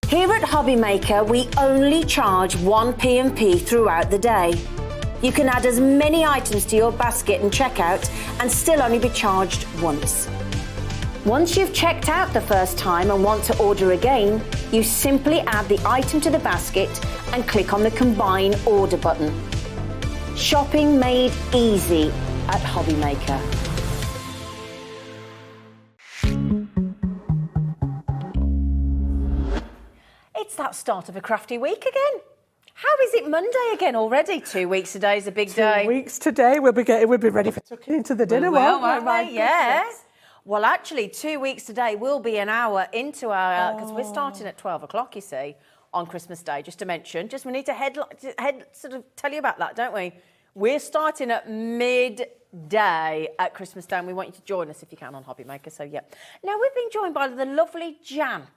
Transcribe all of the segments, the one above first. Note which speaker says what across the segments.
Speaker 1: Here at Hobbymaker, we only charge 1 P&P throughout the day. You can add as many items to your basket and checkout and still only be charged once. Once you've checked out the first time and want to order again, you simply add the item to the basket and click on the Combine Order button. Shopping made easy at Hobbymaker. It's that start of a crafty week again. How is it Monday again already? 2 weeks today is a big day.
Speaker 2: 2 weeks today, we'll be ready for tucking into the dinner.
Speaker 1: Won't we? Yeah. Well, actually, 2 weeks today will be an hour into our, because we're starting at 12 o'clock, you see, on Christmas Day, just to mention. We need to sort of tell you about that, don't we? We're starting at midday at Christmas Day, and we want you to join us if you can on Hobbymaker, so yeah. Now, we've been joined by the lovely Jan,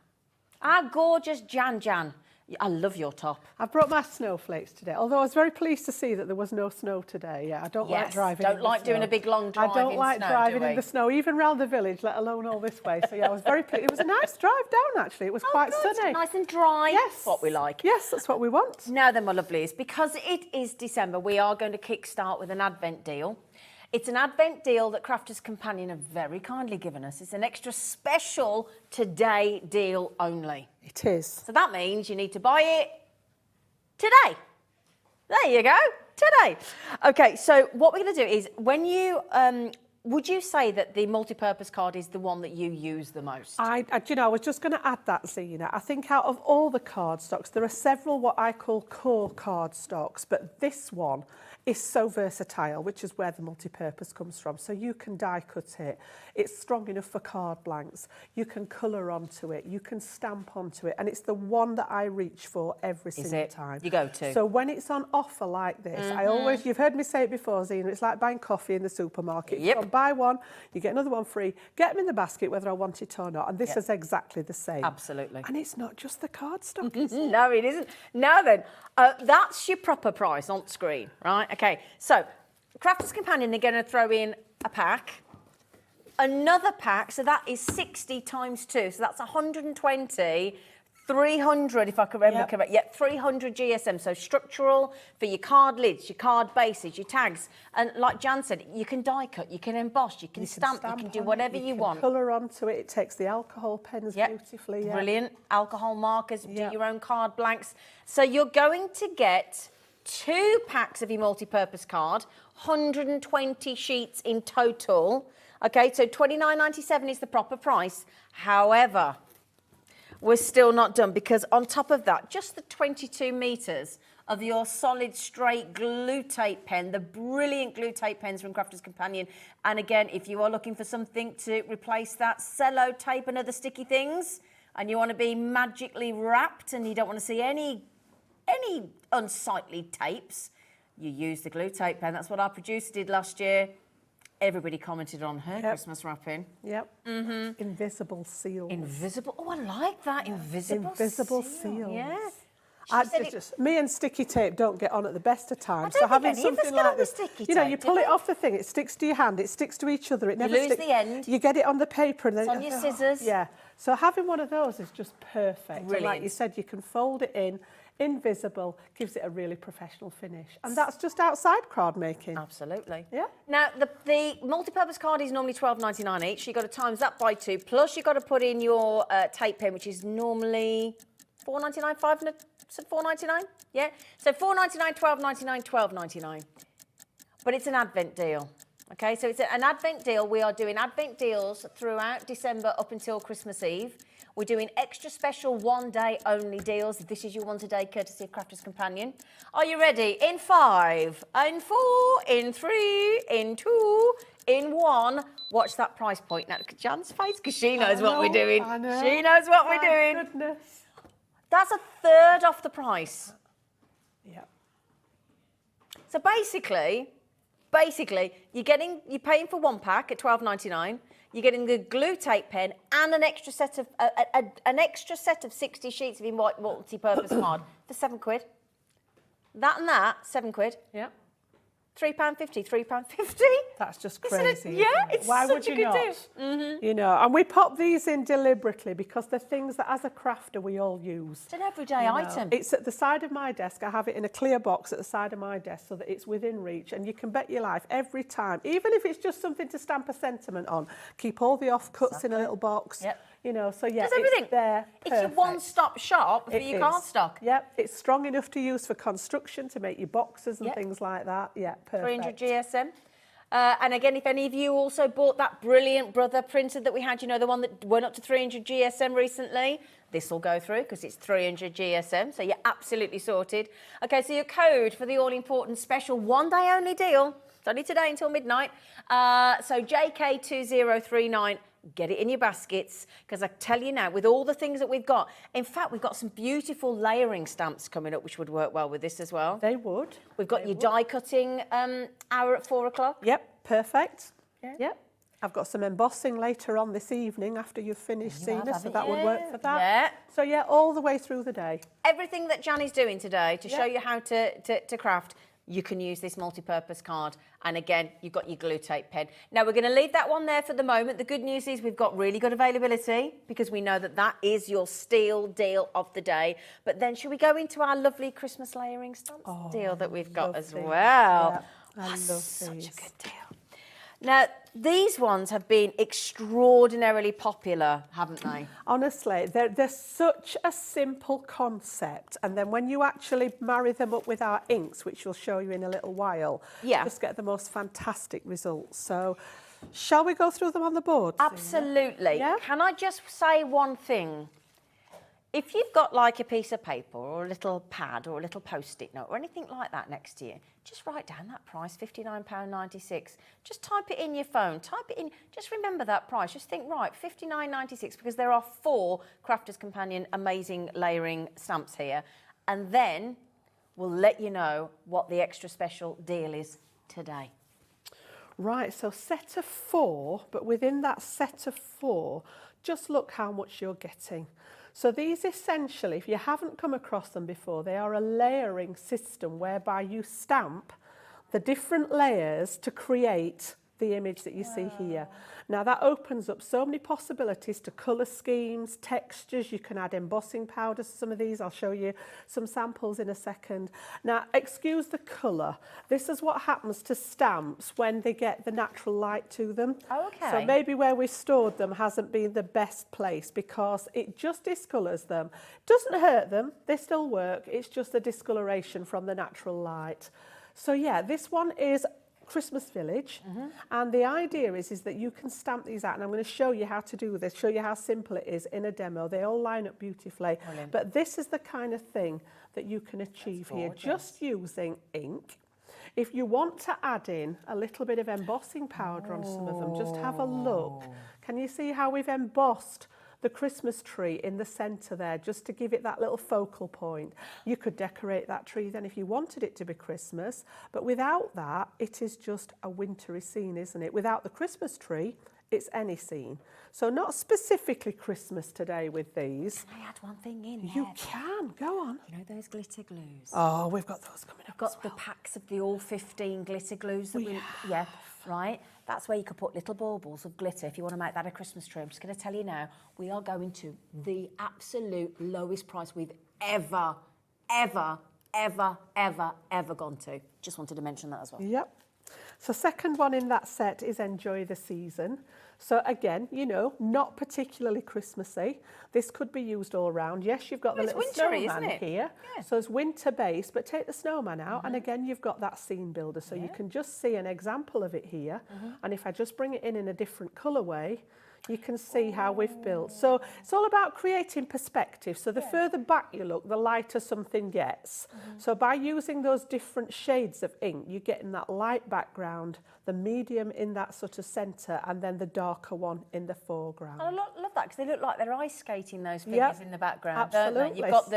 Speaker 1: our gorgeous Jan. I love your top.
Speaker 2: I brought my snowflakes today, although I was very pleased to see that there was no snow today. Yeah, I don't like driving in the snow.
Speaker 1: Don't like doing a big long drive in snow,
Speaker 2: I don't like driving in the snow, even round the village, let alone all this way. So yeah, I was very pleased. It was a nice drive down, actually. It was quite sunny.
Speaker 1: Nice and dry.
Speaker 2: Yes.
Speaker 1: That's what we like.
Speaker 2: Yes, that's what we want.
Speaker 1: Now then, my lovelies, because it is December, we are going to kickstart with an Advent deal. It's an Advent deal that Crafter's Companion have very kindly given us. It's an extra special today deal only.
Speaker 2: It is.
Speaker 1: So that means you need to buy it today. There you go, today. Okay, so what we're going to do is, when you, would you say that the multi-purpose card is the one that you use the most?
Speaker 2: I was just going to add that, Zena. I think out of all the card stocks, there are several what I call core card stocks, but this one is so versatile, which is where the multi-purpose comes from. So you can die cut it. It's strong enough for card blanks. You can colour onto it. You can stamp onto it. And it's the one that I reach for every single time.
Speaker 1: You go to.
Speaker 2: So when it's on offer like this, I always, you've heard me say it before, Zena, it's like buying coffee in the supermarket.
Speaker 1: Yep.
Speaker 2: You buy one, you get another one free, get them in the basket whether I want it or not. And this is exactly the same.
Speaker 1: Absolutely.
Speaker 2: And it's not just the card stock, is it?
Speaker 1: No, it isn't. Now then, that's your proper price on screen, right? Okay, so Crafter's Companion, they're going to throw in a pack, another pack, so that is 60 times 2, so that's 120, 300 if I can remember correctly. Yeah, 300 GSM, so structural for your card lids, your card bases, your tags, and like Jan said, you can die cut, you can emboss, you can stamp, you can do whatever you want.
Speaker 2: Colour onto it, it takes the alcohol pens beautifully. Yeah.
Speaker 1: Brilliant, alcohol markers, do your own card blanks. So you're going to get 2 packs of your multi-purpose card, 120 sheets in total. Okay, so $29.97 is the proper price. However, we're still not done, because on top of that, just the 22 metres of your solid straight glue tape pen, the brilliant glue tape pens from Crafter's Companion. And again, if you are looking for something to replace that cello tape and other sticky things, and you want to be magically wrapped and you don't want to see any unsightly tapes, you use the glue tape pen. That's what our producer did last year. Everybody commented on her Christmas wrapping.
Speaker 2: Yep. Invisible seal.
Speaker 1: Invisible. Oh, I like that. Invisible
Speaker 2: seal.
Speaker 1: Yes.
Speaker 2: Me and sticky tape don't get on at the best of times. So having something like this, you know, you pull it off the thing, it sticks to your hand, it sticks to each other. It never
Speaker 1: lose the end.
Speaker 2: You get it on the paper and then
Speaker 1: it's on your scissors.
Speaker 2: Yeah. So having one of those is just perfect.
Speaker 1: Brilliant.
Speaker 2: And like you said, you can fold it in. Invisible, gives it a really professional finish. And that's just outside card making.
Speaker 1: Absolutely.
Speaker 2: Yeah.
Speaker 1: Now, the multi-purpose card is normally $12.99 each. You've got to times that by 2. Plus, you've got to put in your tape pen, which is normally $4.99, $4.99? Yeah. So $4.99, $12.99, $12.99. But it's an Advent deal. Okay, so it's an Advent deal. We are doing Advent deals throughout December up until Christmas Eve. We're doing extra special one-day only deals. This is your one today, courtesy of Crafter's Companion. Are you ready? In 5, in 4, in 3, in 2, in 1. Watch that price point. Now, look at Jan's face, because she knows what we're doing.
Speaker 2: I know.
Speaker 1: She knows what we're doing.
Speaker 2: Goodness.
Speaker 1: That's a third off the price.
Speaker 2: Yeah.
Speaker 1: So basically, you're paying for 1 pack at $12.99. You're getting the glue tape pen and an extra set of 60 sheets of your multi-purpose card for £7. That and that, £7.
Speaker 2: Yeah.
Speaker 1: £3.50, £3.50.
Speaker 2: That's just
Speaker 1: Isn't
Speaker 2: crazy.
Speaker 1: it? Yeah,
Speaker 2: isn't it?
Speaker 1: it's
Speaker 2: Why
Speaker 1: such
Speaker 2: would
Speaker 1: a
Speaker 2: you
Speaker 1: good
Speaker 2: not?
Speaker 1: deal. Mm-hmm.
Speaker 2: You know, and we pop these in deliberately because they're things that as a crafter we all use.
Speaker 1: It's an everyday item.
Speaker 2: It's at the side of my desk. I have it in a clear box at the side of my desk so that it's within reach, and you can bet your life every time, even if it's just something to stamp a sentiment on, keep all the offcuts in a little box.
Speaker 1: Yep.
Speaker 2: You know, so yeah,
Speaker 1: Does everything.
Speaker 2: it's there.
Speaker 1: It's your one-stop shop for your cardstock.
Speaker 2: Yep, it's strong enough to use for construction, to make your boxes and
Speaker 1: Yep.
Speaker 2: things like that. Yeah, perfect.
Speaker 1: 300 GSM. And again, if any of you also bought that brilliant Brother printer that we had, you know, the one that went up to 300 GSM recently, this will go through because it's 300 GSM, so you're absolutely sorted. Okay, so your code for the all-important special one-day only deal, it's only today until midnight, so JK2039, get it in your baskets, because I tell you now, with all the things that we've got, in fact, we've got some beautiful layering stamps coming up, which would work well with this as well.
Speaker 2: They would.
Speaker 1: We've got your die cutting hour at 4 o'clock.
Speaker 2: Yep, perfect.
Speaker 1: Yeah.
Speaker 2: Yep. I've got some embossing later on this evening after you've finished, Zena, so that would work for that.
Speaker 1: Yeah.
Speaker 2: So yeah, all the way through the day.
Speaker 1: Everything that Janny's doing today to show you how to craft, you can use this multi-purpose card. And again, you've got your glue tape pen. Now, we're going to leave that one there for the moment. The good news is we've got really good availability because we know that that is your steal deal of the day. But then should we go into our lovely Christmas layering stamps deal that we've got as well?
Speaker 2: Yeah, I love
Speaker 1: such
Speaker 2: these.
Speaker 1: a good deal. Now, these ones have been extraordinarily popular, haven't they?
Speaker 2: Honestly, they're such a simple concept, and then when you actually marry them up with our inks, which we'll show you in a little while, you just get the most fantastic results. So, shall we go through them on the board, Zena?
Speaker 1: Absolutely.
Speaker 2: Yeah?
Speaker 1: Can I just say one thing? If you've got like a piece of paper or a little pad or a little post-it note or anything like that next to you, just write down that price, £59.96. Just type it in your phone, type it in, just remember that price. Just think, right, £59.96, because there are 4 Crafter's Companion amazing layering stamps here. And then we'll let you know what the extra special deal is today.
Speaker 2: Right, so set of 4, but within that set of 4, just look how much you're getting. So these essentially, if you haven't come across them before, they are a layering system whereby you stamp the different layers to create the image that you see here. Now that opens up so many possibilities to colour schemes, textures. You can add embossing powders to some of these. I'll show you some samples in a second. Now, excuse the colour. This is what happens to stamps when they get the natural light to them.
Speaker 1: Oh, okay.
Speaker 2: So maybe where we stored them hasn't been the best place because it just discolours them. Doesn't hurt them. They still work. It's just the discoloration from the natural light. So yeah, this one is Christmas Village, and the idea is that you can stamp these out, and I'm going to show you how to do this, show you how simple it is in a demo. They all line up beautifully. Brilliant. But this is the kind of thing that you can achieve here just using ink. If you want to add in a little bit of embossing powder on some of them, just have a look. Can you see how we've embossed the Christmas tree in the centre there, just to give it that little focal point? You could decorate that tree then if you wanted it to be Christmas, but without that, it is just a wintry scene, isn't it? Without the Christmas tree, it's any scene. So not specifically Christmas today with these.
Speaker 1: Can I add one thing in?
Speaker 2: You can, go on.
Speaker 1: You know those glitter glues?
Speaker 2: Oh, we've got those coming up.
Speaker 1: We've got the packs of the all 15 glitter glues that yeah, right. That's where you could put little baubles of glitter if you want to make that a Christmas tree. I'm just going to tell you now, we are going to the absolute lowest price we've ever gone to. Just wanted to mention that as well.
Speaker 2: Yep. So second one in that set is Enjoy the Season. So again, you know, not particularly Christmassy. This could be used all around. Yes, you've got the little
Speaker 1: wintry,
Speaker 2: snowman
Speaker 1: isn't it?
Speaker 2: here. Yeah. So it's winter based, but take the snowman out and again, you've got that scene builder. So you can just see an example of it here. And if I just bring it in a different colourway, you can see how we've built. So it's all about creating perspective. So the further back you look, the lighter something gets. So by using those different shades of ink, you're getting that light background, the medium in that sort of centre, and then the darker one in the foreground.
Speaker 1: I love that because they look like they're ice skating, those figures in the background.
Speaker 2: Absolutely.
Speaker 1: Don't they? You've got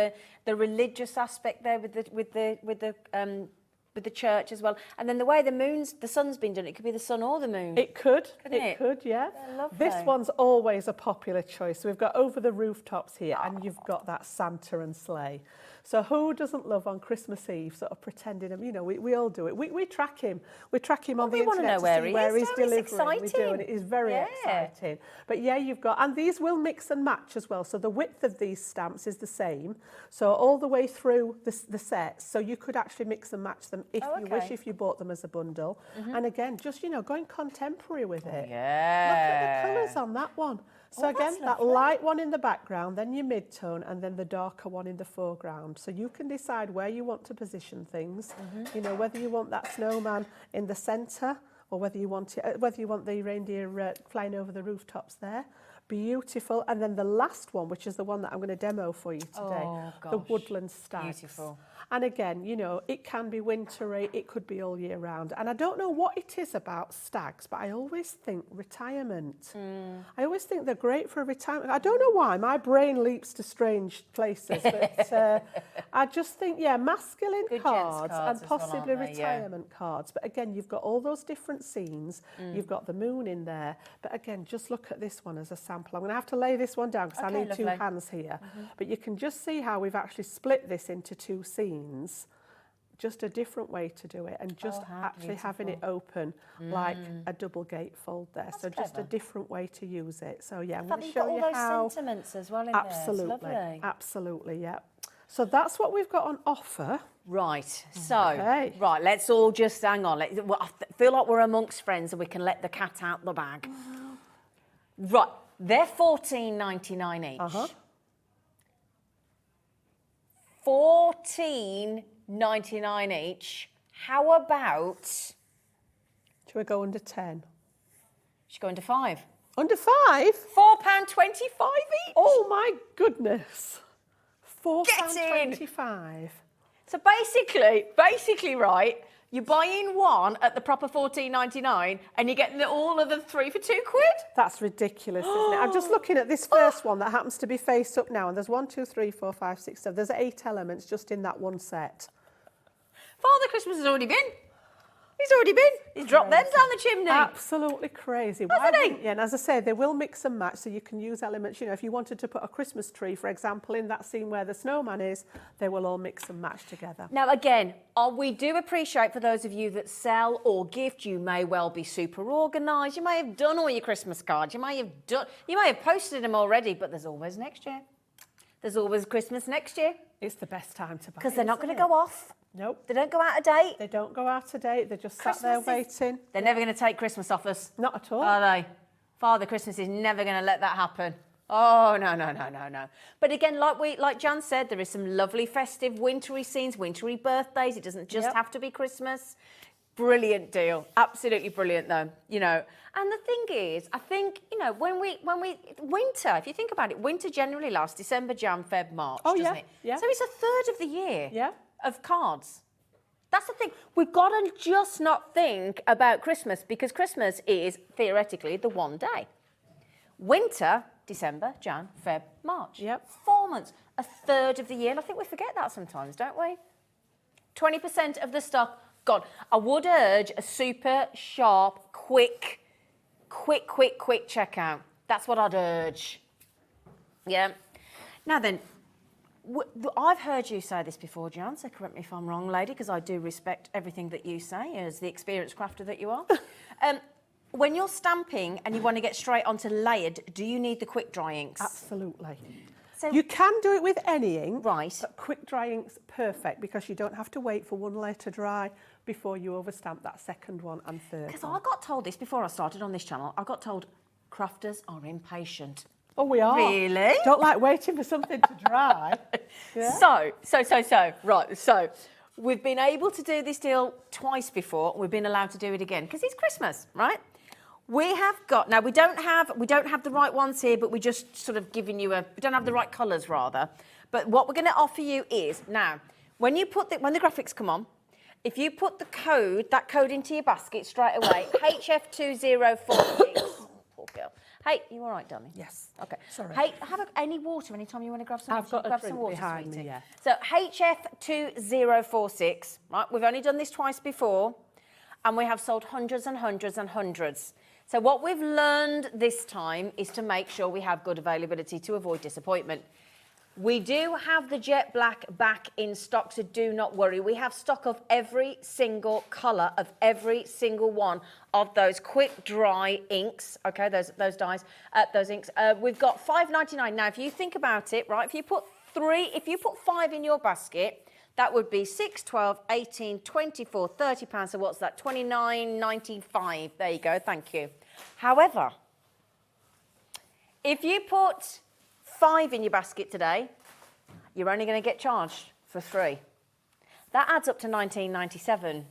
Speaker 1: the religious aspect there with the with the church as well. And then the way the sun's been done, it could be the sun or the moon.
Speaker 2: It could.
Speaker 1: Couldn't
Speaker 2: It could, yeah.
Speaker 1: They're lovely.
Speaker 2: This one's always a popular choice. So we've got over the rooftops here, and you've got that Santa and sleigh. So who doesn't love on Christmas Eve sort of pretending, you know, we all do it. We track him. We track him on the internet to see where he's delivering. We do, and it is very exciting. But yeah, you've got, and these will mix and match as well. So the width of these stamps is the same. So all the way through the sets. So you could actually mix and match them if you wish, if you bought them as a bundle. And again, just, you know, going contemporary with it.
Speaker 1: Yeah.
Speaker 2: Look at the colours on that one. So again, that light one in the background, then your mid-tone, and then the darker one in the foreground. So you can decide where you want to position things. You know, whether you want that snowman in the centre, or whether you want the reindeer flying over the rooftops there. Beautiful. And then the last one, which is the one that I'm going to demo for you today, the woodland stags.
Speaker 1: Beautiful.
Speaker 2: And again, you know, it can be wintry, it could be all year round. And I don't know what it is about stags, but I always think retirement. I always think they're great for a retirement. I don't know why, my brain leaps to strange places, but I just think, yeah, masculine cards and possibly retirement cards. But again, you've got all those different scenes. You've got the moon in there. But again, just look at this one as a sample. I'm going to have to lay this one down because I need two hands here. But you can just see how we've actually split this into two scenes. Just a different way to do it, and just actually having it open like a double gatefold there. So just a different way to use it. So yeah, I'm going to show you how.
Speaker 1: All those sentiments as well in there. It's lovely.
Speaker 2: Absolutely, yeah. So that's what we've got on offer.
Speaker 1: Right. So right, let's all just hang on. I feel like we're amongst friends, and we can let the cat out the bag. Right, they're $14.99 each. $14.99 each. How about?
Speaker 2: Should we go under 10?
Speaker 1: Should go under 5.
Speaker 2: Under 5?
Speaker 1: £4.25 each.
Speaker 2: Oh my goodness! £4.25.
Speaker 1: So basically, right? You're buying one at the proper $14.99, and you're getting all of the 3 for £2.
Speaker 2: That's ridiculous, isn't it? I'm just looking at this first one that happens to be face up now, and there's 1, 2, 3, 4, 5, 6, 7. There's 8 elements just in that one set.
Speaker 1: Father Christmas has already been. He's already been. He's dropped them down the chimney.
Speaker 2: Absolutely crazy.
Speaker 1: Hasn't he?
Speaker 2: Yeah, and as I say, they will mix and match, so you can use elements. You know, if you wanted to put a Christmas tree, for example, in that scene where the snowman is, they will all mix and match together.
Speaker 1: Now, again, we do appreciate for those of you that sell or gift, you may well be super organised. You may have done all your Christmas cards. You may have posted them already, but there's always next year. There's always Christmas next year.
Speaker 2: It's the best time to buy.
Speaker 1: Because they're not going to go off.
Speaker 2: Nope.
Speaker 1: They don't go out of date.
Speaker 2: They don't go out of date. They're just sat there waiting.
Speaker 1: They're never going to take Christmas off us.
Speaker 2: Not at all.
Speaker 1: Are they? Father Christmas is never going to let that happen. Oh, no. But again, like Jan said, there is some lovely festive wintry scenes, wintry birthdays. It doesn't just have to be Christmas. Brilliant deal. Absolutely brilliant, though. You know, and the thing is, I think, you know, when we winter, if you think about it, winter generally lasts December, Jan, Feb, March, doesn't it?
Speaker 2: Yeah.
Speaker 1: So it's a third of the year.
Speaker 2: Yeah.
Speaker 1: Of cards. That's the thing. We've got to just not think about Christmas, because Christmas is theoretically the one day. Winter, December, Jan, Feb, March.
Speaker 2: Yep.
Speaker 1: 4 months, a third of the year. And I think we forget that sometimes, don't we? 20% of the stock gone. I would urge a super sharp, quick checkout. That's what I'd urge. Yeah. Now then, I've heard you say this before, Jan, so correct me if I'm wrong, lady, because I do respect everything that you say as the experienced crafter that you are. When you're stamping and you want to get straight onto layered, do you need the quick dry inks?
Speaker 2: Absolutely.
Speaker 1: So
Speaker 2: you can do it with any ink,
Speaker 1: right?
Speaker 2: But quick dry ink's perfect because you don't have to wait for one layer to dry before you overstamp that second one and third.
Speaker 1: Because I got told this before I started on this channel. I got told crafters are impatient.
Speaker 2: Oh, we are.
Speaker 1: Really?
Speaker 2: Don't like waiting for something to dry. Yeah.
Speaker 1: So, we've been able to do this deal twice before. We've been allowed to do it again because it's Christmas, right? We have got, now we don't have the right ones here, but we're just sort of giving you we don't have the right colours rather. But what we're going to offer you is, now, when the graphics come on, if you put that code into your basket straight away, HF2046, poor girl, Hey, you all right, darling?
Speaker 2: Yes.
Speaker 1: Okay.
Speaker 2: Sorry.
Speaker 1: Hey, any water anytime you want to grab some
Speaker 2: I've
Speaker 1: water.
Speaker 2: got a
Speaker 1: Grab some
Speaker 2: drink
Speaker 1: water,
Speaker 2: behind
Speaker 1: sweetie.
Speaker 2: me, yeah.
Speaker 1: So HF2046, right? We've only done this twice before, and we have sold hundreds and hundreds and hundreds. So what we've learned this time is to make sure we have good availability to avoid disappointment. We do have the jet black back in stock, so do not worry. We have stock of every single colour of every single one of those quick dry inks, okay, those dyes, those inks. We've got $5.99. Now, if you think about it, right, if you put 5 in your basket, that would be 6, 12, 18, 24, 30 pounds. So what's that? 29.95. There you go. Thank you. However, if you put 5 in your basket today, you're only going to get charged for 3. That adds up to $19.97.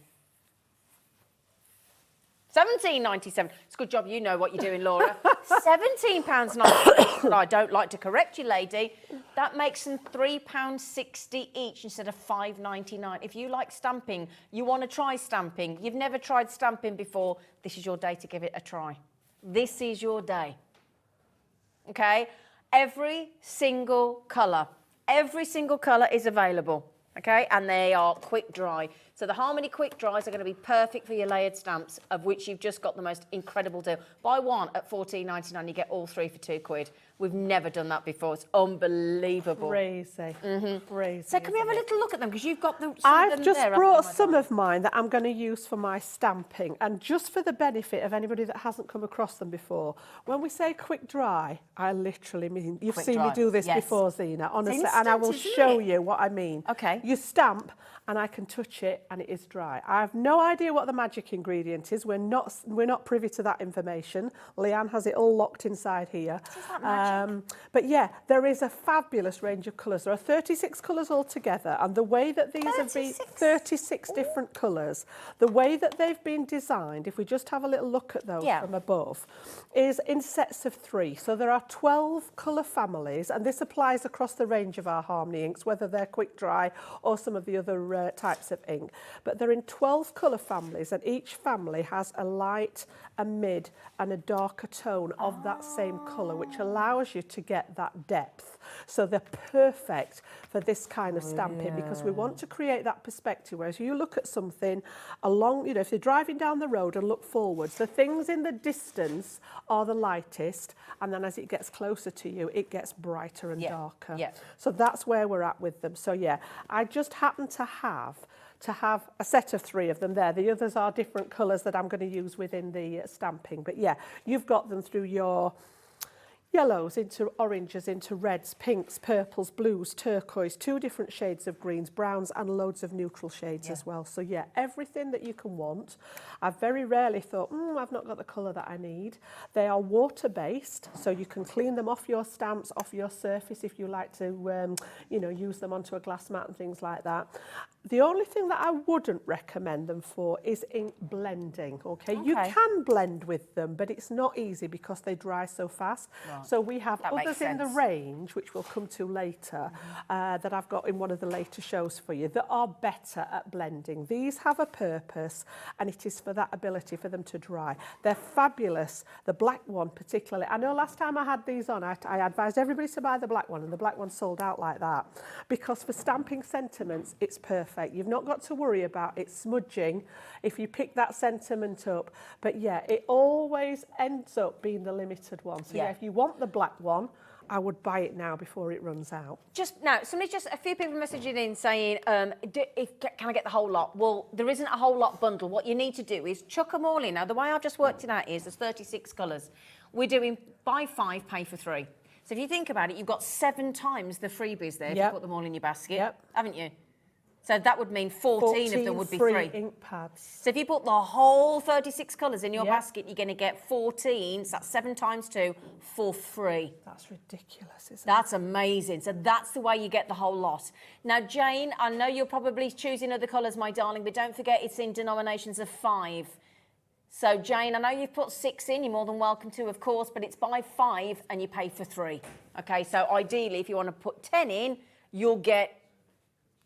Speaker 1: $17.97. It's a good job you know what you're doing, Laura. £17.97. I don't like to correct you, lady. That makes them £3.60 each instead of £5.99. If you like stamping, you want to try stamping, you've never tried stamping before, this is your day to give it a try. This is your day. Okay? Every single colour is available, okay? And they are quick dry. So the Harmony quick dries are going to be perfect for your layered stamps, of which you've just got the most incredible deal. Buy one at $14.99, you get all 3 for £2. We've never done that before. It's unbelievable.
Speaker 2: Crazy. Crazy.
Speaker 1: So can we have a little look at them? Because you've got some
Speaker 2: I've
Speaker 1: of them
Speaker 2: just
Speaker 1: there,
Speaker 2: brought some of mine that I'm going to use for my stamping. And just for the benefit of anybody that hasn't come across them before, when we say quick dry, I literally mean, you've
Speaker 1: Quick
Speaker 2: seen
Speaker 1: dry.
Speaker 2: me do this
Speaker 1: Yes.
Speaker 2: before, Zena, honestly,
Speaker 1: It's
Speaker 2: and I will
Speaker 1: instant,
Speaker 2: show
Speaker 1: isn't it?
Speaker 2: you what I mean.
Speaker 1: Okay.
Speaker 2: You stamp and I can touch it and it is dry. I have no idea what the magic ingredient is. We're not privy to that information. Leanne has it all locked inside here.
Speaker 1: Is that magic?
Speaker 2: But yeah, there is a fabulous range of colours. There are 36 colours altogether, and the way that these have been 36 different colours, the way that they've been designed, if we just have a little look at those from above, is in sets of 3. So there are 12 colour families, and this applies across the range of our Harmony inks, whether they're quick dry or some of the other types of ink. But they're in 12 colour families, and each family has a light, a mid and a darker tone of that same colour, which allows you to get that depth. So they're perfect for this kind of stamping because we want to create that perspective. Whereas you look at something along, if you're driving down the road and look forwards, the things in the distance are the lightest, and then as it gets closer to you, it gets brighter and darker. So that's where we're at with them. So yeah, I just happen to have a set of 3 of them there. The others are different colours that I'm going to use within the stamping. But yeah, you've got them through your yellows into oranges, into reds, pinks, purples, blues, turquoise, 2 different shades of greens, browns, and loads of neutral shades as well. So yeah, everything that you can want. I've very rarely thought, I've not got the colour that I need. They are water-based, so you can clean them off your stamps, off your surface if you like to, use them onto a glass mat and things like that. The only thing that I wouldn't recommend them for is ink blending, okay? You can blend with them, but it's not easy because they dry so fast. Right. So we have others in the range, which we'll come to later, that I've got in one of the later shows for you, that are better at blending. These have a purpose, and it is for that ability for them to dry. They're fabulous. The black one particularly. I know last time I had these on, I advised everybody to buy the black one, and the black one sold out like that. Because for stamping sentiments, it's perfect. You've not got to worry about it smudging if you pick that sentiment up. But yeah, it always ends up being the limited one. So yeah, if you want the black one, I would buy it now before it runs out. Just now,
Speaker 1: a few people messaging in saying, can I get the whole lot? Well, there isn't a whole lot bundle. What you need to do is chuck them all in. Now, the way I've just worked it out is there's 36 colours. We're doing buy 5, pay for 3. So if you think about it, you've got 7 times the freebies there if you put them all in your basket, haven't you? So that would mean 14 of them would be free.
Speaker 2: Inkpads.
Speaker 1: So if you put the whole 36 colours in your basket, you're going to get 14, so that's 7 times 2, for free.
Speaker 2: That's ridiculous, isn't it?
Speaker 1: That's amazing. So that's the way you get the whole lot. Now, Jane, I know you're probably choosing other colours, my darling, but don't forget it's in denominations of 5. So, Jane, I know you've put 6 in, you're more than welcome to, of course, but it's buy 5 and you pay for 3. Okay, so ideally, if you want to put 10 in, you'll get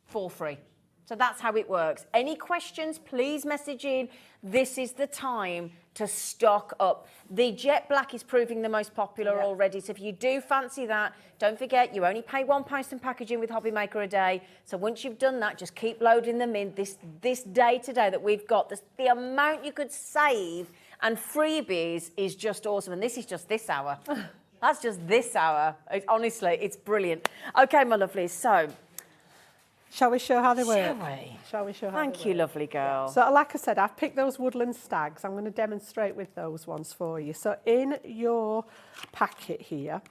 Speaker 1: 4 free. So that's how it works. Any questions, please message in. This is the time to stock up. The jet black is proving the most popular already. So if you do fancy that, don't forget you only pay £1 postage packaging with Hobby Maker a day. So once you've done that, just keep loading them in. This day today that we've got, the amount you could save and freebies is just awesome. And this is just this hour. That's just this hour. Honestly, it's brilliant. Okay, my lovelies. So,
Speaker 2: shall we show how they work?
Speaker 1: shall we?
Speaker 2: Shall we show how they
Speaker 1: Thank you,
Speaker 2: work?
Speaker 1: lovely girl.
Speaker 2: So like I said, I've picked those woodland stags. I'm going to demonstrate with those ones for you. So in your packet here,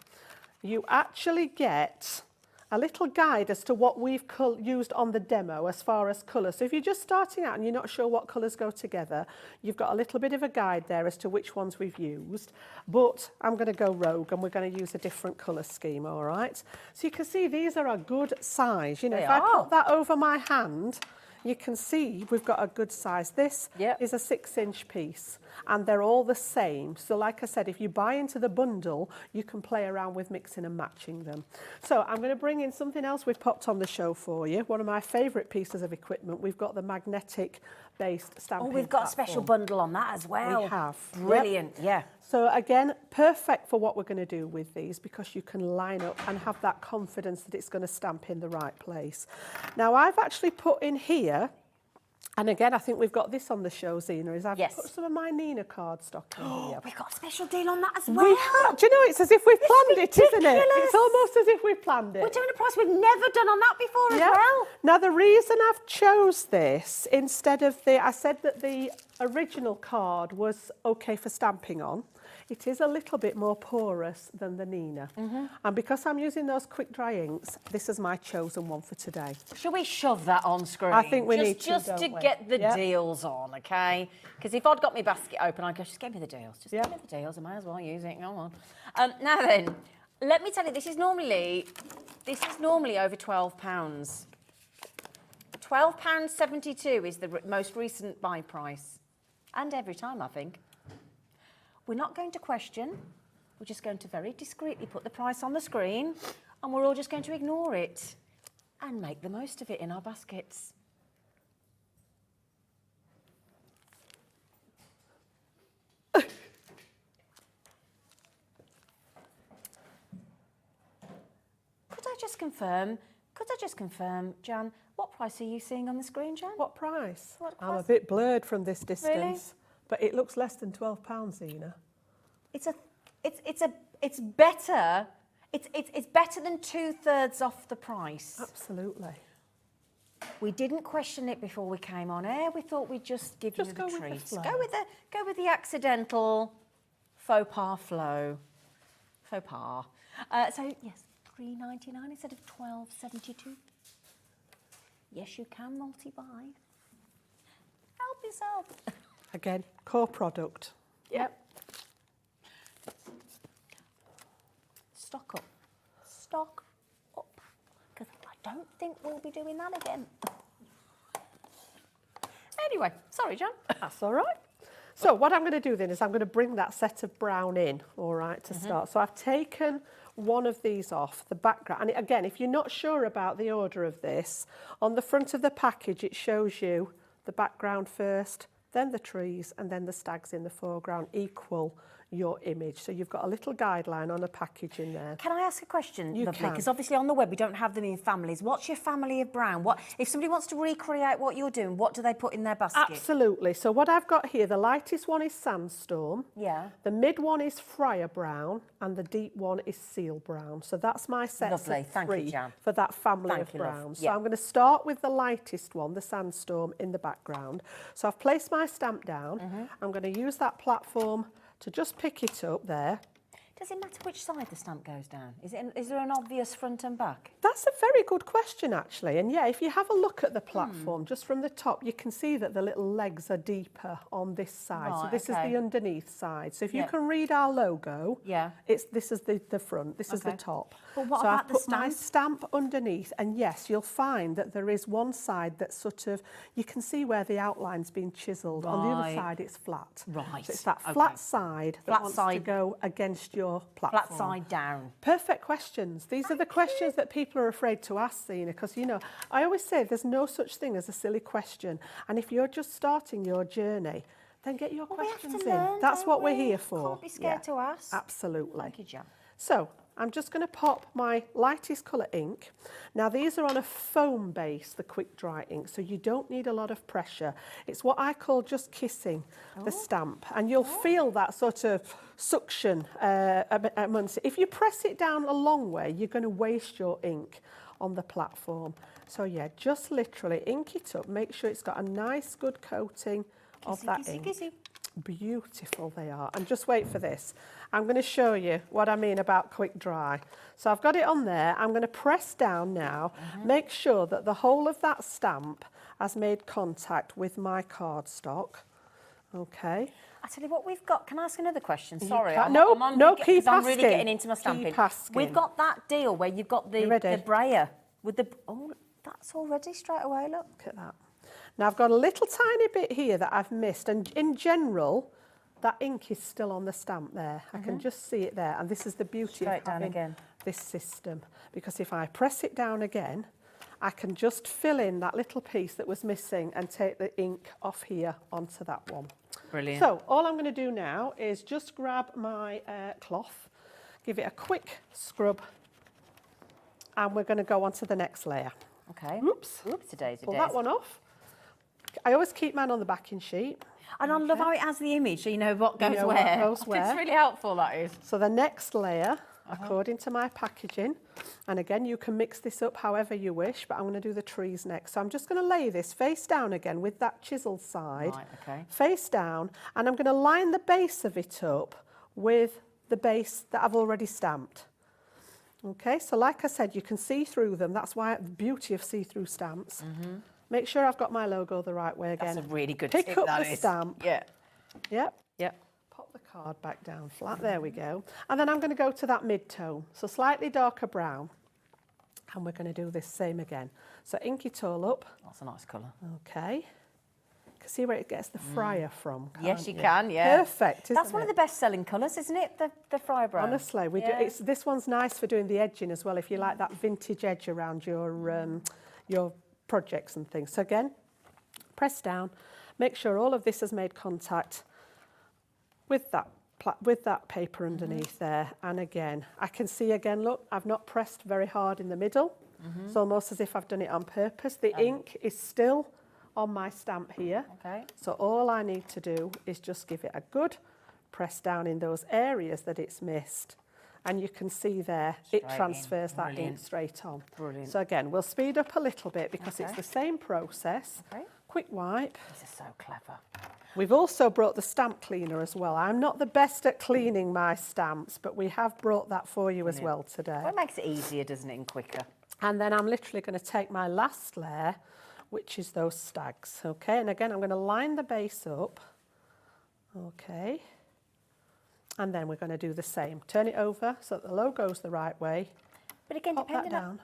Speaker 2: you actually get a little guide as to what we've used on the demo as far as colours. So if you're just starting out and you're not sure what colours go together, you've got a little bit of a guide there as to which ones we've used. But I'm going to go rogue and we're going to use a different colour scheme, all right? So you can see these are a good size. You know, if I put that over my hand, you can see we've got a good size. This is a 6-inch piece and they're all the same. So like I said, if you buy into the bundle, you can play around with mixing and matching them. So I'm going to bring in something else we've popped on the show for you. One of my favourite pieces of equipment. We've got the magnetic based stamping
Speaker 1: we've got
Speaker 2: platform.
Speaker 1: a special bundle on that as well.
Speaker 2: We have.
Speaker 1: Brilliant, yeah.
Speaker 2: So again, perfect for what we're going to do with these because you can line up and have that confidence that it's going to stamp in the right place. Now I've actually put in here, and again, I think we've got this on the show, Zena, is I've put some of my Nina cardstock in here.
Speaker 1: We've got a special deal on that as well.
Speaker 2: We have. Do you know, it's as if we've planned it, isn't it? It's almost as if we've planned it.
Speaker 1: We're doing a price we've never done on that before as well.
Speaker 2: Now, the reason I've chose this instead of I said that the original card was okay for stamping on. It is a little bit more porous than the Nina. And because I'm using those quick dry inks, this is my chosen one for today.
Speaker 1: Shall we shove that on screen?
Speaker 2: I think we need to,
Speaker 1: just to get the deals on, okay? Because if I'd got my basket open, I'd go, just give me the deals. Just give me the deals. I might as well use it. Come on. Now then, let me tell you, this is normally over £12. £12.72 is the most recent buy price. And every time, I think. We're not going to question. We're just going to very discreetly put the price on the screen and we're all just going to ignore it and make the most of it in our baskets. Could I just confirm, Jan, what price are you seeing on the screen, Jan?
Speaker 2: What price?
Speaker 1: What
Speaker 2: I'm
Speaker 1: price?
Speaker 2: a bit blurred from this distance.
Speaker 1: Really?
Speaker 2: But it looks less than £12, Zena.
Speaker 1: It's better. It's better than 2/3 off the price.
Speaker 2: Absolutely.
Speaker 1: We didn't question it before we came on air. We thought we'd just give you the
Speaker 2: go with the
Speaker 1: treat.
Speaker 2: flow.
Speaker 1: Go with the accidental faux pas flow. Faux pas. So yes, £3.99 instead of £12.72. Yes, you can multi-buy. Help yourself.
Speaker 2: Again, core product.
Speaker 1: Yep. Stock up. Stock up. Because I don't think we'll be doing that again. Anyway, sorry, John.
Speaker 2: That's all right. So what I'm going to do then is I'm going to bring that set of brown in, all right, to start. So I've taken one of these off the background. And again, if you're not sure about the order of this, on the front of the package, it shows you the background first, then the trees, and then the stags in the foreground equal your image. So you've got a little guideline on a package in there.
Speaker 1: Can I ask a question,
Speaker 2: You
Speaker 1: lovely?
Speaker 2: can.
Speaker 1: Because obviously on the web we don't have them in families. What's your family of brown? What if somebody wants to recreate what you're doing? What do they put in their basket?
Speaker 2: Absolutely. So what I've got here, the lightest one is Sandstorm.
Speaker 1: Yeah.
Speaker 2: The mid one is Friar Brown, and the deep one is Seal Brown. So that's my set
Speaker 1: Lovely.
Speaker 2: of
Speaker 1: Thank you,
Speaker 2: three
Speaker 1: Jan.
Speaker 2: for that family
Speaker 1: Thank
Speaker 2: of
Speaker 1: you, love.
Speaker 2: browns.
Speaker 1: Yeah.
Speaker 2: So I'm going to start with the lightest one, the Sandstorm, in the background. So I've placed my stamp down. I'm going to use that platform to just pick it up there.
Speaker 1: Does it matter which side the stamp goes down? Is there an obvious front and back?
Speaker 2: That's a very good question, actually. And yeah, if you have a look at the platform, just from the top, you can see that the little legs are deeper on this side. So
Speaker 1: Right,
Speaker 2: this is
Speaker 1: okay.
Speaker 2: the underneath side. So if you
Speaker 1: Yep.
Speaker 2: can read our logo,
Speaker 1: Yeah.
Speaker 2: this is the front, this is the
Speaker 1: Okay.
Speaker 2: top.
Speaker 1: But what
Speaker 2: so
Speaker 1: about
Speaker 2: I've
Speaker 1: the
Speaker 2: put my
Speaker 1: stamp?
Speaker 2: stamp underneath, and yes, you'll find that there is one side that's sort of, you can see where the outline's been chiselled. On the other
Speaker 1: Right.
Speaker 2: side, it's flat.
Speaker 1: Right,
Speaker 2: So it's that
Speaker 1: okay.
Speaker 2: flat side that
Speaker 1: Flat
Speaker 2: wants to
Speaker 1: side.
Speaker 2: go against your your platform?
Speaker 1: Flat side down.
Speaker 2: Perfect questions. These are the questions that people are afraid to ask, Zena, because, you know, I always say there's no such thing as a silly question. And if you're just starting your journey, then get your questions in. That's what we're here for.
Speaker 1: Can't be scared to ask.
Speaker 2: Absolutely.
Speaker 1: Thank you, Jan.
Speaker 2: So I'm just going to pop my lightest colour ink. Now these are on a foam base, the quick dry ink, so you don't need a lot of pressure. It's what I call just kissing the stamp, and you'll feel that sort of suction amongst it. If you press it down a long way, you're going to waste your ink on the platform. So yeah, just literally ink it up, make sure it's got a nice good coating of that ink. Beautiful they are. And just wait for this. I'm going to show you what I mean about quick dry. So I've got it on there. I'm going to press down now, make sure that the whole of that stamp has made contact with my cardstock. Okay.
Speaker 1: I tell you what we've got. Can I ask another question? Sorry.
Speaker 2: keep asking.
Speaker 1: I'm really getting into my stamping.
Speaker 2: Keep asking.
Speaker 1: We've got that deal where you've got the brayer with the... Oh, that's already straight away, look.
Speaker 2: Look at that. Now I've got a little tiny bit here that I've missed, and in general that ink is still on the stamp there. I can just see it there, and this is the beauty of having this system, because if I press it down again, I can just fill in that little piece that was missing and take the ink off here onto that one.
Speaker 1: Brilliant.
Speaker 2: So all I'm going to do now is just grab my cloth, give it a quick scrub, and we're going to go on to the next layer.
Speaker 1: Okay.
Speaker 2: Oops.
Speaker 1: Today's
Speaker 2: Pull that one off. I always keep mine on the backing sheet.
Speaker 1: And I love how it has the image, so you know what goes where.
Speaker 2: What goes where.
Speaker 1: It's really helpful, that is.
Speaker 2: So the next layer, according to my packaging, and again, you can mix this up however you wish, but I'm going to do the trees next. So I'm just going to lay this face down again with that chisel side, face down, and I'm going to line the base of it up with the base that I've already stamped. Okay, so like I said, you can see through them. That's why the beauty of see-through stamps. Make sure I've got my logo the right way again.
Speaker 1: That's a really good
Speaker 2: Pick
Speaker 1: tip,
Speaker 2: up
Speaker 1: that
Speaker 2: the
Speaker 1: is.
Speaker 2: stamp.
Speaker 1: Yeah.
Speaker 2: Yep. Pop the card back down flat. There we go. And then I'm going to go to that mid-tone, so slightly darker brown. And we're going to do this same again. So ink it all up.
Speaker 1: That's a nice colour.
Speaker 2: Okay. You can see where it gets the fryer from, can't
Speaker 1: Yes, you can, yeah.
Speaker 2: Perfect, isn't
Speaker 1: That's one of the best-selling colours, isn't it? The fryer brown.
Speaker 2: Honestly, we do. This one's nice for doing the edging as well, if you like that vintage edge around your projects and things. So again, press down, make sure all of this has made contact with that paper underneath there. And again, I can see again, look, I've not pressed very hard in the middle. It's almost as if I've done it on purpose. The ink is still on my stamp here. Okay. So all I need to do is just give it a good press down in those areas that it's missed. And you can see there, it transfers that ink straight on. Brilliant. So again, we'll speed up a little bit because it's the same process. Okay. Quick wipe.
Speaker 1: This is so clever.
Speaker 2: We've also brought the stamp cleaner as well. I'm not the best at cleaning my stamps, but we have brought that for you as well today.
Speaker 1: Well, it makes it easier, doesn't it, and quicker.
Speaker 2: And then I'm literally going to take my last layer, which is those stags. Okay, and again, I'm going to line the base up. Okay. And then we're going to do the same. Turn it over so that the logo's the right way.
Speaker 1: But again,
Speaker 2: Pop
Speaker 1: depending
Speaker 2: that down.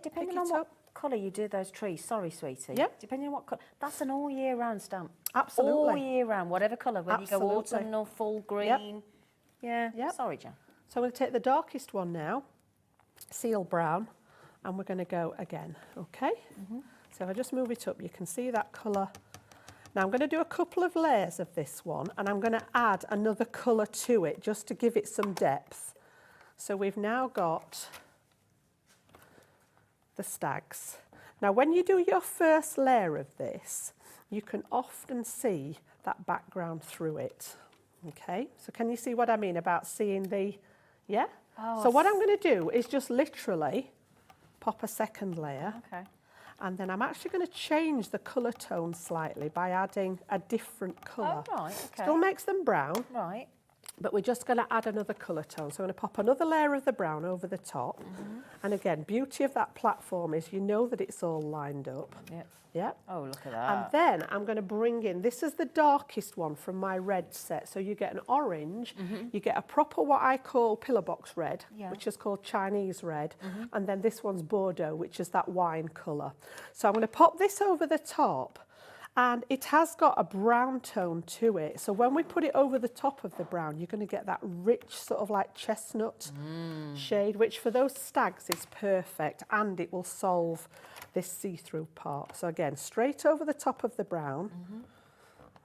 Speaker 1: depending on what colour you do those trees. Sorry, sweetie.
Speaker 2: Yep.
Speaker 1: Depending on what colour. That's an all year round stamp.
Speaker 2: Absolutely.
Speaker 1: All year round, whatever colour. Whether you go autumnal, full green. Yeah. Sorry, Jan.
Speaker 2: So I'm going to take the darkest one now, seal brown, and we're going to go again. Okay. So if I just move it up, you can see that colour. Now I'm going to do a couple of layers of this one, and I'm going to add another colour to it just to give it some depth. So we've now got the stags. Now when you do your first layer of this, you can often see that background through it. Okay, so can you see what I mean about seeing the, so what I'm going to do is just literally pop a second layer. Okay. And then I'm actually going to change the colour tone slightly by adding a different colour.
Speaker 1: Oh, right, okay.
Speaker 2: Still makes them brown.
Speaker 1: Right.
Speaker 2: But we're just going to add another colour tone. So I'm going to pop another layer of the brown over the top. And again, beauty of that platform is you know that it's all lined up. Yep.
Speaker 1: Oh, look at that.
Speaker 2: And then I'm going to bring in, this is the darkest one from my red set. So you get an orange, you get a proper what I call pillar box red, which is called Chinese red. And then this one's Bordeaux, which is that wine colour. So I'm going to pop this over the top. And it has got a brown tone to it. So when we put it over the top of the brown, you're going to get that rich sort of like chestnut shade, which for those stags is perfect, and it will solve this see-through part. So again, straight over the top of the brown.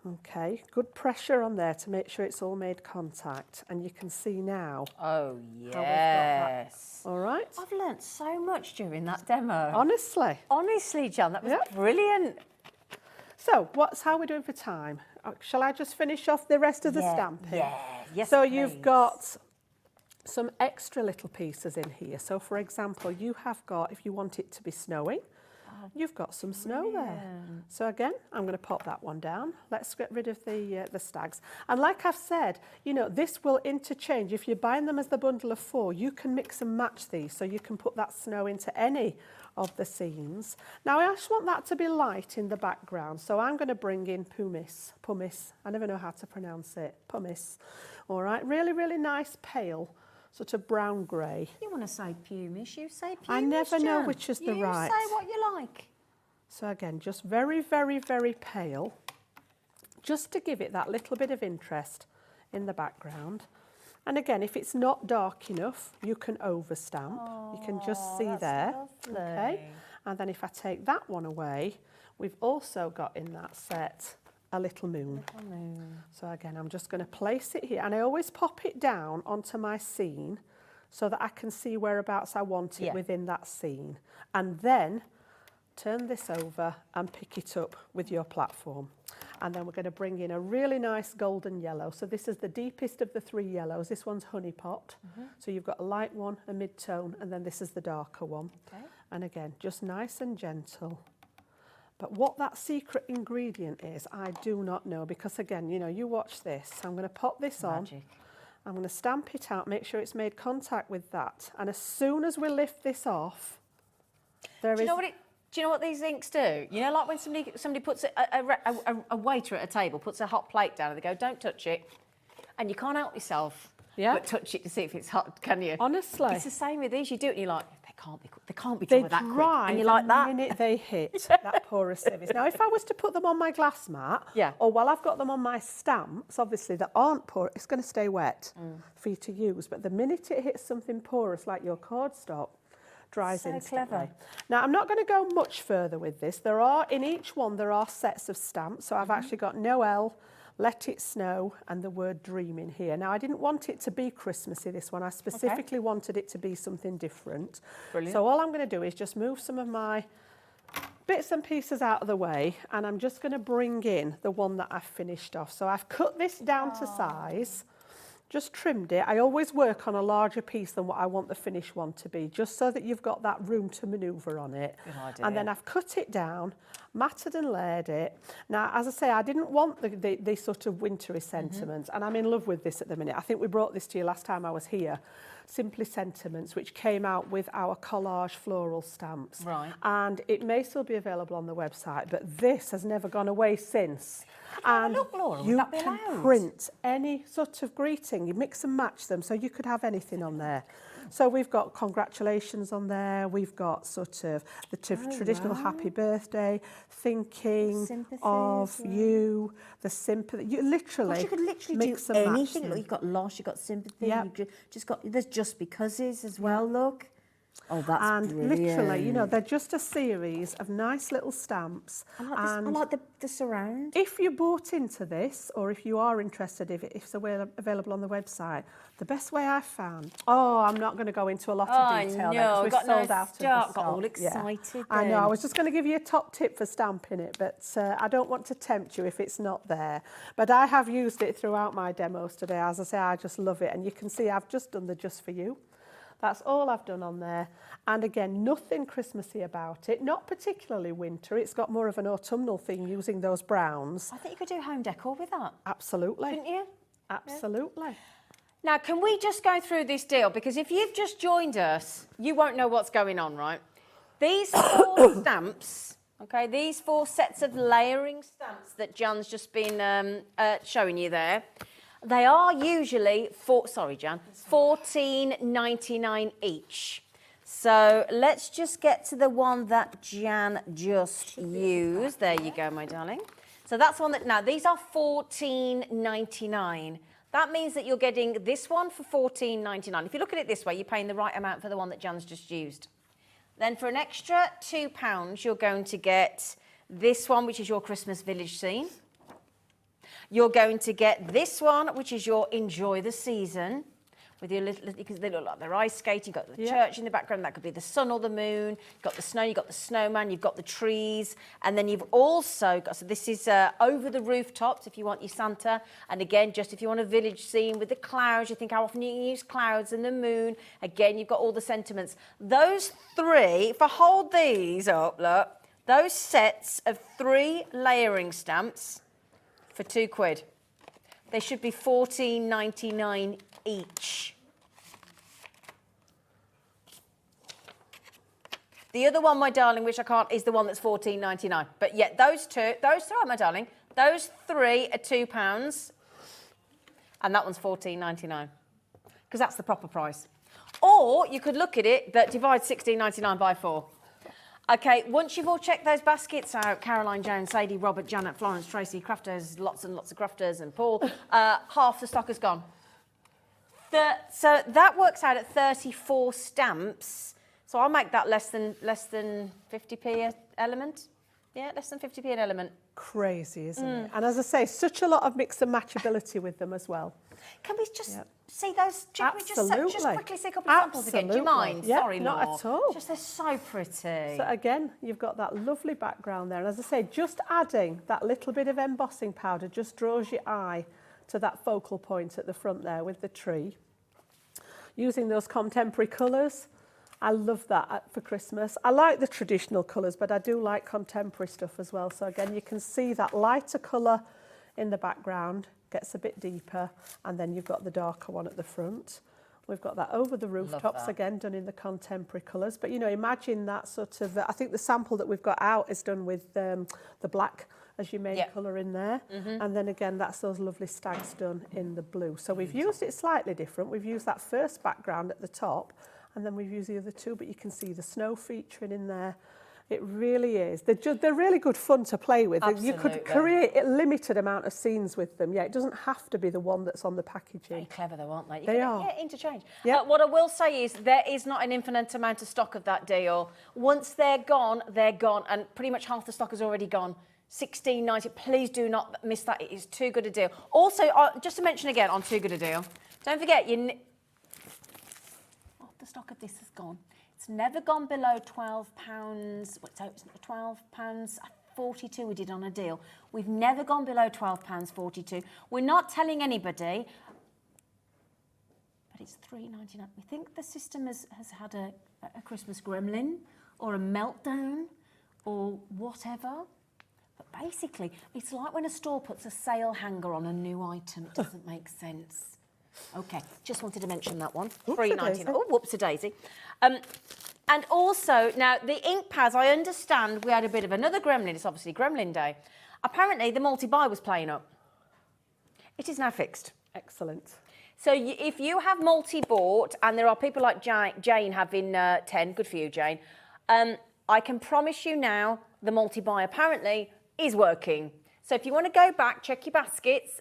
Speaker 2: Okay, good pressure on there to make sure it's all made contact. And you can see now.
Speaker 1: Oh, yes.
Speaker 2: All right.
Speaker 1: I've learnt so much during that demo.
Speaker 2: Honestly.
Speaker 1: Honestly, Jan, that was brilliant.
Speaker 2: So, how are we doing for time? Shall I just finish off the rest of the stamping?
Speaker 1: Yeah, yes,
Speaker 2: So
Speaker 1: please.
Speaker 2: you've got some extra little pieces in here. So, for example, you have got, if you want it to be snowing, you've got some snow there. So again, I'm going to pop that one down. Let's get rid of the stags. And like I've said, you know, this will interchange. If you're buying them as the bundle of 4, you can mix and match these. So you can put that snow into any of the scenes. Now I just want that to be light in the background. So I'm going to bring in pumice. I never know how to pronounce it. Pumice. All right, really, really nice pale, sort of brown grey.
Speaker 1: You want to say pumice, you say pumice,
Speaker 2: I never know
Speaker 1: Jan.
Speaker 2: which is the
Speaker 1: You
Speaker 2: right.
Speaker 1: say what you like.
Speaker 2: So again, just very, very, very pale, just to give it that little bit of interest in the background. And again, if it's not dark enough, you can overstamp. You can just see there.
Speaker 1: Lovely.
Speaker 2: Okay. And then if I take that one away, we've also got in that set a little moon. So again, I'm just going to place it here, and I always pop it down onto my scene so that I can see whereabouts I want it within that scene. And then turn this over and pick it up with your platform. And then we're going to bring in a really nice golden yellow. So this is the deepest of the 3 yellows. This one's honey pot. So you've got a light one, a mid-tone, and then this is the darker one.
Speaker 1: Okay.
Speaker 2: And again, just nice and gentle. But what that secret ingredient is, I do not know, because again, you know, you watch this. I'm going to pop this on. I'm going to stamp it out, make sure it's made contact with that. And as soon as we lift this off, there is...
Speaker 1: Do you know what these inks do? You know, like when somebody puts a waiter at a table puts a hot plate down and they go, "Don't touch it," and you can't help yourself but touch it to see if it's hot, can you?
Speaker 2: Honestly,
Speaker 1: it's the same with these. You do it, and you're like, they can't be dry that quick, and you're like
Speaker 2: the
Speaker 1: that.
Speaker 2: minute they hit that porous surface. Now, if I was to put them on my glass mat, or while I've got them on my stamps, obviously that aren't porous, it's going to stay wet for you to use. But the minute it hits something porous like your cardstock, dries instantly.
Speaker 1: Clever.
Speaker 2: Now, I'm not going to go much further with this. In each one, there are sets of stamps. So I've actually got Noel, Let It Snow, and the word Dream in here. Now, I didn't want it to be Christmassy, this one. I specifically wanted it to be something different.
Speaker 1: Brilliant.
Speaker 2: So all I'm going to do is just move some of my bits and pieces out of the way, and I'm just going to bring in the one that I've finished off. So I've cut this down to size. Just trimmed it. I always work on a larger piece than what I want the finished one to be, just so that you've got that room to manoeuvre on it.
Speaker 1: Good idea.
Speaker 2: And then I've cut it down, matted and layered it. Now, as I say, I didn't want the sort of wintry sentiments, and I'm in love with this at the minute. I think we brought this to you last time I was here. Simply Sentiments, which came out with our collage floral stamps.
Speaker 1: Right.
Speaker 2: And it may still be available on the website, but this has never gone away since. And
Speaker 1: look, Laura,
Speaker 2: you
Speaker 1: would that be
Speaker 2: can
Speaker 1: allowed?
Speaker 2: print any sort of greeting. You mix and match them, so you could have anything on there. So we've got congratulations on there. We've got sort of the traditional happy birthday, thinking of you, the sympathy. You literally,
Speaker 1: You could literally
Speaker 2: mix
Speaker 1: do
Speaker 2: and match
Speaker 1: anything.
Speaker 2: them.
Speaker 1: Look, you've got loss, you've got sympathy.
Speaker 2: Yep.
Speaker 1: You've just got, there's just becauses as well. Look. Oh, that's
Speaker 2: and
Speaker 1: brilliant.
Speaker 2: literally, you know, they're just a series of nice little stamps.
Speaker 1: I like the surround.
Speaker 2: If you bought into this, or if you are interested, if it's available on the website, the best way I've found... Oh, I'm not going to go into a lot of detail there, because we're sold out of the stock.
Speaker 1: Got all excited
Speaker 2: I know,
Speaker 1: then.
Speaker 2: I was just going to give you a top tip for stamping it, but I don't want to tempt you if it's not there. But I have used it throughout my demos today. As I say, I just love it. And you can see I've just done the Just For You. That's all I've done on there. And again, nothing Christmassy about it, not particularly winter. It's got more of an autumnal theme using those browns.
Speaker 1: I think you could do home decor with that.
Speaker 2: Absolutely.
Speaker 1: Couldn't you?
Speaker 2: Absolutely.
Speaker 1: Now, can we just go through this deal? Because if you've just joined us, you won't know what's going on, right? These 4 stamps, okay, these 4 sets of layering stamps that Jan's just been showing you there, they are usually, $14.99 each. So let's just get to the one that Jan just used. There you go, my darling. So that's one that, now these are $14.99. That means that you're getting this one for $14.99. If you look at it this way, you're paying the right amount for the one that Jan's just used. Then for an extra £2, you're going to get this one, which is your Christmas village scene. You're going to get this one, which is your enjoy the season. With your little, because they look like they're ice skating. You've got the church in the background. That could be the sun or the moon. You've got the snow. You've got the snowman. You've got the trees. And then you've also got, so this is over the rooftops if you want your Santa. And again, just if you want a village scene with the clouds, you think how often you can use clouds and the moon. Again, you've got all the sentiments. Those three, if I hold these up, look, those sets of 3 layering stamps for £2. They should be $14.99 each. The other one, my darling, which I can't, is the one that's $14.99. But yet those three, my darling, those 3 are £2, and that one's $14.99 because that's the proper price. Or you could look at it that divides $16.99 by 4. Okay, once you've all checked those baskets out, Caroline, Joan, Sadie, Robert, Janet, Florence, Tracy, Crafter'S, lots and lots of Crafters, and Paul, half the stock is gone. So that works out at 34 stamps. So I'll make that less than 50p an element. Yeah, less than 50p an element.
Speaker 2: Crazy, isn't it? And as I say, such a lot of mix and matchability with them as well.
Speaker 1: Can we just see those? Can we just quickly see a couple of samples again? Do you
Speaker 2: Absolutely.
Speaker 1: mind?
Speaker 2: Yeah,
Speaker 1: Sorry,
Speaker 2: not
Speaker 1: Laura.
Speaker 2: at all.
Speaker 1: Just they're so pretty.
Speaker 2: So again, you've got that lovely background there. And as I say, just adding that little bit of embossing powder just draws your eye to that focal point at the front there with the tree. Using those contemporary colours. I love that for Christmas. I like the traditional colours, but I do like contemporary stuff as well. So again, you can see that lighter colour in the background gets a bit deeper, and then you've got the darker one at the front. We've got that over the rooftops again, done in the contemporary colours. But, you know, imagine that sort of, I think the sample that we've got out is done with the black as your main colour in there. And then again, that's those lovely stags done in the blue. So we've used it slightly different. We've used that first background at the top, and then we've used the other two, but you can see the snow featuring in there. It really is. They're really good fun to play with.
Speaker 1: Absolutely.
Speaker 2: You could create a limited amount of scenes with them. Yeah, it doesn't have to be the one that's on the packaging.
Speaker 1: Very clever though, aren't they?
Speaker 2: They are.
Speaker 1: Yeah, interchange.
Speaker 2: Yeah.
Speaker 1: What I will say is there is not an infinite amount of stock of that deal. Once they're gone, and pretty much half the stock is already gone. $16.90. Please do not miss that. It is too good a deal. Also, just to mention again on too good a deal, don't forget the stock of this has gone. It's never gone below £12. So it's £12.42 we did on a deal. We've never gone below £12.42. We're not telling anybody, but it's $3.99. We think the system has had a Christmas gremlin or a meltdown or whatever. But basically, it's like when a store puts a sale hanger on a new item. It doesn't make sense. Okay, just wanted to mention that one. $3.99. Oh, whoops-a-daisy. And also, now, the Inkpads, I understand we had a bit of another gremlin. It's obviously Gremlin Day. Apparently, the multi-buy was playing up. It is now fixed.
Speaker 2: Excellent.
Speaker 1: So if you have multi-bought, and there are people like Jane having 10, good for you, Jane, I can promise you now the multi-buy apparently is working. So if you want to go back, check your baskets.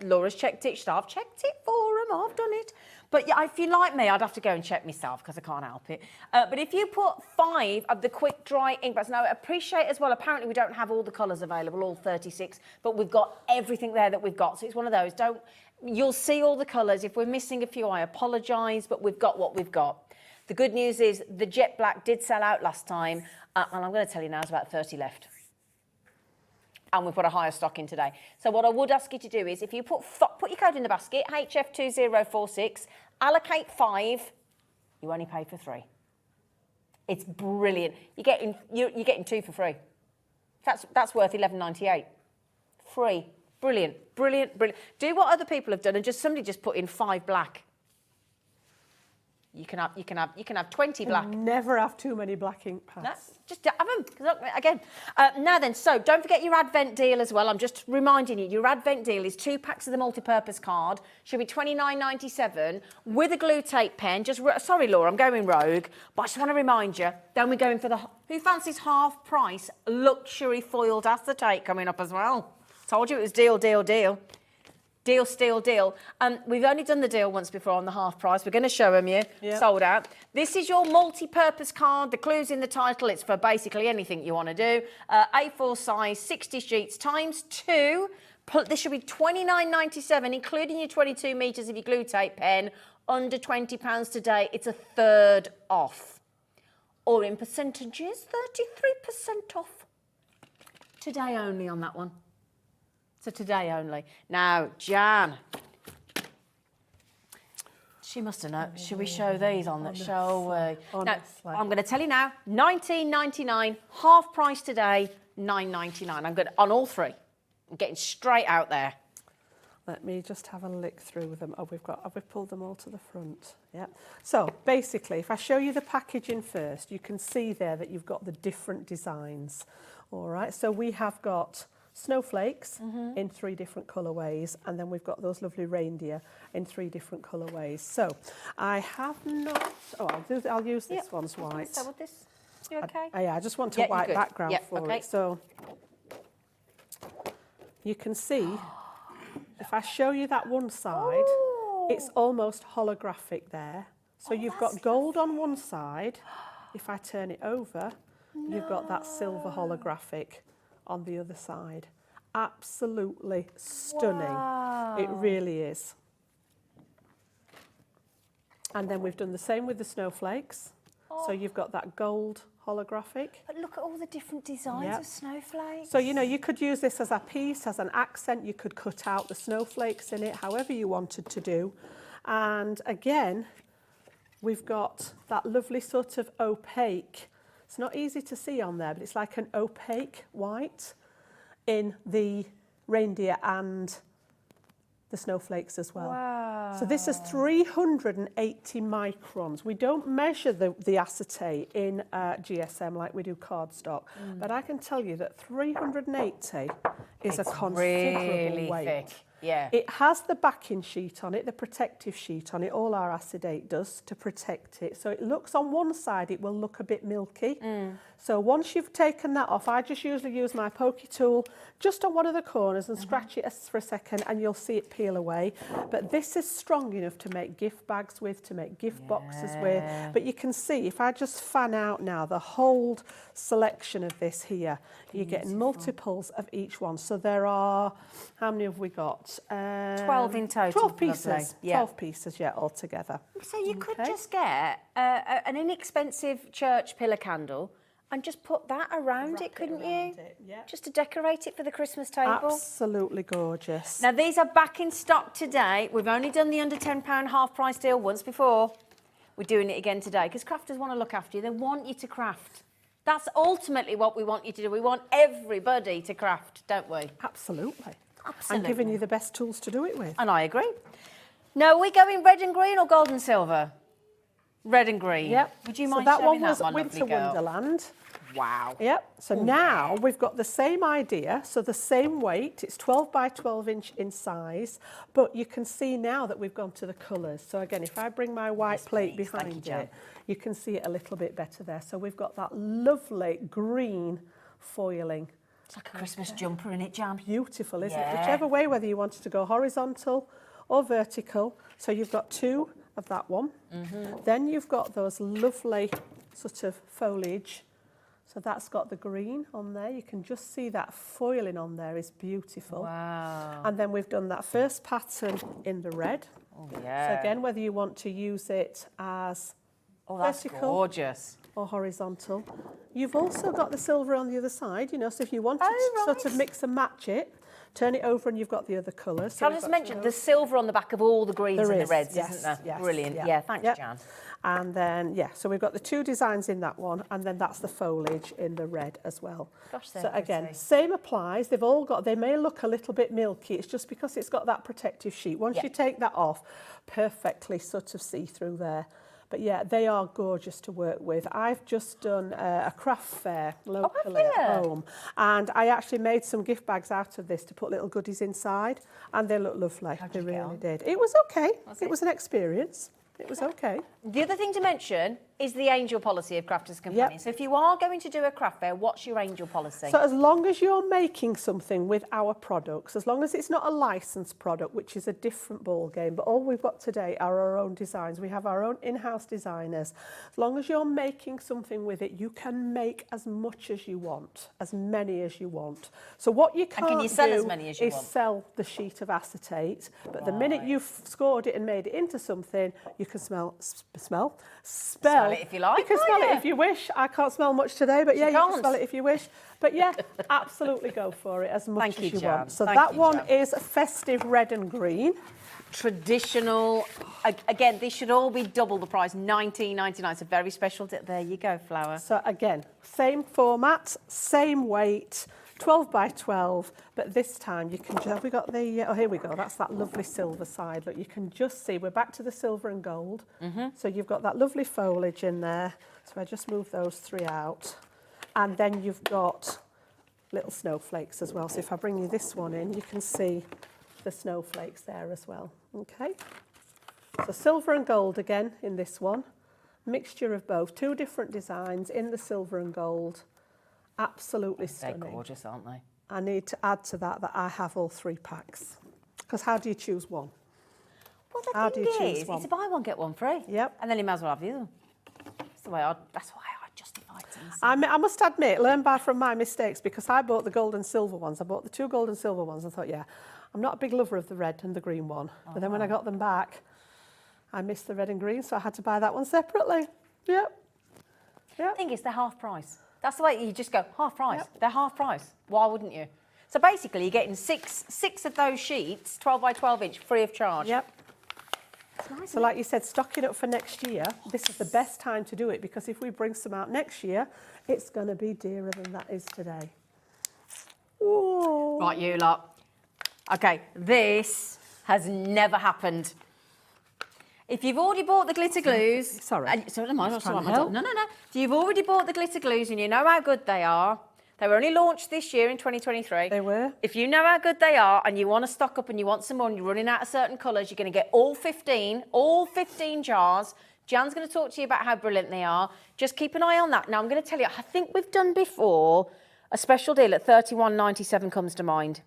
Speaker 1: Laura's checked it. I've checked it for them. I've done it. But yeah, if you like me, I'd have to go and check myself because I can't help it. But if you put 5 of the quick dry ink pads, now I appreciate as well, apparently we don't have all the colours available, all 36, but we've got everything there that we've got. So it's one of those, you'll see all the colours. If we're missing a few, I apologise, but we've got what we've got. The good news is the jet black did sell out last time, and I'm going to tell you now, there's about 30 left. And we've got a higher stock in today. So what I would ask you to do is if you put your code in the basket, HF2046, allocate 5, you only pay for 3. It's brilliant. You're getting 2 for free. That's worth $11.98. Free. Brilliant, brilliant, brilliant. Do what other people have done and somebody just put in 5 black. You can have 20 black.
Speaker 2: Never have too many black ink pads.
Speaker 1: No, just have them. Look, again. Now then, so don't forget your Advent deal as well. I'm just reminding you, your Advent deal is 2 packs of the multi-purpose card. Should be $29.97 with a glue tape pen. Sorry, Laura, I'm going rogue, but I just want to remind you. Then we're going for the who fancies half price luxury foiled acetate coming up as well. Told you it was deal, deal, deal. Deal, steal, deal. We've only done the deal once before on the half price. We're going to show them you. Yep. Sold out. This is your multi-purpose card. The clue's in the title. It's for basically anything you want to do. A4 size, 60 sheets times 2. This should be $29.97, including your 22 metres of your glue tape pen. Under £20 today. It's a third off. Or in percentages, 33% off. Today only on that one. So today only. Now, Jan. She must have known. Should we show these on that? Shall we? Now, I'm going to tell you now. $19.99, half price today. $9.99. I'm good on all three. I'm getting straight out there.
Speaker 2: Let me just have a lick through them. Oh, have we pulled them all to the front? Yeah. So basically, if I show you the packaging first, you can see there that you've got the different designs. All right. So we have got snowflakes in 3 different colourways, and then we've got those lovely reindeer in 3 different colourways. So I have not. Oh, I'll use this one's white.
Speaker 1: So with this, you okay?
Speaker 2: Yeah, I just want a white background for it. So you can see, if I show you that one side, it's almost holographic there. So you've got gold on one side. If I turn it over, you've got that silver holographic on the other side. Absolutely stunning. Wow. It really is. And then we've done the same with the snowflakes. So you've got that gold holographic.
Speaker 1: But look at all the different designs of snowflakes.
Speaker 2: So, you know, you could use this as a piece, as an accent. You could cut out the snowflakes in it, however you wanted to do. And again, we've got that lovely sort of opaque. It's not easy to see on there, but it's like an opaque white in the reindeer and the snowflakes as well. Wow. So this is 380 microns. We don't measure the acetate in GSM like we do cardstock, but I can tell you that 380 is a considerable
Speaker 1: really
Speaker 2: weight.
Speaker 1: Thick. Yeah.
Speaker 2: It has the backing sheet on it, the protective sheet on it. All our acetate does to protect it. So it looks on one side, it will look a bit milky. So once you've taken that off, I just usually use my pokey tool just on one of the corners and scratch it for a second, and you'll see it peel away. But this is strong enough to make gift bags with, to make gift boxes with. But you can see, if I just fan out now, the whole selection of this here, you're getting multiples of each one. So there are, how many have we got?
Speaker 1: 12 in total.
Speaker 2: 12 pieces. 12 pieces, altogether.
Speaker 1: So you could just get an inexpensive church pillar candle and just put that around it, couldn't you? Just to decorate it for the Christmas table.
Speaker 2: Absolutely gorgeous.
Speaker 1: Now, these are back in stock today. We've only done the under £10 half price deal once before. We're doing it again today because crafters want to look after you. They want you to craft. That's ultimately what we want you to do. We want everybody to craft, don't we?
Speaker 2: Absolutely.
Speaker 1: Absolutely.
Speaker 2: And giving you the best tools to do it with.
Speaker 1: And I agree. Now, are we going red and green or gold and silver? Red and green.
Speaker 2: Yep.
Speaker 1: Would you mind
Speaker 2: so that
Speaker 1: showing
Speaker 2: one was
Speaker 1: that, my
Speaker 2: Winter Wonderland.
Speaker 1: Wow.
Speaker 2: Yep. So now we've got the same idea, so the same weight. It's 12 by 12 inch in size, but you can see now that we've gone to the colours. So again, if I bring my white plate behind it, you can see it a little bit better there. So we've got that lovely green foiling.
Speaker 1: It's like a Christmas jumper in it, Jan.
Speaker 2: Beautiful, isn't it? Whichever way, whether you wanted to go horizontal or vertical. So you've got 2 of that one. Then you've got those lovely sort of foliage. So that's got the green on there. You can just see that foiling on there is beautiful.
Speaker 1: Wow.
Speaker 2: And then we've done that first pattern in the red.
Speaker 1: Oh, yeah.
Speaker 2: So again, whether you want to use it as vertical
Speaker 1: gorgeous.
Speaker 2: or horizontal. You've also got the silver on the other side, you know, so if you wanted to sort of mix and match it, turn it over and you've got the other colours. So
Speaker 1: Can I just mention the silver on the back of all the greens and the reds, isn't there?
Speaker 2: Yes,
Speaker 1: brilliant. Yeah, thanks, Jan.
Speaker 2: And then, so we've got the 2 designs in that one, and then that's the foliage in the red as well.
Speaker 1: Gosh,
Speaker 2: so again, same applies. They've all got, they may look a little bit milky. It's just because it's got that protective sheet. Once you take that off, perfectly sort of see through there. But yeah, they are gorgeous to work with. I've just done a craft fair locally at home, and I actually made some gift bags out of this to put little goodies inside, and they look lovely. They really did. It was okay. It was an experience. It was okay.
Speaker 1: The other thing to mention is the angel policy of Crafter's Companion. So if you are going to do a craft fair, what's your angel policy?
Speaker 2: So as long as you're making something with our products, as long as it's not a licensed product, which is a different ball game, but all we've got today are our own designs. We have our own in-house designers. As long as you're making something with it, you can make as much as you want, as many as you want. So what you can't
Speaker 1: can you sell
Speaker 2: do
Speaker 1: as many as you
Speaker 2: is
Speaker 1: want?
Speaker 2: sell the sheet of acetate, but the minute you've scored it and made it into something, you can smell
Speaker 1: it if you like.
Speaker 2: You can smell it if you wish. I can't smell much today, but yeah, you can smell it if you wish. But yeah, absolutely go for it as much as you want. So that one is festive red and green.
Speaker 1: Traditional. Again, these should all be double the price, $19.99. It's a very special. There you go, Flower.
Speaker 2: So again, same format, same weight. 12 by 12, but this time you can, have we got the, oh, here we go, that's that lovely silver side. Look, you can just see, we're back to the silver and gold. So you've got that lovely foliage in there. So I just move those three out. And then you've got little snowflakes as well. So if I bring you this one in, you can see the snowflakes there as well. Okay. So silver and gold again in this one. Mixture of both, two different designs in the silver and gold. Absolutely stunning.
Speaker 1: They're gorgeous, aren't they?
Speaker 2: I need to add to that I have all 3 packs. Because how do you choose one?
Speaker 1: Well, the thing is, it's a buy one, get one free.
Speaker 2: Yep.
Speaker 1: And then you might as well have the other. That's why I justified things.
Speaker 2: I must admit, learn from my mistakes, because I bought the gold and silver ones. I bought the 2 gold and silver ones and thought, yeah, I'm not a big lover of the red and the green one. But then when I got them back, I missed the red and green, so I had to buy that one separately. Yep.
Speaker 1: The thing is, they're half price. That's the way you just go, half price. They're half price. Why wouldn't you? So basically, you're getting six of those sheets, 12 by 12 inch, free of charge.
Speaker 2: Yep.
Speaker 1: Nice,
Speaker 2: so like you said, stocking up for next year, this is the best time to do it, because if we bring some out next year, it's going to be dearer than that is today. Ooh.
Speaker 1: Right, you lot. Okay, this has never happened. If you've already bought the glitter glues...
Speaker 2: Sorry.
Speaker 1: No. If you've already bought the glitter glues and you know how good they are, they were only launched this year in 2023.
Speaker 2: They were.
Speaker 1: If you know how good they are and you want to stock up and you want some more and you're running out of certain colours, you're going to get all 15 jars. Jan's going to talk to you about how brilliant they are. Just keep an eye on that. Now, I'm going to tell you, I think we've done before a special deal at $31.97 comes to mind.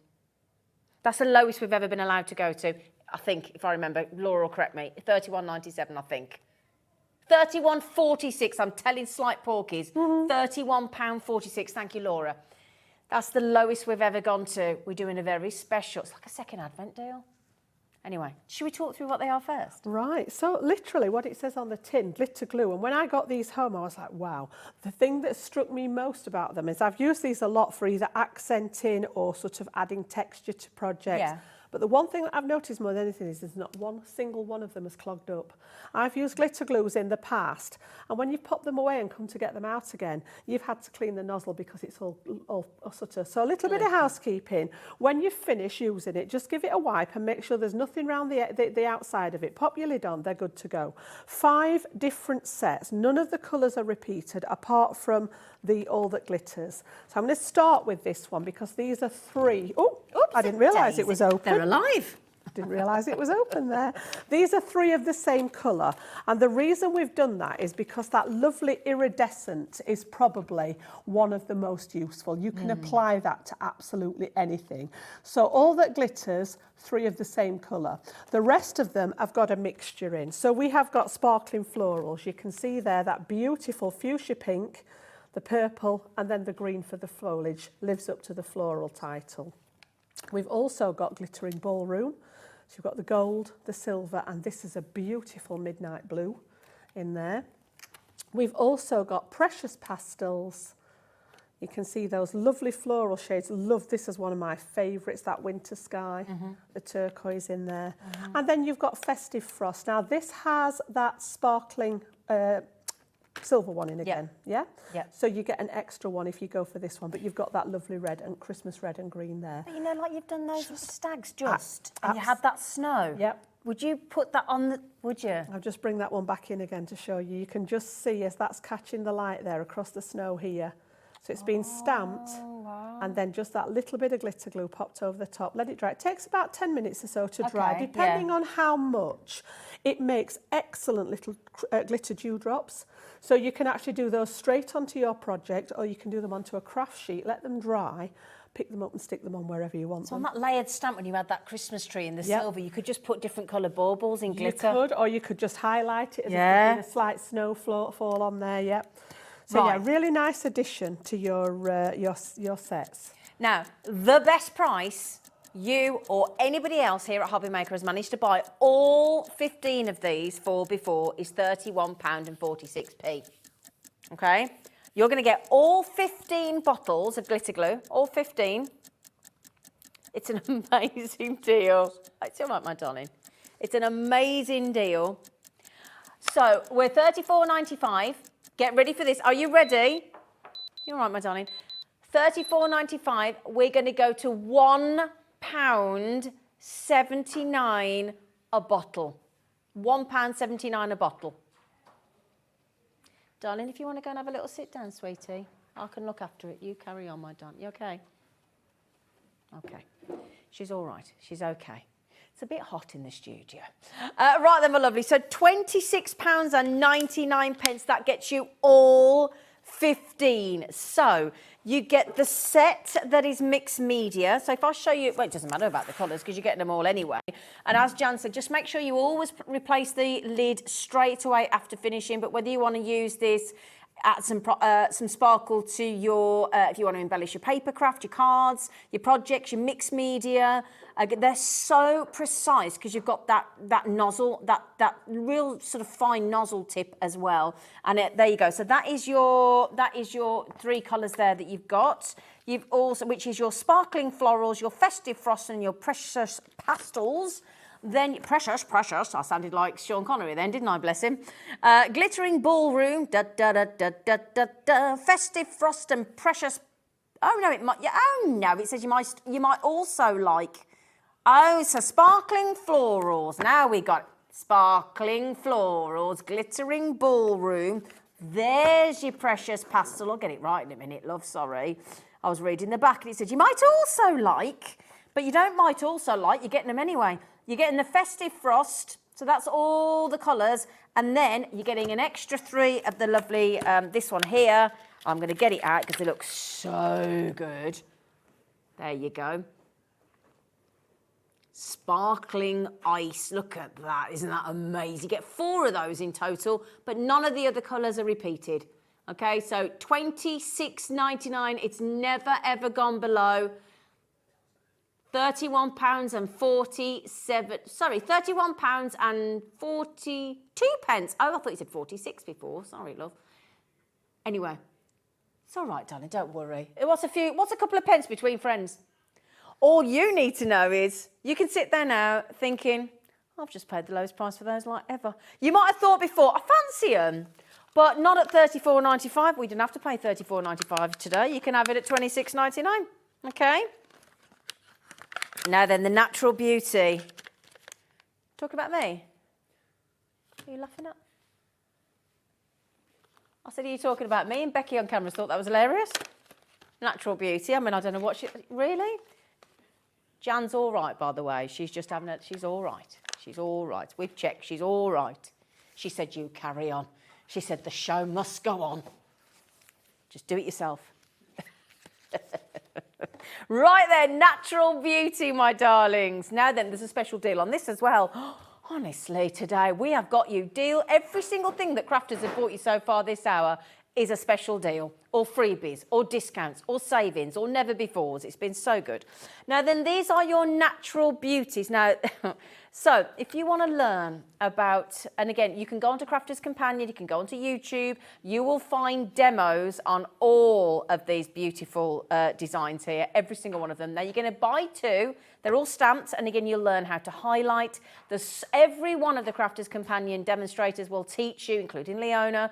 Speaker 1: That's the lowest we've ever been allowed to go to. I think, if I remember, Laura will correct me, $31.97, I think. $31.46, I'm telling slight porkies. £31.46, thank you, Laura. That's the lowest we've ever gone to. We're doing a very special, it's like a second advent deal. Anyway, should we talk through what they are first?
Speaker 2: Right, so literally what it says on the tin, glitter glue, and when I got these home, I was like, wow. The thing that struck me most about them is I've used these a lot for either accenting or sort of adding texture to projects.
Speaker 1: Yeah.
Speaker 2: But the one thing that I've noticed more than anything is there's not one single one of them has clogged up. I've used glitter glues in the past, and when you've popped them away and come to get them out again, you've had to clean the nozzle because it's all sort of... So a little bit of housekeeping. When you finish using it, just give it a wipe and make sure there's nothing around the outside of it. Pop your lid on, they're good to go. 5 different sets. None of the colours are repeated apart from the All That Glitters. So I'm going to start with this one because these are 3. Oh, I didn't realise it was open.
Speaker 1: They're alive.
Speaker 2: I didn't realise it was open there. These are 3 of the same colour. And the reason we've done that is because that lovely iridescent is probably one of the most useful. You can apply that to absolutely anything. So All That Glitters, 3 of the same colour. The rest of them have got a mixture in. So we have got sparkling florals. You can see there that beautiful fuchsia pink, the purple, and then the green for the foliage lives up to the floral title. We've also got glittering ballroom. So you've got the gold, the silver, and this is a beautiful midnight blue in there. We've also got precious pastels. You can see those lovely floral shades. Love this is one of my favourites, that winter sky, the turquoise in there. And then you've got festive frost. Now this has that sparkling silver one in again, yeah?
Speaker 1: Yeah.
Speaker 2: So you get an extra one if you go for this one, but you've got that lovely red and Christmas red and green there.
Speaker 1: But you know, like you've done those with stags and you had that snow.
Speaker 2: Yep.
Speaker 1: Would you put that on the, would you?
Speaker 2: I'll just bring that one back in again to show you. You can just see as that's catching the light there across the snow here. So it's been stamped, and then just that little bit of glitter glue popped over the top. Let it dry. It takes about 10 minutes or so to dry, depending on how much. It makes excellent little glitter dewdrops. So you can actually do those straight onto your project, or you can do them onto a craft sheet, let them dry, pick them up and stick them on wherever you want
Speaker 1: so
Speaker 2: them.
Speaker 1: on that layered stamp, when you had that Christmas tree in the silver, you could just put different colour baubles in glitter.
Speaker 2: You could, or you could just highlight it as a slight snow fall on there, yep. So yeah, really nice addition to your sets.
Speaker 1: Now, the best price you or anybody else here at Hobbymaker has managed to buy all 15 of these for before is £31.46. Okay? You're going to get all 15 bottles of glitter glue, all 15. It's an amazing deal. It's all right, my darling. It's an amazing deal. So we're £34.95. Get ready for this. Are you ready? You're all right, my darling. £34.95. We're going to go to £1.79 a bottle. £1.79 a bottle. Darling, if you want to go and have a little sit down, sweetie, I can look after it. You carry on, my darling. You okay? Okay. She's all right. She's okay. It's a bit hot in the studio. Right then, my lovely. So £26.99. That gets you all 15. So you get the set that is mixed media. So if I show you, well, it doesn't matter about the colours because you're getting them all anyway. And as Jan said, just make sure you always replace the lid straight away after finishing. But whether you want to use this, add some sparkle to your, if you want to embellish your paper craft, your cards, your projects, your mixed media. They're so precise because you've got that nozzle, that real sort of fine nozzle tip as well. And there you go. So that is your 3 colours there that you've got. You've also, which is your sparkling florals, your festive frost, and your precious pastels. Then precious, I sounded like Sean Connery then, didn't I, bless him? Glittering ballroom, festive frost and precious. Oh no, it says you might also like. Oh, so sparkling florals. Now we got sparkling florals, glittering ballroom. There's your precious pastel. I'll get it right in a minute, love. Sorry, I was reading the back and it said you might also like, but you don't might also like. You're getting them anyway. You're getting the festive frost, so that's all the colours, and then you're getting an extra 3 of the lovely, this one here. I'm going to get it out because it looks so good. There you go. Sparkling ice, look at that, isn't that amazing? You get 4 of those in total, but none of the other colours are repeated. Okay, so £26.99, it's never ever gone below. £31.42. Oh, I thought you said 46 before. Sorry, love. Anyway, it's all right, darling. Don't worry. What's a couple of pence between friends? All you need to know is you can sit there now thinking, I've just paid the lowest price for those like ever. You might have thought before, I fancy them, but not at $34.95. We didn't have to pay $34.95 today. You can have it at $26.99. Okay. Now then, the natural beauty. Talk about me. Are you laughing at? I said, are you talking about me? And Becky on camera thought that was hilarious. Natural beauty. I mean, I don't know what she... Really? Jan's all right, by the way. She's just having a... She's all right. She's all right. We've checked. She's all right. She said, you carry on. She said, the show must go on. Just do it yourself. Right then, natural beauty, my darlings. Now then, there's a special deal on this as well. Honestly, today we have got you deal. Every single thing that Crafters have bought you so far this hour is a special deal. or freebies, or discounts, or savings, or never befores. It's been so good. Now then, these are your natural beauties. Now, so if you want to learn about, and again, you can go onto Crafter's Companion, you can go onto YouTube, you will find demos on all of these beautiful designs here, every single one of them. Now you're going to buy 2, they're all stamped, and again, you'll learn how to highlight. Every one of the Crafter's Companion demonstrators will teach you, including Leanne,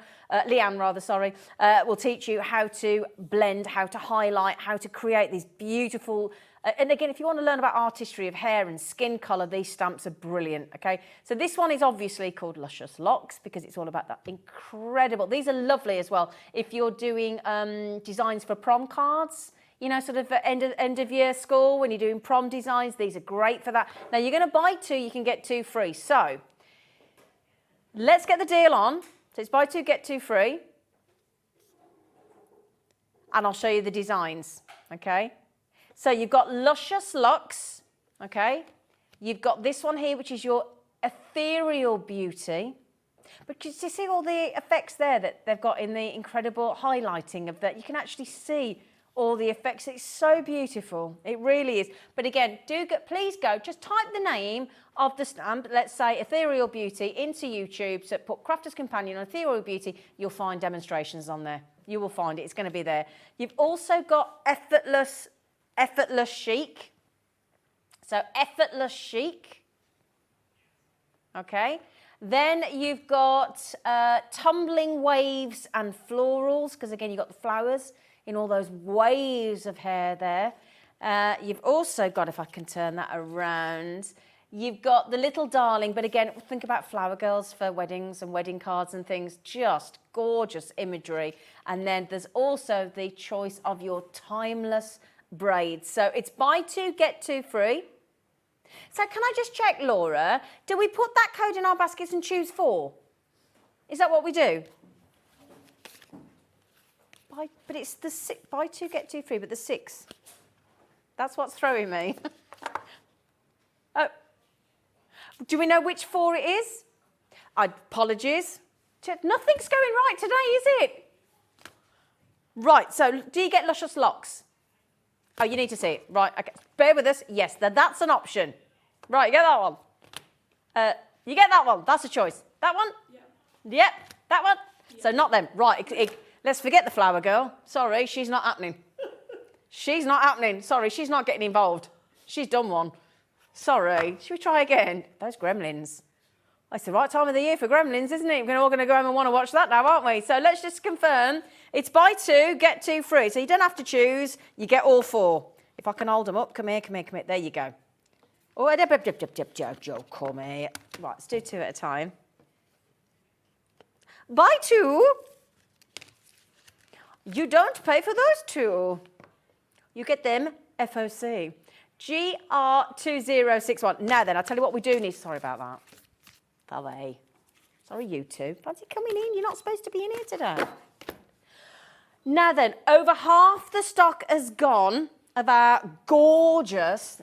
Speaker 1: will teach you how to blend, how to highlight, how to create these beautiful, and again, if you want to learn about artistry of hair and skin colour, these stamps are brilliant, okay? So this one is obviously called Luscious Locks because it's all about that incredible, these are lovely as well. If you're doing designs for prom cards, you know, sort of end of year school, when you're doing prom designs, these are great for that. Now you're going to buy 2, you can get 2 free. So let's get the deal on. So it's buy 2, get 2 free. And I'll show you the designs, okay? So you've got Luscious Locks, okay? You've got this one here, which is your ethereal beauty. But you see all the effects there that they've got in the incredible highlighting of that? You can actually see all the effects. It's so beautiful. It really is. But again, please go, just type the name of the stamp, let's say Ethereal Beauty, into YouTube. So put Crafter's Companion on Ethereal Beauty. You'll find demonstrations on there. You will find it. It's going to be there. You've also got Effortless Chic. So Effortless Chic. Okay. Then you've got Tumbling Waves and Florals, because again, you've got the flowers in all those waves of hair there. You've also got, if I can turn that around, you've got the Little Darling, but again, think about flower girls for weddings and wedding cards and things, just gorgeous imagery. And then there's also the choice of your timeless braids. So it's buy 2, get 2 free. So can I just check, Laura, do we put that code in our baskets and choose 4? Is that what we do? But it's the 6, buy 2, get 2 free, but the 6. That's what's throwing me. Oh, do we know which 4 it is? Apologies. Nothing's going right today, is it? Right, so do you get Luscious Locks? Oh, you need to see it. Right, okay. Bear with us. Yes, that's an option. Right, you get that one. You get that one. That's a choice. That one? Yeah. Yep, that one? Yeah. So not them. Right, let's forget the flower girl. Sorry, she's not happening. She's not happening. Sorry, she's not getting involved. She's done one. Sorry. Should we try again? Those gremlins. It's the right time of the year for gremlins, isn't it? We're all going to go home and want to watch that now, aren't we? So let's just confirm. It's buy 2, get 2 free. So you don't have to choose. You get all 4. If I can hold them up. Come here, come here, come here. There you go. Oh, Joe, come here. Right, let's do 2 at a time. Buy 2. You don't pay for those 2. You get them FOC. GR2061. Now then, I'll tell you what we do need. Sorry about that. Sorry, you two. Fancy coming in? You're not supposed to be in here today. Now then, over half the stock has gone of our gorgeous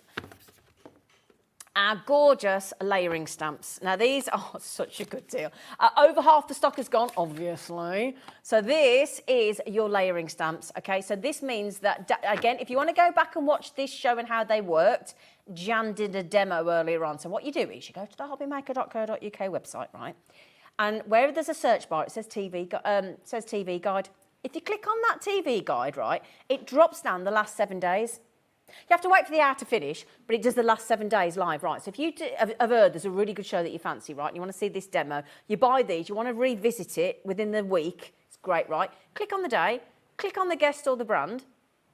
Speaker 1: layering stamps. Now these are such a good deal. Over half the stock has gone, obviously. So this is your layering stamps, okay? So this means that, again, if you want to go back and watch this showing how they worked, Jan did a demo earlier on. So what you do is you go to the hobbymaker.co.uk website, right? And wherever there's a search bar, it says TV guide. If you click on that TV guide, right, it drops down the last 7 days. You have to wait for the hour to finish, but it does the last 7 days live, right? So if you have heard there's a really good show that you fancy, right, and you want to see this demo, you buy these, you want to revisit it within the week, it's great, right? Click on the day, click on the guest or the brand,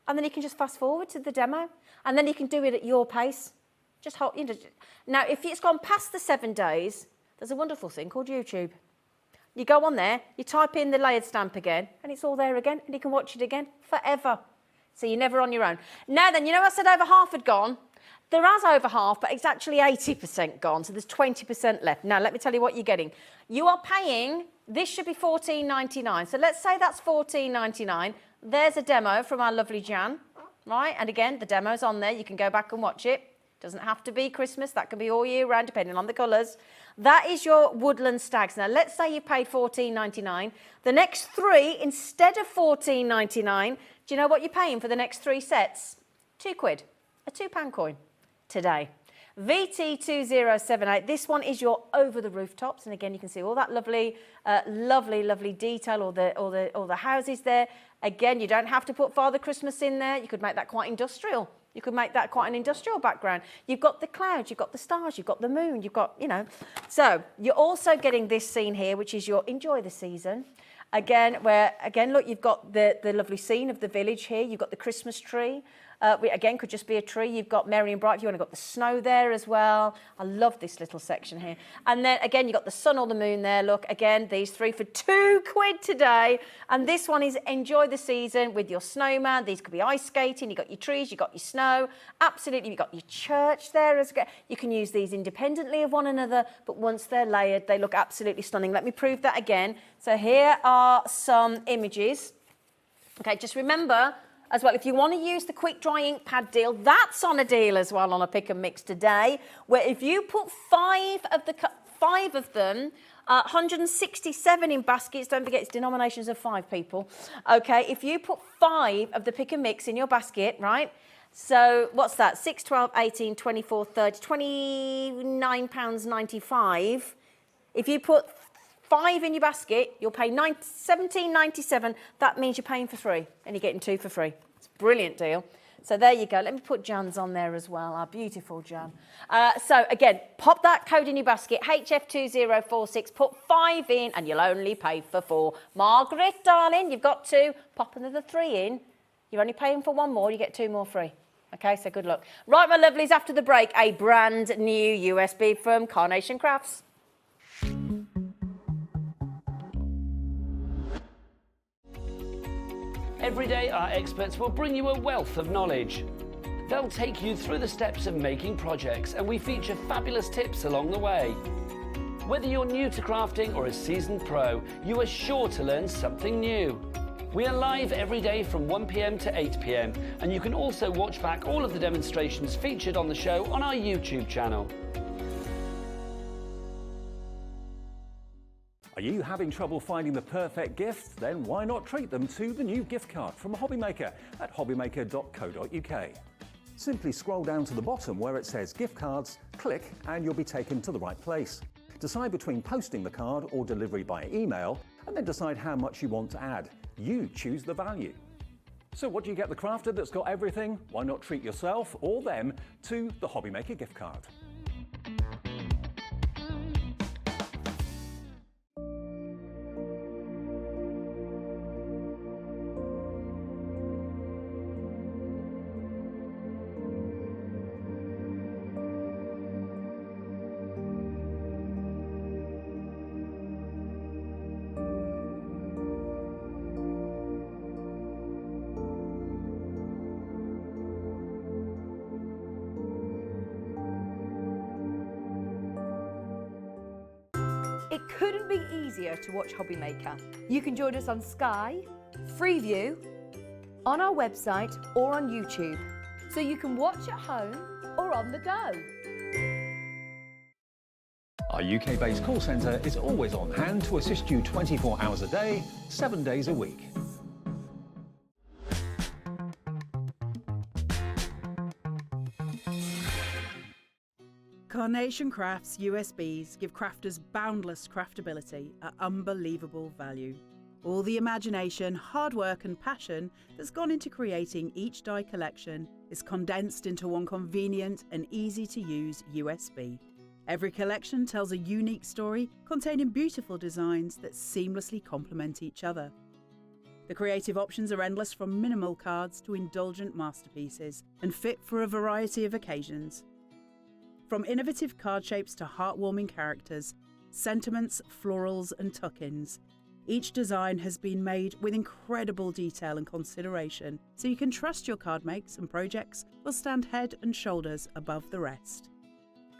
Speaker 1: and then you can just fast forward to the demo, and then you can do it at your pace. Just hold, now, if it's gone past the 7 days, there's a wonderful thing called YouTube. You go on there, you type in the layered stamp again, and it's all there again, and you can watch it again forever. So you're never on your own. Now then, you know I said over half had gone? There has over half, but it's actually 80% gone, so there's 20% left. Now, let me tell you what you're getting. You are paying, this should be $14.99. So let's say that's $14.99. There's a demo from our lovely Jan, right? And again, the demo's on there. You can go back and watch it. Doesn't have to be Christmas. That can be all year round, depending on the colours. That is your woodland stags. Now, let's say you paid $14.99. The next 3, instead of $14.99, do you know what you're paying for the next 3 sets? £2, a £2 coin today. VT2078, this one is your over the rooftops, and again you can see all that lovely detail, all the houses there. Again, you don't have to put Father Christmas in there. You could make that quite industrial. You could make that quite an industrial background. You've got the clouds, you've got the stars, you've got the moon, you've got, you know. So you're also getting this scene here, which is your enjoy the season. Again, look, you've got the lovely scene of the village here. You've got the Christmas tree. Again, could just be a tree. You've got merry and bright. You want to got the snow there as well. I love this little section here. And then again, you've got the sun or the moon there. Look, again, these 3 for £2 today. And this one is enjoy the season with your snowman. These could be ice skating. You've got your trees, you've got your snow. Absolutely, you've got your church there as well. You can use these independently of one another, but once they're layered, they look absolutely stunning. Let me prove that again. So here are some images. Okay, just remember, as well, if you want to use the quick dry ink pad deal, that's on a deal as well on a pick and mix today, where if you put 5 of them, 167 in baskets, don't forget it's denominations of 5 people. Okay, if you put 5 of the pick and mix in your basket, right? So what's that? 6, 12, 18, 24, 30, £29.95. If you put 5 in your basket, you'll pay $17.97. That means you're paying for 3 and you're getting 2 for free. It's a brilliant deal. So there you go. Let me put Jan's on there as well, our beautiful Jan. So again, pop that code in your basket, HF2046, put 5 in and you'll only pay for 4. Margaret, darling, you've got 2. Pop another 3 in. You're only paying for 1 more, you get 2 more free. Okay, so good luck. Right, my lovelies, after the break, a brand new USB from Carnation Crafts.
Speaker 3: Every day, our experts will bring you a wealth of knowledge. They'll take you through the steps of making projects, and we feature fabulous tips along the way. Whether you're new to crafting or a seasoned pro, you are sure to learn something new. We are live every day from 1 p.m. to 8 p.m, and you can also watch back all of the demonstrations featured on the show on our YouTube channel.
Speaker 4: Are you having trouble finding the perfect gift? Then why not treat them to the new gift card from Hobbymaker at hobbymaker.co.uk. Simply scroll down to the bottom where it says gift cards, click and you'll be taken to the right place. Decide between posting the card or delivery by email and then decide how much you want to add. You choose the value. So what do you get the crafter that's got everything? Why not treat yourself or them to the Hobbymaker gift card?
Speaker 5: It couldn't be easier to watch Hobbymaker. You can join us on Sky, Freeview, on our website or on YouTube, so you can watch at home or on the go.
Speaker 4: Our UK-based call centre is always on hand to assist you 24 hours a day, 7 days a week.
Speaker 6: Carnation Crafts USBs give crafters boundless craftability at unbelievable value. All the imagination, hard work and passion that's gone into creating each die collection is condensed into one convenient and easy to use USB. Every collection tells a unique story containing beautiful designs that seamlessly complement each other. The creative options are endless, from minimal cards to indulgent masterpieces, and fit for a variety of occasions. From innovative card shapes to heartwarming characters, sentiments, florals and tuck-ins, each design has been made with incredible detail and consideration, so you can trust your card makes and projects will stand head and shoulders above the rest.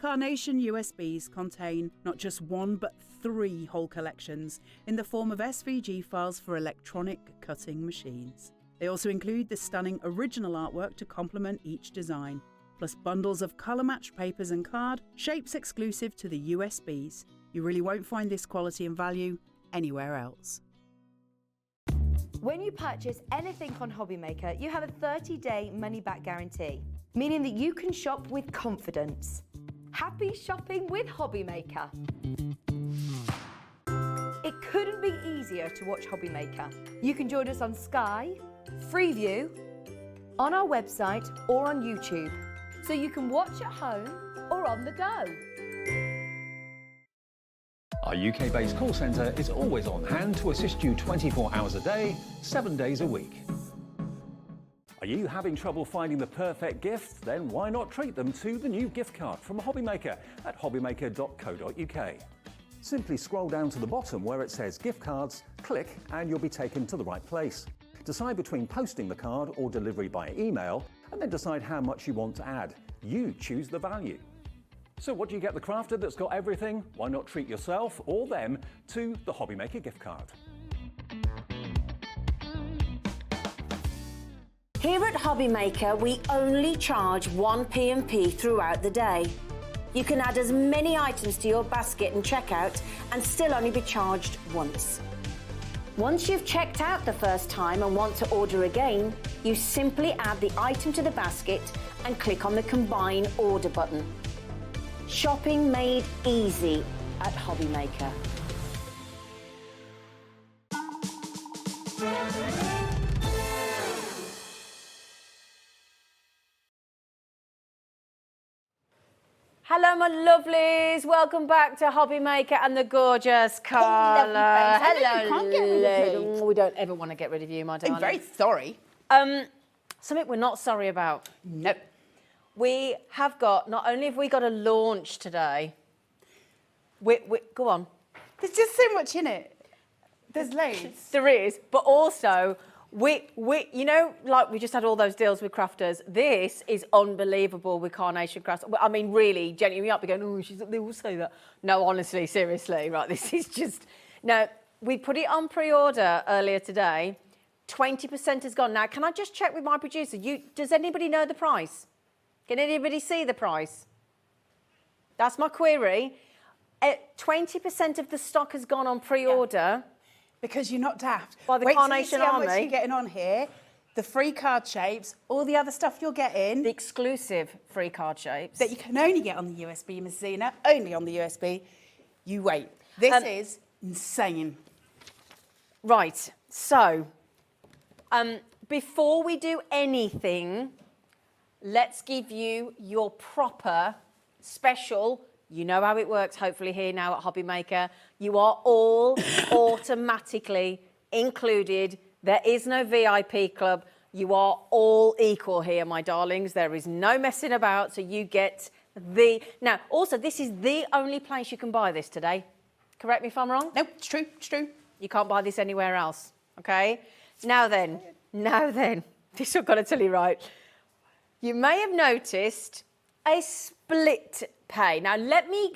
Speaker 6: Carnation USBs contain not just 1 but 3 whole collections in the form of SVG files for electronic cutting machines. They also include the stunning original artwork to complement each design, plus bundles of colour-matched papers and card, shapes exclusive to the USBs. You really won't find this quality and value anywhere else.
Speaker 5: When you purchase anything on HobbyMaker, you have a 30-day money-back guarantee, meaning that you can shop with confidence. Happy shopping with HobbyMaker. It couldn't be easier to watch HobbyMaker. You can join us on Sky, Freeview, on our website or on YouTube, so you can watch at home or on the go.
Speaker 4: Our UK-based call centre is always on hand to assist you 24 hours a day, 7 days a week. Are you having trouble finding the perfect gift? Then why not treat them to the new gift card from HobbyMaker at hobbymaker.co.uk. Simply scroll down to the bottom where it says gift cards, click and you'll be taken to the right place. Decide between posting the card or delivery by email and then decide how much you want to add. You choose the value. So what do you get the crafter that's got everything? Why not treat yourself or them to the HobbyMaker gift card?
Speaker 1: Here at HobbyMaker, we only charge 1 P&P throughout the day. You can add as many items to your basket and checkout and still only be charged once. Once you've checked out the first time and want to order again, you simply add the item to the basket and click on the Combine Order button. Shopping made easy at HobbyMaker. Hello, my lovelies. Welcome back to HobbyMaker and the gorgeous Carla.
Speaker 7: Lovely friends. I know you can't get rid of me.
Speaker 1: We don't ever want to get rid of you, my darling.
Speaker 7: I'm very sorry.
Speaker 1: Something we're not sorry about.
Speaker 7: Nope.
Speaker 1: We have got, not only have we got a launch today, go on.
Speaker 7: There's just so much in it. There's loads.
Speaker 1: There is, but also, you know, like we just had all those deals with Crafter'S. This is unbelievable with Carnation Crafts. I mean, really, genuinely, you might be going, oh, they all say that. No, honestly, seriously, right, this is just... Now, we put it on pre-order earlier today. 20% has gone. Now, can I just check with my producer? Does anybody know the price? Can anybody see the price? That's my query. 20% of the stock has gone on pre-order.
Speaker 7: Yeah. Because you're not daft.
Speaker 1: By the
Speaker 7: Wait
Speaker 1: Carnation
Speaker 7: till you see how much
Speaker 1: Army.
Speaker 7: you're getting on here. The free card shapes, all the other stuff you're getting.
Speaker 1: The exclusive free card shapes.
Speaker 7: That you can only get on the USB, Miss Zena. Only on the USB. You wait. This is insane.
Speaker 1: Right. So, before we do anything, let's give you your proper, special, you know how it works, hopefully here now at HobbyMaker. You are all automatically included. There is no VIP club. You are all equal here, my darlings. There is no messing about, so you get the... Now, also, this is the only place you can buy this today. Correct me if I'm wrong?
Speaker 7: No, it's true, it's true.
Speaker 1: You can't buy this anywhere else, okay? Now then, this I've got to tell you right. You may have noticed a split pay. Now, let me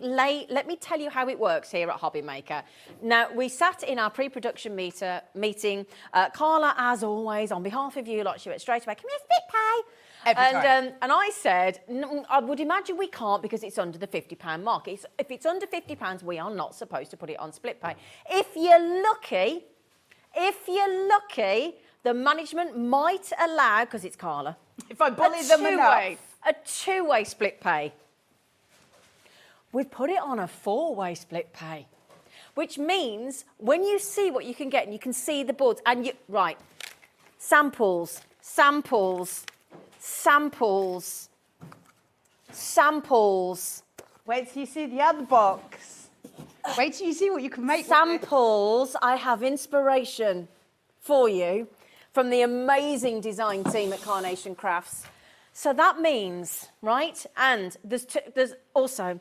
Speaker 1: tell you how it works here at HobbyMaker. Now, we sat in our pre-production meeting. Carla, as always, on behalf of you, like she went straight away, can we have split pay?
Speaker 7: Every time.
Speaker 1: And I said, no, I would imagine we can't because it's under the £50 mark. If it's under £50, we are not supposed to put it on split pay. If you're lucky, the management might allow, because it's Carla,
Speaker 7: If I bully them enough.
Speaker 1: a two-way split pay. We've put it on a four-way split pay, which means when you see what you can get and you can see the boards and you, right, samples.
Speaker 7: Wait till you see the other box. Wait till you see what you can make
Speaker 1: Samples, I have inspiration for you from the amazing design team at Carnation Crafts. So that means, right, and there's also,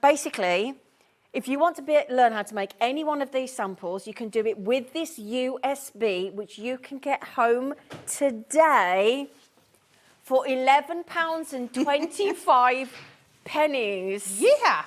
Speaker 1: basically, if you want to learn how to make any one of these samples, you can do it with this USB, which you can get home today for £11.25.
Speaker 7: Yeah.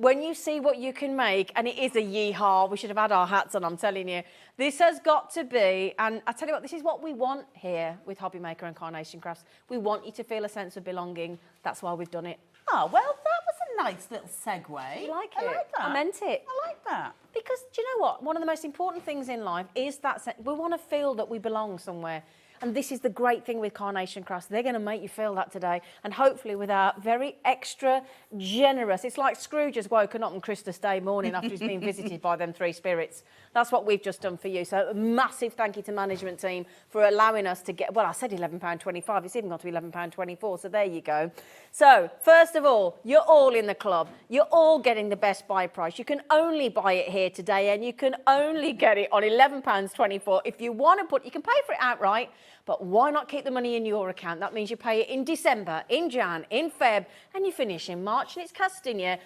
Speaker 1: when you see what you can make, and it is a yeehaw, we should have had our hats on, I'm telling you. This has got to be, and I tell you what, this is what we want here with Hobby Maker and Carnation Crafts. We want you to feel a sense of belonging. That's why we've done it.
Speaker 7: Oh, well, that was a nice little segue.
Speaker 1: You like
Speaker 7: I
Speaker 1: it?
Speaker 7: like that.
Speaker 1: I meant it.
Speaker 7: I like that.
Speaker 1: Because do you know what? One of the most important things in life is that we want to feel that we belong somewhere. And this is the great thing with Carnation Crafts. They're going to make you feel that today. And hopefully with our very extra generous, it's like Scrooge has woken up on Christmas Day morning after he's been visited by them three spirits. That's what we've just done for you. So a massive thank you to management team for allowing us to get, well, I said £11.25. It's even got to be £11.24. So there you go. So first of all, you're all in the club. You're all getting the best buy price. You can only buy it here today, and you can only get it on £11.24. If you want to put, you can pay for it outright. But why not keep the money in your account? That means you pay it in December, in Jan, in Feb, and you finish in March, and it's costing you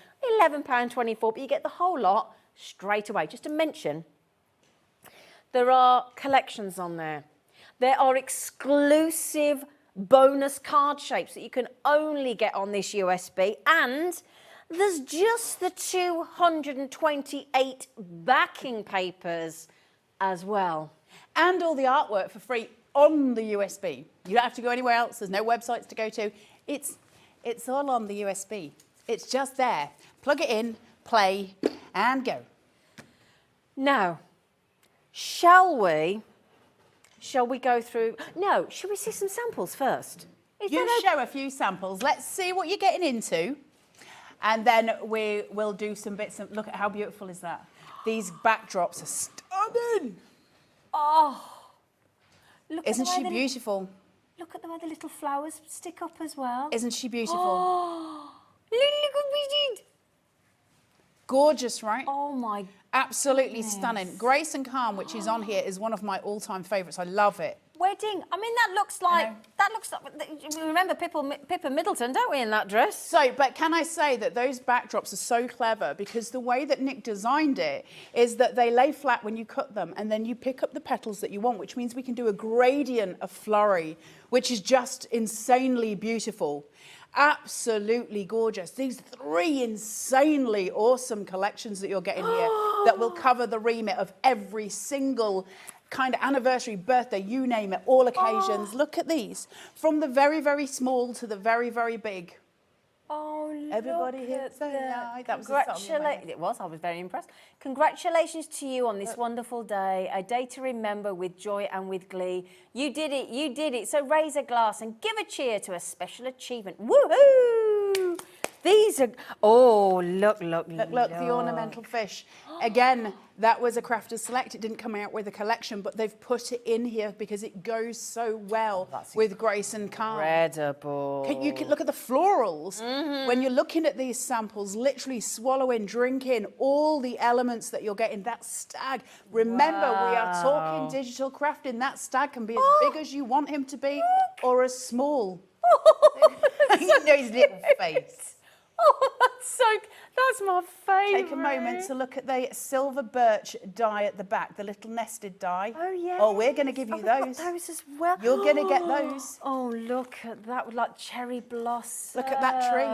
Speaker 1: £11.24, but you get the whole lot straight away. Just to mention, there are collections on there. There are exclusive bonus card shapes that you can only get on this USB, and there's just the 228 backing papers as well.
Speaker 7: And all the artwork for free on the USB. You don't have to go anywhere else. There's no websites to go to. It's all on the USB. It's just there. Plug it in, play, and go.
Speaker 1: Now, shall we go through? No, should we see some samples first?
Speaker 7: You show a few samples. Let's see what you're getting into. And then we will do some bits. Look at how beautiful is that? These backdrops are stunning.
Speaker 1: Oh, look
Speaker 7: Isn't
Speaker 1: at the way
Speaker 7: she beautiful?
Speaker 1: Look at the way the little flowers stick up as well.
Speaker 7: Isn't she beautiful?
Speaker 1: Oh, look what we did.
Speaker 7: Gorgeous, right?
Speaker 1: Oh my.
Speaker 7: Absolutely stunning. Grace and Calm, which is on here, is one of my all-time favourites. I love it.
Speaker 1: Wedding. I mean, that looks like. We remember Pippa Middleton, don't we, in that dress?
Speaker 7: So, but can I say that those backdrops are so clever, because the way that Nick designed it is that they lay flat when you cut them, and then you pick up the petals that you want, which means we can do a gradient of flurry, which is just insanely beautiful. Absolutely gorgeous. These three insanely awesome collections that you're getting here that will cover the remit of every single kind of anniversary, birthday, you name it, all occasions. Look at these. From the very, very small to the very, very big.
Speaker 1: Oh,
Speaker 7: Everybody
Speaker 1: look
Speaker 7: here
Speaker 1: at
Speaker 7: say
Speaker 1: that.
Speaker 7: no. That was a song, mate.
Speaker 1: It was. I was very impressed. Congratulations to you on this wonderful day, a day to remember with joy and with glee. You did it. You did it. So raise a glass and give a cheer to a special achievement. Woohoo! These are. Oh, look,
Speaker 7: the ornamental fish. Again, that was a Crafter's Select. It didn't come out with a collection, but they've put it in here because it goes so well with Grace and Calm.
Speaker 1: Incredible.
Speaker 7: You can look at the florals. When you're looking at these samples, literally swallow in, drink in all the elements that you're getting. That stag. Remember, we are talking digital crafting. That stag can be as big as you want him to be or as small. You know his little face.
Speaker 1: Oh, that's my favourite.
Speaker 7: Take a moment to look at the silver birch die at the back, the little nested die.
Speaker 1: Oh, yeah.
Speaker 7: Oh, we're going to give you those.
Speaker 1: Those as well.
Speaker 7: You're going to get those.
Speaker 1: Oh, look at that, like cherry blossom.
Speaker 7: Look at that tree.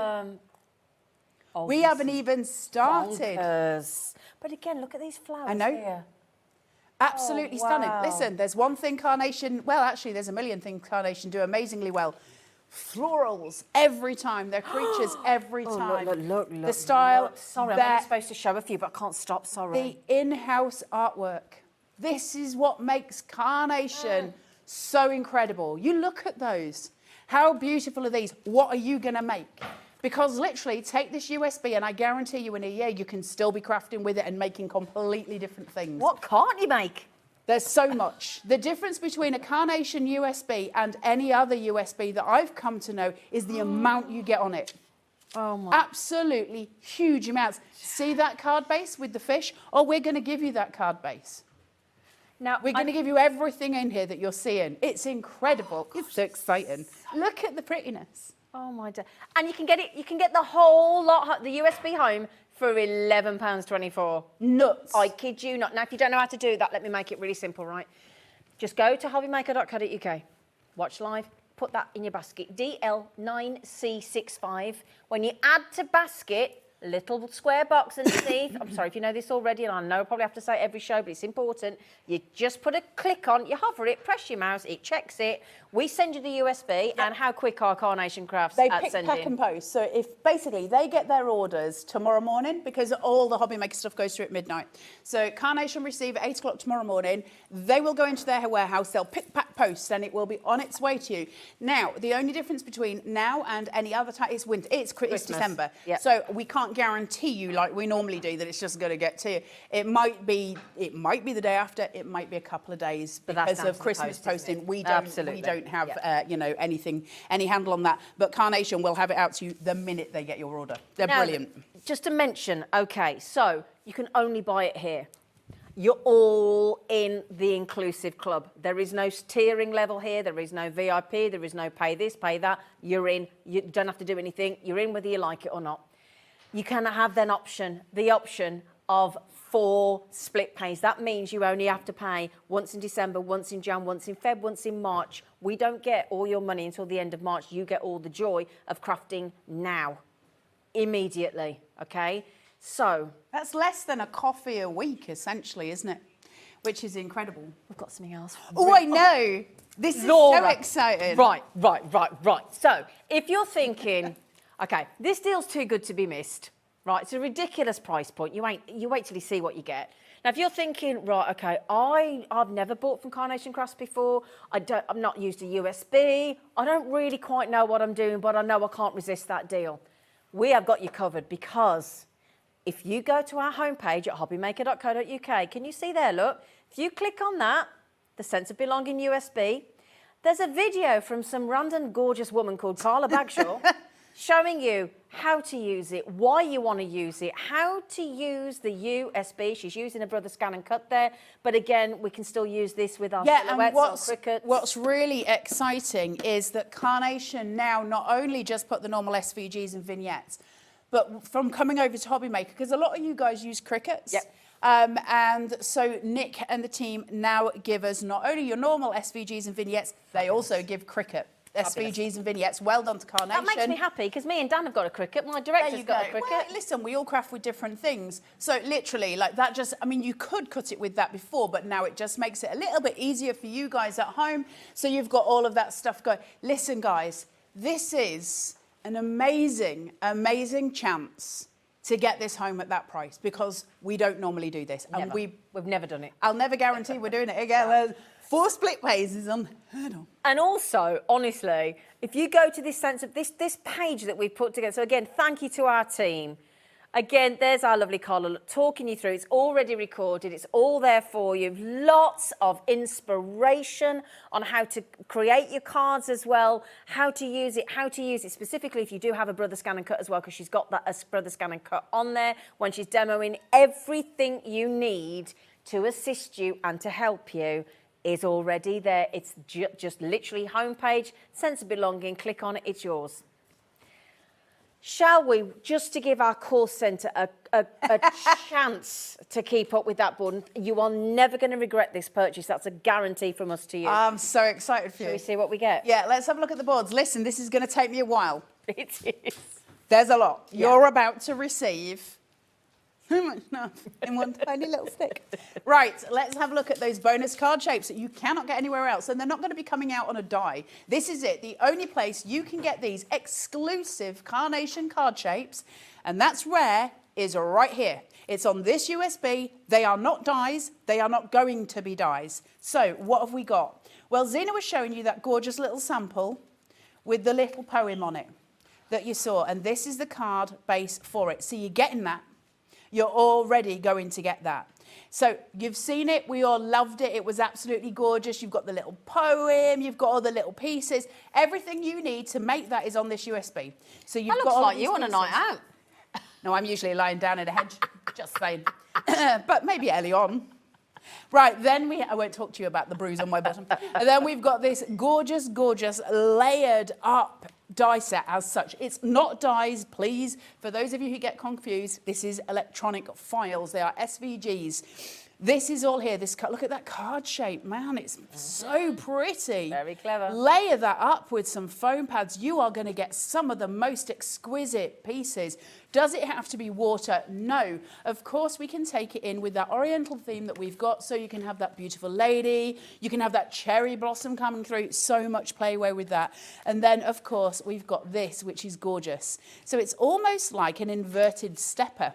Speaker 1: Oh,
Speaker 7: We haven't even started.
Speaker 1: bonkers. But again, look at these flowers
Speaker 7: I know.
Speaker 1: here.
Speaker 7: Absolutely
Speaker 1: Oh,
Speaker 7: stunning.
Speaker 1: wow.
Speaker 7: Listen, there's one thing Carnation, well, actually, there's a million things Carnation do amazingly well. Florals every time. They're creatures every time.
Speaker 1: Look.
Speaker 7: The style.
Speaker 1: Sorry, I'm only supposed to show a few, but I can't stop, sorry.
Speaker 7: The in-house artwork. This is what makes Carnation so incredible. You look at those. How beautiful are these? What are you going to make? Because literally, take this USB and I guarantee you in a year, you can still be crafting with it and making completely different things.
Speaker 1: What can't you make?
Speaker 7: There's so much. The difference between a Carnation USB and any other USB that I've come to know is the amount you get on it.
Speaker 1: Oh my.
Speaker 7: Absolutely huge amounts. See that card base with the fish? Oh, we're going to give you that card base.
Speaker 1: Now,
Speaker 7: We're going to give you everything in here that you're seeing. It's incredible. It's so exciting. Look at the prettiness.
Speaker 1: Oh my God. And you can get it, you can get the whole lot, the USB home, for £11.24.
Speaker 7: Nuts.
Speaker 1: I kid you not. Now, if you don't know how to do that, let me make it really simple, right? Just go to hobbymaker.co.uk, watch live, put that in your basket, DL9C65. When you add to basket, little square box underneath. I'm sorry if you know this already, and I know I probably have to say it every show, but it's important. You just put a click on, you hover it, press your mouse, it checks it. We send you the USB, and how quick are Carnation Crafts
Speaker 7: They
Speaker 1: at
Speaker 7: pick,
Speaker 1: sending?
Speaker 7: pack and post. So if basically they get their orders tomorrow morning, because all the hobby maker stuff goes through at midnight. So Carnation receive at 8 o'clock tomorrow morning. They will go into their warehouse, they'll pick, pack, post, and it will be on its way to you. Now, the only difference between now and any other time is winter. It's December.
Speaker 1: Yep.
Speaker 7: So we can't guarantee you, like we normally do, that it's just going to get to you. It might be the day after. It might be a couple of days
Speaker 1: But that's
Speaker 7: because
Speaker 1: down
Speaker 7: of
Speaker 1: to the
Speaker 7: Christmas
Speaker 1: post, isn't
Speaker 7: posting.
Speaker 1: it?
Speaker 7: We
Speaker 1: Absolutely.
Speaker 7: don't have any handle on that. But Carnation will have it out to you the minute they get your order. They're
Speaker 1: Now,
Speaker 7: brilliant.
Speaker 1: Just to mention, okay, so you can only buy it here. You're all in the inclusive club. There is no tiering level here. There is no VIP. There is no pay this, pay that. You're in. You don't have to do anything. You're in whether you like it or not. You can have the option of 4 split pays. That means you only have to pay once in December, once in Jan, once in Feb, once in March. We don't get all your money until the end of March. You get all the joy of crafting now, immediately, okay? So
Speaker 7: That's less than a coffee a week, essentially, isn't it? Which is incredible.
Speaker 1: we've got something else.
Speaker 7: Oh, I know. This is so exciting.
Speaker 1: Right. So if you're thinking, okay, this deal's too good to be missed, right? It's a ridiculous price point. You wait till you see what you get. Now, if you're thinking, right, okay, I've never bought from Carnation Crafts before. I've not used a USB. I don't really quite know what I'm doing, but I know I can't resist that deal. We have got you covered, because if you go to our homepage at hobbymaker.co.uk, can you see there, look? If you click on that, the Sense of Belonging USB, there's a video from some random gorgeous woman called Carla Bagshaw showing you how to use it, why you want to use it, how to use the USB. She's using a Brother Scan and Cut there, but again, we can still use this with our silhouettes, our crickets.
Speaker 7: What's really exciting is that Carnation now not only just put the normal SVGs and vignettes, but from coming over to Hobby Maker, because a lot of you guys use crickets.
Speaker 1: Yep.
Speaker 7: And so Nick and the team now give us not only your normal SVGs and vignettes, they also give cricket. SVGs and vignettes. Well done to Carnation.
Speaker 1: That makes me happy, because me and Dan have got a cricket. My director's got a cricket.
Speaker 7: Well, listen, we all craft with different things. So literally, like that just, I mean, you could cut it with that before, but now it just makes it a little bit easier for you guys at home. So you've got all of that stuff going. Listen, guys, this is an amazing, amazing chance to get this home at that price, because we don't normally do this.
Speaker 1: Never.
Speaker 7: And we've
Speaker 1: never done it.
Speaker 7: I'll never guarantee we're doing it again. 4 split pays is unheard of.
Speaker 1: And also, honestly, if you go to this sense of this page that we've put together, so again, thank you to our team. Again, there's our lovely Carla talking you through. It's already recorded. It's all there for you. Lots of inspiration on how to create your cards as well, how to use it specifically if you do have a Brother Scan and Cut as well, because she's got that Brother Scan and Cut on there when she's demoing. Everything you need to assist you and to help you is already there. It's just literally homepage, Sense of Belonging, click on it, it's yours. Shall we, just to give our call centre a chance to keep up with that button? You are never going to regret this purchase. That's a guarantee from us to you.
Speaker 7: I'm so excited for you.
Speaker 1: Shall we see what we get?
Speaker 7: Yeah, let's have a look at the boards. Listen, this is going to take me a while.
Speaker 1: It is.
Speaker 7: There's a lot.
Speaker 1: Yeah.
Speaker 7: You're about to receive too much stuff in one tiny little stick. Right, let's have a look at those bonus card shapes that you cannot get anywhere else, and they're not going to be coming out on a die. This is it, the only place you can get these exclusive Carnation card shapes, and that's rare, is right here. It's on this USB. They are not dies. They are not going to be dies. So what have we got? Well, Zena was showing you that gorgeous little sample with the little poem on it that you saw, and this is the card base for it. So you're getting that. You're already going to get that. So you've seen it. We all loved it. It was absolutely gorgeous. You've got the little poem. You've got all the little pieces. Everything you need to make that is on this USB. So you've
Speaker 1: That
Speaker 7: got
Speaker 1: looks
Speaker 7: all
Speaker 1: like
Speaker 7: these
Speaker 1: you on a
Speaker 7: pieces.
Speaker 1: night out.
Speaker 7: No, I'm usually lying down in a hedge, just saying. But maybe early on. Right, then I won't talk to you about the bruise on my bottom. And then we've got this gorgeous, gorgeous layered up die set as such. It's not dies, please. For those of you who get confused, this is electronic files. They are SVGs. This is all here. Look at that card shape, man. It's so pretty.
Speaker 1: Very clever.
Speaker 7: Layer that up with some foam pads. You are going to get some of the most exquisite pieces. Does it have to be water? No. Of course, we can take it in with that oriental theme that we've got, so you can have that beautiful lady. You can have that cherry blossom coming through. So much playway with that. And then, of course, we've got this, which is gorgeous. So it's almost like an inverted stepper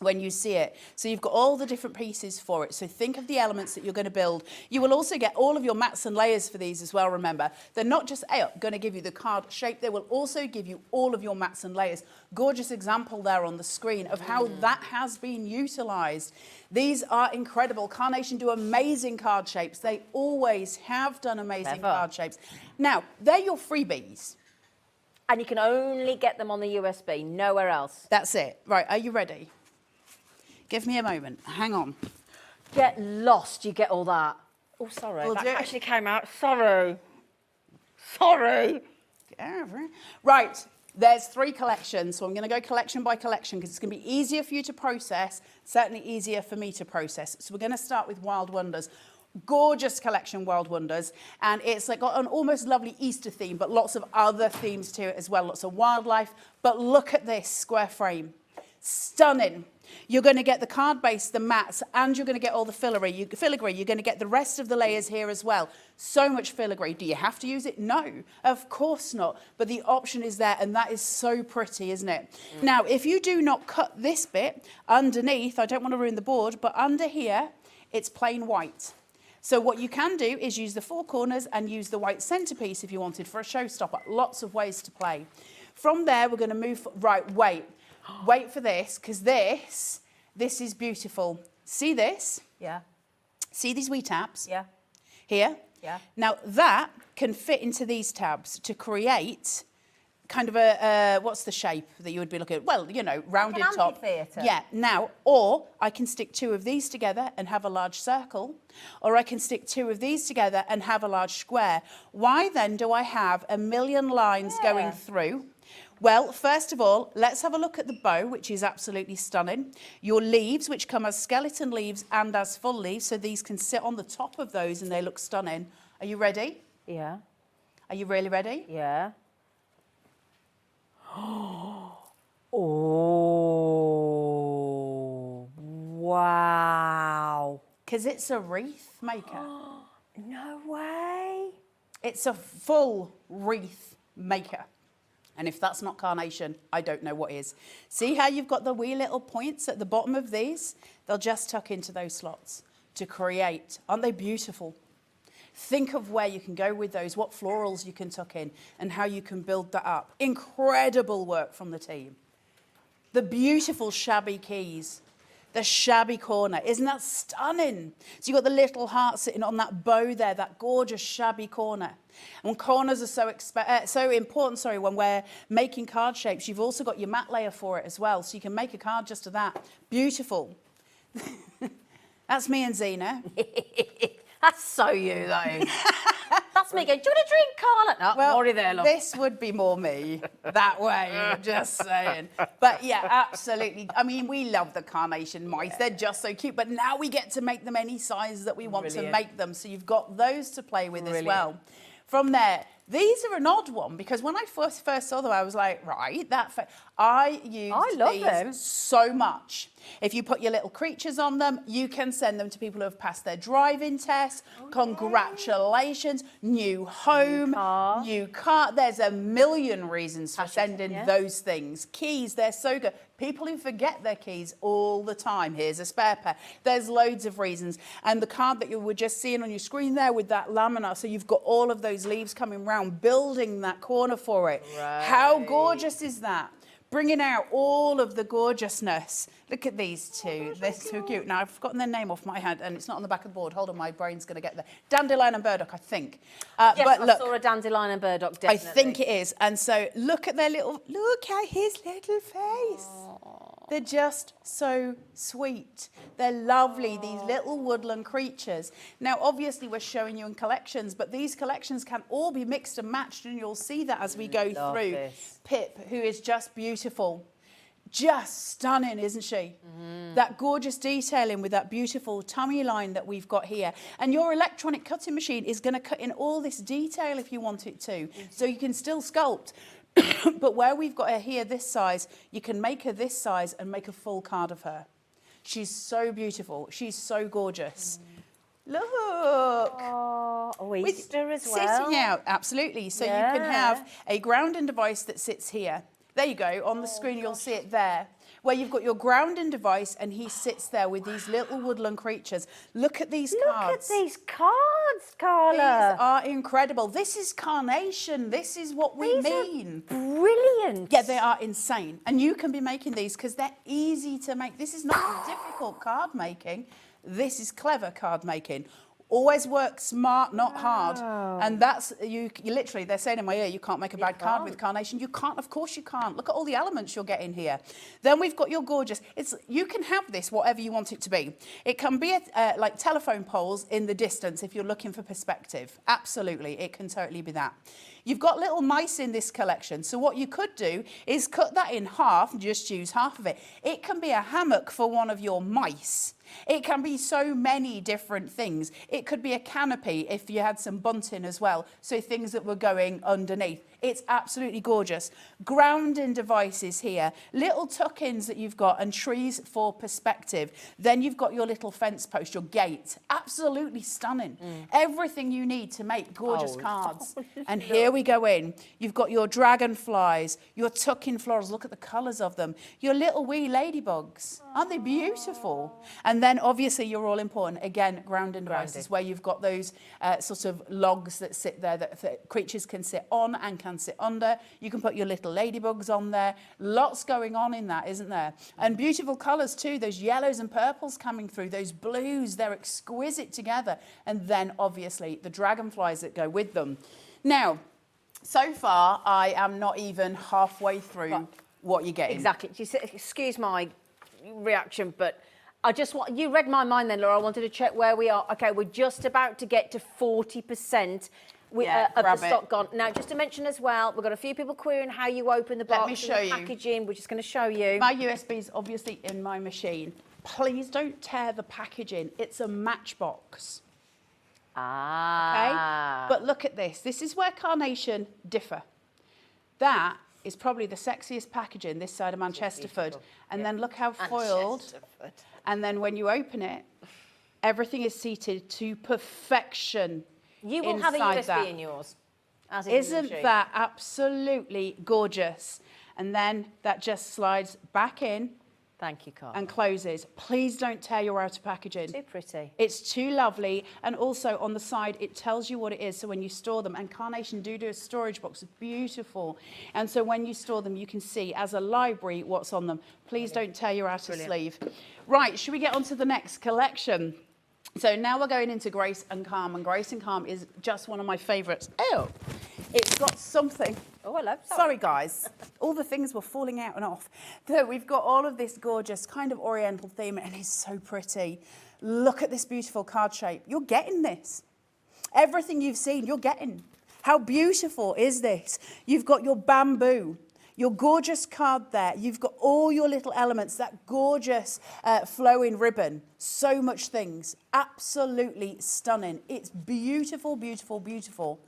Speaker 7: when you see it. So you've got all the different pieces for it. So think of the elements that you're going to build. You will also get all of your mats and layers for these as well, remember. They're not just going to give you the card shape, they will also give you all of your mats and layers. Gorgeous example there on the screen of how that has been utilised. These are incredible. Carnation do amazing card shapes. They always have done amazing card shapes. Now, they're your freebies.
Speaker 1: And you can only get them on the USB, nowhere else.
Speaker 7: That's it. Right, are you ready? Give me a moment. Hang on.
Speaker 1: Get lost, you get all that. Oh, sorry.
Speaker 7: We'll
Speaker 1: that
Speaker 7: do it.
Speaker 1: actually came out. Sorry. Sorry.
Speaker 7: Right, there's 3 collections. So I'm going to go collection by collection because it's going to be easier for you to process, certainly easier for me to process. So we're going to start with Wild Wonders. Gorgeous collection, Wild Wonders. And it's like got an almost lovely Easter theme, but lots of other themes to it as well. Lots of wildlife. But look at this square frame. Stunning. You're going to get the card base, the mats, and you're going to get all the filigree. You're going to get the rest of the layers here as well. So much filigree. Do you have to use it? No, of course not. But the option is there, and that is so pretty, isn't it? Now, if you do not cut this bit underneath, I don't want to ruin the board, but under here, it's plain white. So what you can do is use the 4 corners and use the white centerpiece if you wanted for a showstopper. Lots of ways to play. From there, we're going to move, right, wait for this, because this is beautiful. See this?
Speaker 1: Yeah.
Speaker 7: See these wee tabs?
Speaker 1: Yeah.
Speaker 7: Here?
Speaker 1: Yeah.
Speaker 7: Now that can fit into these tabs to create kind of a, what's the shape that you would be looking at? Well, you know, rounded
Speaker 1: Like an
Speaker 7: top.
Speaker 1: amphitheatre.
Speaker 7: Yeah. Now, or I can stick 2 of these together and have a large circle, or I can stick 2 of these together and have a large square. Why then do I have a million lines going through? Well, first of all, let's have a look at the bow, which is absolutely stunning. Your leaves, which come as skeleton leaves and as full leaves, so these can sit on the top of those and they look stunning. Are you ready?
Speaker 1: Yeah.
Speaker 7: Are you really ready?
Speaker 1: Yeah. Oh, wow.
Speaker 7: Because it's a wreath maker.
Speaker 1: No way.
Speaker 7: It's a full wreath maker. And if that's not carnation, I don't know what is. See how you've got the wee little points at the bottom of these? They'll just tuck into those slots to create. Aren't they beautiful? Think of where you can go with those, what florals you can tuck in, and how you can build that up. Incredible work from the team. The beautiful shabby keys. The shabby corner. Isn't that stunning? So you've got the little heart sitting on that bow there, that gorgeous shabby corner. And corners are so important, when we're making card shapes. You've also got your mat layer for it as well, so you can make a card just of that. Beautiful. That's me and Zena.
Speaker 1: That's so you, though. That's me going, do you want a drink, Carla? No,
Speaker 7: Well,
Speaker 1: already there, love.
Speaker 7: this would be more me that way, just saying. But yeah, absolutely. I mean, we love the carnation mice. They're just so cute. But now we get to make them any size that we want to make them. So you've got those to play with as well. From there, these are an odd one because when I first saw them, I was like, right, I love them so much. If you put your little creatures on them, you can send them to people who have passed their driving test. Congratulations, new home, new car. There's a million reasons for sending those things. Keys, they're so good. People who forget their keys all the time. Here's a spare pair. There's loads of reasons. And the card that you were just seeing on your screen there with that laminar, so you've got all of those leaves coming round, building that corner for it. Right. How gorgeous is that? Bringing out all of the gorgeousness. Look at these two. They're so cute. Now, I've forgotten their name off my head, and it's not on the back of the board. Hold on, my brain's going to get there. Dandelion and burdock, I think.
Speaker 1: Yes,
Speaker 7: but look,
Speaker 1: I saw a dandelion and burdock, definitely.
Speaker 7: I think it is. And so look at their little, look at his little face. They're just so sweet. They're lovely, these little woodland creatures. Now, obviously, we're showing you in collections, but these collections can all be mixed and matched, and you'll see that as we go through. Pip, who is just beautiful. Just stunning, isn't she? That gorgeous detailing with that beautiful tummy line that we've got here. And your electronic cutting machine is going to cut in all this detail if you want it to. So you can still sculpt. But where we've got her here this size, you can make her this size and make a full card of her. She's so beautiful. She's so gorgeous. Look.
Speaker 1: Oh, Easter as well.
Speaker 7: Sitting out, absolutely. So you can have a grounding device that sits here. There you go, on the screen you'll see it there, where you've got your grounding device and he sits there with these little woodland creatures. Look at these cards.
Speaker 1: Look at these cards, Carla.
Speaker 7: These are incredible. This is Carnation. This is what we mean.
Speaker 1: Brilliant.
Speaker 7: Yeah, they are insane. And you can be making these because they're easy to make. This is not difficult card making. This is clever card making. Always work smart, not hard. And that's, you literally, they're saying in my ear, you can't make a bad card with Carnation. You can't, of course you can't. Look at all the elements you're getting here. Then we've got your gorgeous, you can have this whatever you want it to be. It can be like telephone poles in the distance if you're looking for perspective. Absolutely, it can totally be that. You've got little mice in this collection. So what you could do is cut that in half and just use half of it. It can be a hammock for one of your mice. It can be so many different things. It could be a canopy if you had some bunting as well, so things that were going underneath. It's absolutely gorgeous. Grounding devices here, little tuck-ins that you've got and trees for perspective. Then you've got your little fence post, your gate. Absolutely stunning. Everything you need to make gorgeous cards. And here we go in. You've got your dragonflies, your tuck-in florals. Look at the colours of them. Your little wee ladybugs. Aren't they beautiful? And then obviously you're all important. Again, grounding devices where you've got those sort of logs that sit there that creatures can sit on and can sit under. You can put your little ladybugs on there. Lots going on in that, isn't there? And beautiful colours too. Those yellows and purples coming through. Those blues, they're exquisite together. And then obviously the dragonflies that go with them. Now, so far I am not even halfway through what you're getting.
Speaker 1: Exactly. Excuse my reaction, but I just want, you read my mind then, Laura. I wanted to check where we are. Okay, we're just about to get to 40% of the stock gone. Now, just to mention as well, we've got a few people querying how you open the box.
Speaker 7: Let me show you.
Speaker 1: Packaging. We're just going to show you.
Speaker 7: My USB's obviously in my machine. Please don't tear the packaging. It's a matchbox. Okay? But look at this. This is where Carnation differ. That is probably the sexiest packaging this side of Manchesterford. And then look how foiled. And then when you open it, everything is seated to perfection.
Speaker 1: You will have a USB in yours.
Speaker 7: Isn't that absolutely gorgeous? And then that just slides back in.
Speaker 1: Thank you, Carl.
Speaker 7: And closes. Please don't tear your outer packaging.
Speaker 1: Too pretty.
Speaker 7: It's too lovely. And also on the side, it tells you what it is. So when you store them, and Carnation do a storage box, beautiful. And so when you store them, you can see as a library what's on them. Please don't tear your outer sleeve. Right, should we get on to the next collection? So now we're going into Grace and Calm, and Grace and Calm is just one of my favourites. Oh, it's got something.
Speaker 1: Oh, hello.
Speaker 7: Sorry, guys. All the things were falling out and off. So we've got all of this gorgeous kind of oriental theme, and it's so pretty. Look at this beautiful card shape. You're getting this. Everything you've seen, you're getting. How beautiful is this? You've got your bamboo. Your gorgeous card there. You've got all your little elements, that gorgeous flowing ribbon. So much things. Absolutely stunning. It's beautiful, beautiful, beautiful.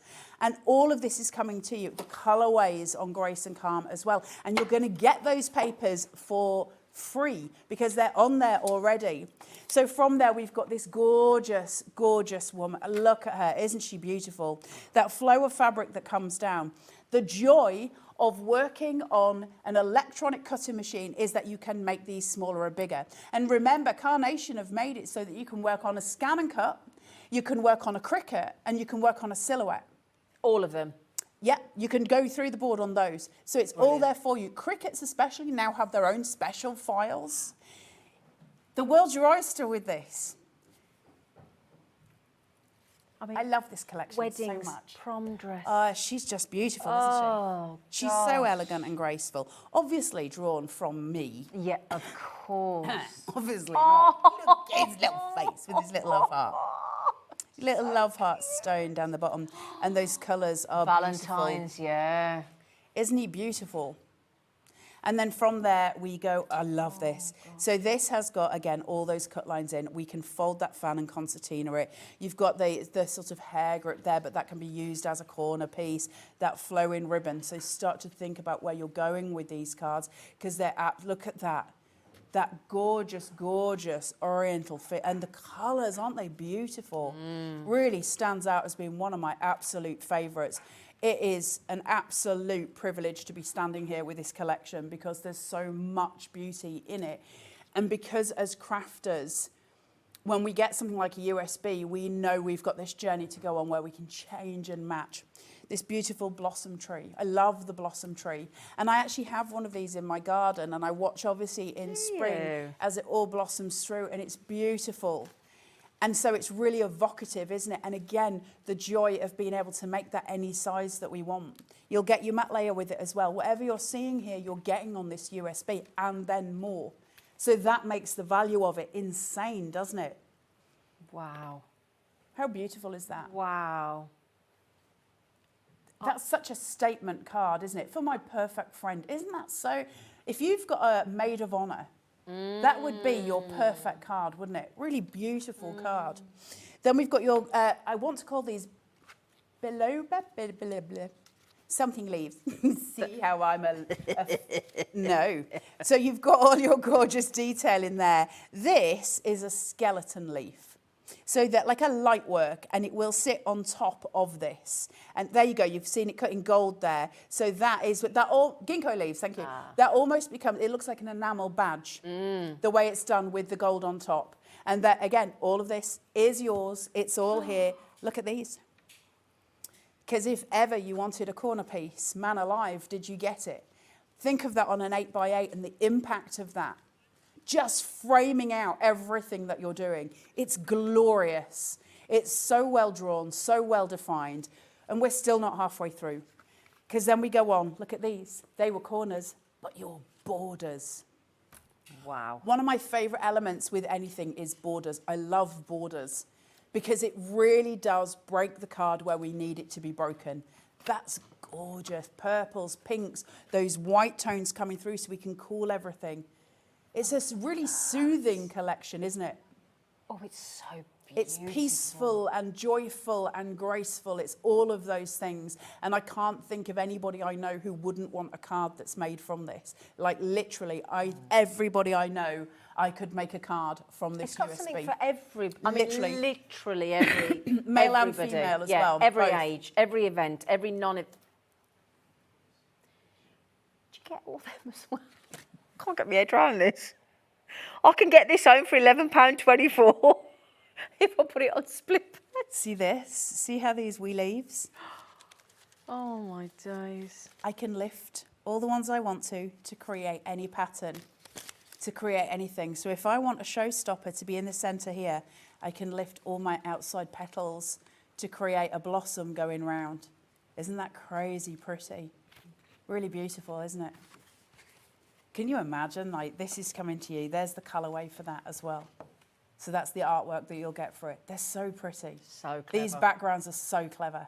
Speaker 7: And all of this is coming to you. The colorways on Grace and Calm as well. And you're going to get those papers for free because they're on there already. So from there, we've got this gorgeous, gorgeous woman. Look at her. Isn't she beautiful? That flow of fabric that comes down. The joy of working on an electronic cutting machine is that you can make these smaller or bigger. And remember, Carnation have made it so that you can work on a scan and cut, you can work on a Cricut, and you can work on a silhouette.
Speaker 1: All of them.
Speaker 7: Yeah, you can go through the board on those. So it's all there for you. Cricuts especially now have their own special files. The world's your oyster with this. I love this collection
Speaker 1: Weddings,
Speaker 7: so much.
Speaker 1: prom dress.
Speaker 7: She's just beautiful, isn't she? She's so elegant and graceful. Obviously drawn from me.
Speaker 1: Yeah, of course.
Speaker 7: Obviously not. Look at his little face with his little love heart. Little love heart stone down the bottom. And those colours are
Speaker 1: Valentine's,
Speaker 7: beautiful.
Speaker 1: yeah.
Speaker 7: Isn't he beautiful? And then from there we go, I love this. So this has got, again, all those cut lines in. We can fold that fan and concertina it. You've got the sort of hair grip there, but that can be used as a corner piece, that flowing ribbon. So start to think about where you're going with these cards, because they're look at that. That gorgeous, gorgeous oriental fit. And the colours, aren't they beautiful? Really stands out as being one of my absolute favourites. It is an absolute privilege to be standing here with this collection because there's so much beauty in it. And because as crafters, when we get something like a USB, we know we've got this journey to go on where we can change and match. This beautiful blossom tree. I love the blossom tree. And I actually have one of these in my garden, and I watch obviously in spring as it all blossoms through, and it's beautiful. And so it's really evocative, isn't it? And again, the joy of being able to make that any size that we want. You'll get your matte layer with it as well. Whatever you're seeing here, you're getting on this USB and then more. So that makes the value of it insane, doesn't it?
Speaker 1: Wow.
Speaker 7: How beautiful is that?
Speaker 1: Wow.
Speaker 7: That's such a statement card, isn't it? For my perfect friend. Isn't that so? If you've got a maid of honour, that would be your perfect card, wouldn't it? Really beautiful card. Then we've got your, I want to call these something leaves. See how I'm no. So you've got all your gorgeous detail in there. This is a skeleton leaf. So that like a light work, and it will sit on top of this. And there you go, you've seen it cut in gold there. So that is, that all, ginkgo leaves, thank you. That almost becomes, it looks like an enamel badge, the way it's done with the gold on top. And that, again, all of this is yours. It's all here. Look at these. Because if ever you wanted a corner piece, man alive, did you get it? Think of that on an 8x8 and the impact of that. Just framing out everything that you're doing. It's glorious. It's so well drawn, so well defined. And we're still not halfway through. Because then we go on, look at these. They were corners, but your borders.
Speaker 1: Wow.
Speaker 7: One of my favourite elements with anything is borders. I love borders because it really does break the card where we need it to be broken. That's gorgeous. Purples, pinks, those white tones coming through so we can cool everything. It's a really soothing collection, isn't it?
Speaker 1: Oh, it's so beautiful.
Speaker 7: It's peaceful and joyful and graceful. It's all of those things. And I can't think of anybody I know who wouldn't want a card that's made from this. Like literally, everybody I know, I could make a card from this USB.
Speaker 1: It's got something for every, I mean,
Speaker 7: Literally.
Speaker 1: literally every,
Speaker 7: Male and
Speaker 1: everybody.
Speaker 7: female as well,
Speaker 1: Every
Speaker 7: both.
Speaker 1: age, every event, every Did you get all them as well? Can't get my head around this. I can get this home for £11.24 if I put it on split.
Speaker 7: See this? See how these wee leaves?
Speaker 1: Oh my days.
Speaker 7: I can lift all the ones I want to create any pattern, to create anything. So if I want a showstopper to be in the centre here, I can lift all my outside petals to create a blossom going round. Isn't that crazy pretty? Really beautiful, isn't it? Can you imagine, like, this is coming to you. There's the colourway for that as well. So that's the artwork that you'll get for it. They're so pretty.
Speaker 1: So clever.
Speaker 7: These backgrounds are so clever.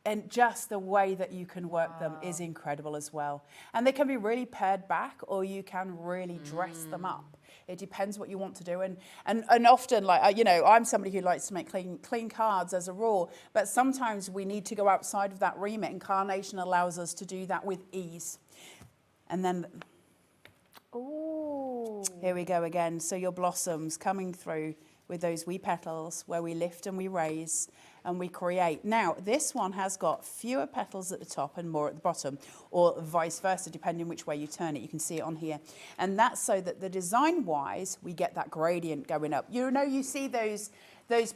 Speaker 7: And just the way that you can work them is incredible as well. And they can be really pared back, or you can really dress them up. It depends what you want to do. And often, like, you know, I'm somebody who likes to make clean cards as a rule, but sometimes we need to go outside of that remit, and Carnation allows us to do that with ease. And then...
Speaker 1: Ooh.
Speaker 7: Here we go again. So your blossoms coming through with those wee petals where we lift and we raise and we create. Now, this one has got fewer petals at the top and more at the bottom, or vice versa, depending which way you turn it. You can see it on here. And that's so that the design-wise, we get that gradient going up. You know, you see those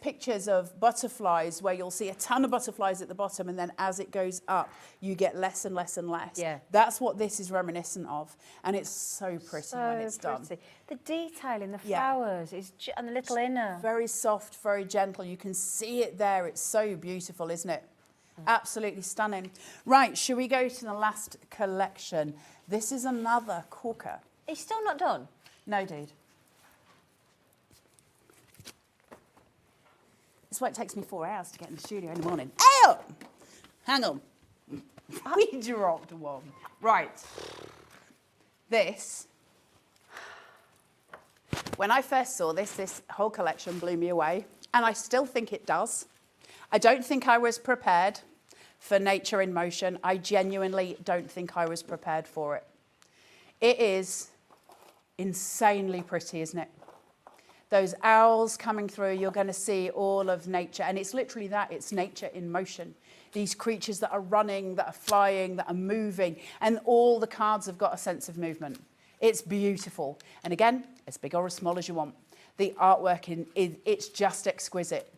Speaker 7: pictures of butterflies where you'll see a ton of butterflies at the bottom, and then as it goes up, you get less and less and less.
Speaker 1: Yeah.
Speaker 7: That's what this is reminiscent of, and it's so pretty when it's done.
Speaker 1: The detail in the
Speaker 7: Yeah.
Speaker 1: flowers is and the little inner.
Speaker 7: Very soft, very gentle. You can see it there. It's so beautiful, isn't it? Absolutely stunning. Right, should we go to the last collection? This is another corker.
Speaker 1: It's still not done.
Speaker 7: No, dude. That's why it takes me 4 hours to get in the studio in the morning. Oh! Hang on. We dropped one. Right. This, when I first saw this whole collection blew me away, and I still think it does. I don't think I was prepared for nature in motion. I genuinely don't think I was prepared for it. It is insanely pretty, isn't it? Those owls coming through, you're going to see all of nature. And it's literally that, it's nature in motion. These creatures that are running, that are flying, that are moving. And all the cards have got a sense of movement. It's beautiful. And again, as big or as small as you want. The artwork, it's just exquisite.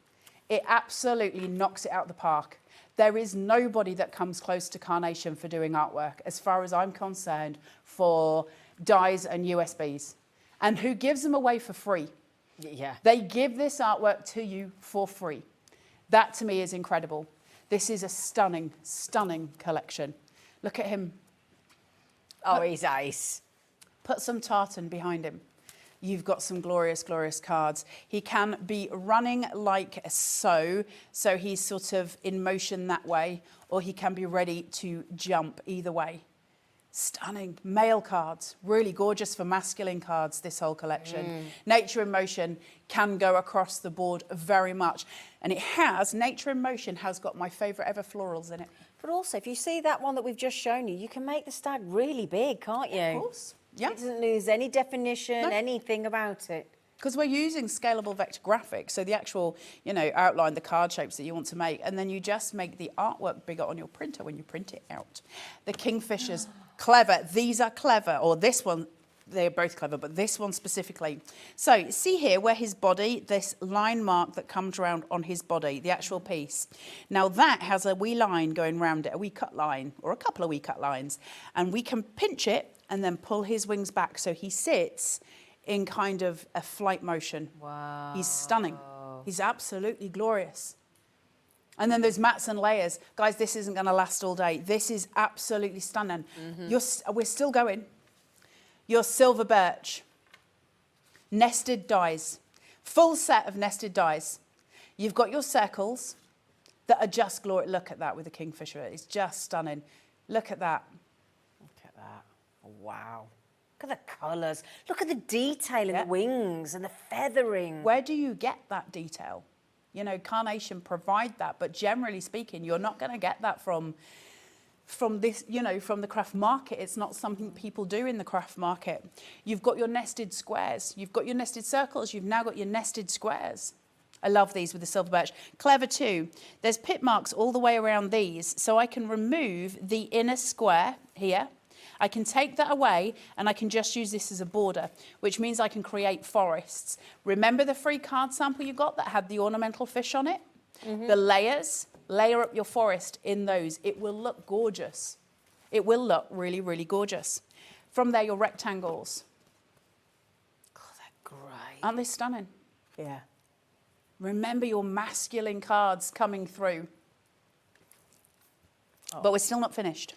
Speaker 7: It absolutely knocks it out of the park. There is nobody that comes close to Carnation for doing artwork, as far as I'm concerned, for dies and USBs. And who gives them away for free?
Speaker 1: Yeah.
Speaker 7: They give this artwork to you for free. That to me is incredible. This is a stunning, stunning collection. Look at him.
Speaker 1: Oh, he's ace.
Speaker 7: Put some tartan behind him. You've got some glorious, glorious cards. He can be running like so he's sort of in motion that way, or he can be ready to jump either way. Stunning. Male cards, really gorgeous for masculine cards, this whole collection. Nature in Motion can go across the board very much. And it has, Nature in Motion has got my favourite ever florals in it.
Speaker 1: But also, if you see that one that we've just shown you, you can make the stag really big, can't you?
Speaker 7: Of course. Yeah.
Speaker 1: It doesn't lose any definition,
Speaker 7: No.
Speaker 1: anything about it.
Speaker 7: Because we're using scalable vector graphics, so the actual, outline, the card shapes that you want to make, and then you just make the artwork bigger on your printer when you print it out. The Kingfishers, clever. These are clever, or this one, they're both clever, but this one specifically. So see here where his body, this line mark that comes around on his body, the actual piece. Now that has a wee line going around it, a wee cut line, or a couple of wee cut lines, and we can pinch it and then pull his wings back so he sits in kind of a flight motion.
Speaker 1: Wow.
Speaker 7: He's stunning. He's absolutely glorious. And then there's mats and layers. Guys, this isn't going to last all day. This is absolutely stunning. We're still going. Your silver birch. Nested dies. Full set of nested dies. You've got your circles that are just glorious. Look at that with the Kingfisher. It's just stunning. Look at that.
Speaker 1: Look at that. Oh, wow. Look at the colours. Look at the detail in the wings and the feathering.
Speaker 7: Where do you get that detail? Carnation provide that, but generally speaking, you're not going to get that from this, from the craft market. It's not something people do in the craft market. You've got your nested squares. You've got your nested circles. You've now got your nested squares. I love these with the silver birch. Clever too. There's pit marks all the way around these, so I can remove the inner square here. I can take that away and I can just use this as a border, which means I can create forests. Remember the free card sample you got that had the ornamental fish on it? The layers, layer up your forest in those. It will look gorgeous. It will look really, really gorgeous. From there, your rectangles.
Speaker 1: Oh, they're great.
Speaker 7: Aren't they stunning?
Speaker 1: Yeah.
Speaker 7: Remember your masculine cards coming through. But we're still not finished.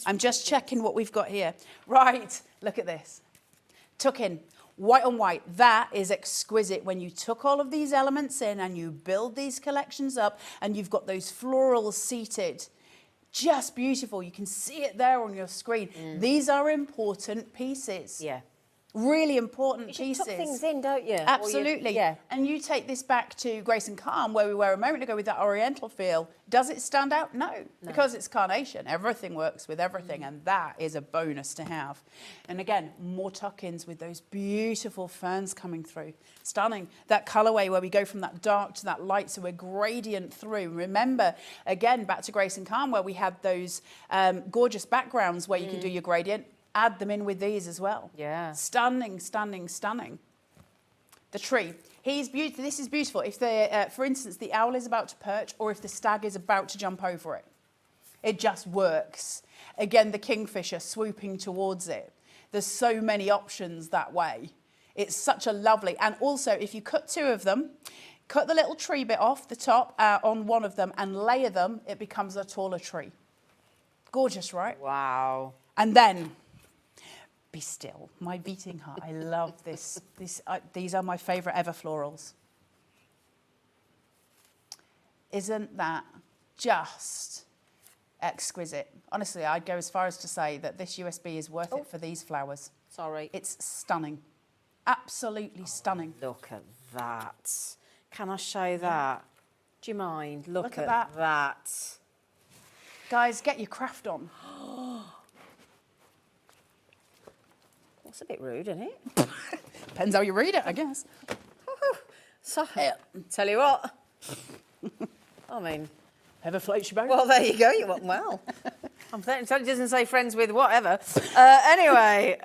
Speaker 7: I'm just checking what we've got here. Right, look at this. Tuck in, white on white. That is exquisite. When you took all of these elements in and you build these collections up and you've got those florals seated, just beautiful. You can see it there on your screen. These are important pieces.
Speaker 1: Yeah.
Speaker 7: Really important
Speaker 1: You
Speaker 7: pieces.
Speaker 1: tuck things in, don't you?
Speaker 7: Absolutely.
Speaker 1: Yeah.
Speaker 7: And you take this back to Grace and Calm, where we were a moment ago with that oriental feel. Does it stand out? No. Because it's Carnation. Everything works with everything, and that is a bonus to have. And again, more tuck-ins with those beautiful ferns coming through. Stunning. That colourway where we go from that dark to that light, so we're gradient through. Remember, again, back to Grace and Calm, where we had those gorgeous backgrounds where you can do your gradient. Add them in with these as well.
Speaker 1: Yeah.
Speaker 7: Stunning, stunning, stunning. The tree. He's beautiful. This is beautiful. If the, for instance, the owl is about to perch, or if the stag is about to jump over it, it just works. Again, the kingfisher swooping towards it. There's so many options that way. It's such a lovely. And also, if you cut two of them, cut the little tree bit off the top on one of them and layer them, it becomes a taller tree. Gorgeous, right?
Speaker 1: Wow.
Speaker 7: And then. Be still, my beating heart. I love this. These are my favourite ever florals. Isn't that just exquisite. Honestly, I'd go as far as to say that this USB is worth it for these flowers.
Speaker 1: Sorry.
Speaker 7: It's stunning. Absolutely stunning.
Speaker 1: Look at that. Can I show that? Do you mind? Look
Speaker 7: at
Speaker 1: that.
Speaker 7: Guys, get your craft on.
Speaker 1: That's a bit rude, isn't it?
Speaker 7: Depends how you read it, I guess.
Speaker 1: So, tell you what. I mean,
Speaker 7: Ever floats your boat?
Speaker 1: well, there you go. You went well. I'm thinking, it doesn't say friends with whatever. Anyway,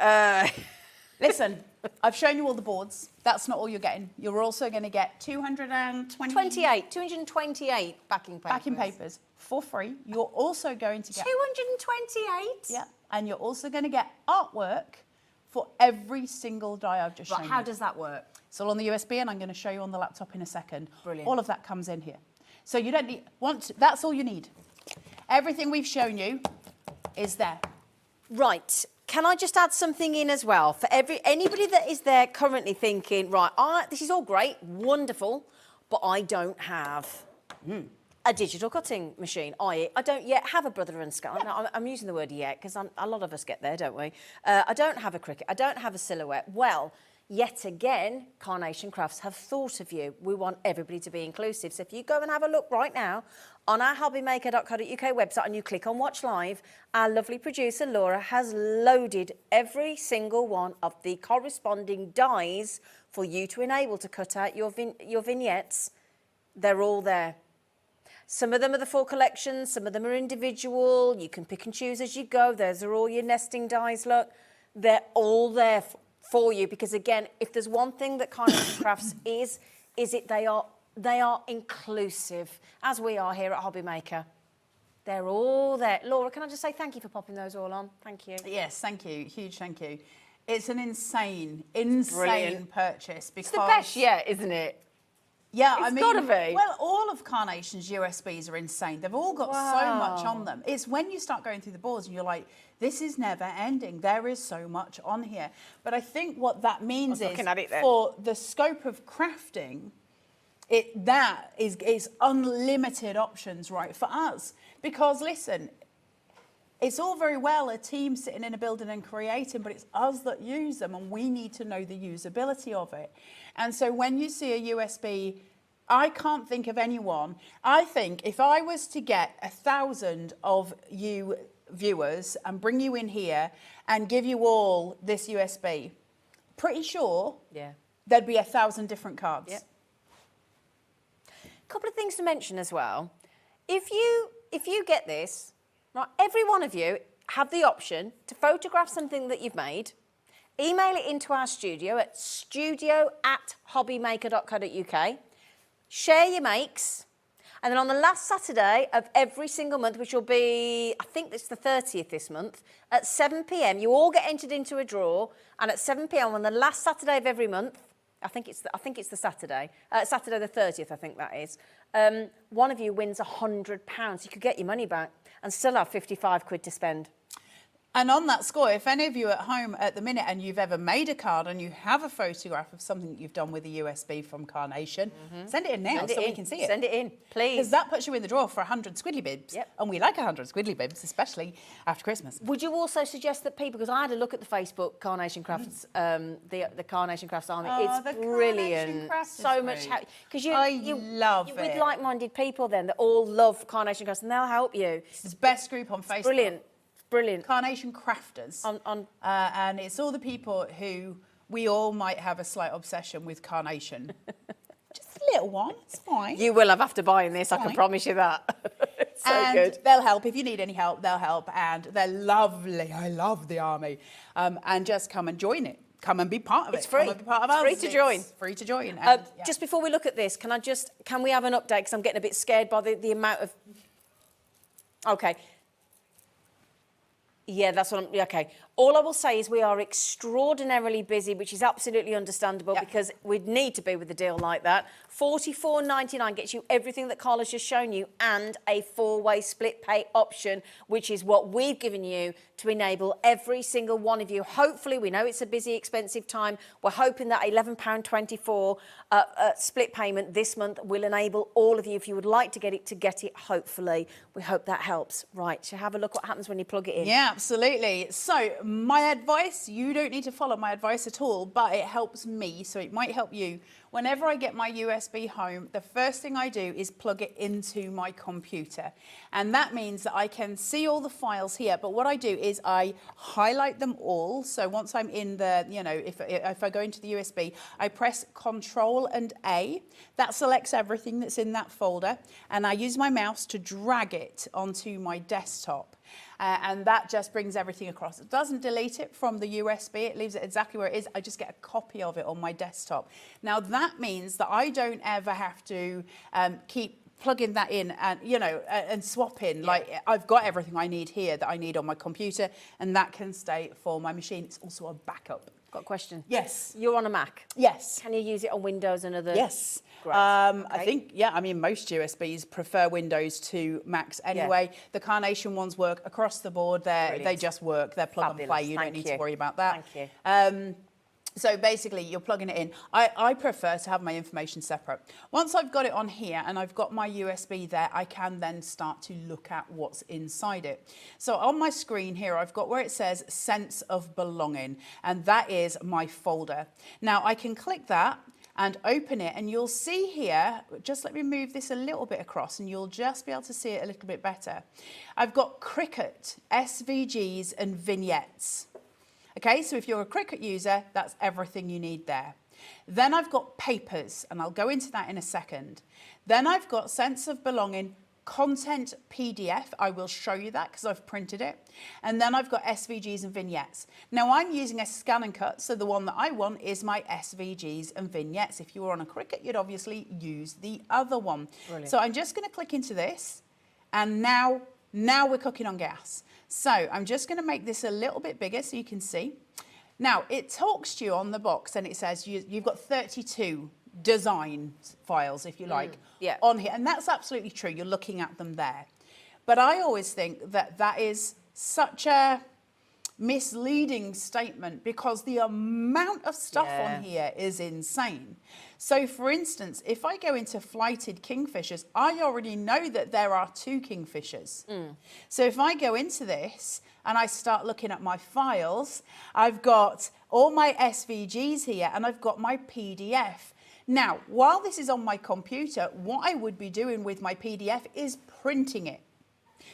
Speaker 7: Listen, I've shown you all the boards. That's not all you're getting. You're also going to get
Speaker 1: 228 backing papers.
Speaker 7: backing papers for free. You're also going to get
Speaker 1: 228?
Speaker 7: yeah, and you're also going to get artwork for every single die I've just
Speaker 1: Right,
Speaker 7: shown
Speaker 1: how
Speaker 7: you.
Speaker 1: does that work?
Speaker 7: It's all on the USB, and I'm going to show you on the laptop in a second.
Speaker 1: Brilliant.
Speaker 7: All of that comes in here. So you don't need, that's all you need. Everything we've shown you is there.
Speaker 1: Right. Can I just add something in as well? For anybody that is there currently thinking, right, this is all great, wonderful, but I don't have a digital cutting machine. I don't yet have a brother and scale. No, I'm using the word yet because a lot of us get there, don't we? I don't have a Cricut. I don't have a Silhouette. Well, yet again, Carnation Crafts have thought of you. We want everybody to be inclusive. So if you go and have a look right now on our hobbymaker.co.uk website and you click on Watch Live, our lovely producer Laura has loaded every single one of the corresponding dies for you to enable to cut out your vignettes. They're all there. Some of them are the full collections, some of them are individual. You can pick and choose as you go. Those are all your nesting dies, look. They're all there for you because, again, if there's one thing that Carnation Crafts is they are inclusive, as we are here at Hobby Maker. They're all there. Laura, can I just say thank you for popping those all on? Thank you.
Speaker 7: Yes, thank you. Huge thank you. It's an insane
Speaker 1: Brilliant.
Speaker 7: purchase because
Speaker 1: It's the best yet, isn't it?
Speaker 7: yeah,
Speaker 1: It's
Speaker 7: I mean,
Speaker 1: gotta be.
Speaker 7: well, all of Carnation's USBs are insane. They've all got so much on them. It's when you start going through the boards and you're like, this is never ending. There is so much on here. But I think what that means is for the scope of crafting, that is unlimited options, right, for us. Because listen, it's all very well a team sitting in a building and creating, but it's us that use them and we need to know the usability of it. And so when you see a USB, I can't think of anyone. I think if I was to get 1,000 of you viewers and bring you in here and give you all this USB, pretty sure there'd be 1,000 different cards.
Speaker 1: Yep. Couple of things to mention as well. If you get this, right, every one of you have the option to photograph something that you've made, email it into our studio at studio@hobbymaker.co.uk, share your makes, and then on the last Saturday of every single month, which will be, I think it's the 30th this month, at 7 p.m, you all get entered into a draw, and at 7 p.m. on the last Saturday of every month, I think it's the Saturday the 30th, I think that is, one of you wins £100. You could get your money back and still have 55 quid to spend.
Speaker 7: And on that score, if any of you at home at the minute and you've ever made a card and you have a photograph of something that you've done with a USB from Carnation, send it in now so we can see it.
Speaker 1: Send it in, please.
Speaker 7: Because that puts you in the draw for 100 squiddly bibs.
Speaker 1: Yep.
Speaker 7: And we like 100 squiddly bibs, especially after Christmas.
Speaker 1: Would you also suggest that people, because I had a look at the Facebook Carnation Crafts, the Carnation Crafts Army, it's
Speaker 7: the
Speaker 1: brilliant.
Speaker 7: Carnation Crafts is
Speaker 1: so much,
Speaker 7: great.
Speaker 1: because
Speaker 7: I love
Speaker 1: you're
Speaker 7: it.
Speaker 1: with like-minded people then that all love Carnation Crafts and they'll help you.
Speaker 7: It's the best group on Facebook.
Speaker 1: Brilliant. Brilliant.
Speaker 7: Carnation Crafters. And it's all the people who we all might have a slight obsession with carnation. Just a little one, it's fine.
Speaker 1: You will have after buying this, I can promise you that. It's so good.
Speaker 7: They'll help. If you need any help, they'll help. And they're lovely. I love the army. And just come and join it. Come and be part of it.
Speaker 1: It's free.
Speaker 7: Come and be part of
Speaker 1: It's
Speaker 7: us.
Speaker 1: free to join.
Speaker 7: It's free to join. And,
Speaker 1: Just before we look at this, can we have an update? Because I'm getting a bit scared by the amount of... Okay. Yeah, that's what okay. All I will say is we are extraordinarily busy, which is absolutely understandable because we'd need to be with a deal like that. $44.99 gets you everything that Carla's just shown you and a 4-way split pay option, which is what we've given you to enable every single one of you. Hopefully, we know it's a busy, expensive time. We're hoping that £11.24 split payment this month will enable all of you, if you would like to get it, hopefully. We hope that helps. Right, so have a look what happens when you plug it in.
Speaker 7: Yeah, absolutely. So my advice, you don't need to follow my advice at all, but it helps me, so it might help you. Whenever I get my USB home, the first thing I do is plug it into my computer. And that means that I can see all the files here, but what I do is I highlight them all. So once I'm in the, you know, if I go into the USB, I press Control and A. That selects everything that's in that folder, and I use my mouse to drag it onto my desktop. And that just brings everything across. It doesn't delete it from the USB, it leaves it exactly where it is. I just get a copy of it on my desktop. Now that means that I don't ever have to keep plugging that in and, you know, and swap in. Yeah. Like, I've got everything I need here that I need on my computer, and that can stay for my machine. It's also a backup.
Speaker 1: Got a question?
Speaker 7: Yes.
Speaker 1: You're on a Mac?
Speaker 7: Yes.
Speaker 1: Can you use it on Windows and other?
Speaker 7: Yes.
Speaker 1: Great. Okay.
Speaker 7: I think, yeah, I mean, most USBs prefer Windows to Macs anyway. Yeah. The Carnation ones work across the board. They just work. They're plug and play. You don't need to worry about that.
Speaker 1: Thank you.
Speaker 7: So basically, you're plugging it in. I prefer to have my information separate. Once I've got it on here and I've got my USB there, I can then start to look at what's inside it. So on my screen here, I've got where it says Sense of Belonging, and that is my folder. Now, I can click that and open it, and you'll see here, just let me move this a little bit across and you'll just be able to see it a little bit better. I've got Cricut, SVGs and vignettes. Okay, so if you're a Cricut user, that's everything you need there. Then I've got papers, and I'll go into that in a second. Then I've got Sense of Belonging, content PDF. I will show you that because I've printed it. And then I've got SVGs and vignettes. Now I'm using a scan and cut, so the one that I want is my SVGs and vignettes. If you were on a Cricut, you'd obviously use the other one. Brilliant. So I'm just going to click into this, and now we're cooking on gas. So I'm just going to make this a little bit bigger so you can see. Now it talks to you on the box and it says you've got 32 design files, if you like, on here. And that's absolutely true. You're looking at them there. But I always think that that is such a misleading statement because the amount of stuff on here is insane. So for instance, if I go into flighted kingfishers, I already know that there are 2 kingfishers. So if I go into this and I start looking at my files, I've got all my SVGs here and I've got my PDF. Now, while this is on my computer, what I would be doing with my PDF is printing it.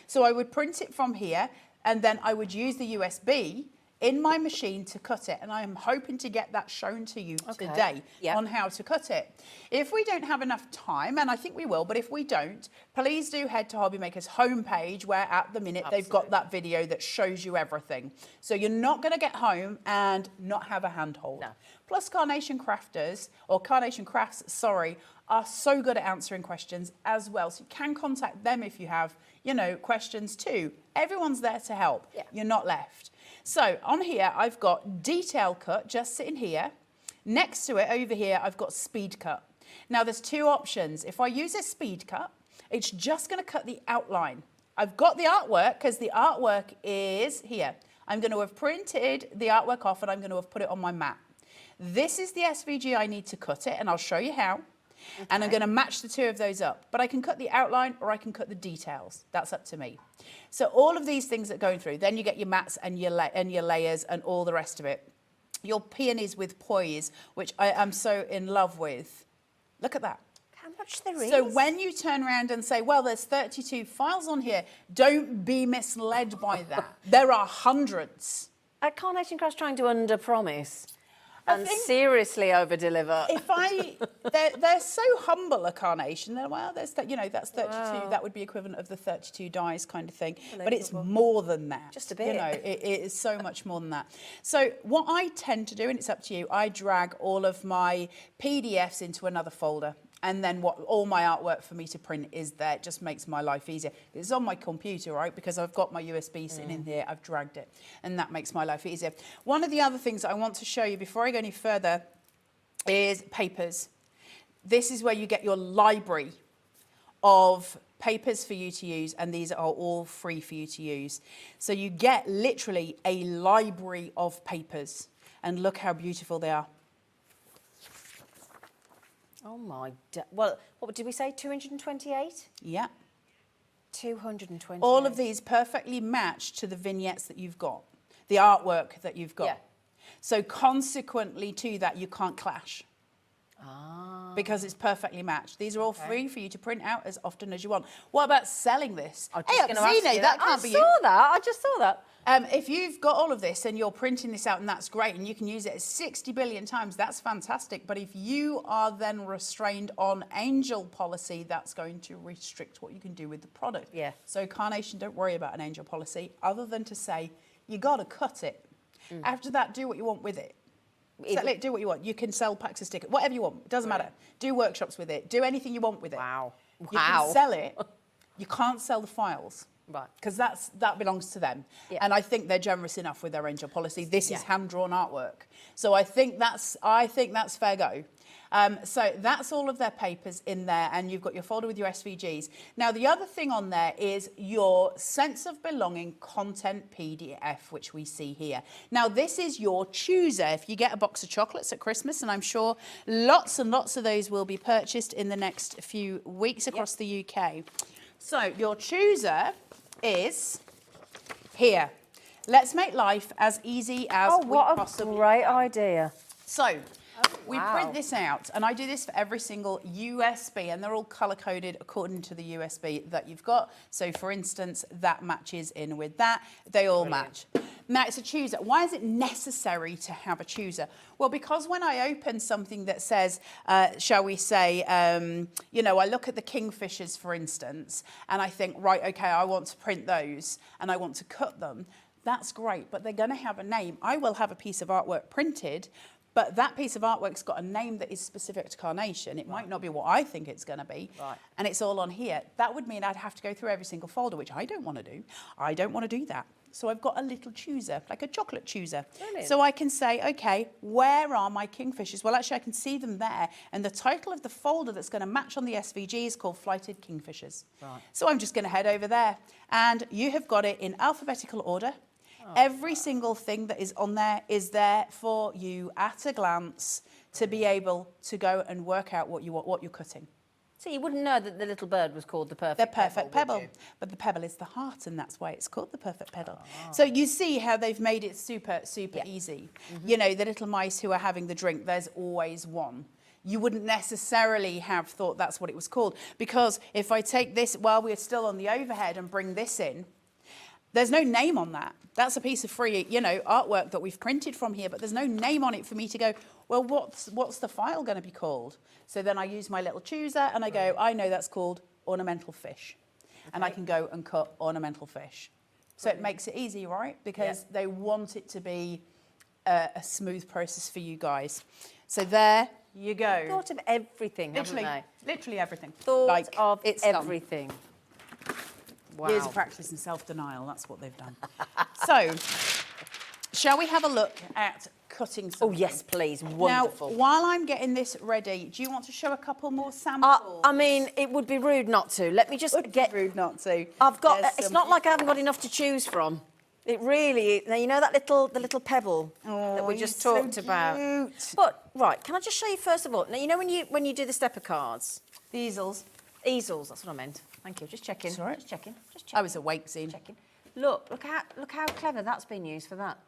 Speaker 7: So I would print it from here, and then I would use the USB in my machine to cut it. And I am hoping to get that shown to you today on how to cut it. If we don't have enough time, and I think we will, but if we don't, please do head to Hobbymaker's homepage where at the minute they've got that video that shows you everything. So you're not going to get home and not have a handhold. No. Plus Carnation Crafters, or Carnation Crafts, sorry, are so good at answering questions as well. So you can contact them if you have, you know, questions too. Everyone's there to help. Yeah. You're not left. So on here, I've got Detail Cut just sitting here. Next to it over here, I've got Speed Cut. Now there's 2 options. If I use a Speed Cut, it's just going to cut the outline. I've got the artwork because the artwork is here. I'm going to have printed the artwork off and I'm going to have put it on my mat. This is the SVG I need to cut it, and I'll show you how. Okay. And I'm going to match the 2 of those up. But I can cut the outline or I can cut the details. That's up to me. So all of these things that are going through, then you get your mats and your layers and all the rest of it. Your peonies with poise, which I am so in love with. Look at that.
Speaker 1: How much there is.
Speaker 7: So when you turn around and say, well, there's 32 files on here, don't be misled by that. There are hundreds.
Speaker 1: Carnation Crafts trying to under-promise and seriously over-deliver.
Speaker 7: They're so humble, a Carnation. They're, well, there's that, you know, that's 32. Wow. That would be equivalent of the 32 dies kind of thing. But it's more than that.
Speaker 1: Just a bit.
Speaker 7: You know, it is so much more than that. So what I tend to do, and it's up to you, I drag all of my PDFs into another folder. And then all my artwork for me to print is there. It just makes my life easier. It's on my computer, right? Because I've got my USB sitting in here. I've dragged it. And that makes my life easier. One of the other things I want to show you before I go any further is papers. This is where you get your library of papers for you to use, and these are all free for you to use. So you get literally a library of papers, and look how beautiful they are.
Speaker 1: Oh my, well, what did we say, 228?
Speaker 7: Yeah.
Speaker 1: 228.
Speaker 7: All of these perfectly match to the vignettes that you've got, the artwork that you've got.
Speaker 1: Yeah.
Speaker 7: So consequently to that, you can't clash. Because it's perfectly matched. These are all free for you to print out as often as you want. What about selling this?
Speaker 1: I was
Speaker 7: Hey,
Speaker 1: just gonna ask
Speaker 7: Zine,
Speaker 1: you
Speaker 7: that can't be
Speaker 1: I
Speaker 7: you.
Speaker 1: saw that. I just saw that.
Speaker 7: If you've got all of this and you're printing this out, and that's great, and you can use it 60 billion times, that's fantastic. But if you are then restrained on angel policy, that's going to restrict what you can do with the product.
Speaker 1: Yeah.
Speaker 7: So Carnation, don't worry about an angel policy, other than to say, you got to cut it. After that, do what you want with it. Sell it, do what you want. You can sell packs of stickers, whatever you want. It doesn't matter. Do workshops with it. Do anything you want with it.
Speaker 1: Wow.
Speaker 7: You can sell it. You can't sell the files.
Speaker 1: Right.
Speaker 7: Because that belongs to them.
Speaker 1: Yeah.
Speaker 7: And I think they're generous enough with their angel policy. This is hand-drawn artwork. So I think that's fair go. So that's all of their papers in there, and you've got your folder with your SVGs. Now, the other thing on there is your sense of belonging content PDF, which we see here. Now, this is your chooser. If you get a box of chocolates at Christmas, and I'm sure lots and lots of those will be purchased in the next few weeks across the UK. So your chooser is here. Let's make life as easy as we possibly
Speaker 1: what a great idea.
Speaker 7: So we print this out, and I do this for every single USB, and they're all color-coded according to the USB that you've got. So, for instance, that matches in with that. They all match. Now, it's a chooser. Why is it necessary to have a chooser? Well, because when I open something that says, shall we say, you know, I look at the kingfishers, for instance, and I think, right, okay, I want to print those, and I want to cut them. That's great, but they're going to have a name. I will have a piece of artwork printed, but that piece of artwork's got a name that is specific to Carnation. It might not be what I think it's going to be, and it's all on here. That would mean I'd have to go through every single folder, which I don't want to do. I don't want to do that. So I've got a little chooser, like a chocolate chooser. Brilliant. So I can say, okay, where are my kingfishers? Well, actually, I can see them there, and the title of the folder that's going to match on the SVG is called Flighted Kingfishers. Right. So I'm just going to head over there, and you have got it in alphabetical order. Every single thing that is on there is there for you at a glance to be able to go and work out what you're cutting.
Speaker 1: So you wouldn't know that the little bird was called the perfect
Speaker 7: pebble, but the pebble is the heart, and that's why it's called the perfect pebble. So you see how they've made it super easy. You know, the little mice who are having the drink, there's always one. You wouldn't necessarily have thought that's what it was called, because if I take this while we're still on the overhead and bring this in, there's no name on that. That's a piece of free, you know, artwork that we've printed from here, but there's no name on it for me to go, well, what's the file going to be called? So then I use my little chooser and I go, I know that's called ornamental fish. Okay. And I can go and cut ornamental fish. So it makes it easy, right? Because they want it to be a smooth process for you guys. So there you go.
Speaker 1: Thought of everything,
Speaker 7: literally,
Speaker 1: haven't they?
Speaker 7: Literally everything.
Speaker 1: Thought of
Speaker 7: it's
Speaker 1: everything.
Speaker 7: Wow. Years of practice and self-denial, that's what they've done. So, shall we have a look at cutting something?
Speaker 1: Oh, yes, please. Wonderful.
Speaker 7: Now, while I'm getting this ready, do you want to show a couple more samples?
Speaker 1: I mean, it would be rude not to. Let me just get...
Speaker 7: rude not to.
Speaker 1: I've got... It's not like I haven't got enough to choose from. It really... Now, you know that the little pebble that we just talked about? But, right, can I just show you first of all? Now, you know when you do the stepper cards?
Speaker 7: The easels.
Speaker 1: Easels, that's what I meant. Thank you. Just checking.
Speaker 7: Sorry.
Speaker 1: Just checking.
Speaker 7: I was awake, Zine.
Speaker 1: Checking. Look how clever that's been used for that.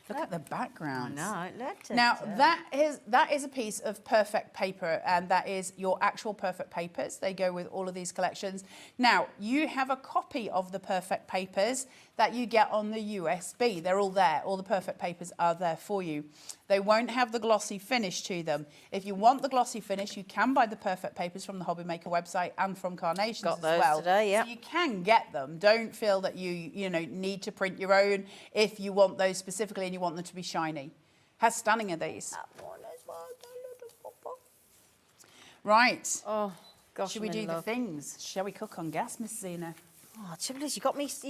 Speaker 7: Look at the background.
Speaker 1: I know.
Speaker 7: Now, that is a piece of perfect paper, and that is your actual perfect papers. They go with all of these collections. Now, you have a copy of the perfect papers that you get on the USB. They're all there. All the perfect papers are there for you. They won't have the glossy finish to them. If you want the glossy finish, you can buy the perfect papers from the Hobby Maker website and from Carnation's
Speaker 1: as well.
Speaker 7: Got those
Speaker 1: today, yeah.
Speaker 7: So you can get them. Don't feel that you need to print your own if you want those specifically and you want them to be shiny. How stunning are these? Right.
Speaker 1: Oh, gosh,
Speaker 7: Should we do the things? Shall we cook on gas, Miss Zena?
Speaker 1: Oh, Chiblers, you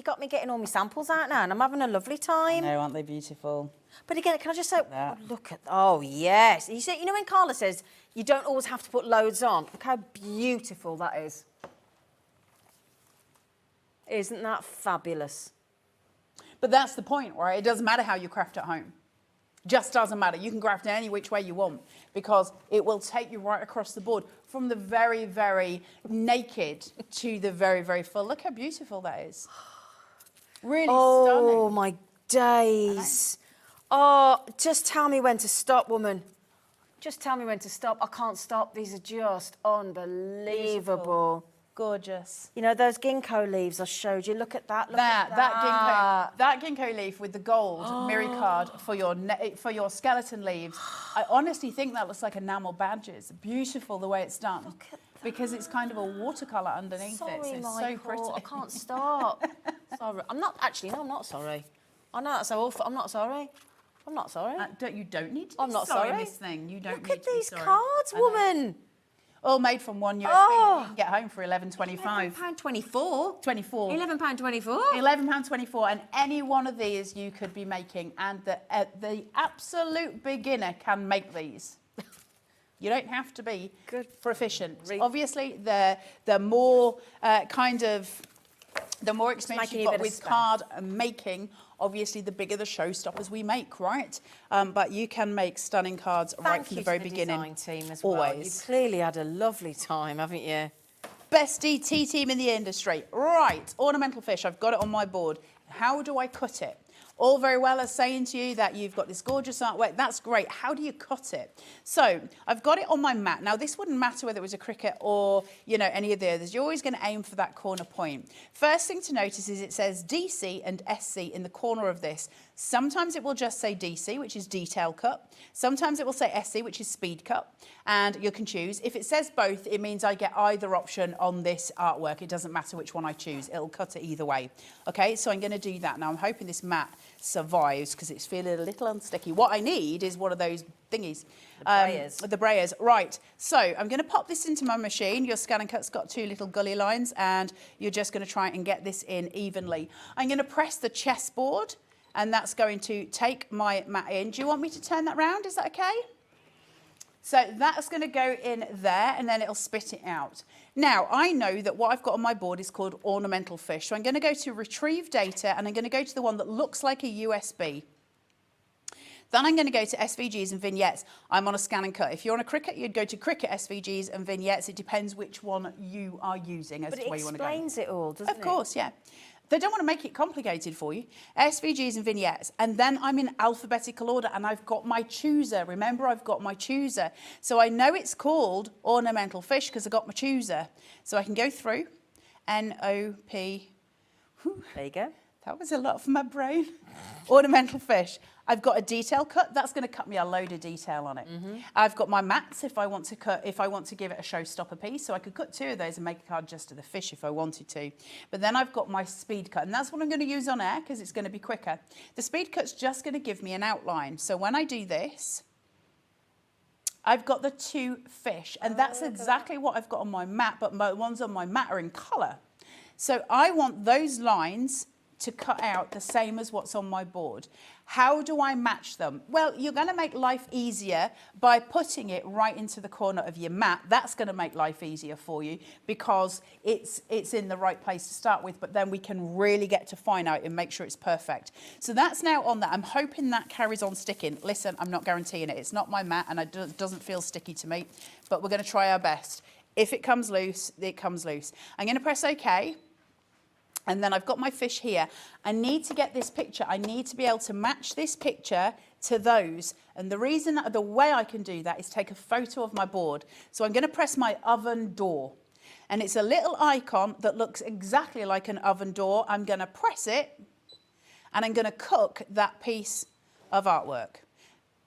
Speaker 1: got me getting all my samples out now, and I'm having a lovely time.
Speaker 7: No, aren't they beautiful?
Speaker 1: But again, can I just say,
Speaker 7: That.
Speaker 1: oh, look at, oh yes. You see, you know when Carla says you don't always have to put loads on. Look how beautiful that is. Isn't that fabulous?
Speaker 7: But that's the point, right? It doesn't matter how you craft at home. Just doesn't matter. You can craft any which way you want because it will take you right across the board from the very, very naked to the very, very full. Look how beautiful that is. Really stunning.
Speaker 1: Oh, my days. Oh, just tell me when to stop, woman. Just tell me when to stop. I can't stop. These are just unbelievable.
Speaker 7: Gorgeous.
Speaker 1: You know, those ginkgo leaves I showed you. Look at that. Look at
Speaker 7: That ginkgo leaf with the gold mirror card for your skeleton leaves. I honestly think that looks like enamel badges. Beautiful the way it's done.
Speaker 1: Look at that.
Speaker 7: Because it's kind of a watercolour underneath
Speaker 1: Sorry,
Speaker 7: it. So it's
Speaker 1: Michael,
Speaker 7: so pretty.
Speaker 1: I can't stop. Sorry. I'm not, actually, no, I'm not sorry. I know that's so awful. I'm not sorry. I'm not sorry.
Speaker 7: You don't need to be
Speaker 1: I'm not
Speaker 7: sorry,
Speaker 1: sorry.
Speaker 7: Miss Thing. You don't
Speaker 1: Look
Speaker 7: need
Speaker 1: at
Speaker 7: to be
Speaker 1: these
Speaker 7: sorry.
Speaker 1: cards,
Speaker 7: I know.
Speaker 1: woman.
Speaker 7: All made from one USB.
Speaker 1: Oh.
Speaker 7: You can get home for £11.25.
Speaker 1: £11.24.
Speaker 7: 24.
Speaker 1: £11.24.
Speaker 7: £11.24, and any one of these you could be making, and the absolute beginner can make these. You don't have to be proficient. Obviously, the more the more experience
Speaker 1: making
Speaker 7: you've
Speaker 1: you a
Speaker 7: got
Speaker 1: bit of
Speaker 7: with
Speaker 1: stuff.
Speaker 7: card making, obviously the bigger the showstoppers we make, right? But you can make stunning cards right from the very beginning.
Speaker 1: Design team as well.
Speaker 7: Always.
Speaker 1: You've clearly had a lovely time, haven't you?
Speaker 7: Best DT team in the industry. Right, ornamental fish, I've got it on my board. How do I cut it? All very well as saying to you that you've got this gorgeous artwork. That's great. How do you cut it? So I've got it on my mat. Now, this wouldn't matter whether it was a cricket or, you know, any of the others. You're always going to aim for that corner point. First thing to notice is it says DC and SC in the corner of this. Sometimes it will just say DC, which is detail cut. Sometimes it will say SC, which is speed cut. And you can choose. If it says both, it means I get either option on this artwork. It doesn't matter which one I choose. It'll cut it either way. Okay, so I'm going to do that. Now, I'm hoping this mat survives because it's feeling a little unsticky. What I need is one of those thingies. The brayers. Right, so I'm going to pop this into my machine. Your scan and cut's got two little gully lines, and you're just going to try and get this in evenly. I'm going to press the chessboard, and that's going to take my mat in. Do you want me to turn that round? Is that okay? So that's going to go in there, and then it'll spit it out. Now, I know that what I've got on my board is called ornamental fish. So I'm going to go to retrieve data, and I'm going to go to the one that looks like a USB. Then I'm going to go to SVGs and vignettes. I'm on a scan and cut. If you're on a cricket, you'd go to cricket, SVGs and vignettes. It depends which one you are using as to where you want to go.
Speaker 1: But it explains it all, doesn't it?
Speaker 7: Of course, yeah. They don't want to make it complicated for you. SVGs and vignettes. And then I'm in alphabetical order, and I've got my chooser. Remember, I've got my chooser. So I know it's called ornamental fish because I got my chooser. So I can go through N-O-P.
Speaker 1: There you go.
Speaker 7: That was a lot for my brain. Ornamental fish. I've got a detail cut. That's going to cut me a load of detail on it. I've got my mats if I want to cut, if I want to give it a showstopper piece. So I could cut two of those and make a card just of the fish if I wanted to. But then I've got my speed cut, and that's what I'm going to use on air because it's going to be quicker. The speed cut's just going to give me an outline. So when I do this, I've got the two fish, and that's exactly what I've got on my mat, but my ones on my mat are in colour. So I want those lines to cut out the same as what's on my board. How do I match them? Well, you're going to make life easier by putting it right into the corner of your mat. That's going to make life easier for you because it's in the right place to start with, but then we can really get to fine out and make sure it's perfect. So that's now on that. I'm hoping that carries on sticking. Listen, I'm not guaranteeing it. It's not my mat and it doesn't feel sticky to me, but we're going to try our best. If it comes loose, it comes loose. I'm going to press OK. And then I've got my fish here. I need to get this picture. I need to be able to match this picture to those. And the way I can do that is take a photo of my board. So I'm going to press my oven door. And it's a little icon that looks exactly like an oven door. I'm going to press it, and I'm going to cook that piece of artwork.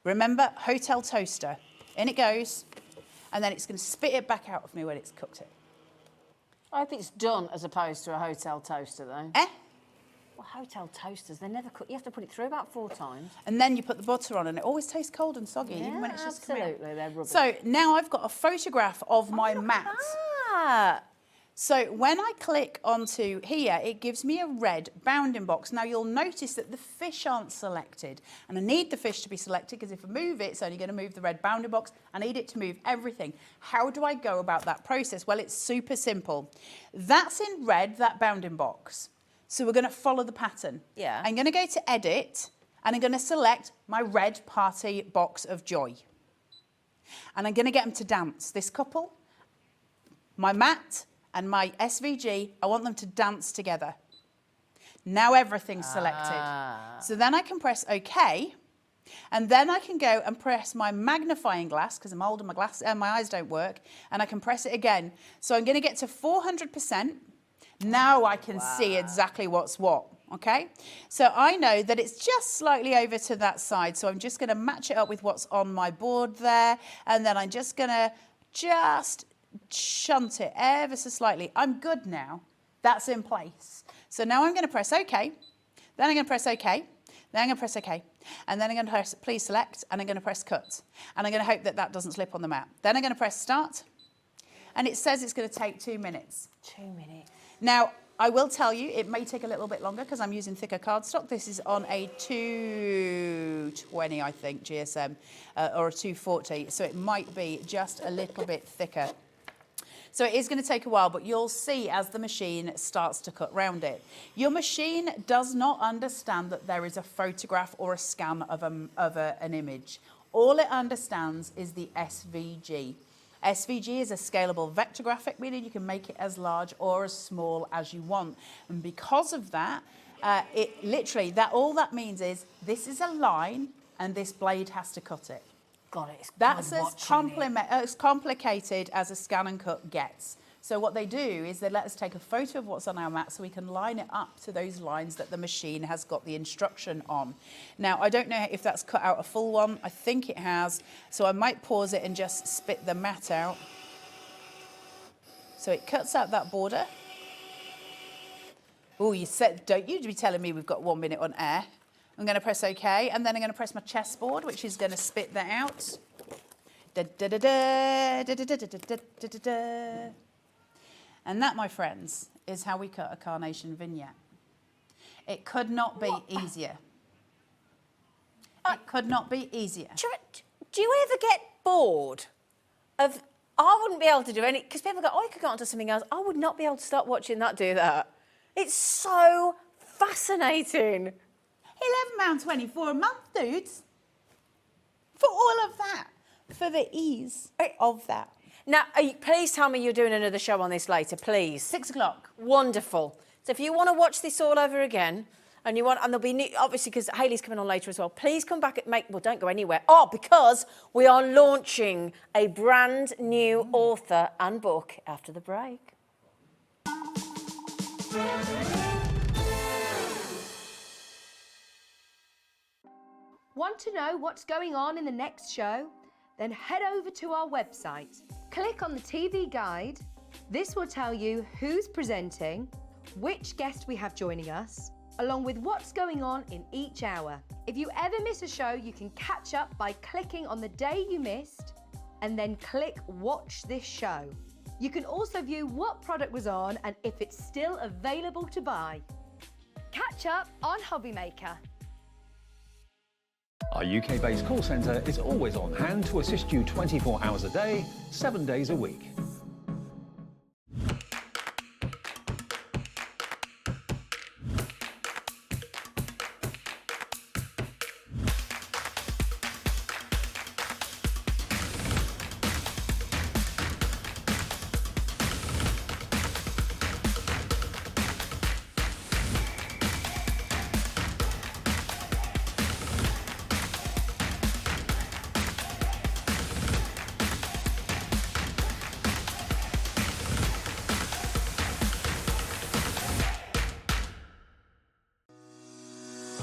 Speaker 7: Remember, hotel toaster. In it goes, and then it's going to spit it back out of me when it's cooked it.
Speaker 1: I hope it's done as opposed to a hotel toaster, though.
Speaker 7: Eh?
Speaker 1: Well, hotel toasters, they never cook. You have to put it through about 4 times.
Speaker 7: And then you put the butter on, and it always tastes cold and soggy, even when it's just come out.
Speaker 1: Absolutely, they're rubbish.
Speaker 7: So now I've got a photograph of my mat.
Speaker 1: Ah,
Speaker 7: So when I click onto here, it gives me a red bounding box. Now you'll notice that the fish aren't selected. And I need the fish to be selected because if I move it, it's only going to move the red bounding box. I need it to move everything. How do I go about that process? Well, it's super simple. That's in red, that bounding box. So we're going to follow the pattern.
Speaker 1: Yeah.
Speaker 7: I'm going to go to edit and I'm going to select my red party box of joy. And I'm going to get them to dance. This couple, my mat, and my SVG, I want them to dance together. Now everything's selected. So then I can press OK, and then I can go and press my magnifying glass, because I'm old and my eyes don't work, and I can press it again. So I'm going to get to 400%. Now I can see exactly what's what, okay? So I know that it's just slightly over to that side, so I'm just going to match it up with what's on my board there, and then I'm just going to shunt it ever so slightly. I'm good now. That's in place. So now I'm going to press OK. Then I'm going to press OK. Then I'm going to press OK. And then I'm going to press please select. And I'm going to press cut. And I'm going to hope that that doesn't slip on the mat. Then I'm going to press start. And it says it's going to take 2 minutes.
Speaker 1: 2 minutes.
Speaker 7: Now, I will tell you, it may take a little bit longer because I'm using thicker cardstock. This is on a 220, I think, GSM, or a 240. So it might be just a little bit thicker. So it is going to take a while, but you'll see as the machine starts to cut round it. Your machine does not understand that there is a photograph or a scan of an image. All it understands is the SVG. SVG is a scalable vector graphic, meaning you can make it as large or as small as you want. And because of that, all that means is this is a line and this blade has to cut it.
Speaker 1: God, it's
Speaker 7: That's as complicated as a scan and cut gets. So what they do is they let us take a photo of what's on our mat so we can line it up to those lines that the machine has got the instruction on. Now, I don't know if that's cut out a full one. I think it has. So I might pause it and just spit the mat out. So it cuts out that border. Oh, don't you be telling me we've got 1 minute on air. I'm going to press OK, and then I'm going to press my chessboard, which is going to spit that out. And that, my friends, is how we cut a carnation vignette. It could not be easier. It could not be easier.
Speaker 1: Do you ever get bored of, I wouldn't be able to do any, because people go, oh, you could go on to something else. I would not be able to stop watching that do that. It's so fascinating.
Speaker 7: £11.24 a month, dudes. For all of that. For the ease of that.
Speaker 1: Now, please tell me you're doing another show on this later, please.
Speaker 7: 6 o'clock.
Speaker 1: Wonderful. So if you want to watch this all over again, and there'll be new, obviously because Hayley's coming on later as well, please come back and don't go anywhere. Oh, because we are launching a brand new author and book after the break.
Speaker 5: Want to know what's going on in the next show? Then head over to our website. Click on the TV guide. This will tell you who's presenting, which guest we have joining us, along with what's going on in each hour. If you ever miss a show, you can catch up by clicking on the day you missed and then click Watch This Show. You can also view what product was on and if it's still available to buy. Catch up on Hobby Maker.
Speaker 4: Our UK-based call centre is always on hand to assist you 24 hours a day, 7 days a week.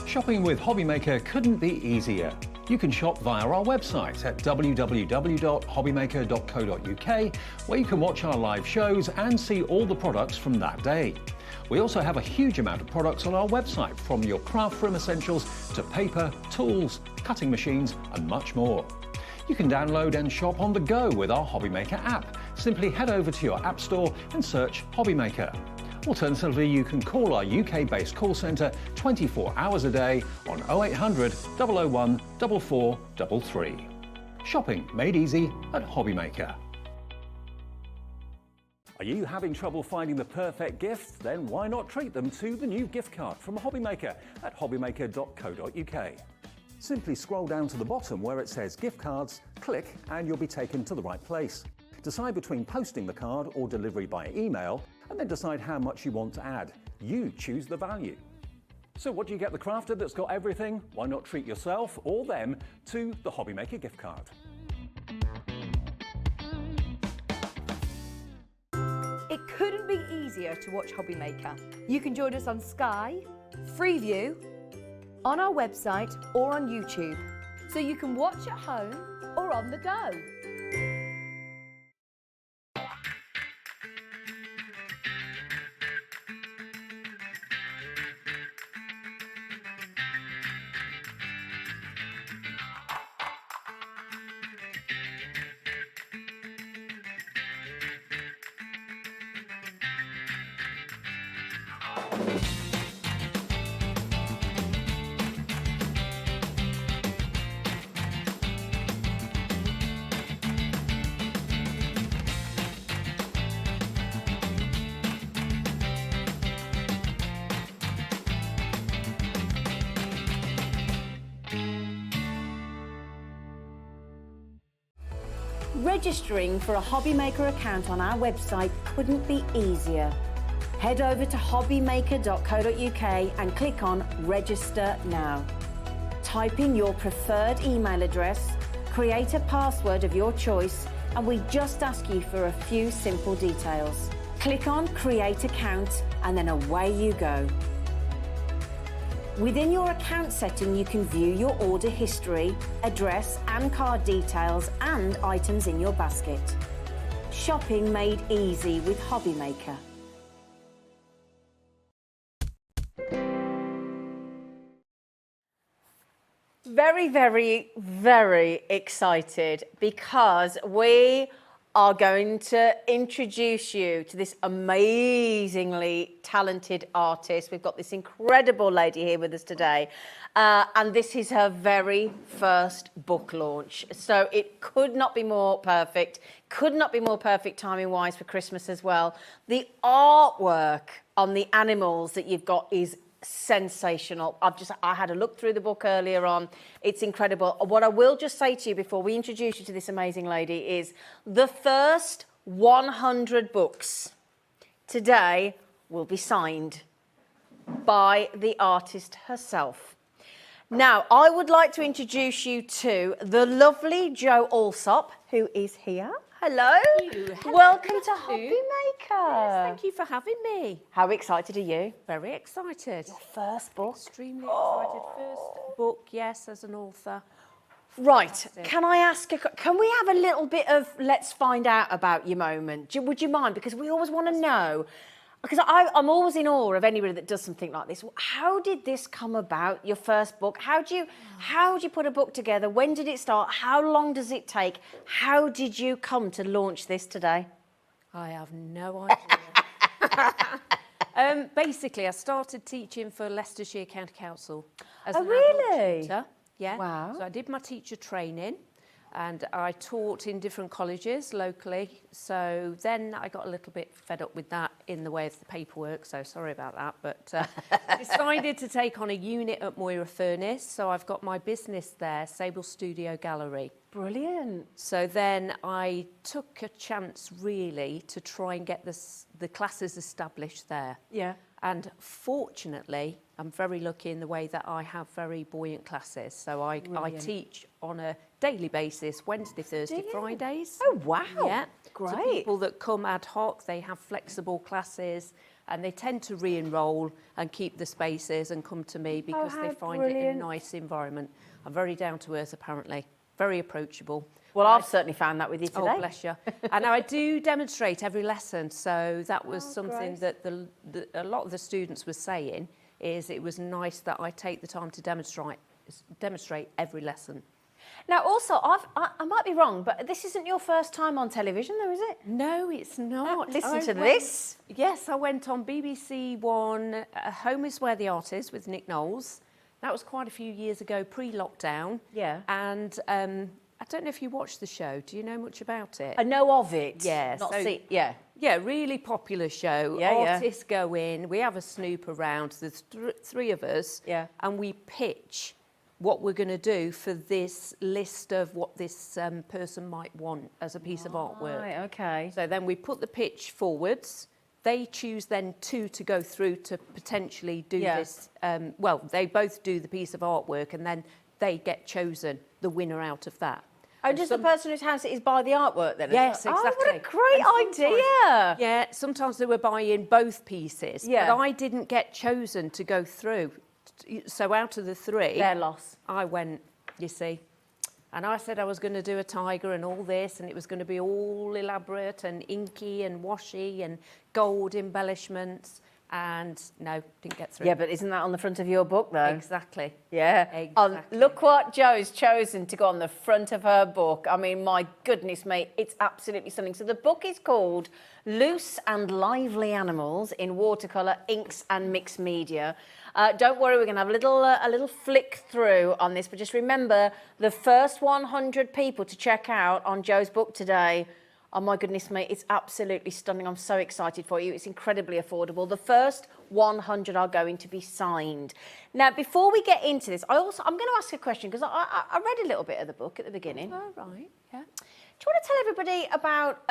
Speaker 4: Shopping with Hobbymaker couldn't be easier. You can shop via our website at www.hobbymaker.co.uk, where you can watch our live shows and see all the products from that day. We also have a huge amount of products on our website, from your craft room essentials to paper, tools, cutting machines and much more. You can download and shop on the go with our Hobbymaker app Simply head over to your App Store and search Hobbymaker. Alternatively, you can call our UK-based call centre 24 hours a day on 0800 001 4433. Shopping made easy at Hobbymaker. Are you having trouble finding the perfect gift? Then why not treat them to the new gift card from Hobbymaker at hobbymaker.co.uk. Simply scroll down to the bottom where it says gift cards, click and you'll be taken to the right place. Decide between posting the card or delivery by email and then decide how much you want to add. You choose the value. So what do you get the crafter that's got everything? Why not treat yourself or them to the Hobbymaker gift card?
Speaker 5: It couldn't be easier to watch Hobbymaker. You can join us on Sky, Freeview, on our website or on YouTube. So you can watch at home or on the go.
Speaker 1: Registering for a Hobbymaker account on our website couldn't be easier. Head over to hobbymaker.co.uk and click on Register Now. Type in your preferred email address, create a password of your choice, and we just ask you for a few simple details. Click on Create Account and then away you go. Within your account setting, you can view your order history, address and card details and items in your basket. Shopping made easy with Hobbymaker. Very, very, very excited because we are going to introduce you to this amazingly talented artist. We've got this incredible lady here with us today, and this is her very first book launch. So it could not be more perfect, timing-wise for Christmas as well. The artwork on the animals that you've got is sensational. I had a look through the book earlier on. It's incredible. What I will just say to you before we introduce you to this amazing lady is the first 100 books today will be signed by the artist herself. Now, I would like to introduce you to the lovely Jo Alsop, who is here. Hello.
Speaker 8: Thank you. Hello.
Speaker 1: Welcome to Hobbymaker.
Speaker 8: Yes, thank you for having me.
Speaker 1: How excited are you?
Speaker 8: Very excited.
Speaker 1: Your first book?
Speaker 8: Extremely excited. First book, yes, as an author.
Speaker 1: Right.
Speaker 8: Fantastic.
Speaker 1: Can I ask, can we have a little bit of let's find out about you moment? Would you mind? Because we always want to know. Because I'm always in awe of anybody that does something like this. How did this come about, your first book? How do you put a book together? When did it start? How long does it take? How did you come to launch this today?
Speaker 8: I have no idea. Basically, I started teaching for Leicestershire County Council as an adult tutor. Yeah.
Speaker 1: Wow.
Speaker 8: So I did my teacher training and I taught in different colleges locally. So then I got a little bit fed up with that in the way of the paperwork. So sorry about that, but decided to take on a unit at Moira Furnace. So I've got my business there, Sable Studio Gallery.
Speaker 1: Brilliant.
Speaker 8: So then I took a chance really to try and get the classes established there.
Speaker 1: Yeah.
Speaker 8: And fortunately, I'm very lucky in the way that I have very buoyant classes. So I teach on a daily basis, Wednesday, Thursday, Fridays.
Speaker 1: Oh, wow.
Speaker 8: Yeah.
Speaker 1: Great.
Speaker 8: So people that come ad hoc, they have flexible classes and they tend to re-enroll and keep the spaces and come to me because they find it a nice environment. I'm very down to earth, apparently. Very approachable.
Speaker 1: Well, I've certainly found that with you today.
Speaker 8: Oh, bless you. And I do demonstrate every lesson. So that was something that a lot of the students were saying is it was nice that I take the time to demonstrate every lesson.
Speaker 1: Now, also, I might be wrong, but this isn't your first time on television, though, is it?
Speaker 8: No, it's not.
Speaker 1: Listen to this.
Speaker 8: Yes, I went on BBC One, Home is Where the Art Is with Nick Knowles. That was quite a few years ago, pre-lockdown.
Speaker 1: Yeah.
Speaker 8: And I don't know if you watched the show. Do you know much about it?
Speaker 1: I know of it.
Speaker 8: Yeah.
Speaker 1: Not
Speaker 8: so-
Speaker 1: see. Yeah.
Speaker 8: Yeah, really popular show.
Speaker 1: Yeah, yeah.
Speaker 8: Artists go in, we have a snoop around, there's three of us,
Speaker 1: Yeah.
Speaker 8: and we pitch what we're going to do for this list of what this person might want as a piece of artwork.
Speaker 1: Right. Okay.
Speaker 8: So then we put the pitch forwards. They choose then two to go through to potentially do
Speaker 1: Yeah.
Speaker 8: this. Well, they both do the piece of artwork, and then they get chosen, the winner out of that.
Speaker 1: Oh, does the person whose house it is buy the artwork then?
Speaker 8: Yes,
Speaker 1: Oh,
Speaker 8: exactly.
Speaker 1: what a great
Speaker 8: And sometimes-
Speaker 1: idea.
Speaker 8: Yeah, sometimes they were buying both pieces.
Speaker 1: Yeah.
Speaker 8: But I didn't get chosen to go through. So out of the three,
Speaker 1: Their loss.
Speaker 8: I went, you see. And I said I was going to do a tiger and all this, and it was going to be all elaborate and inky and washy and gold embellishments. And no, didn't get through.
Speaker 1: Yeah, but isn't that on the front of your book, though?
Speaker 8: Exactly.
Speaker 1: Yeah.
Speaker 8: Exactly.
Speaker 1: Look what Jo's chosen to go on the front of her book. I mean, my goodness, mate, it's absolutely stunning. So the book is called Loose and Lively Animals in Watercolour, Inks and Mixed Media. Don't worry, we're going to have a little flick through on this, but just remember, the first 100 people to check out on Jo's book today. Oh my goodness, mate, it's absolutely stunning. I'm so excited for you. It's incredibly affordable. The first 100 are going to be signed. Now, before we get into this, I'm going to ask a question because I read a little bit of the book at the beginning.
Speaker 8: All right, yeah.
Speaker 1: Do you want to tell everybody about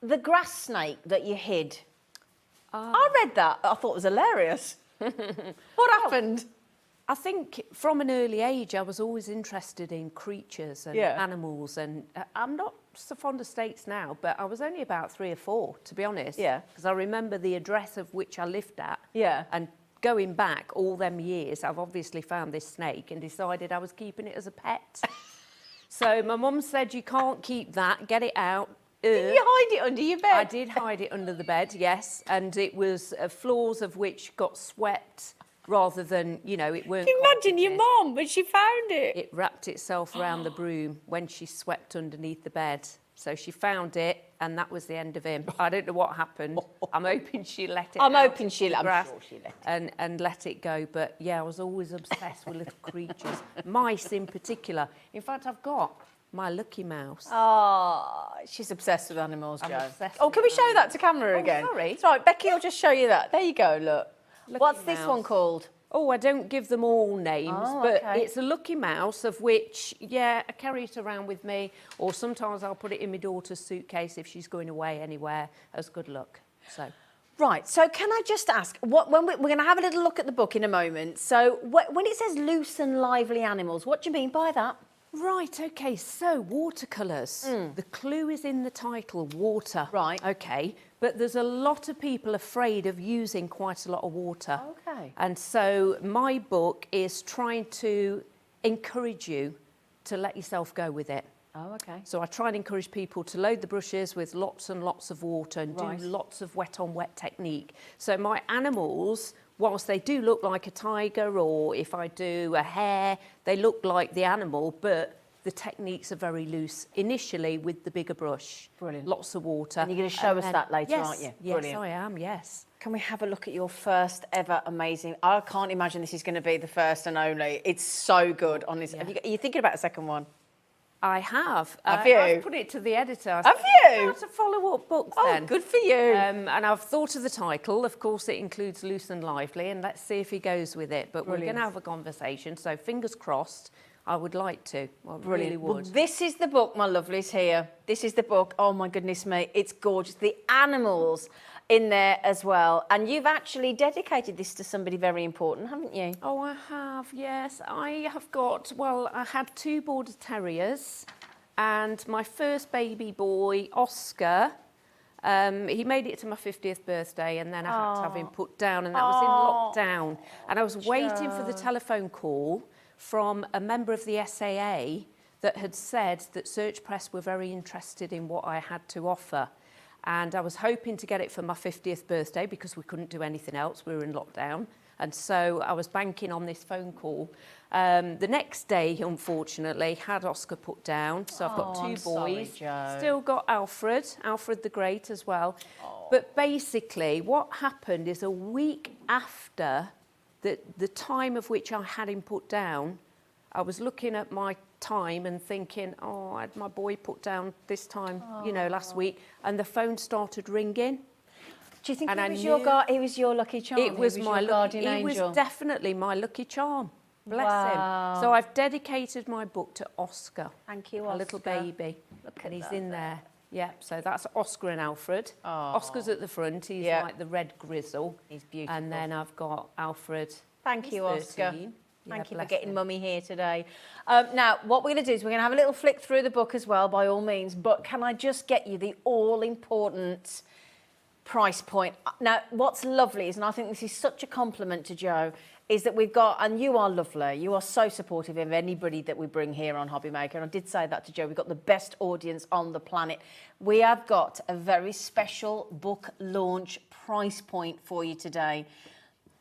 Speaker 1: the grass snake that you hid? I read that. I thought it was hilarious. What happened?
Speaker 8: I think from an early age, I was always interested in creatures and
Speaker 1: Yeah.
Speaker 8: animals. And I'm not so fond of snakes now, but I was only about 3 or 4, to be honest.
Speaker 1: Yeah.
Speaker 8: Because I remember the address of which I lived at.
Speaker 1: Yeah.
Speaker 8: And going back all them years, I've obviously found this snake and decided I was keeping it as a pet. So my mum said, you can't keep that, get it out.
Speaker 1: Did you hide it under your bed?
Speaker 8: I did hide it under the bed, yes. And it was floors of which got swept rather than, you know, it weren't.
Speaker 1: Can you imagine your
Speaker 8: carpeted.
Speaker 1: mum when she found it?
Speaker 8: It wrapped itself around the broom when she swept underneath the bed. So she found it, and that was the end of him. I don't know what happened. I'm hoping she let it
Speaker 1: I'm
Speaker 8: out
Speaker 1: hoping
Speaker 8: into
Speaker 1: she
Speaker 8: the
Speaker 1: I'm
Speaker 8: grass
Speaker 1: sure she let it.
Speaker 8: and let it go. But, yeah, I was always obsessed with little creatures, mice in particular. In fact, I've got my Lucky Mouse.
Speaker 1: Oh, she's obsessed with animals,
Speaker 8: I'm
Speaker 1: Jo.
Speaker 8: obsessed
Speaker 1: Oh,
Speaker 8: with
Speaker 1: can we show that to camera
Speaker 8: Oh,
Speaker 1: again?
Speaker 8: sorry.
Speaker 1: It's all right, Becky will just show you that. There you go, look.
Speaker 8: Lucky
Speaker 1: What's this
Speaker 8: Mouse.
Speaker 1: one called?
Speaker 8: Oh, I don't give them all names,
Speaker 1: Oh,
Speaker 8: but
Speaker 1: okay.
Speaker 8: it's a Lucky Mouse of which, yeah, I carry it around with me, or sometimes I'll put it in my daughter's suitcase if she's going away anywhere as good luck. So,
Speaker 1: Right, so can I just ask, when we're going to have a little look at the book in a moment, so when it says loose and lively animals, what do you mean by that?
Speaker 8: right, okay, so watercolours. The clue is in the title, water.
Speaker 1: Right.
Speaker 8: Okay, but there's a lot of people afraid of using quite a lot of water.
Speaker 1: Okay.
Speaker 8: And so my book is trying to encourage you to let yourself go with it.
Speaker 1: Oh, okay.
Speaker 8: So I try and encourage people to load the brushes with lots and lots of water and
Speaker 1: Right.
Speaker 8: do lots of wet on wet technique. So my animals, whilst they do look like a tiger, or if I do a hare, they look like the animal, but the techniques are very loose initially with the bigger brush.
Speaker 1: Brilliant.
Speaker 8: Lots of water.
Speaker 1: And you're going to show us
Speaker 8: then-
Speaker 1: that later,
Speaker 8: yes,
Speaker 1: aren't you?
Speaker 8: Yes,
Speaker 1: Brilliant.
Speaker 8: I am, yes.
Speaker 1: Can we have a look at your first ever amazing... I can't imagine this is going to be the first and only. It's so good on this.
Speaker 8: Yeah.
Speaker 1: Are you thinking about a second one?
Speaker 8: I have.
Speaker 1: Have you?
Speaker 8: I've put it to the editor. I
Speaker 1: Have
Speaker 8: said,
Speaker 1: you?
Speaker 8: It's a follow-up book
Speaker 1: Oh,
Speaker 8: then.
Speaker 1: good for you.
Speaker 8: And I've thought of the title. Of course, it includes Loose and Lively, and let's see if he goes with it. But we're
Speaker 1: Brilliant.
Speaker 8: going to have a conversation, so fingers crossed. I would like to. I really
Speaker 1: Brilliant.
Speaker 8: would.
Speaker 1: Well, this is the book, my lovelies, here. This is the book. Oh, my goodness me. It's gorgeous. The animals in there as well. And you've actually dedicated this to somebody very important, haven't you?
Speaker 8: Oh, I have, yes. I have got, well, I had 2 Border Terriers, and my first baby boy, Oscar, he made it to my 50th birthday, and then I had to have him put down, and that was in lockdown. And I was waiting for the telephone call from a member of the SAA that had said that Search Press were very interested in what I had to offer. And I was hoping to get it for my 50th birthday because we couldn't do anything else. We were in lockdown. And so I was banking on this phone call. The next day, unfortunately, had Oscar put down. So I've got 2
Speaker 1: I'm sorry,
Speaker 8: boys.
Speaker 1: Jo.
Speaker 8: Still got Alfred the Great as well. But basically, what happened is a week after the time of which I had him put down, I was looking at my time and thinking, oh, I had my boy put down this time, you know, last week, and the phone started ringing.
Speaker 1: Do you think
Speaker 8: And
Speaker 1: he
Speaker 8: I
Speaker 1: was,
Speaker 8: knew-
Speaker 1: he was your lucky charm?
Speaker 8: It was
Speaker 1: He
Speaker 8: my
Speaker 1: your
Speaker 8: lucky,
Speaker 1: guardian
Speaker 8: it
Speaker 1: angel?
Speaker 8: was definitely my lucky charm. Bless him. So I've dedicated my book to Oscar.
Speaker 1: Thank you,
Speaker 8: A little
Speaker 1: Oscar.
Speaker 8: baby.
Speaker 1: Look
Speaker 8: And
Speaker 1: at
Speaker 8: he's
Speaker 1: that
Speaker 8: in
Speaker 1: there.
Speaker 8: there. Yeah, so that's Oscar and Alfred. Oscar's at the front. He's
Speaker 1: Yeah.
Speaker 8: like the red grizzle.
Speaker 1: He's beautiful.
Speaker 8: And then I've got Alfred.
Speaker 1: Thank
Speaker 8: He's
Speaker 1: you, Oscar.
Speaker 8: 13. Yeah,
Speaker 1: Thank you for
Speaker 8: bless
Speaker 1: getting
Speaker 8: him.
Speaker 1: Mummy here today. Now, what we're going to do is we're going to have a little flick through the book as well, by all means. But can I just get you the all-important price point? Now, what's lovely is, and I think this is such a compliment to Jo, is that we've got, and you are lovely, you are so supportive of anybody that we bring here on Hobby Maker, and I did say that to Jo, we've got the best audience on the planet. We have got a very special book launch price point for you today.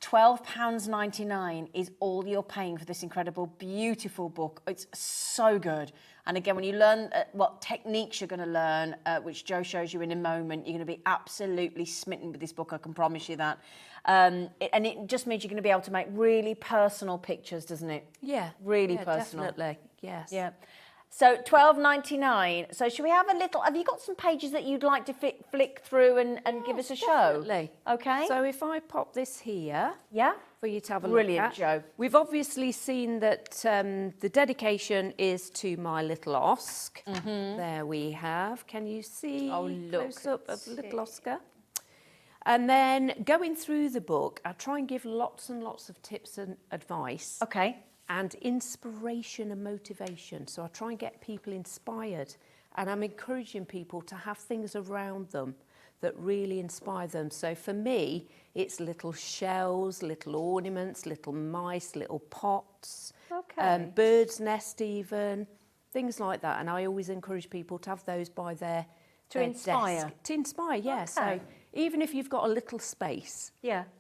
Speaker 1: £12.99 is all you're paying for this incredible, beautiful book. It's so good. And again, when you learn what techniques you're going to learn, which Jo shows you in a moment, you're going to be absolutely smitten with this book, I can promise you that. And it just means you're going to be able to make really personal pictures, doesn't it?
Speaker 8: Yeah.
Speaker 1: Really
Speaker 8: yeah,
Speaker 1: personal.
Speaker 8: Definitely, yes.
Speaker 1: Yeah. So £12.99. So should we have a little, have you got some pages that you'd like to flick through and give us a show?
Speaker 8: Definitely.
Speaker 1: Okay.
Speaker 8: So if I pop this here
Speaker 1: yeah.
Speaker 8: for you to have a
Speaker 1: Brilliant,
Speaker 8: look at.
Speaker 1: Jo.
Speaker 8: We've obviously seen that the dedication is to my little Oscar. There we have. Can you see close up of little Oscar? And then going through the book, I try and give lots and lots of tips and advice.
Speaker 1: Okay.
Speaker 8: And inspiration and motivation. So I try and get people inspired. And I'm encouraging people to have things around them that really inspire them. So for me, it's little shells, little ornaments, little mice, little pots, bird's nest even, things like that. And I always encourage people to have those by their
Speaker 1: inspire.
Speaker 8: desk. To inspire, yeah. So even if you've got a little space,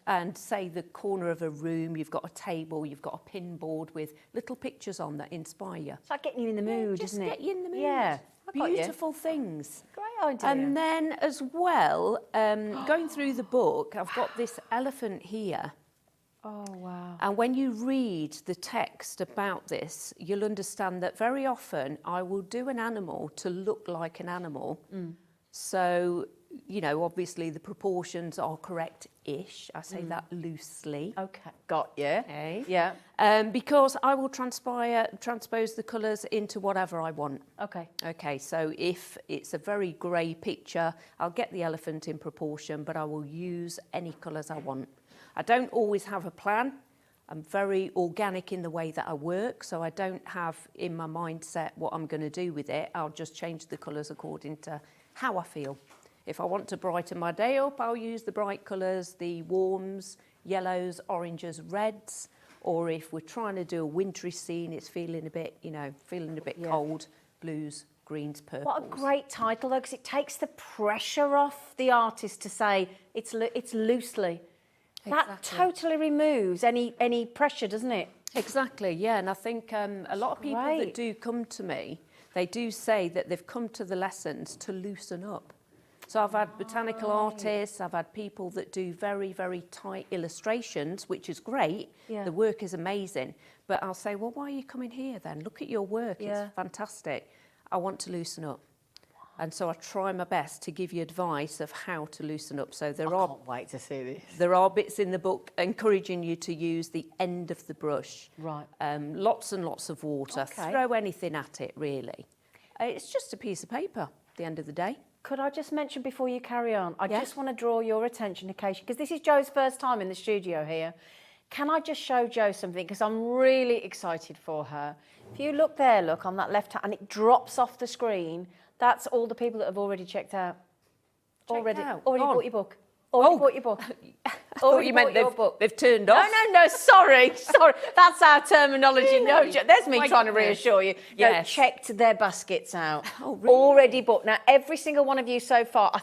Speaker 8: and say the corner of a room, you've got a table, you've got a pin board with little pictures on that inspire you.
Speaker 1: It's like getting you in the mood,
Speaker 8: just
Speaker 1: isn't it?
Speaker 8: get you in the mood.
Speaker 1: Yeah.
Speaker 8: Beautiful things.
Speaker 1: Great idea.
Speaker 8: And then as well, going through the book, I've got this elephant here.
Speaker 1: Oh, wow.
Speaker 8: And when you read the text about this, you'll understand that very often I will do an animal to look like an animal. So, you know, obviously the proportions are correct-ish. I say that loosely.
Speaker 1: Okay, got you.
Speaker 8: Okay.
Speaker 1: Yeah.
Speaker 8: Because I will transpose the colours into whatever I want.
Speaker 1: Okay.
Speaker 8: Okay, so if it's a very grey picture, I'll get the elephant in proportion, but I will use any colours I want. I don't always have a plan. I'm very organic in the way that I work, so I don't have in my mindset what I'm going to do with it. I'll just change the colours according to how I feel. If I want to brighten my day up, I'll use the bright colours, the warms, yellows, oranges, reds. Or if we're trying to do a wintry scene, it's feeling a bit, cold, blues, greens, purples.
Speaker 1: What a great title, though, because it takes the pressure off the artist to say it's loosely. That
Speaker 8: Exactly.
Speaker 1: totally removes any pressure, doesn't it?
Speaker 8: Exactly, yeah. And I think a lot of people that
Speaker 1: great.
Speaker 8: do come to me, they do say that they've come to the lessons to loosen up. So I've had botanical artists, I've had people that do very, very tight illustrations, which is great.
Speaker 1: Yeah.
Speaker 8: The work is amazing. But I'll say, well, why are you coming here then? Look at your work,
Speaker 1: Yeah.
Speaker 8: it's fantastic. I want to loosen up. And so I try my best to give you advice of how to loosen up. So
Speaker 1: I can't wait to see this.
Speaker 8: there are bits in the book encouraging you to use the end of the brush.
Speaker 1: Right.
Speaker 8: Lots and lots of water.
Speaker 1: Okay.
Speaker 8: Throw anything at it, really. It's just a piece of paper at the end of the day.
Speaker 1: Could I just mention before you carry on, I
Speaker 8: Yeah.
Speaker 1: just want to draw your attention, Acacia, because this is Jo's first time in the studio here. Can I just show Jo something? Because I'm really excited for her. If you look there, look on that left hand, and it drops off the screen, that's all the people that have already checked out. Already
Speaker 8: out.
Speaker 1: bought
Speaker 8: Gone.
Speaker 1: your book. Already bought your book.
Speaker 8: thought you meant they've turned off.
Speaker 1: No, sorry. That's our terminology.
Speaker 8: Really?
Speaker 1: No, there's me
Speaker 8: My
Speaker 1: trying to
Speaker 8: goodness.
Speaker 1: reassure you.
Speaker 8: Yes.
Speaker 1: No, checked their baskets out.
Speaker 8: Oh, really?
Speaker 1: Already booked. Now, every single one of you so far, I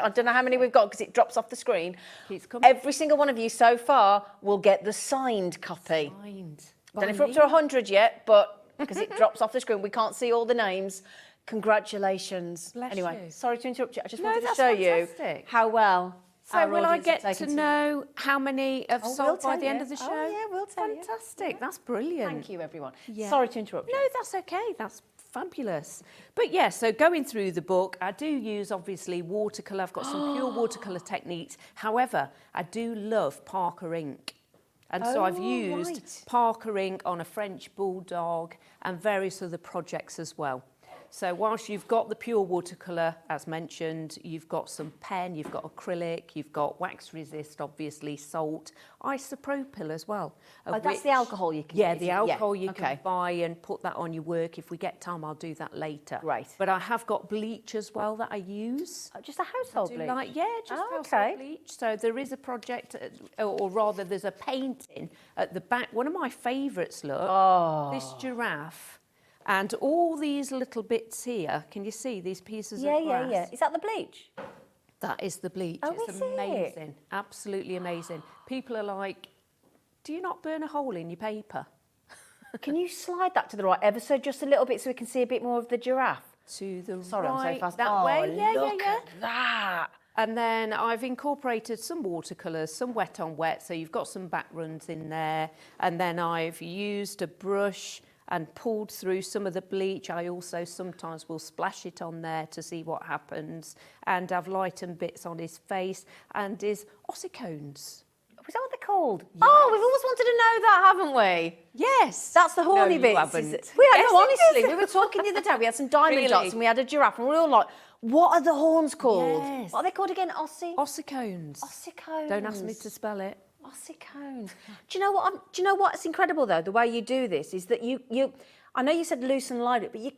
Speaker 1: don't know how many we've got because it drops off the screen.
Speaker 8: Keeps coming.
Speaker 1: Every single one of you so far will get the signed copy.
Speaker 8: Signed.
Speaker 1: Don't know if we're up to 100 yet, but because it drops off the screen, we can't see all the names. Congratulations.
Speaker 8: Bless
Speaker 1: Anyway,
Speaker 8: you.
Speaker 1: sorry to interrupt you. I just
Speaker 8: No,
Speaker 1: wanted to
Speaker 8: that's
Speaker 1: show
Speaker 8: fantastic.
Speaker 1: you how well.
Speaker 8: So
Speaker 1: our
Speaker 8: will I
Speaker 1: audience have
Speaker 8: get
Speaker 1: taken
Speaker 8: to know how many have
Speaker 1: we'll
Speaker 8: sold by
Speaker 1: tell
Speaker 8: the end
Speaker 1: you.
Speaker 8: of the show?
Speaker 1: Oh, yeah, we'll tell you.
Speaker 8: Fantastic. That's brilliant.
Speaker 1: Thank you, everyone.
Speaker 8: Yeah.
Speaker 1: Sorry to interrupt you.
Speaker 8: No, that's okay. That's fabulous. But yeah, so going through the book, I do use obviously watercolour. I've got some pure watercolour techniques. However, I do love Parker ink. And so I've used
Speaker 1: right.
Speaker 8: Parker ink on a French bulldog and various other projects as well. So whilst you've got the pure watercolour, as mentioned, you've got some pen, you've got acrylic, you've got wax resist, obviously, salt, isopropyl as well.
Speaker 1: That's the alcohol you can
Speaker 8: Yeah,
Speaker 1: use.
Speaker 8: the alcohol you
Speaker 1: okay.
Speaker 8: can buy and put that on your work. If we get time, I'll do that later.
Speaker 1: Right.
Speaker 8: But I have got bleach as well that I use.
Speaker 1: Just a household
Speaker 8: Do
Speaker 1: bleach?
Speaker 8: just
Speaker 1: Oh,
Speaker 8: household
Speaker 1: okay.
Speaker 8: bleach. So there is a project, or rather there's a painting at the back. One of my favourites, look, this giraffe. And all these little bits here, can you see these pieces of grass?
Speaker 1: Yeah. Is that the bleach?
Speaker 8: That is the bleach.
Speaker 1: Oh,
Speaker 8: It's
Speaker 1: is it?
Speaker 8: amazing. Absolutely amazing. People are like, do you not burn a hole in your paper?
Speaker 1: Can you slide that to the right ever so just a little bit so we can see a bit more of the giraffe?
Speaker 8: To the
Speaker 1: Sorry,
Speaker 8: right,
Speaker 1: I'm so fast.
Speaker 8: that way. Yeah,
Speaker 1: look
Speaker 8: yeah.
Speaker 1: at that.
Speaker 8: And then I've incorporated some watercolours, some wet on wet, so you've got some back runs in there. And then I've used a brush and pulled through some of the bleach. I also sometimes will splash it on there to see what happens. And I've lightened bits on his face and his ossicones.
Speaker 1: Is that what they're called? Oh, we've always wanted to know that, haven't we?
Speaker 8: Yes.
Speaker 1: That's the horny
Speaker 8: No,
Speaker 1: bits.
Speaker 8: you haven't.
Speaker 1: No, honestly, we were talking the other day. We had some diamond
Speaker 8: Really?
Speaker 1: dots and we had a giraffe and we were all like, what are the horns called?
Speaker 8: Yes.
Speaker 1: What are they called again?
Speaker 8: Ossicones.
Speaker 1: Ossicones.
Speaker 8: Don't ask me to spell it.
Speaker 1: Ossicones. Do you know what? Do you know what's incredible though? The way you do this is that you. I know you said loose and light it, but you're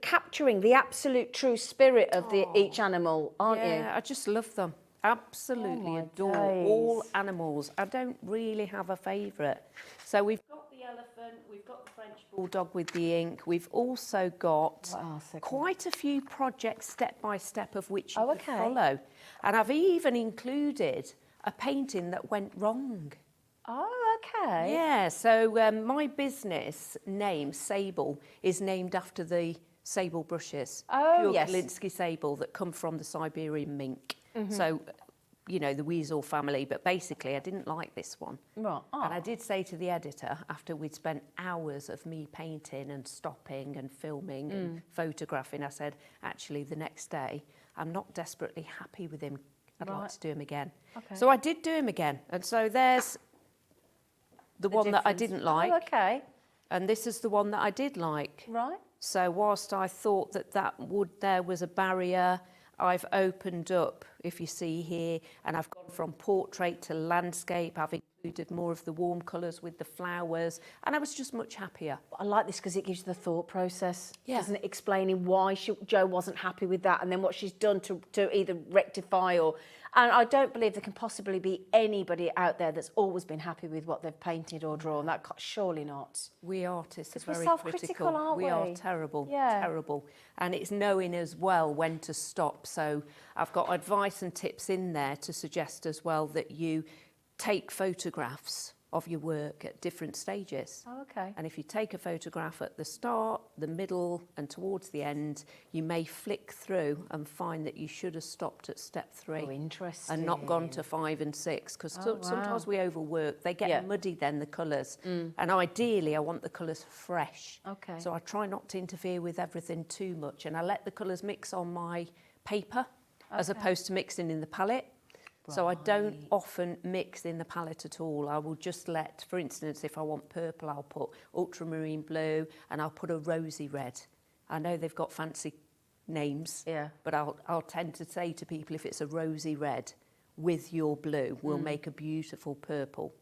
Speaker 1: capturing the absolute true spirit of each animal, aren't you?
Speaker 8: Yeah, I just love them. Absolutely
Speaker 1: my
Speaker 8: adore
Speaker 1: days.
Speaker 8: all animals. I don't really have a favourite. So we've got the elephant, we've got the French bulldog with the ink. We've also got quite a few projects step by step of which you could follow. And I've even included a painting that went wrong.
Speaker 1: Oh, okay.
Speaker 8: Yeah, so my business name, Sable, is named after the sable brushes.
Speaker 1: Oh,
Speaker 8: Pure
Speaker 1: yes.
Speaker 8: Kalinsky sable that come from the Siberian mink. So, you know, the weasel family, but basically I didn't like this one.
Speaker 1: Right. Oh.
Speaker 8: And I did say to the editor, after we'd spent hours of me painting and stopping and filming and photographing, I said, actually, the next day, I'm not desperately happy with him. I'd like to do him again.
Speaker 1: Okay.
Speaker 8: So I did do him again. And so there's the one that I didn't like.
Speaker 1: Oh, okay.
Speaker 8: And this is the one that I did like.
Speaker 1: Right.
Speaker 8: So whilst I thought that there was a barrier, I've opened up, if you see here, and I've gone from portrait to landscape. I've included more of the warm colours with the flowers, and I was just much happier.
Speaker 1: I like this because it gives you the thought process,
Speaker 8: Yeah.
Speaker 1: doesn't it? Explaining why Jo wasn't happy with that and then what she's done to either rectify or... And I don't believe there can possibly be anybody out there that's always been happy with what they've painted or drawn. Surely not.
Speaker 8: We artists are
Speaker 1: we're
Speaker 8: very
Speaker 1: self-critical,
Speaker 8: critical.
Speaker 1: aren't
Speaker 8: We are
Speaker 1: we?
Speaker 8: terrible,
Speaker 1: Yeah.
Speaker 8: terrible. And it's knowing as well when to stop. So I've got advice and tips in there to suggest as well that you take photographs of your work at different stages.
Speaker 1: Oh, okay.
Speaker 8: And if you take a photograph at the start, the middle and towards the end, you may flick through and find that you should have stopped at step 3.
Speaker 1: Oh, interesting.
Speaker 8: And not gone to 5 and 6, because
Speaker 1: wow.
Speaker 8: sometimes we overwork. They get
Speaker 1: Yeah.
Speaker 8: muddy then, the colours. And ideally, I want the colours fresh.
Speaker 1: Okay.
Speaker 8: So I try not to interfere with everything too much, and I let the colours mix on my paper as opposed to mixing in the palette. So I don't often mix in the palette at all. I will just let, for instance, if I want purple, I'll put ultramarine blue and I'll put a rosy red. I know they've got fancy names, but I'll tend to say to people, if it's a rosy red with your blue, we'll make a beautiful purple.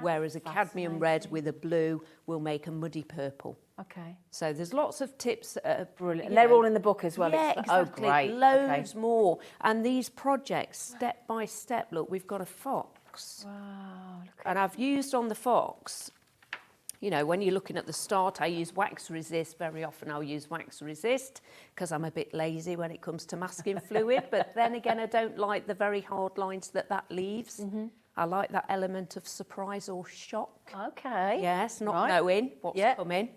Speaker 8: Whereas a cadmium red with a blue will make a muddy purple.
Speaker 1: Okay.
Speaker 8: So there's lots of tips.
Speaker 1: Brilliant. And they're all in the book as well.
Speaker 8: Yeah,
Speaker 1: It's-
Speaker 8: exactly.
Speaker 1: Oh, great.
Speaker 8: Loads more. And these projects, step by step, look, we've got a fox.
Speaker 1: Wow.
Speaker 8: And I've used on the fox, you know, when you're looking at the start, I use wax resist. Very often I'll use wax resist because I'm a bit lazy when it comes to masking fluid. But then again, I don't like the very hard lines that leaves. I like that element of surprise or shock.
Speaker 1: Okay.
Speaker 8: Yes, not
Speaker 1: Right.
Speaker 8: knowing what's coming.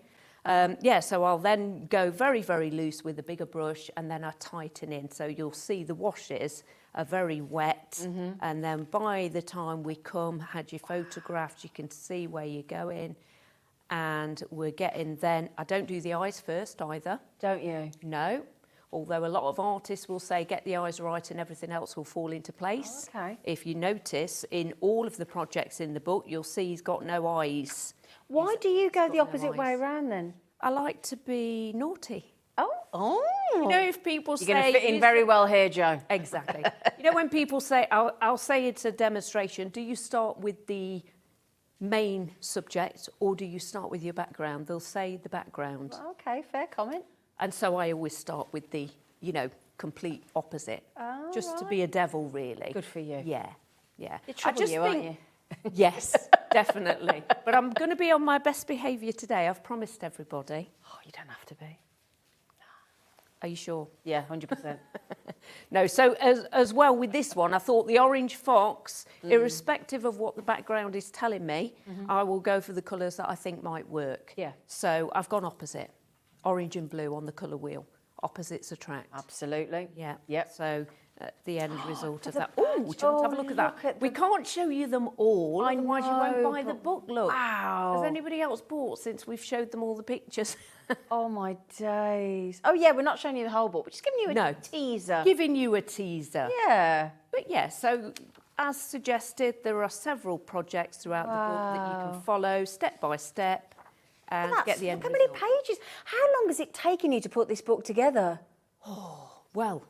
Speaker 8: So I'll then go very, very loose with a bigger brush and then I tighten in. So you'll see the washes are very wet. And then by the time we had your photographs, you can see where you're going. And we're getting then, I don't do the eyes first either.
Speaker 1: Don't you?
Speaker 8: No. Although a lot of artists will say get the eyes right and everything else will fall into place.
Speaker 1: Oh, okay.
Speaker 8: If you notice, in all of the projects in the book, you'll see he's got no eyes.
Speaker 1: Why do you go
Speaker 8: got
Speaker 1: the
Speaker 8: no
Speaker 1: opposite way
Speaker 8: eyes.
Speaker 1: around then?
Speaker 8: I like to be naughty.
Speaker 1: Oh.
Speaker 8: You know, if people say...
Speaker 1: You're going to fit in very well here, Jo.
Speaker 8: Exactly. You know, when people say, I'll say it's a demonstration, do you start with the main subject or do you start with your background? They'll say the background.
Speaker 1: Okay, fair comment.
Speaker 8: And so I always start with the, you know, complete opposite.
Speaker 1: Oh,
Speaker 8: just to be a devil, really.
Speaker 1: Good for you.
Speaker 8: Yeah, yeah.
Speaker 1: You're trouble you, aren't you?
Speaker 8: Yes, definitely. But I'm going to be on my best behaviour today. I've promised everybody.
Speaker 1: Oh, you don't have to be.
Speaker 8: Are you sure?
Speaker 1: Yeah, 100%.
Speaker 8: No, so as well with this one, I thought the orange fox, irrespective of what the background is telling me, I will go for the colours that I think might work.
Speaker 1: Yeah.
Speaker 8: So I've gone opposite. Orange and blue on the colour wheel. Opposites attract.
Speaker 1: Absolutely.
Speaker 8: Yeah.
Speaker 1: Yep.
Speaker 8: So the end result of
Speaker 1: the
Speaker 8: that. Oh, do you want to have a
Speaker 1: badge.
Speaker 8: look at
Speaker 1: Look
Speaker 8: that?
Speaker 1: at
Speaker 8: We
Speaker 1: the-
Speaker 8: can't show you them all,
Speaker 1: I
Speaker 8: otherwise you won't
Speaker 1: know,
Speaker 8: buy the
Speaker 1: but
Speaker 8: book. Look.
Speaker 1: wow.
Speaker 8: Has anybody else bought since we've showed them all the pictures?
Speaker 1: Oh, my days. Oh, yeah, we're not showing you the whole book. We're just giving you a
Speaker 8: No.
Speaker 1: teaser.
Speaker 8: Giving you a teaser.
Speaker 1: Yeah.
Speaker 8: But yeah, so as suggested, there are several projects throughout the book that you can follow step by step and get the end
Speaker 1: Look how many
Speaker 8: result.
Speaker 1: pages. How long has it taken you to put this book together?
Speaker 8: Well,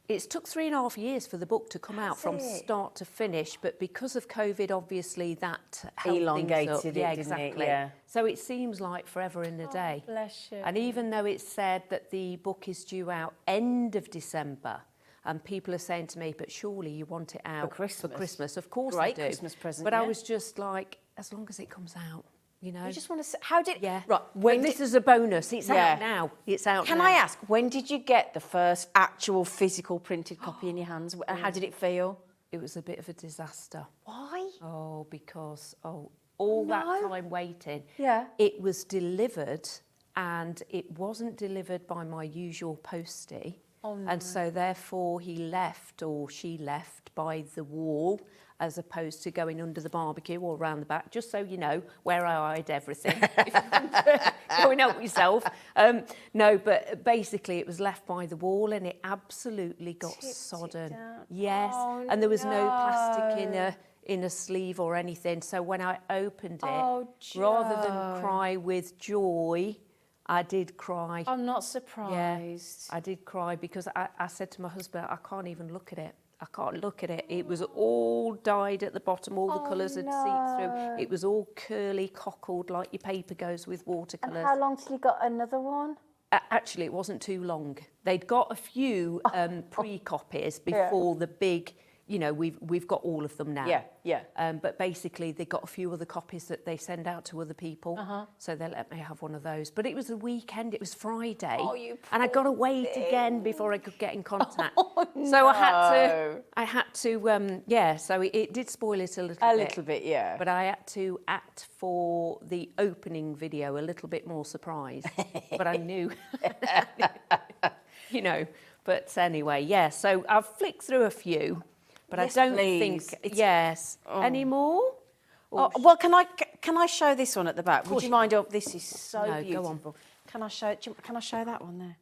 Speaker 8: it's took 3.5 years for the book to come out from
Speaker 1: it?
Speaker 8: start to finish, but because of COVID, obviously that held
Speaker 1: Elongated
Speaker 8: things up.
Speaker 1: it,
Speaker 8: Yeah,
Speaker 1: didn't it?
Speaker 8: exactly.
Speaker 1: Yeah.
Speaker 8: So it seems like forever in a day.
Speaker 1: Bless you.
Speaker 8: And even though it's said that the book is due out end of December, and people are saying to me, but surely you want it out
Speaker 1: Christmas.
Speaker 8: Of course
Speaker 1: Great
Speaker 8: I do.
Speaker 1: Christmas present,
Speaker 8: But I
Speaker 1: yeah.
Speaker 8: was just like, as long as it comes out, you know.
Speaker 1: You just want to say, how did...
Speaker 8: Yeah.
Speaker 1: Right,
Speaker 8: When this is a bonus. It's
Speaker 1: Yeah.
Speaker 8: out now. It's out
Speaker 1: Can
Speaker 8: now.
Speaker 1: I ask, when did you get the first actual physical printed copy in your hands? How did it feel?
Speaker 8: It was a bit of a disaster.
Speaker 1: Why?
Speaker 8: Oh, because all that
Speaker 1: No.
Speaker 8: time waiting.
Speaker 1: Yeah.
Speaker 8: It was delivered and it wasn't delivered by my usual postie.
Speaker 1: Oh, no.
Speaker 8: And so therefore he left or she left by the wall as opposed to going under the barbecue or around the back, just so you know where I hide everything. If you want to go and help yourself. No, but basically it was left by the wall and it absolutely got
Speaker 1: Tipped it
Speaker 8: sodden.
Speaker 1: down.
Speaker 8: Yes,
Speaker 1: Oh,
Speaker 8: and there was no plastic
Speaker 1: no.
Speaker 8: in a sleeve or anything. So when I opened it,
Speaker 1: Oh,
Speaker 8: rather
Speaker 1: Jo.
Speaker 8: than cry with joy, I did cry.
Speaker 1: I'm not
Speaker 8: Yeah,
Speaker 1: surprised.
Speaker 8: I did cry because I said to my husband, I can't even look at it. I can't look at it. It was all dyed at the bottom. All the colours had seeped through. It was all curly, cockled, like your paper goes with
Speaker 1: And
Speaker 8: watercolours.
Speaker 1: how long till you got another one?
Speaker 8: Actually, it wasn't too long. They'd got a few pre-copies before the big, you know, we've got all of them now.
Speaker 1: Yeah, yeah.
Speaker 8: But basically, they got a few other copies that they send out to other people. So they let me have one of those. But it was a weekend. It was Friday.
Speaker 1: Oh, you
Speaker 8: and I got to
Speaker 1: poor
Speaker 8: wait
Speaker 1: thing.
Speaker 8: again before I could get in contact.
Speaker 1: Oh,
Speaker 8: So
Speaker 1: no.
Speaker 8: I had to, yeah, so it did spoil it a little bit.
Speaker 1: A little bit, yeah.
Speaker 8: But I had to act for the opening video a little bit more surprised. But I knew, you know. But anyway, yeah, so I've flicked through a few, but
Speaker 1: Yes,
Speaker 8: I don't
Speaker 1: please.
Speaker 8: think, yes. Any more?
Speaker 1: Oh, well, can I show this one at the back? Would you mind? Oh, this is so
Speaker 8: No, go on.
Speaker 1: beautiful. Can I show that one there?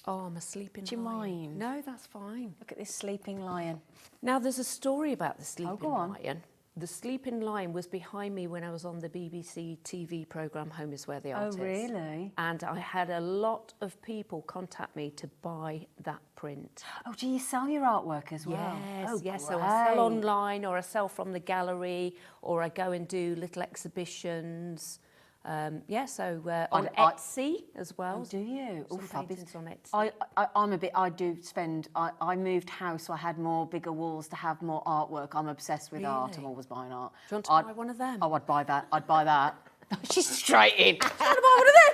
Speaker 8: Oh, I'm a sleeping
Speaker 1: Do you
Speaker 8: lion.
Speaker 1: mind?
Speaker 8: No, that's fine.
Speaker 1: Look at this sleeping lion.
Speaker 8: Now, there's a story about the sleeping
Speaker 1: go on.
Speaker 8: lion. The sleeping lion was behind me when I was on the BBC TV programme Home is Where the Art Is.
Speaker 1: Really?
Speaker 8: And I had a lot of people contact me to buy that print.
Speaker 1: Oh, do you sell your artwork as well?
Speaker 8: Yes,
Speaker 1: Oh,
Speaker 8: yes. So I sell
Speaker 1: great.
Speaker 8: online or I sell from the gallery or I go and do little exhibitions. Yeah, so on
Speaker 1: I-
Speaker 8: Etsy as well.
Speaker 1: Oh, do you?
Speaker 8: Some
Speaker 1: Oh, fabulous.
Speaker 8: paintings on Etsy.
Speaker 1: I do spend, I moved house, so I had more bigger walls to have more artwork. I'm obsessed with art. I'm
Speaker 8: Really?
Speaker 1: always buying art.
Speaker 8: Do you want to buy one of them?
Speaker 1: Oh, I'd buy that. I'd buy that. She's straight in. Do you want to buy one of them?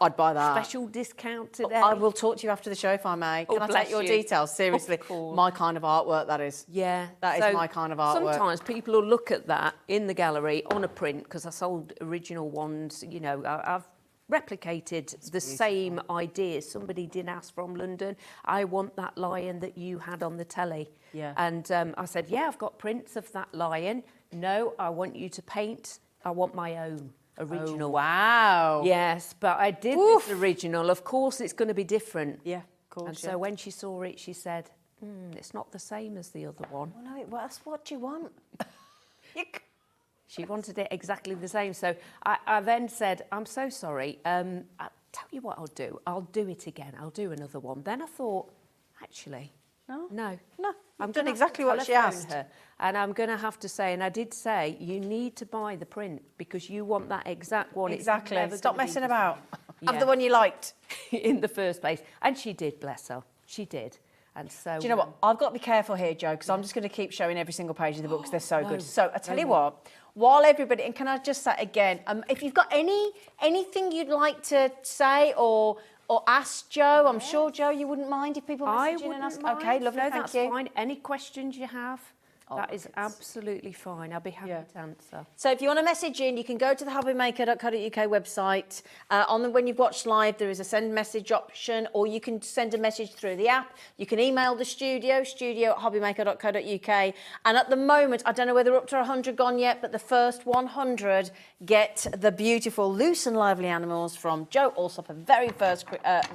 Speaker 1: I'd buy that.
Speaker 8: Special discount today.
Speaker 1: I will talk to you after the show if I may.
Speaker 8: Oh,
Speaker 1: Can I
Speaker 8: bless
Speaker 1: take your
Speaker 8: you.
Speaker 1: details? Seriously.
Speaker 8: Of course.
Speaker 1: My kind of artwork, that is.
Speaker 8: Yeah.
Speaker 1: That is
Speaker 8: so
Speaker 1: my kind of artwork.
Speaker 8: Sometimes people will look at that in the gallery on a print, because I sold original ones, you know, I've replicated the same ideas. Somebody did ask from London, I want that lion that you had on the telly.
Speaker 1: Yeah.
Speaker 8: And I said, yeah, I've got prints of that lion. No, I want you to paint. I want my own original.
Speaker 1: Oh, wow.
Speaker 8: Yes, but I did this original. Of course, it's going to be different.
Speaker 1: Yeah, of course.
Speaker 8: And so when she saw it, she said, it's not the same as the other one.
Speaker 1: Well, no, that's what you want.
Speaker 8: She wanted it exactly the same. So I then said, I'm so sorry. I'll tell you what I'll do. I'll do it again. I'll do another one. Then I thought, actually, no.
Speaker 1: I'm
Speaker 8: gonna
Speaker 1: done
Speaker 8: have
Speaker 1: exactly
Speaker 8: to
Speaker 1: what she
Speaker 8: telephone
Speaker 1: asked.
Speaker 8: her, and I'm going to have to say, and I did say, you need to buy the print because you want that exact one. It's
Speaker 1: Exactly.
Speaker 8: never
Speaker 1: Stop
Speaker 8: gonna be
Speaker 1: messing
Speaker 8: the
Speaker 1: about.
Speaker 8: same.
Speaker 1: Have the one you liked.
Speaker 8: in the first place. And she did, bless her. She did. And so...
Speaker 1: Do you know what? I've got to be careful here, Jo, because I'm just going to keep showing every single page of the book because they're so good. So I tell you what, while everybody, and can I just say again, if you've got anything you'd like to say or ask Jo, I'm sure, Jo, you wouldn't mind if people
Speaker 8: I
Speaker 1: message in and
Speaker 8: wouldn't
Speaker 1: ask.
Speaker 8: mind.
Speaker 1: Okay, lovely,
Speaker 8: no,
Speaker 1: thank
Speaker 8: that's
Speaker 1: you.
Speaker 8: fine. Any questions you have, that is
Speaker 1: it's-
Speaker 8: absolutely fine. I'll be happy to answer.
Speaker 1: So if you want to message in, you can go to the hobbymaker.co.uk website. When you've watched live, there is a send message option, or you can send a message through the app. You can email the studio@hobbymaker.co.uk. And at the moment, I don't know whether we're up to 100 gone yet, but the first 100 get the beautiful Loose and Lively Animals from Jo Alsop, a very first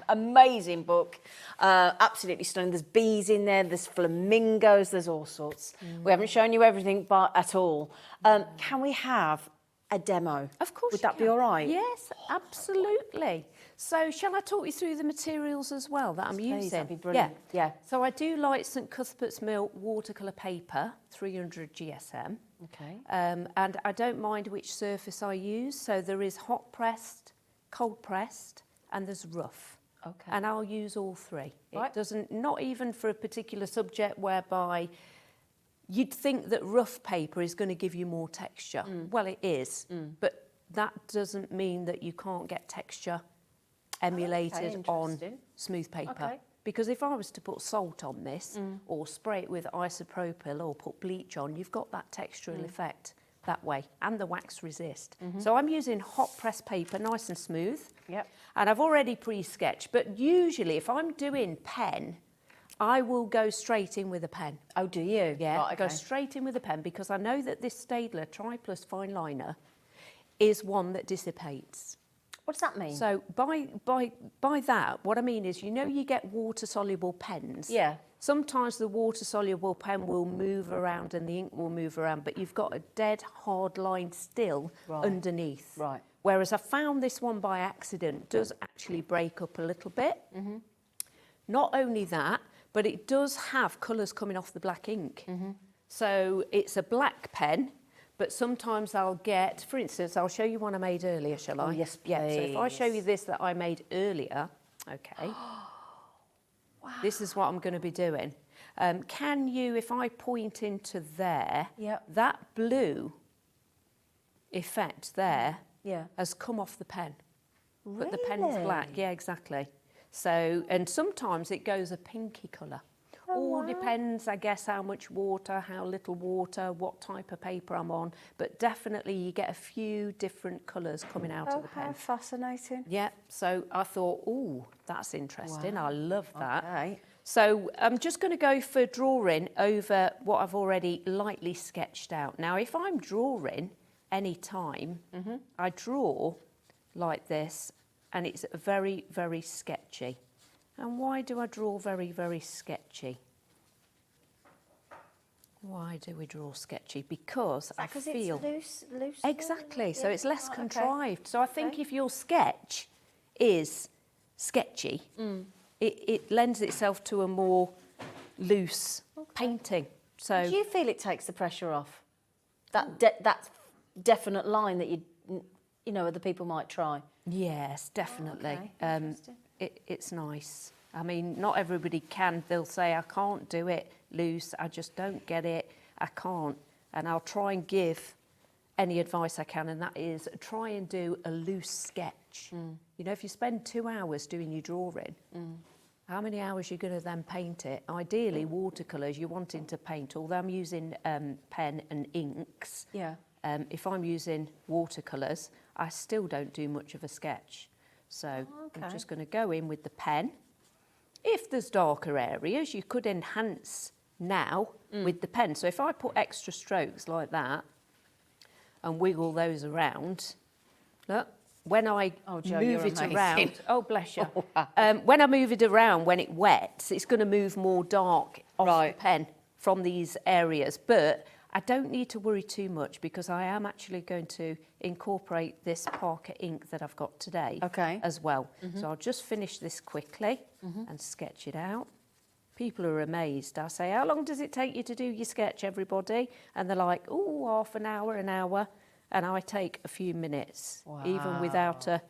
Speaker 1: amazing book. Absolutely stunning. There's bees in there, there's flamingos, there's all sorts. We haven't shown you everything at all. Can we have a demo?
Speaker 8: Of course.
Speaker 1: Would that be all right?
Speaker 8: Yes, absolutely. So shall I talk you through the materials as well that I'm
Speaker 1: Please,
Speaker 8: using?
Speaker 1: that'd be brilliant. Yeah.
Speaker 8: So I do like St Cuthbert's Mill watercolour paper, 300 GSM.
Speaker 1: Okay.
Speaker 8: And I don't mind which surface I use. So there is hot pressed, cold pressed, and there's rough.
Speaker 1: Okay.
Speaker 8: And I'll use all three.
Speaker 1: Right.
Speaker 8: It doesn't, not even for a particular subject whereby you'd think that rough paper is going to give you more texture. Well, it is, but that doesn't mean that you can't get texture emulated on
Speaker 1: interesting.
Speaker 8: smooth paper.
Speaker 1: Okay.
Speaker 8: Because if I was to put salt on this or spray it with isopropyl or put bleach on, you've got that textural effect that way, and the wax resist. So I'm using hot press paper, nice and smooth.
Speaker 1: Yep.
Speaker 8: And I've already pre-sketched, but usually if I'm doing pen, I will go straight in with a pen.
Speaker 1: Oh, do you?
Speaker 8: Yeah,
Speaker 1: Right,
Speaker 8: I go
Speaker 1: okay.
Speaker 8: straight in with a pen because I know that this Staedtler Tri-Plus fine liner is one that dissipates.
Speaker 1: What does that mean?
Speaker 8: So by that, what I mean is, you know, you get water-soluble pens.
Speaker 1: Yeah.
Speaker 8: Sometimes the water-soluble pen will move around and the ink will move around, but you've got a dead hard line still underneath.
Speaker 1: Right.
Speaker 8: Whereas I found this one by accident does actually break up a little bit. Not only that, but it does have colours coming off the black ink. So it's a black pen, but sometimes I'll get, for instance, I'll show you one I made earlier, shall I?
Speaker 1: Oh, yes,
Speaker 8: Yeah, so if I show you
Speaker 1: please.
Speaker 8: this that I made earlier, okay. Wow. This is what I'm going to be doing. Can you, if I point into there,
Speaker 1: Yep.
Speaker 8: that blue effect there
Speaker 1: Yeah.
Speaker 8: has come off the pen. But the pen's black, yeah, exactly. So, and sometimes it goes a pinky colour. All depends, I guess, how much water, how little water, what type of paper I'm on. But definitely you get a few different colours coming out of the pen.
Speaker 1: How fascinating.
Speaker 8: Yeah, so I thought, ooh, that's interesting. I love that.
Speaker 1: Okay.
Speaker 8: So I'm just going to go for drawing over what I've already lightly sketched out. Now, if I'm drawing any time, I draw like this, and it's very, very sketchy. And why do I draw very, very sketchy? Why do we draw sketchy? Because I feel...
Speaker 1: it's loose.
Speaker 8: Exactly, so it's less
Speaker 1: Right, okay.
Speaker 8: contrived. So I think if your sketch is sketchy, it lends itself to a more loose painting. So
Speaker 1: Do you feel it takes the pressure off? That definite line that you... you know, other people might try?
Speaker 8: Yes, definitely.
Speaker 1: Okay, interesting.
Speaker 8: It's nice. I mean, not everybody can. They'll say, I can't do it loose. I just don't get it. I can't. And I'll try and give any advice I can, and that is try and do a loose sketch. You know, if you spend 2 hours doing your drawing, how many hours are you going to then paint it? Ideally, watercolours, you're wanting to paint, although I'm using pen and inks.
Speaker 1: Yeah.
Speaker 8: If I'm using watercolours, I still don't do much of a sketch. So I'm just going to go in with the pen. If there's darker areas, you could enhance now with the pen. So if I put extra strokes like that and wiggle those around, look, when I
Speaker 1: Jo,
Speaker 8: move
Speaker 1: you're
Speaker 8: it
Speaker 1: amazing.
Speaker 8: around, oh bless you, when I move it around, when it wets, it's going to move more dark off the pen from these areas. But I don't need to worry too much because I am actually going to incorporate this Parker ink that I've got today as well. So I'll just finish this quickly and sketch it out. People are amazed. I say, how long does it take you to do your sketch, everybody? And they're like, oh, half an hour. And I take a few minutes, even without a...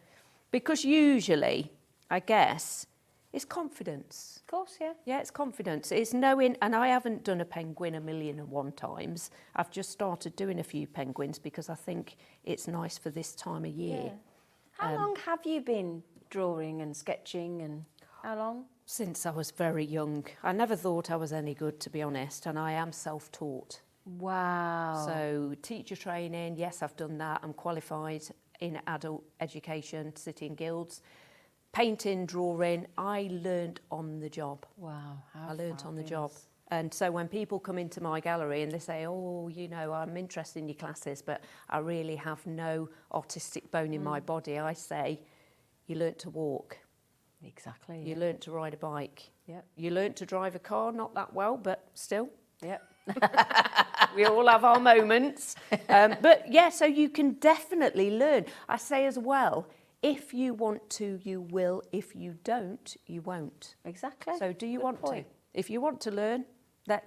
Speaker 8: Because usually, I guess, it's confidence.
Speaker 1: Of course, yeah.
Speaker 8: Yeah, it's confidence. It's knowing, and I haven't done a penguin 1,000,001 times. I've just started doing a few penguins because I think it's nice for this time of year.
Speaker 1: Yeah. How long have you been drawing and sketching, and how long?
Speaker 8: Since I was very young. I never thought I was any good, to be honest, and I am self-taught.
Speaker 1: Wow.
Speaker 8: So teacher training, yes, I've done that. I'm qualified in adult education, City and Guilds. Painting, drawing, I learned on the job.
Speaker 1: Wow.
Speaker 8: I learned on the job. And so when people come into my gallery and they say, oh, you know, I'm interested in your classes, but I really have no artistic bone in my body, I say, you learnt to walk.
Speaker 1: Exactly.
Speaker 8: You learnt to ride a bike.
Speaker 1: Yep.
Speaker 8: You learnt to drive a car, not that well, but still.
Speaker 1: Yep.
Speaker 8: We all have our moments. But yeah, so you can definitely learn. I say as well, if you want to, you will. If you don't, you won't.
Speaker 1: Exactly.
Speaker 8: So do you
Speaker 1: Good
Speaker 8: want
Speaker 1: point.
Speaker 8: to? If you want to learn,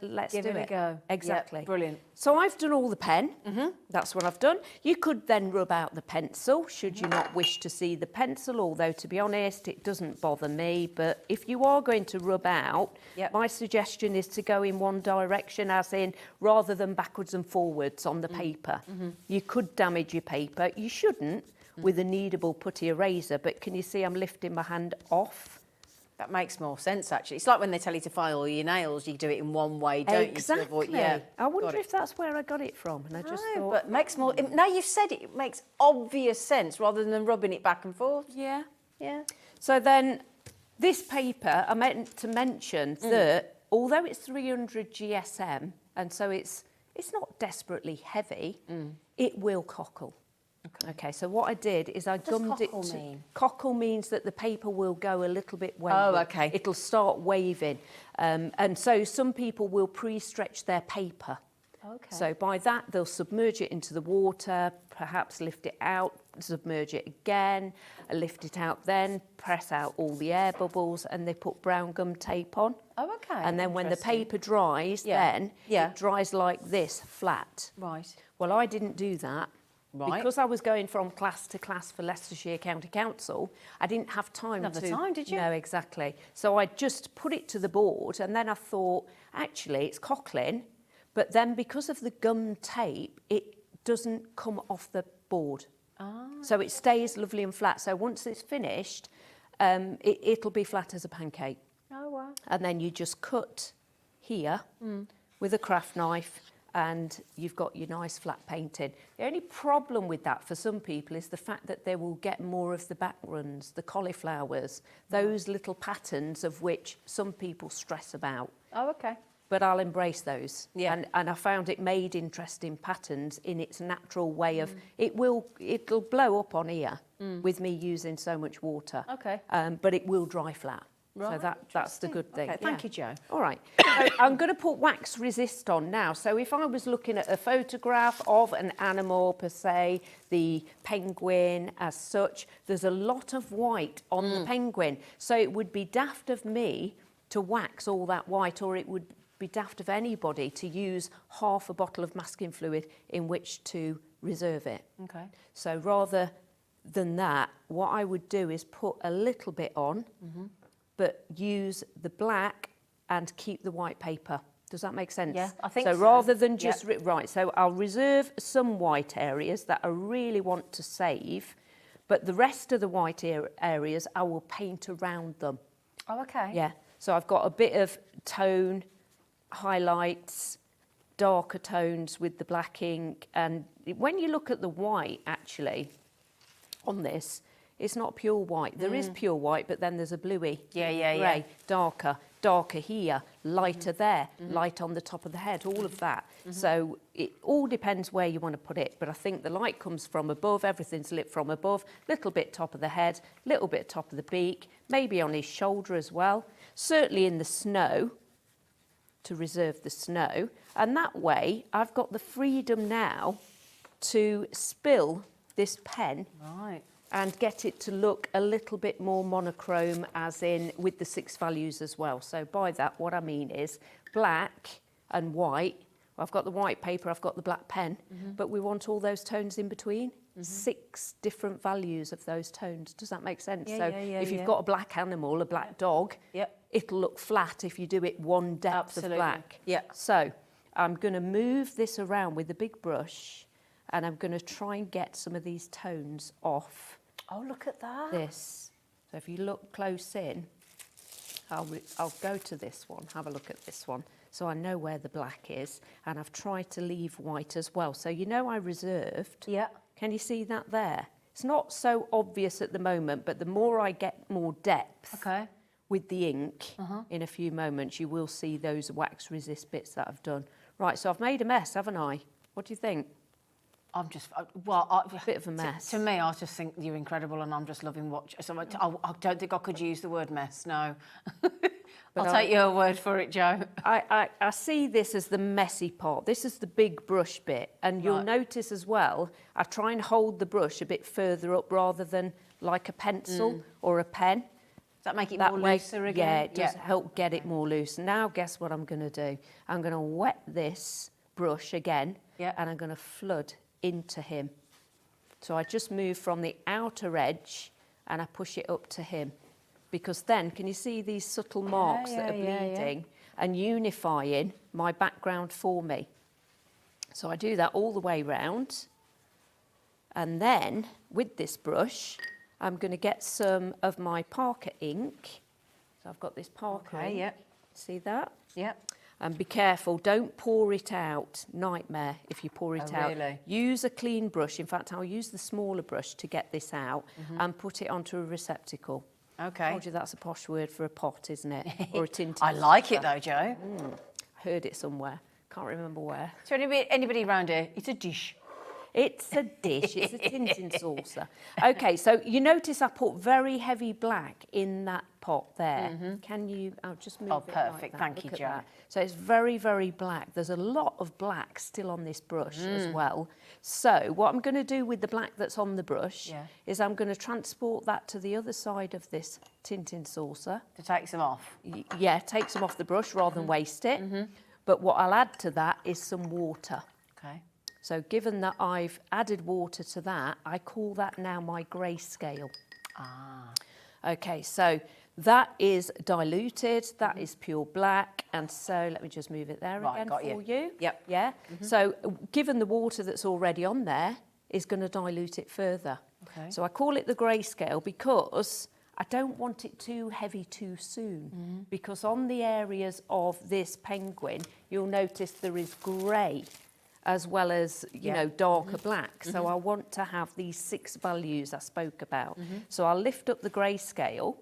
Speaker 8: let's
Speaker 1: Give
Speaker 8: do
Speaker 1: it a go.
Speaker 8: Exactly.
Speaker 1: Yep, brilliant.
Speaker 8: So I've done all the pen. That's what I've done. You could then rub out the pencil, should you not wish to see the pencil, although to be honest, it doesn't bother me. But if you are going to rub out, my suggestion is to go in one direction, as in rather than backwards and forwards on the paper. You could damage your paper. You shouldn't with a kneadable putty eraser, but can you see I'm lifting my hand off?
Speaker 1: That makes more sense, actually. It's like when they tell you to file your nails, you do it in one way, don't you? to avoid-
Speaker 8: Yeah. I wonder if that's where I got it from. And I just
Speaker 1: No,
Speaker 8: thought,
Speaker 1: but makes more... Now you've said it, it makes obvious sense rather than rubbing it back and forth.
Speaker 8: yeah.
Speaker 1: Yeah.
Speaker 8: So then this paper, I meant to mention that although it's 300 GSM, and so it's not desperately heavy, it will cockle. Okay, so what I did is I gummed it.
Speaker 1: cockle mean?
Speaker 8: Cockle means that the paper will go a little bit wayward.
Speaker 1: Oh, okay.
Speaker 8: It'll start waving. And so some people will pre-stretch their paper.
Speaker 1: Okay.
Speaker 8: So by that, they'll submerge it into the water, perhaps lift it out, submerge it again, lift it out then, press out all the air bubbles, and they put brown gum tape on.
Speaker 1: Oh, okay.
Speaker 8: And then when the
Speaker 1: Interesting.
Speaker 8: paper dries, then it dries like this, flat.
Speaker 1: Right.
Speaker 8: Well, I didn't do that.
Speaker 1: Right.
Speaker 8: Because I was going from class to class for Leicestershire County Council, I didn't have time
Speaker 1: Didn't have
Speaker 8: to...
Speaker 1: the time, did you?
Speaker 8: No, exactly. So I just put it to the board, and then I thought, actually, it's cockling, but then because of the gum tape, it doesn't come off the board. So it stays lovely and flat. So once it's finished, it'll be flat as a pancake.
Speaker 1: Oh, wow.
Speaker 8: And then you just cut here with a craft knife, and you've got your nice flat painting. The only problem with that for some people is the fact that they will get more of the back runs, the cauliflowers, those little patterns of which some people stress about.
Speaker 1: Oh, okay.
Speaker 8: But I'll embrace those.
Speaker 1: Yeah.
Speaker 8: And I found it made interesting patterns in its natural way of, it'll blow up on here with me using so much water.
Speaker 1: Okay.
Speaker 8: But it will dry flat.
Speaker 1: Right,
Speaker 8: So that's the good thing.
Speaker 1: Okay, thank you, Jo.
Speaker 8: All right. So I'm going to put wax resist on now. So if I was looking at a photograph of an animal per se, the penguin as such, there's a lot of white on the penguin. So it would be daft of me to wax all that white, or it would be daft of anybody to use half a bottle of masking fluid in which to reserve it.
Speaker 1: Okay.
Speaker 8: So rather than that, what I would do is put a little bit on, but use the black and keep the white paper. Does that make sense?
Speaker 1: Yeah, I think so.
Speaker 8: So rather than just, right, so I'll reserve some white areas that I really want to save, but the rest of the white areas I will paint around them.
Speaker 1: Oh, okay.
Speaker 8: Yeah, so I've got a bit of tone, highlights, darker tones with the black ink, and when you look at the white actually on this, it's not pure white. There is pure white, but then there's a bluey, grey, darker here, lighter there, light on the top of the head, all of that. So it all depends where you want to put it, but I think the light comes from above, everything's lit from above, little bit top of the head, little bit top of the beak, maybe on his shoulder as well, certainly in the snow, to reserve the snow, and that way I've got the freedom now to spill this pen and get it to look a little bit more monochrome, as in with the 6 values as well. So by that, what I mean is black and white. I've got the white paper, I've got the black pen, but we want all those tones in between. 6 different values of those tones. Does that make sense? If you've got a black animal, a black dog, it'll look flat if you do it one depth of black. So I'm going to move this around with a big brush, and I'm going to try and get some of these tones off.
Speaker 1: Oh, look at that.
Speaker 8: This. So if you look close in, I'll go to this one, have a look at this one. So I know where the black is, and I've tried to leave white as well. So you know I reserved.
Speaker 1: Yeah.
Speaker 8: Can you see that there? It's not so obvious at the moment, but the more I get more depth with the ink, in a few moments, you will see those wax resist bits that I've done. Right, so I've made a mess, haven't I? What do you think?
Speaker 1: I'm just,
Speaker 8: a bit of a mess.
Speaker 1: To me, I just think you're incredible, and I'm just loving watching. So I don't think I could use the word mess, no. I'll take your word for it, Jo.
Speaker 8: I see this as the messy part. This is the big brush bit, and you'll notice as well, I try and hold the brush a bit further up rather than like a pencil or a pen.
Speaker 1: Does that make it more looser again?
Speaker 8: Yeah, it does help get it more loose. Now, guess what I'm going to do? I'm going to wet this brush again, and I'm going to flood into him. So I just move from the outer edge and I push it up to him, because then can you see these subtle marks that are bleeding and unifying my background for me? So I do that all the way round, and then with this brush I'm going to get some of my Parker ink. So I've got this Parker ink. See that? And be careful, don't pour it out. Nightmare if you pour it out.
Speaker 1: Really?
Speaker 8: Use a clean brush. In fact, I'll use the smaller brush to get this out and put it onto a receptacle.
Speaker 1: Okay.
Speaker 8: I told you that's a posh word for a pot, isn't it? Or a tin.
Speaker 1: I like it though, Jo.
Speaker 8: I heard it somewhere. Can't remember where.
Speaker 1: So anybody around here? It's a dish.
Speaker 8: It's a dish, it's a Tintin saucer. Okay, so you notice I put very heavy black in that pot there. Can you, I'll just move it
Speaker 1: perfect,
Speaker 8: like that.
Speaker 1: thank
Speaker 8: Look
Speaker 1: you,
Speaker 8: at
Speaker 1: Jo.
Speaker 8: that. So it's very, very black. There's a lot of black still on this brush as well. So what I'm going to do with the black that's on the brush is I'm going to transport that to the other side of this Tintin saucer.
Speaker 1: To take some off?
Speaker 8: Yeah, take some off the brush rather than waste it. But what I'll add to that is some water.
Speaker 1: Okay.
Speaker 8: So given that I've added water to that, I call that now my grayscale. Okay, so that is diluted, that is pure black, and so let me just move it there again for you. Yeah. So given the water that's already on there is going to dilute it further.
Speaker 1: Okay.
Speaker 8: So I call it the grayscale because I don't want it too heavy too soon, because on the areas of this penguin, you'll notice there is grey as well as, you know, darker black. So I want to have these 6 values I spoke about. So I'll lift up the grayscale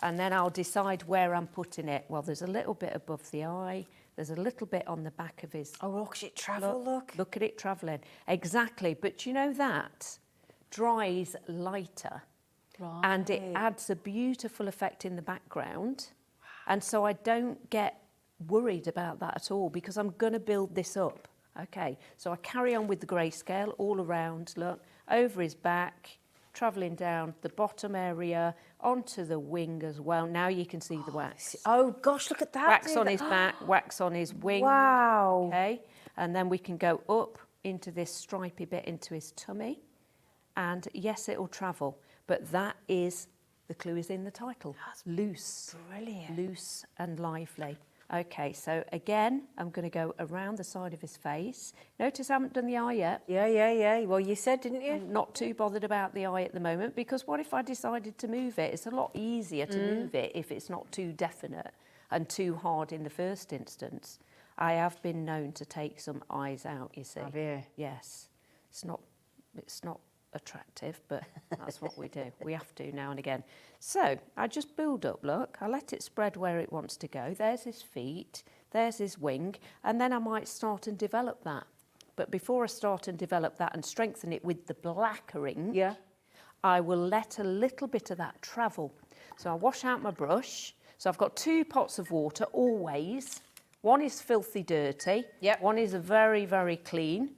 Speaker 8: and then I'll decide where I'm putting it. Well, there's a little bit above the eye. There's a little bit on the back of his...
Speaker 1: Oh, look at it travel, look.
Speaker 8: Look at it travelling. Exactly. But you know that dries lighter.
Speaker 1: Right.
Speaker 8: And it adds a beautiful effect in the background. And so I don't get worried about that at all, because I'm going to build this up. Okay, so I carry on with the grayscale all around, look, over his back, travelling down the bottom area, onto the wing as well. Now you can see the wax.
Speaker 1: Oh, gosh, look at that.
Speaker 8: Wax on his back, wax on his wing.
Speaker 1: Wow.
Speaker 8: Okay, and then we can go up into this stripy bit into his tummy. and yes, it'll travel, but that is, the clue is in the title. That's loose.
Speaker 1: Brilliant.
Speaker 8: Loose and lively. Okay, so again, I'm going to go around the side of his face. Notice I haven't done the eye yet.
Speaker 1: Yeah. Well, you said, didn't you?
Speaker 8: I'm not too bothered about the eye at the moment, because what if I decided to move it? It's a lot easier to move it if it's not too definite and too hard in the first instance. I have been known to take some eyes out, you see.
Speaker 1: Have you?
Speaker 8: Yes. It's not attractive, but that's what we do. We have to now and again. So I just build up, look, I let it spread where it wants to go. There's his feet, there's his wing, and then I might start and develop that. But before I start and develop that and strengthen it with the blacker ink, I will let a little bit of that travel. So I wash out my brush. So I've got 2 pots of water always. One is filthy dirty, one is very, very clean.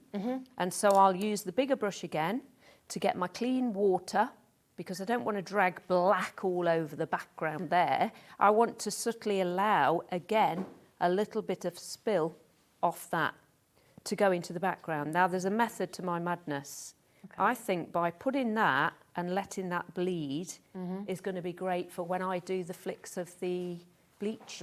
Speaker 8: And so I'll use the bigger brush again to get my clean water, because I don't want to drag black all over the background there. I want to subtly allow, again, a little bit of spill off that to go into the background. Now, there's a method to my madness. I think by putting that and letting that bleed is going to be great for when I do the flicks of the bleach.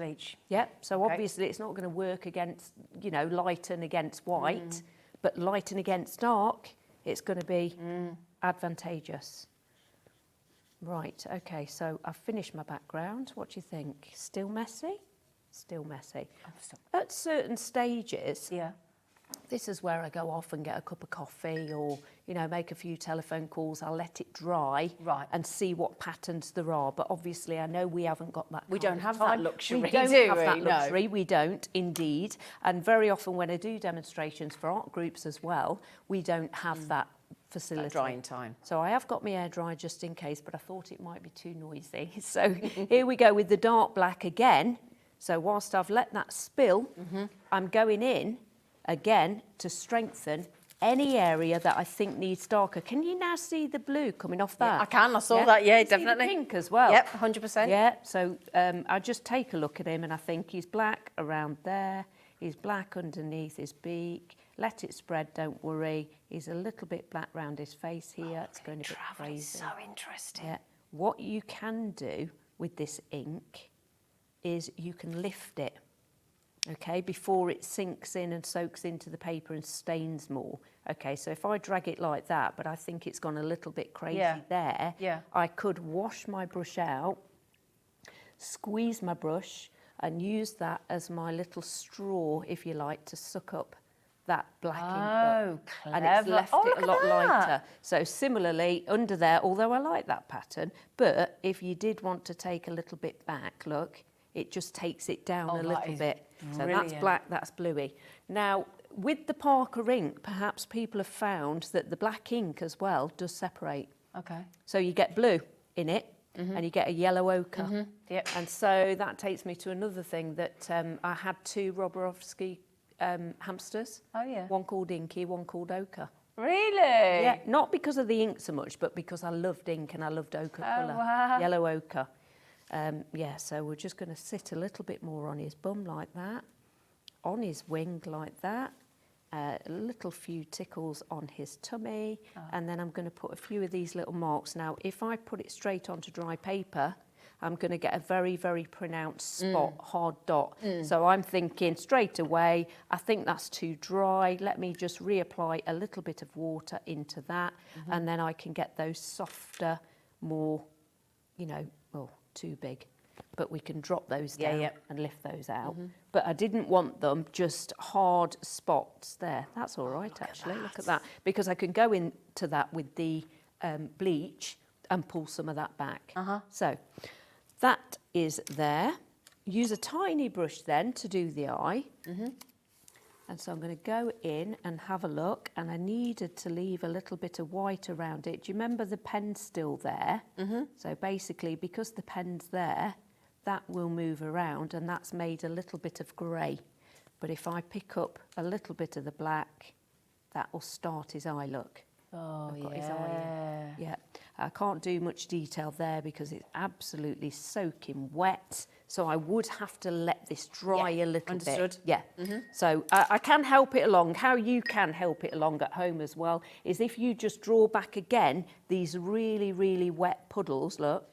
Speaker 8: Yep, so obviously it's not going to work against, you know, lighten against white, but lighten against dark, it's going to be advantageous. Right, okay, so I've finished my background. What do you think? Still messy? Still messy. At certain stages, this is where I go off and get a cup of coffee, or, you know, make a few telephone calls. I'll let it dry and see what patterns there are. But obviously, I know we haven't got that.
Speaker 1: We don't have that luxury,
Speaker 8: We don't
Speaker 1: do
Speaker 8: have
Speaker 1: we?
Speaker 8: that
Speaker 1: No.
Speaker 8: luxury. We don't, indeed. And very often when I do demonstrations for art groups as well, we don't have that facility.
Speaker 1: That drying time.
Speaker 8: So I have got my air dryer just in case, but I thought it might be too noisy. So here we go with the dark black again. So whilst I've let that spill, I'm going in again to strengthen any area that I think needs darker. Can you now see the blue coming off that?
Speaker 1: I can. I saw that. Yeah,
Speaker 8: You see the
Speaker 1: definitely.
Speaker 8: pink as well.
Speaker 1: Yep, 100%.
Speaker 8: Yeah. So I just take a look at him and I think he's black around there. He's black underneath his beak. Let it spread. Don't worry. He's a little bit black round his face here. It's going a bit crazy.
Speaker 1: So interesting.
Speaker 8: Yeah. What you can do with this ink is you can lift it, okay, before it sinks in and soaks into the paper and stains more. Okay, so if I drag it like that, but I think it's gone a little bit crazy there, I could wash my brush out, squeeze my brush, and use that as my little straw, if you like, to suck up that black ink up. And it's left it a lot lighter. So similarly, under there, although I like that pattern, but if you did want to take a little bit back, look, it just takes it down a little bit. So that's black, that's bluey. Now, with the Parker ink, perhaps people have found that the black ink as well does separate.
Speaker 1: Okay.
Speaker 8: So you get blue in it, and you get a yellow ochre.
Speaker 1: Yep.
Speaker 8: And so that takes me to another thing that I had 2 Roborovsky hamsters.
Speaker 1: Oh, yeah.
Speaker 8: One called Inky, one called Ochre.
Speaker 1: Really?
Speaker 8: Yeah, not because of the ink so much, but because I loved ink and I loved ochre colour.
Speaker 1: Wow.
Speaker 8: Yellow ochre. Yeah, so we're just going to sit a little bit more on his bum like that, on his wing like that, a little few tickles on his tummy, and then I'm going to put a few of these little marks. Now, if I put it straight onto dry paper, I'm going to get a very, very pronounced spot, hard dot. So I'm thinking straight away, I think that's too dry. Let me just reapply a little bit of water into that, and then I can get those softer, more, you know, well, too big. But we can drop those down and lift those out. But I didn't want them just hard spots there. That's all right, actually. Look at that. Because I can go into that with the bleach and pull some of that back. So that is there. Use a tiny brush then to do the eye. And so I'm going to go in and have a look, and I needed to leave a little bit of white around it. Do you remember the pen's still there? So basically, because the pen's there, that will move around, and that's made a little bit of grey. But if I pick up a little bit of the black, that will start his eye look.
Speaker 1: Oh,
Speaker 8: I've got his eye in. Yeah. I can't do much detail there because it's absolutely soaking wet. So I would have to let this dry a little
Speaker 1: understood.
Speaker 8: bit. Yeah. So I can help it along. How you can help it along at home as well is if you just draw back again these really, really wet puddles, look,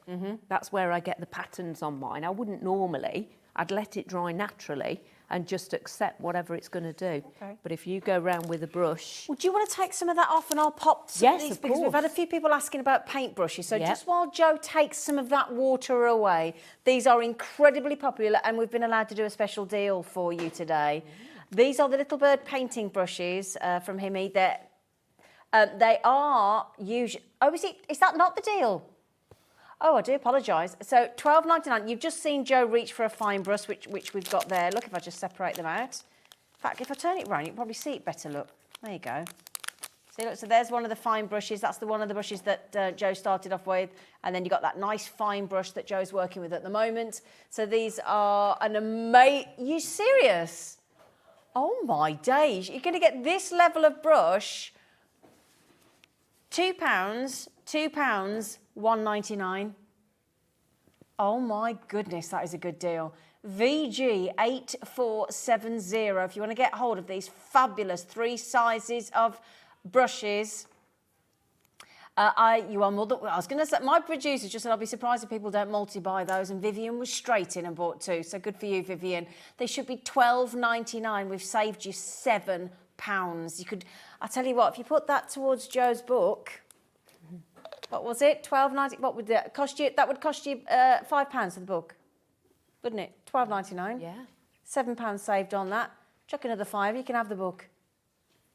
Speaker 8: that's where I get the patterns on mine. I wouldn't normally. I'd let it dry naturally and just accept whatever it's going to do.
Speaker 1: Okay.
Speaker 8: But if you go around with a brush...
Speaker 1: Would you want to take some of that off and I'll pop some of
Speaker 8: Yes,
Speaker 1: these?
Speaker 8: of
Speaker 1: Because we've had a
Speaker 8: course.
Speaker 1: few people asking about paintbrushes. So
Speaker 8: Yeah.
Speaker 1: just while Joe takes some of that water away, these are incredibly popular and we've been allowed to do a special deal for you today. These are the Little Bird painting brushes from Himi. They are usually... Oh, is that not the deal? Oh, I do apologise. So $12.99. You've just seen Joe reach for a fine brush, which we've got there. Look, if I just separate them out. In fact, if I turn it round, you can probably see it better. Look, there you go. See, look, so there's one of the fine brushes. That's one of the brushes that Joe started off with. And then you've got that nice fine brush that Joe's working with at the moment. So these are an amazing... You serious? Oh, my days. You're going to get this level of brush... £2, £1.99. Oh my goodness, that is a good deal. VG8470. If you want to get hold of these fabulous 3 sizes of brushes, you are more than... I was going to say, my producer just said I'll be surprised if people don't multi-buy those, and Vivian was straight in and bought 2. So good for you, Vivian. They should be $12.99. We've saved you £7. You could... I tell you what, if you put that towards Joe's book... What was it? $12.90. What would that cost you? That would cost you £5 for the book, wouldn't it? $12.99.
Speaker 8: Yeah.
Speaker 1: £7 saved on that. Chuck another £5. You can have the book.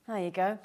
Speaker 1: There you go.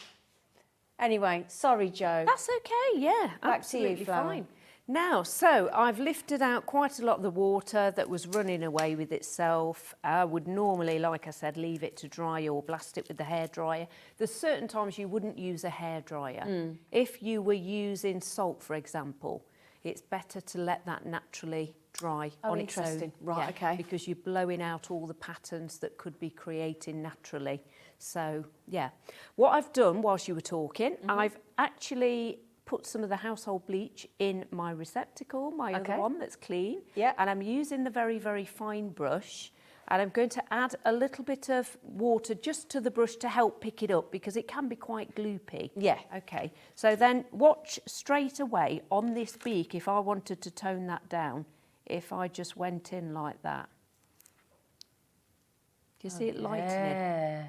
Speaker 1: Anyway, sorry, Joe.
Speaker 8: That's okay, yeah.
Speaker 1: Back to you,
Speaker 8: absolutely
Speaker 1: Flower.
Speaker 8: fine. Now, so I've lifted out quite a lot of the water that was running away with itself. I would normally, like I said, leave it to dry or blast it with the hairdryer. There's certain times you wouldn't use a hairdryer. If you were using salt, for example, it's better to let that naturally dry
Speaker 1: Oh,
Speaker 8: on its own.
Speaker 1: interesting. Right, okay.
Speaker 8: Because you're blowing out all the patterns that could be creating naturally. So, yeah. What I've done whilst you were talking, I've actually... put some of the household bleach in my receptacle, my other one that's clean.
Speaker 1: Yeah.
Speaker 8: And I'm using the very, very fine brush. And I'm going to add a little bit of water just to the brush to help pick it up because it can be quite gloopy.
Speaker 1: Yeah.
Speaker 8: Okay. So then watch straight away on this beak if I wanted to tone that down, if I just went in like that. Do you see it lightening?
Speaker 1: Yeah.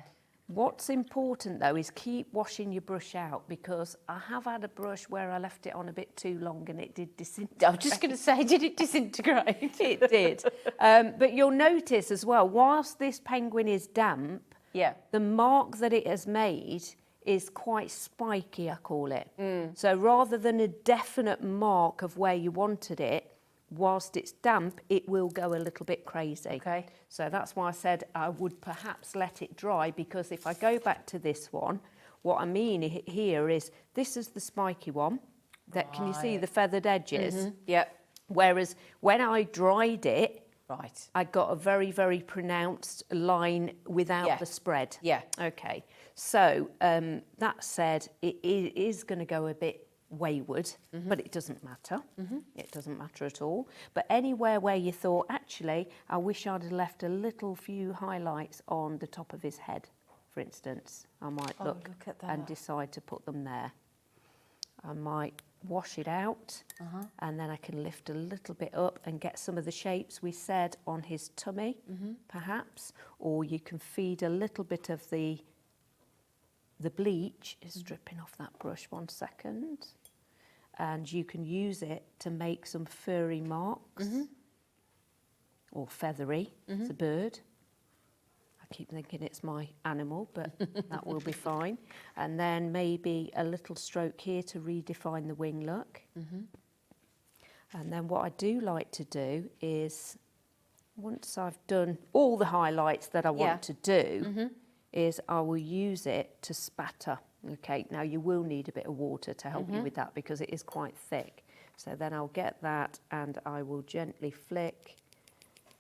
Speaker 8: What's important though is keep washing your brush out because I have had a brush where I left it on a bit too long and it did disintegrate.
Speaker 1: I was just going to say, did it disintegrate?
Speaker 8: It did. But you'll notice as well, whilst this penguin is damp,
Speaker 1: Yeah.
Speaker 8: the mark that it has made is quite spiky, I call it. So rather than a definite mark of where you wanted it, whilst it's damp, it will go a little bit crazy.
Speaker 1: Okay.
Speaker 8: So that's why I said I would perhaps let it dry because if I go back to this one, what I mean here is this is the spiky one. That can you see the feathered edges?
Speaker 1: Yeah.
Speaker 8: Whereas when I dried it,
Speaker 1: Right.
Speaker 8: I got a very, very pronounced line without
Speaker 1: Yeah.
Speaker 8: the spread.
Speaker 1: Yeah.
Speaker 8: Okay. So that said, it is going to go a bit wayward, but it doesn't matter. It doesn't matter at all. But anywhere where you thought, actually, I wish I'd have left a little few highlights on the top of his head, for instance, I might look
Speaker 1: at
Speaker 8: and
Speaker 1: that.
Speaker 8: decide to put them there. I might wash it out and then I can lift a little bit up and get some of the shapes we said on his tummy, perhaps, or you can feed a little bit of the bleach is dripping off that brush, 1 second. And you can use it to make some furry marks or feathery. It's a bird. I keep thinking it's my animal, but that will be fine. And then maybe a little stroke here to redefine the wing look. And then what I do like to do is, once I've done all the highlights that I want to do, is I will use it to spatter. Okay, now you will need a bit of water to help you with that because it is quite thick. So then I'll get that and I will gently flick.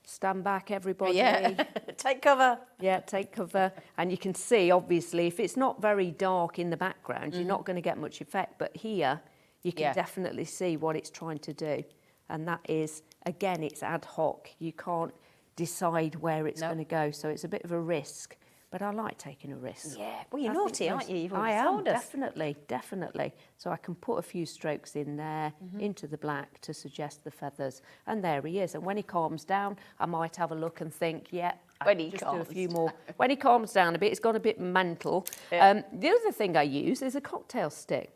Speaker 8: Stand back, everybody.
Speaker 1: Yeah. Take cover.
Speaker 8: Yeah, take cover. And you can see, obviously, if it's not very dark in the background, you're not going to get much effect. But here, you can definitely see what it's trying to do. And that is, again, it's ad hoc. You can't decide where it's going to go. So it's a bit of a risk. But I like taking a risk.
Speaker 1: Yeah, well, you're naughty, aren't you? You've
Speaker 8: I
Speaker 1: already
Speaker 8: am,
Speaker 1: told us.
Speaker 8: definitely, definitely. So I can put a few strokes in there, into the black to suggest the feathers. And there he is. And when he calms down, I might have a look and think, yeah,
Speaker 1: When he
Speaker 8: just do a
Speaker 1: calms
Speaker 8: few more. When he calms down a bit, it's got a bit mental. The other thing I use is a cocktail stick.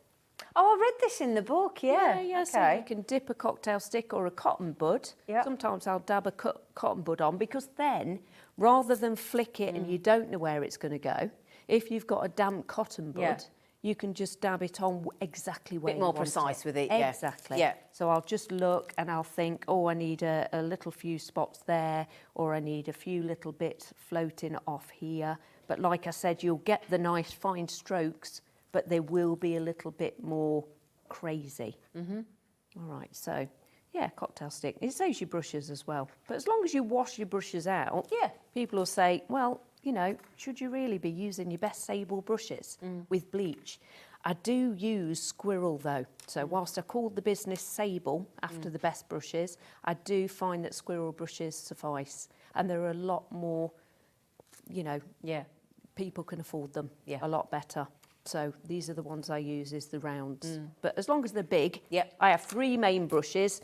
Speaker 1: Oh, I read this in the book, yeah.
Speaker 8: So
Speaker 1: Okay.
Speaker 8: you can dip a cocktail stick or a cotton bud.
Speaker 1: Yeah.
Speaker 8: Sometimes I'll dab a cotton bud on, because then, rather than flick it and you don't know where it's going to go, if you've got a damp cotton bud, you can just dab it on exactly where
Speaker 1: Bit
Speaker 8: you
Speaker 1: more
Speaker 8: want
Speaker 1: precise
Speaker 8: it.
Speaker 1: with it, yeah.
Speaker 8: Exactly.
Speaker 1: Yeah.
Speaker 8: So I'll just look and I'll think, oh, I need a little few spots there, or I need a few little bits floating off here. But like I said, you'll get the nice fine strokes, but they will be a little bit more crazy. All right, so yeah, cocktail stick. It saves your brushes as well. But as long as you wash your brushes out, people will say, well, you know, should you really be using your best sable brushes with bleach? I do use squirrel though. So whilst I called the business Sable after the best brushes, I do find that squirrel brushes suffice. And there are a lot more, you know, people can afford them a lot better. So these are the ones I use, is the rounds. But as long as they're big, I have 3 main brushes.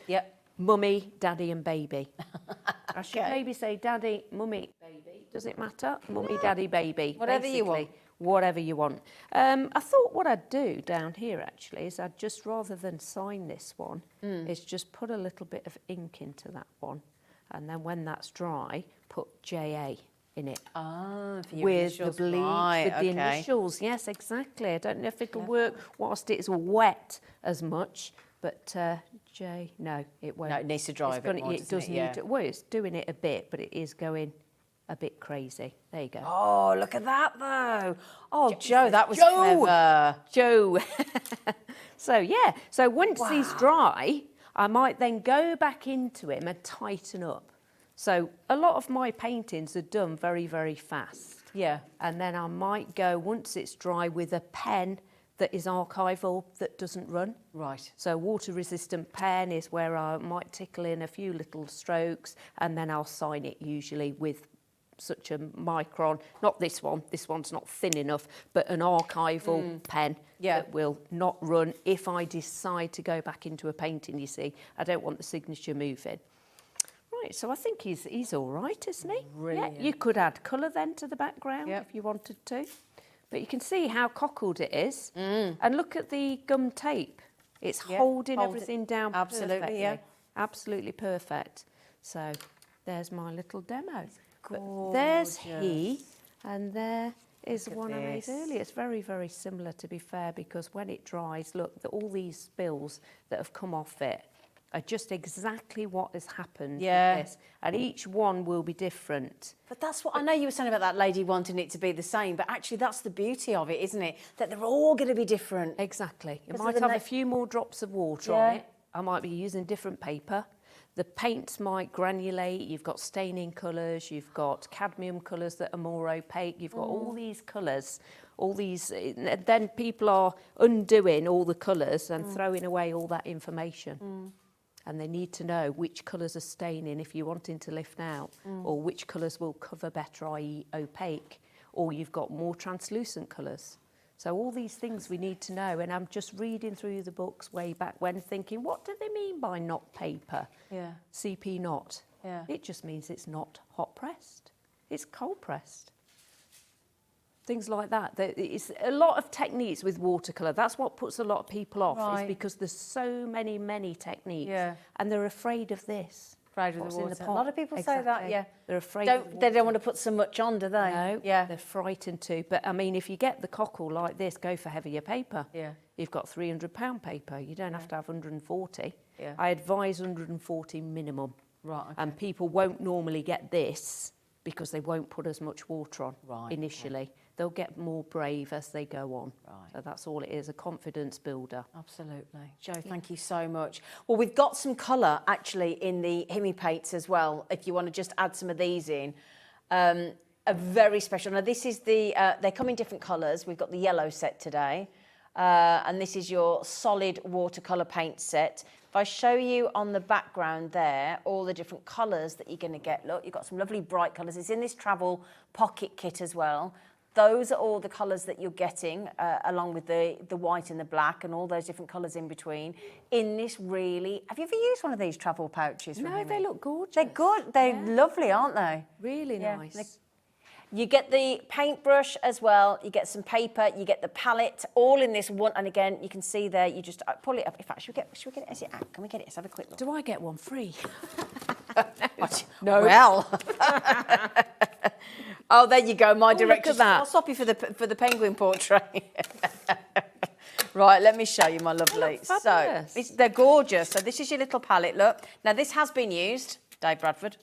Speaker 8: Mummy, daddy and baby. I should maybe say daddy, mummy, baby. Does it matter? Mummy, daddy, baby.
Speaker 1: Whatever you want.
Speaker 8: Whatever you want. I thought what I'd do down here actually is I'd just, rather than sign this one, is just put a little bit of ink into that one. And then when that's dry, put JA in it.
Speaker 1: Ah, for your
Speaker 8: with
Speaker 1: initials.
Speaker 8: the bleach,
Speaker 1: Right,
Speaker 8: with the
Speaker 1: okay.
Speaker 8: initials. Yes, exactly. I don't know if it'll work whilst it's wet as much, but J, no, it won't.
Speaker 1: No, it needs to dry a bit more,
Speaker 8: It does
Speaker 1: doesn't it?
Speaker 8: need to. Well, it's doing it a bit, but it is going a bit crazy. There you go.
Speaker 1: Oh, look at that though. Oh, Joe, that was clever.
Speaker 8: Joe. So yeah, so once he's dry, I might then go back into him and tighten up. So a lot of my paintings are done very, very fast.
Speaker 1: Yeah.
Speaker 8: And then I might go, once it's dry, with a pen that is archival, that doesn't run.
Speaker 1: Right.
Speaker 8: So water-resistant pen is where I might tickle in a few little strokes, and then I'll sign it usually with such a micron, not this one's not thin enough, but an archival pen that will not run if I decide to go back into a painting, you see. I don't want the signature moving. Right, so I think he's all right, isn't he?
Speaker 1: Brilliant.
Speaker 8: Yeah, you could add colour then to the background if you wanted to. But you can see how cockled it is. And look at the gum tape. It's holding everything down
Speaker 1: Absolutely,
Speaker 8: perfectly.
Speaker 1: yeah.
Speaker 8: Absolutely perfect. So there's my little demo. But there's he, and there is the one I made earlier. It's very, very similar, to be fair, because when it dries, look, all these spills that have come off it are just exactly what has happened with this. And each one will be different.
Speaker 1: But that's what, I know you were saying about that lady wanting it to be the same, but actually that's the beauty of it, isn't it? That they're all going to be different.
Speaker 8: Exactly. It
Speaker 1: Because
Speaker 8: might
Speaker 1: of the
Speaker 8: have a few more drops of water on it. I might be using different paper. The paints might granulate. You've got staining colours. You've got cadmium colours that are more opaque. You've got all these colours, all these. Then people are undoing all the colours and throwing away all that information. And they need to know which colours are staining if you're wanting to lift out, or which colours will cover better, i.e. opaque, or you've got more translucent colours. So all these things we need to know, and I'm just reading through the books way back when thinking, what do they mean by not paper?
Speaker 1: Yeah.
Speaker 8: CP not.
Speaker 1: Yeah.
Speaker 8: It just means it's not hot pressed. It's cold pressed. Things like that. It's a lot of techniques with watercolour. That's what puts a lot of people off, is because there's so many techniques, and they're afraid of this.
Speaker 1: Afraid of
Speaker 8: What's
Speaker 1: the
Speaker 8: in
Speaker 1: water.
Speaker 8: pot.
Speaker 1: A lot of people say that,
Speaker 8: Exactly. They're afraid
Speaker 1: They don't want to put so much on, do they?
Speaker 8: No,
Speaker 1: Yeah.
Speaker 8: they're frightened to. But I mean, if you get the cockle like this, go for heavier paper.
Speaker 1: Yeah.
Speaker 8: You've got £300 paper. You don't have to have 140.
Speaker 1: Yeah.
Speaker 8: I advise 140 minimum.
Speaker 1: Right, okay.
Speaker 8: And people won't normally get this because they won't put as much water on initially. Okay. They'll get more brave as they go on. Right. So that's all it is, a confidence builder.
Speaker 1: Absolutely. Joe, thank you so much. Well, we've got some colour actually in the Himi paints as well, if you want to just add some of these in. A very special. Now, this is the, they come in different colours. We've got the yellow set today. and this is your solid watercolour paint set. If I show you on the background there, all the different colours that you're going to get, look, you've got some lovely bright colours. It's in this travel pocket kit as well. Those are all the colours that you're getting, along with the white and the black and all those different colours in between. In this really... Have you ever used one of these travel pouches?
Speaker 8: No, they look gorgeous.
Speaker 1: They're good. They're lovely, aren't they?
Speaker 8: Really nice.
Speaker 1: You get the paintbrush as well. You get some paper. You get the palette, all in this one. And again, you can see there, you just pull it up. In fact, should we get it? Can we get it? Let's have a quick look.
Speaker 8: Do I get one free?
Speaker 1: No. Well... Oh, there you go, my direction.
Speaker 8: Look at that.
Speaker 1: I'll stop you for the penguin portrait. Right, let me show you, my lovely. So, they're gorgeous. So this is your little palette, look. Now, this has been used, Dave Bradford.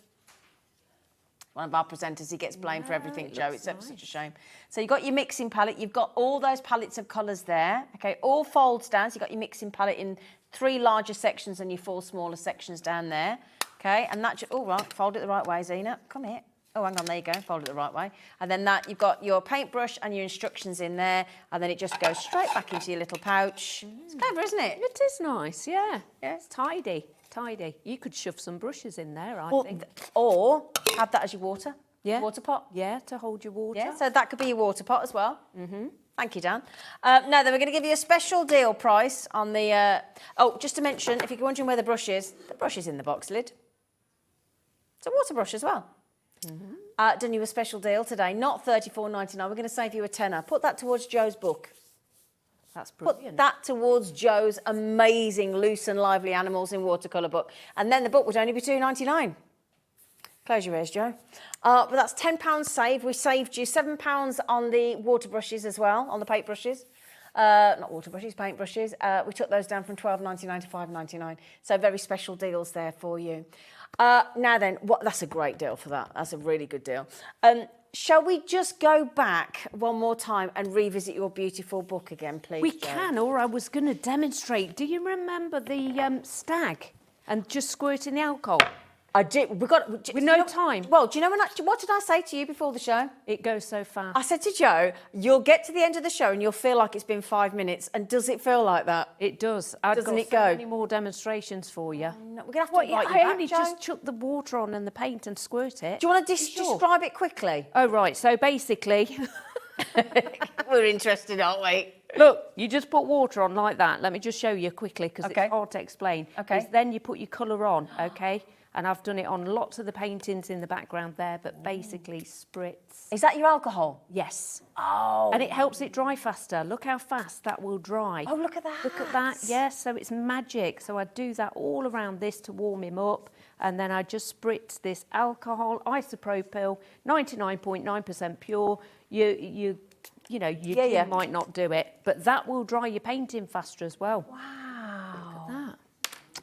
Speaker 1: One of our presenters, he gets blamed for everything, Joe. It's such a shame. So you've got your mixing palette. You've got all those palettes of colours there. Okay, all folds down. So you've got your mixing palette in 3 larger sections and your 4 smaller sections down there. Okay, and that, oh, right, fold it the right way, Zena. Come here. Oh, hang on, there you go, fold it the right way. And then that, you've got your paintbrush and your instructions in there, and then it just goes straight back into your little pouch. It's clever, isn't it?
Speaker 8: It is nice, yeah. It's tidy. You could shove some brushes in there, I think.
Speaker 1: Or have that as your water pot.
Speaker 8: Yeah, to hold your water.
Speaker 1: Yeah, so that could be your water pot as well. Thank you, Dan. Now, then we're going to give you a special deal price on the... oh, just to mention, if you're wondering where the brush is in the box lid. It's a water brush as well. Done you a special deal today, not $34.99. We're going to save you a tenner. Put that towards Joe's book.
Speaker 8: That's brilliant.
Speaker 1: Put that towards Joe's amazing Loose and Lively Animals in Watercolour book. And then the book would only be $2.99. Close your ears, Joe. But that's £10 save. We saved you £7 on the water brushes as well, on the paint brushes. Not water brushes, paint brushes. We took those down from $12.99 to $5.99. So very special deals there for you. Now then, that's a great deal for that. That's a really good deal. Shall we just go back one more time and revisit your beautiful book again, please?
Speaker 8: We
Speaker 1: Jo?
Speaker 8: can, or I was going to demonstrate. Do you remember the stag and just squirting the alcohol?
Speaker 1: I did. With
Speaker 8: no time.
Speaker 1: Well, do you know what did I say to you before the show?
Speaker 8: It goes so fast.
Speaker 1: I said to Joe, you'll get to the end of the show and you'll feel like it's been 5 minutes. And does it feel like that?
Speaker 8: It does. I've got so many more demonstrations for you.
Speaker 1: No, we're going to have to invite you
Speaker 8: I
Speaker 1: back,
Speaker 8: only
Speaker 1: Joe.
Speaker 8: just chuck the water on and the paint and squirt it.
Speaker 1: Do you want to describe it quickly?
Speaker 8: Oh, right. So basically...
Speaker 1: We're interested, aren't we?
Speaker 8: Look, you just put water on like that. Let me just show you quickly because it's hard to explain.
Speaker 1: Okay.
Speaker 8: Then you put your colour on, okay? And I've done it on lots of the paintings in the background there, but basically spritz.
Speaker 1: Is that your alcohol?
Speaker 8: Yes.
Speaker 1: Oh.
Speaker 8: And it helps it dry faster. Look how fast that will dry.
Speaker 1: Oh, look at that.
Speaker 8: Look at that. Yes, so it's magic. So I do that all around this to warm him up. And then I just spritz this alcohol, isopropyl, 99.9% pure. You know, your gin might not do it, but that will dry your painting faster as well.
Speaker 1: Wow.
Speaker 8: Look at that.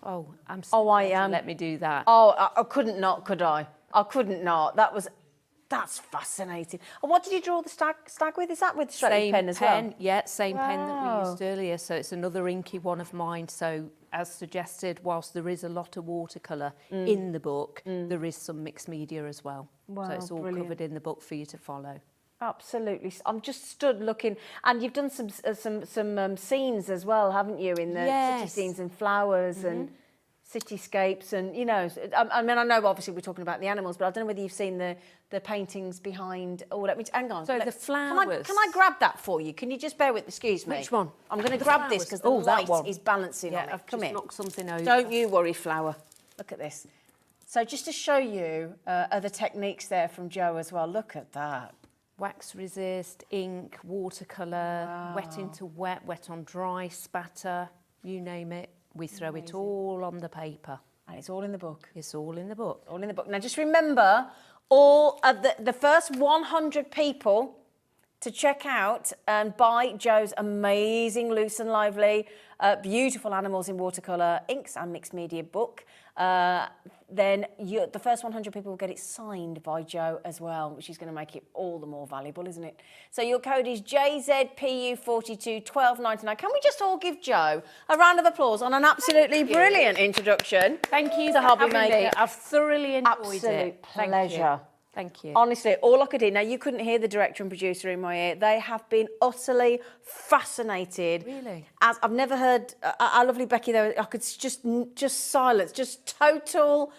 Speaker 8: Oh, I'm so
Speaker 1: I am.
Speaker 8: Let me do that.
Speaker 1: Oh, I couldn't not, could I? I couldn't not. That's fascinating. And what did you draw the stag with? Is that with straight pen as well?
Speaker 8: Yeah, same pen that we used earlier. So it's another inky one of mine. So as suggested, whilst there is a lot of watercolour in the book, there is some mixed media as well.
Speaker 1: Wow,
Speaker 8: so it's all covered in the book for you to follow.
Speaker 1: Absolutely. I'm just stood looking, and you've done some scenes as well, haven't you? In the city scenes and flowers and cityscapes, and you know. I mean, I know obviously we're talking about the animals, but I don't know whether you've seen the paintings behind. Oh, let me hang on.
Speaker 8: So the flowers.
Speaker 1: Can I grab that for you? Can you just bear with? Excuse me.
Speaker 8: Which one?
Speaker 1: I'm going to grab this because the light is balancing on it.
Speaker 8: I've
Speaker 1: Come
Speaker 8: just
Speaker 1: here.
Speaker 8: knocked something over.
Speaker 1: Don't you worry, flower. Look at this. So just to show you other techniques there from Jo as well. Look at that.
Speaker 8: Wax resist, ink, watercolour, wet into wet, wet on dry, spatter, you name it. We throw it all on the paper.
Speaker 1: And it's all in the book.
Speaker 8: It's all in the book.
Speaker 1: All in the book. Now just remember, all of the first 100 people to check out and buy Jo's amazing Loose and Lively, beautiful animals in watercolour, inks and mixed media book, then the first 100 people will get it signed by Jo as well, which is going to make it all the more valuable, isn't it? So your code is JZPU42 12.99. Can we just all give Jo a round of applause on an absolutely brilliant introduction?
Speaker 8: Thank you
Speaker 1: to
Speaker 8: for
Speaker 1: Hobby
Speaker 8: having
Speaker 1: Maker.
Speaker 8: me. I've thoroughly enjoyed it.
Speaker 1: Absolute pleasure.
Speaker 8: Thank you.
Speaker 1: Honestly, all I could hear, now you couldn't hear the director and producer in my ear, they have been utterly fascinated.
Speaker 8: Really?
Speaker 1: As I've never heard, our lovely Becky there, I could just silence, just total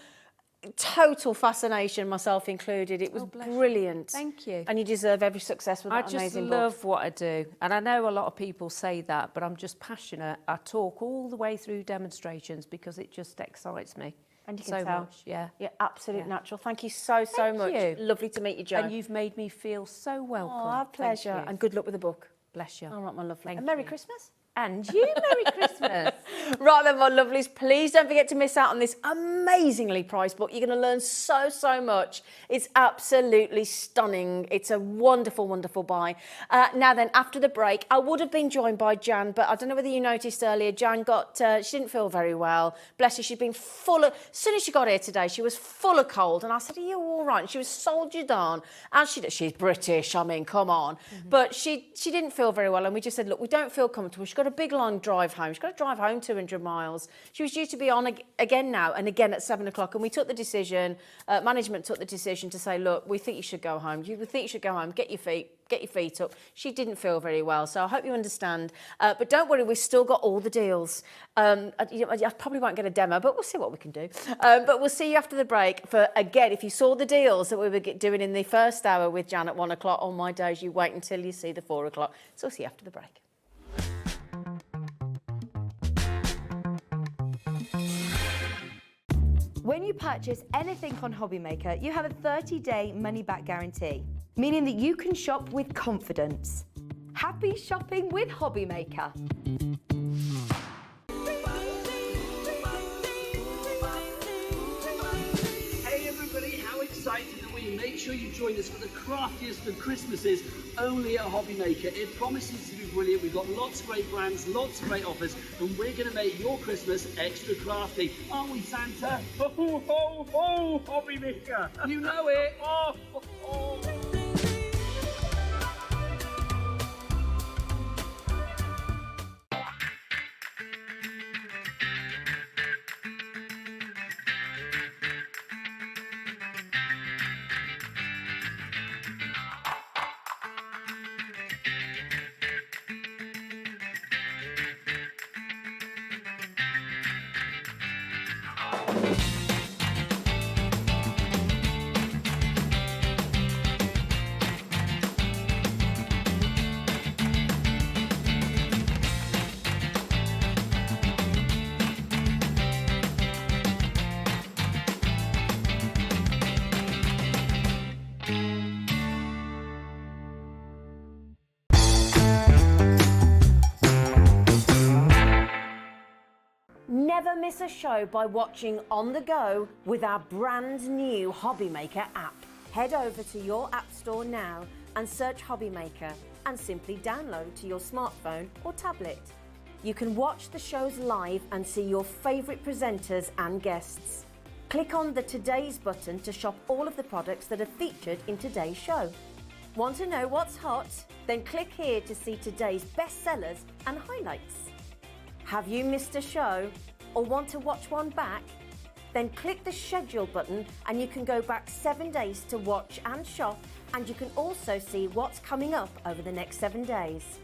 Speaker 1: fascination, myself included. It was brilliant.
Speaker 8: Thank you.
Speaker 1: And you deserve every success with that amazing
Speaker 8: I just
Speaker 1: book.
Speaker 8: love what I do. And I know a lot of people say that, but I'm just passionate. I talk all the way through demonstrations because it just excites me.
Speaker 1: And you can
Speaker 8: so
Speaker 1: tell.
Speaker 8: much, yeah.
Speaker 1: You're absolute natural. Thank you so much.
Speaker 8: you.
Speaker 1: Lovely to meet you, Jo.
Speaker 8: And you've made me feel so welcome.
Speaker 1: Oh, our pleasure.
Speaker 8: Thank you.
Speaker 1: And good luck with the book.
Speaker 8: Bless you.
Speaker 1: All right, my lovely.
Speaker 8: Thank
Speaker 1: and Merry
Speaker 8: you.
Speaker 1: Christmas.
Speaker 8: And you, Merry Christmas.
Speaker 1: Right then, my lovelies, please don't forget to miss out on this amazingly priced book. You're going to learn so much. It's absolutely stunning. It's a wonderful, wonderful buy. Now then, after the break, I would have been joined by Jan, but I don't know whether you noticed earlier, Jan she didn't feel very well. Bless her, she'd been full of, as soon as she got here today, she was full of cold. And I said, are you all right? And she was soldiered on. And she's British, I mean, come on. But she didn't feel very well. And we just said, look, we don't feel comfortable. She's got a big long drive home. She's got to drive home 200 miles. She was due to be on again now and again at 7 o'clock. And we took the decision, management took the decision to say, look, we think you should go home. We think you should go home, get your feet up. She didn't feel very well, so I hope you understand. But don't worry, we've still got all the deals. I probably won't get a demo, but we'll see what we can do. But we'll see you after the break for, again, if you saw the deals that we were doing in the first hour with Jan at 1 o'clock, on my days, you wait until you see the 4 o'clock. So we'll see you after the break.
Speaker 5: When you purchase anything on HobbyMaker, you have a 30-day money-back guarantee, meaning that you can shop with confidence. Happy shopping with HobbyMaker.
Speaker 3: Hey everybody, how excited are we? Make sure you join us for the craftiest of Christmases only at HobbyMaker. It promises to be brilliant. We've got lots of great brands, lots of great offers, and we're going to make your Christmas extra crafty. Aren't we, Santa?
Speaker 9: Ho, ho, ho, HobbyMaker!
Speaker 3: You know it.
Speaker 9: Oh, ho, ho.
Speaker 1: Never miss a show by watching on the go with our brand new HobbyMaker app. Head over to your app store now and search HobbyMaker and simply download to your smartphone or tablet. You can watch the shows live and see your favourite presenters and guests. Click on the Today's button to shop all of the products that are featured in today's show. Want to know what's hot? Then click here to see today's bestsellers and highlights. Have you missed a show or want to watch one back? Then click the schedule button and you can go back 7 days to watch and shop, and you can also see what's coming up over the next 7 days.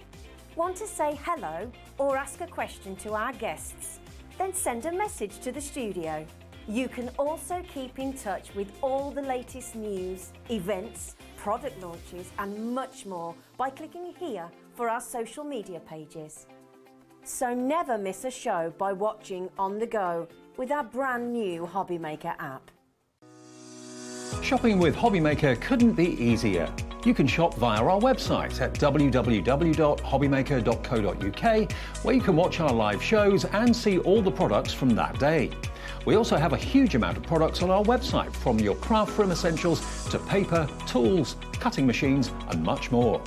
Speaker 1: Want to say hello or ask a question to our guests? Then send a message to the studio. You can also keep in touch with all the latest news, events, product launches and much more by clicking here for our social media pages. So never miss a show by watching on the go with our brand new HobbyMaker app.
Speaker 4: Shopping with HobbyMaker couldn't be easier. You can shop via our website at www.hobbymaker.co.uk, where you can watch our live shows and see all the products from that day. We also have a huge amount of products on our website, from your craft room essentials to paper, tools, cutting machines and much more.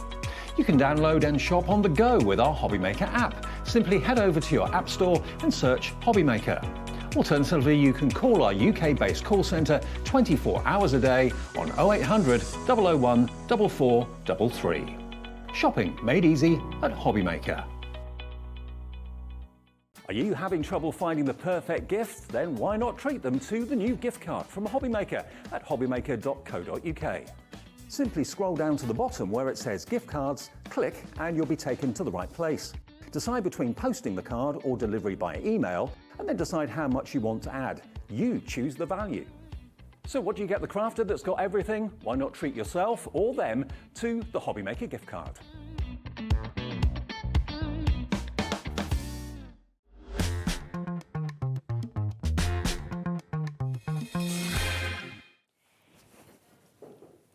Speaker 4: You can download and shop on the go with our HobbyMaker app. Simply head over to your app store and search HobbyMaker. Alternatively, you can call our UK-based call centre 24 hours a day on 0800 001 4433. Shopping made easy at HobbyMaker. Are you having trouble finding the perfect gift? Then why not treat them to the new gift card from Hobbymaker at hobbymaker.co.uk. Simply scroll down to the bottom where it says gift cards, click and you'll be taken to the right place. Decide between posting the card or delivery by email and then decide how much you want to add. You choose the value. So what do you get the crafter that's got everything? Why not treat yourself or them to the Hobbymaker gift card?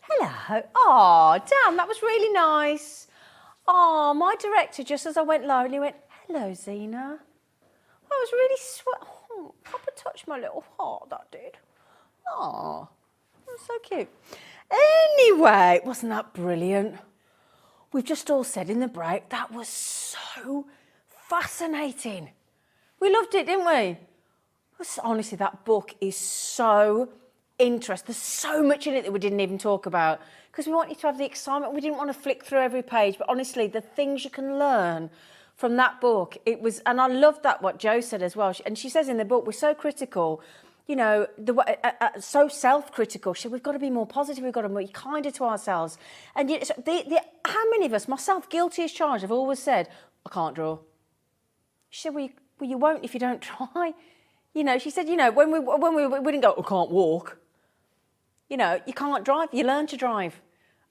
Speaker 1: Hello. Oh, damn, that was really nice. Oh, my director, just as I went low, and he went, hello, Zena. I was really sweet. Oh, proper touched my little heart, that did. Oh, that was so cute. Anyway, wasn't that brilliant? We've just all said in the break, that was so fascinating. We loved it, didn't we? Honestly, that book is so interesting. There's so much in it that we didn't even talk about because we want you to have the excitement. We didn't want to flick through every page, but honestly, the things you can learn from that book, it was, and I loved that what Jo said as well. And she says in the book, we're so critical, you know, so self-critical. She said, we've got to be more positive. We've got to be kinder to ourselves. And yet, how many of us, myself guilty as charged, have always said, I can't draw. She said, well, you won't if you don't try. You know, she said, you know, when we didn't go, I can't walk. You know, you can't drive, you learn to drive.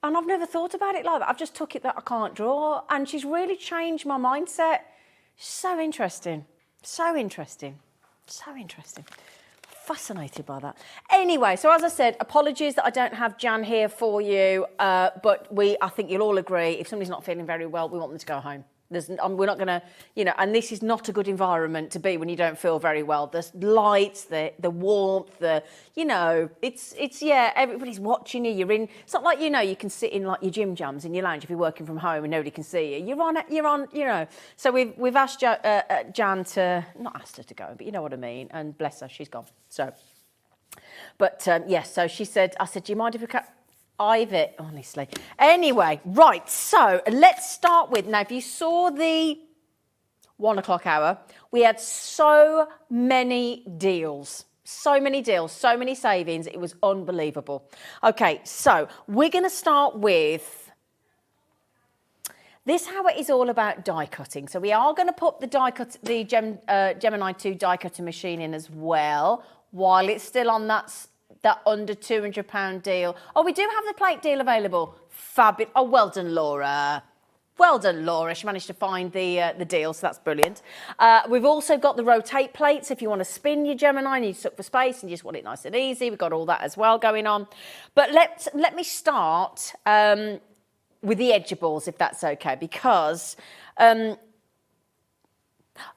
Speaker 1: And I've never thought about it like that. I've just took it that I can't draw. And she's really changed my mindset. So interesting. So interesting. So interesting. Fascinated by that. Anyway, so as I said, apologies that I don't have Jan here for you. But I think you'll all agree, if somebody's not feeling very well, we want them to go home. We're not going to, you know, and this is not a good environment to be when you don't feel very well. The lights, the warmth, you know, it's yeah, everybody's watching you. It's not like, you know, you can sit in like your gym jams in your lounge if you're working from home and nobody can see you. You're on, you know. So we've asked Jan to, not asked her to go, but you know what I mean. And bless her, she's gone. So, but yes, so she said, I said, do you mind if we can? It, honestly. Anyway, right, so let's start with, now if you saw the 1 o'clock hour, we had so many deals, so many savings, it was unbelievable. Okay, so we're going to start with, this hour is all about die cutting. So we are going to put the Gemini 2 die cutting machine in as well, while it's still on that under £200 deal. Oh, we do have the plate deal available. Fabulous. Oh, well done, Laura. Well done, Laura. She managed to find the deal, so that's brilliant. We've also got the rotate plates if you want to spin your Gemini and you suck for space and you just want it nice and easy. We've got all that as well going on. But let me start with the edgeables, if that's okay, because I'm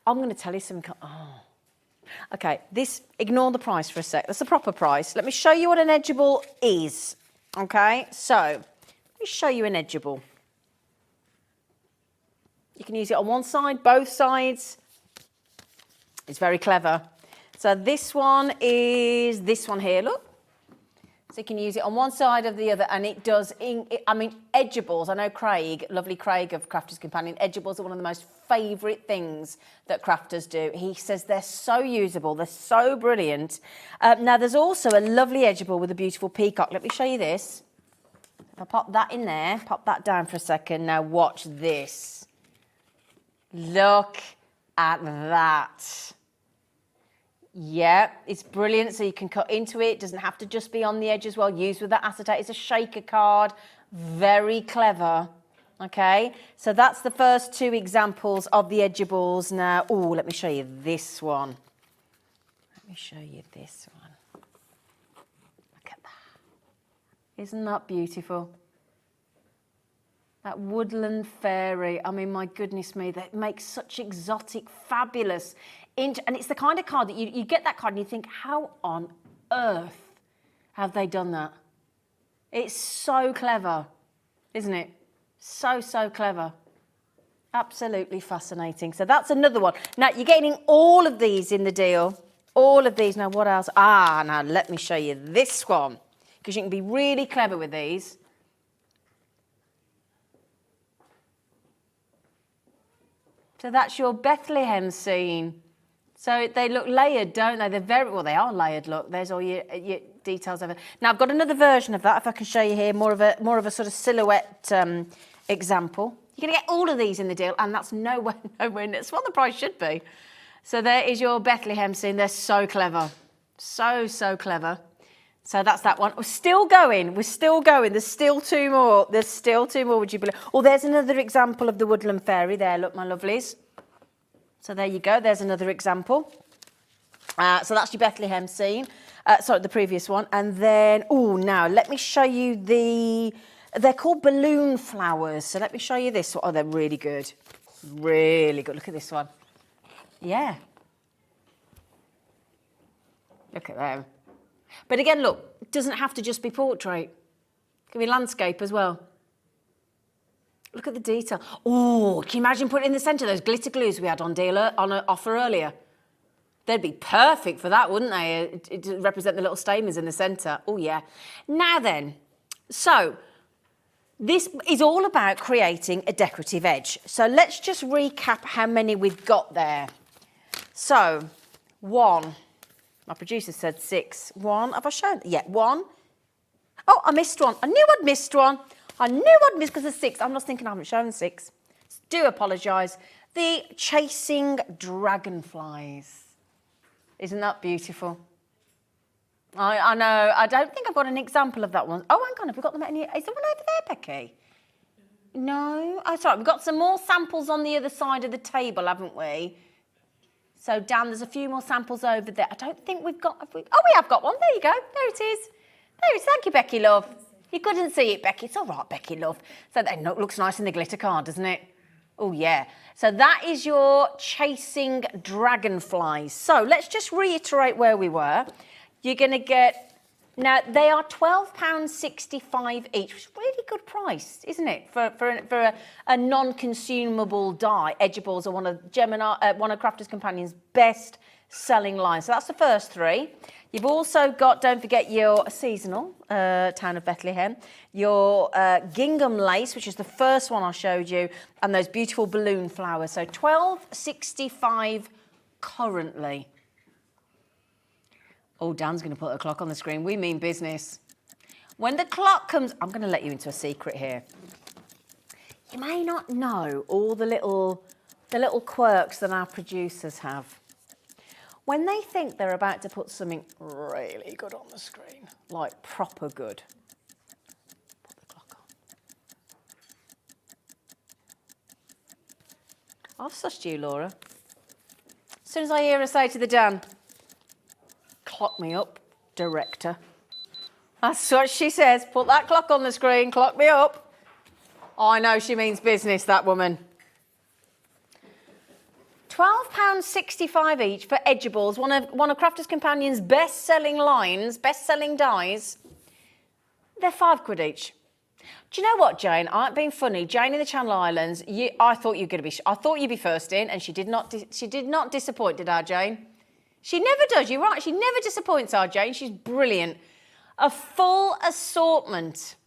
Speaker 1: going to tell you something. Oh. Okay, ignore the price for a sec. That's the proper price. Let me show you what an edgeable is. Okay, so let me show you an edgeable. You can use it on one side, both sides. It's very clever. So this one is this one here, look. So you can use it on one side or the other, and it does, I mean, edgeables, I know Craig, lovely Craig of Crafter's Companion, edgeables are one of the most favourite things that crafters do. He says they're so usable, they're so brilliant. Now, there's also a lovely edgeable with a beautiful peacock. Let me show you this. If I pop that in there, pop that down for a second. Now, watch this. Look at that. Yeah, it's brilliant. So you can cut into it. Doesn't have to just be on the edge as well. Used with that acetate. It's a shaker card. Very clever. Okay, so that's the first two examples of the edgeables. Now, oh, let me show you this one. Let me show you this one. Look at that. Isn't that beautiful? That woodland fairy. I mean, my goodness me, that makes such exotic, fabulous. And it's the kind of card that you get that card and you think, how on earth have they done that? It's so clever, isn't it? So clever. Absolutely fascinating. So that's another one. Now, you're getting all of these in the deal. All of these. Now, what else? Now let me show you this one, because you can be really clever with these. So that's your Bethlehem scene. So they look layered, don't they? They're very, well, they are layered, look. There's all your details over. Now, I've got another version of that, if I can show you here, more of a sort of silhouette example. You're going to get all of these in the deal, and that's nowhere near. It's what the price should be. So there is your Bethlehem scene. They're so clever. So clever. So that's that one. We're still going. There's still 2 more. There's still 2 more, would you believe? Oh, there's another example of the woodland fairy there. Look, my lovelies. So there you go. There's another example. So that's your Bethlehem scene. Sorry, the previous one. And then, now let me show you they're called balloon flowers. So let me show you this one. Oh, they're really good. Really good. Look at this one. Yeah. Look at them. But again, look, it doesn't have to just be portrait. It can be landscape as well. Look at the detail. Oh, can you imagine putting in the centre those glitter glues we had on offer earlier? They'd be perfect for that, wouldn't they? To represent the little stamens in the centre. Oh, yeah. Now then, so this is all about creating a decorative edge. So let's just recap how many we've got there. So, 1. My producer said 6. 1. Have I shown? Yeah, 1. Oh, I missed one. I knew I'd missed one. I knew I'd missed because of 6. I'm just thinking I haven't shown 6. Do apologise. The chasing dragonflies. Isn't that beautiful? I know. I don't think I've got an example of that one. Oh, hang on. Have we got them at any? Is there one over there, Becky? No. Oh, sorry. We've got some more samples on the other side of the table, haven't we? So, Dan, there's a few more samples over there. I don't think we've got... Oh, we have got one. There you go. There it is. There it is. Thank you, Becky, love. You couldn't see it, Becky. It's all right, Becky, love. So that looks nice in the glitter card, doesn't it? Oh, yeah. So that is your chasing dragonflies. So let's just reiterate where we were. You're going to get... Now, they are £12.65 each, which is a really good price, isn't it, for a non-consumable die. Edgeables are one of Crafter's Companion's best-selling lines. So that's the first 3. You've also got, don't forget, your seasonal Town of Bethlehem, your gingham lace, which is the first one I showed you, and those beautiful balloon flowers. So £12.65 currently. Oh, Dan's going to put a clock on the screen. We mean business. When the clock comes... I'm going to let you into a secret here. You may not know all the little quirks that our producers have. When they think they're about to put something really good on the screen, like proper good, put the clock on. I've sussed you, Laura. As soon as I hear her say to the Dan, clock me up, director. That's what she says. Put that clock on the screen, clock me up. I know she means business, that woman. £12.65 each for Edgeables, one of Crafter's Companion's best-selling lines, best-selling dies. They're £5 each. Do you know what, Jane? I'm being funny. Jane in the Channel Islands. I thought you'd be first in, and she did not disappoint, did our Jane? She never does. You're right. She never disappoints, our Jane. She's brilliant. A full assortment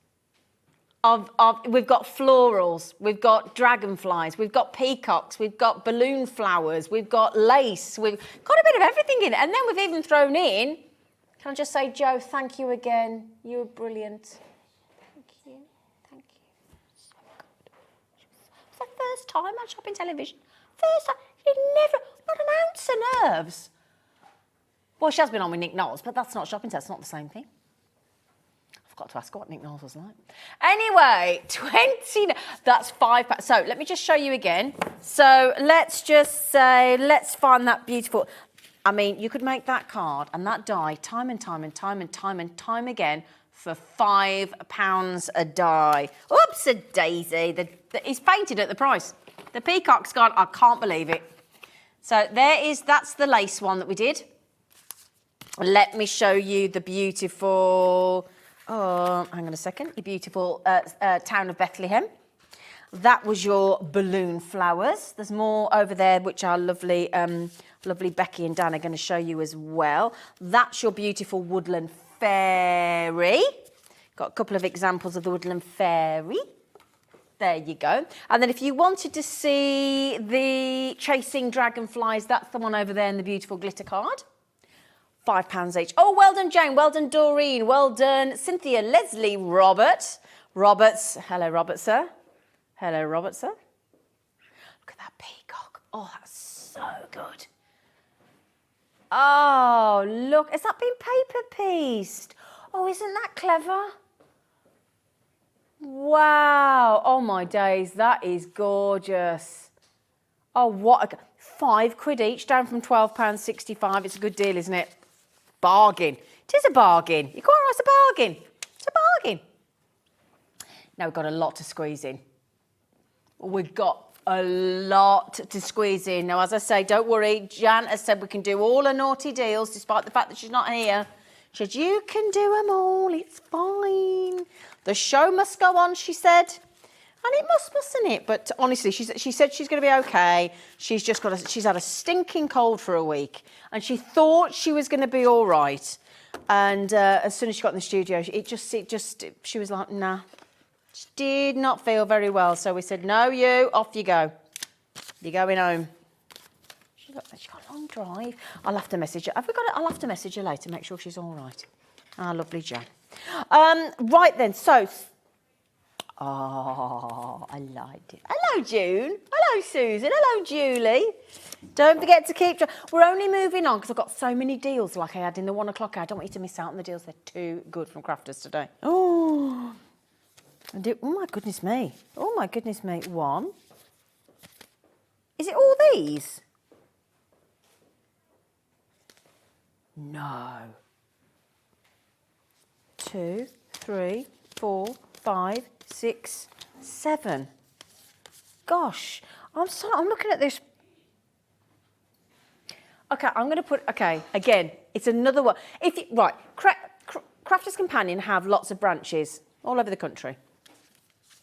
Speaker 1: of we've got florals, we've got dragonflies, we've got peacocks, we've got balloon flowers, we've got lace, we've got a bit of everything in it. And then we've even thrown in, can I just say, Jo, thank you again. You were brilliant. Thank you. Thank you. So good. It's the first time on Shopping Television. First time. She never, not an ounce of nerves. Well, she has been on with Nick Knowles, but that's not Shopping Television. It's not the same thing. I've got to ask her what Nick Knowles was like. Anyway, that's £5. So let me just show you again. So let's just say, let's find that beautiful. I mean, you could make that card and that die time and time and time and time and time again for £5 a die. Oops, a daisy. He's fainted at the price. The peacock's gone. I can't believe it. So that's the lace one that we did. Let me show you the beautiful... hang on a second. Your beautiful Town of Bethlehem. That was your balloon flowers. There's more over there, which our lovely Becky and Dan are going to show you as well. That's your beautiful woodland fairy. Got a couple of examples of the woodland fairy. There you go. And then if you wanted to see the Chasing Dragonflies, that's the one over there in the beautiful glitter card. £5 each. Oh, well done, Jane. Well done, Doreen. Well done, Cynthia, Leslie, Robert. Roberts. Hello, Robert, sir. Hello, Robert, sir. Look at that peacock. Oh, that's so good. Oh, look. Has that been paper pieced? Oh, isn't that clever? Wow. Oh, my days. That is gorgeous. Oh, what a... £5 each, down from £12.65. It's a good deal, isn't it? Bargain. It is a bargain. You're quite right, it's a bargain. It's a bargain. Now we've got a lot to squeeze in. We've got a lot to squeeze in. Now, as I say, don't worry. Jan has said we can do all her naughty deals, despite the fact that she's not here. She said, you can do them all. It's fine. The show must go on, she said. And it mustn't it? But honestly, she said she's going to be okay. She's had a stinking cold for a week, and she thought she was going to be all right. And as soon as she got in the studio, she was like, nah. She did not feel very well. So we said, no, you, off you go. You're going home. She's got a long drive. I'll have to message her. I'll have to message her later, make sure she's all right. Ah, lovely Jan. Right then, so... Oh, I liked it. Hello, June. Hello, Susan. Hello, Julie. Don't forget to keep... We're only moving on because I've got so many deals like I had in the 1 o'clock hour. I don't want you to miss out on the deals. They're too good from Crafter'S today. Oh, oh my goodness me. Oh, my goodness me. One. Is it all these? No. 2, 3, 4, 5, 6, 7. Gosh, I'm looking at this. Okay, I'm going to put, okay, again, it's another one. Right, Crafter's Companion have lots of branches all over the country.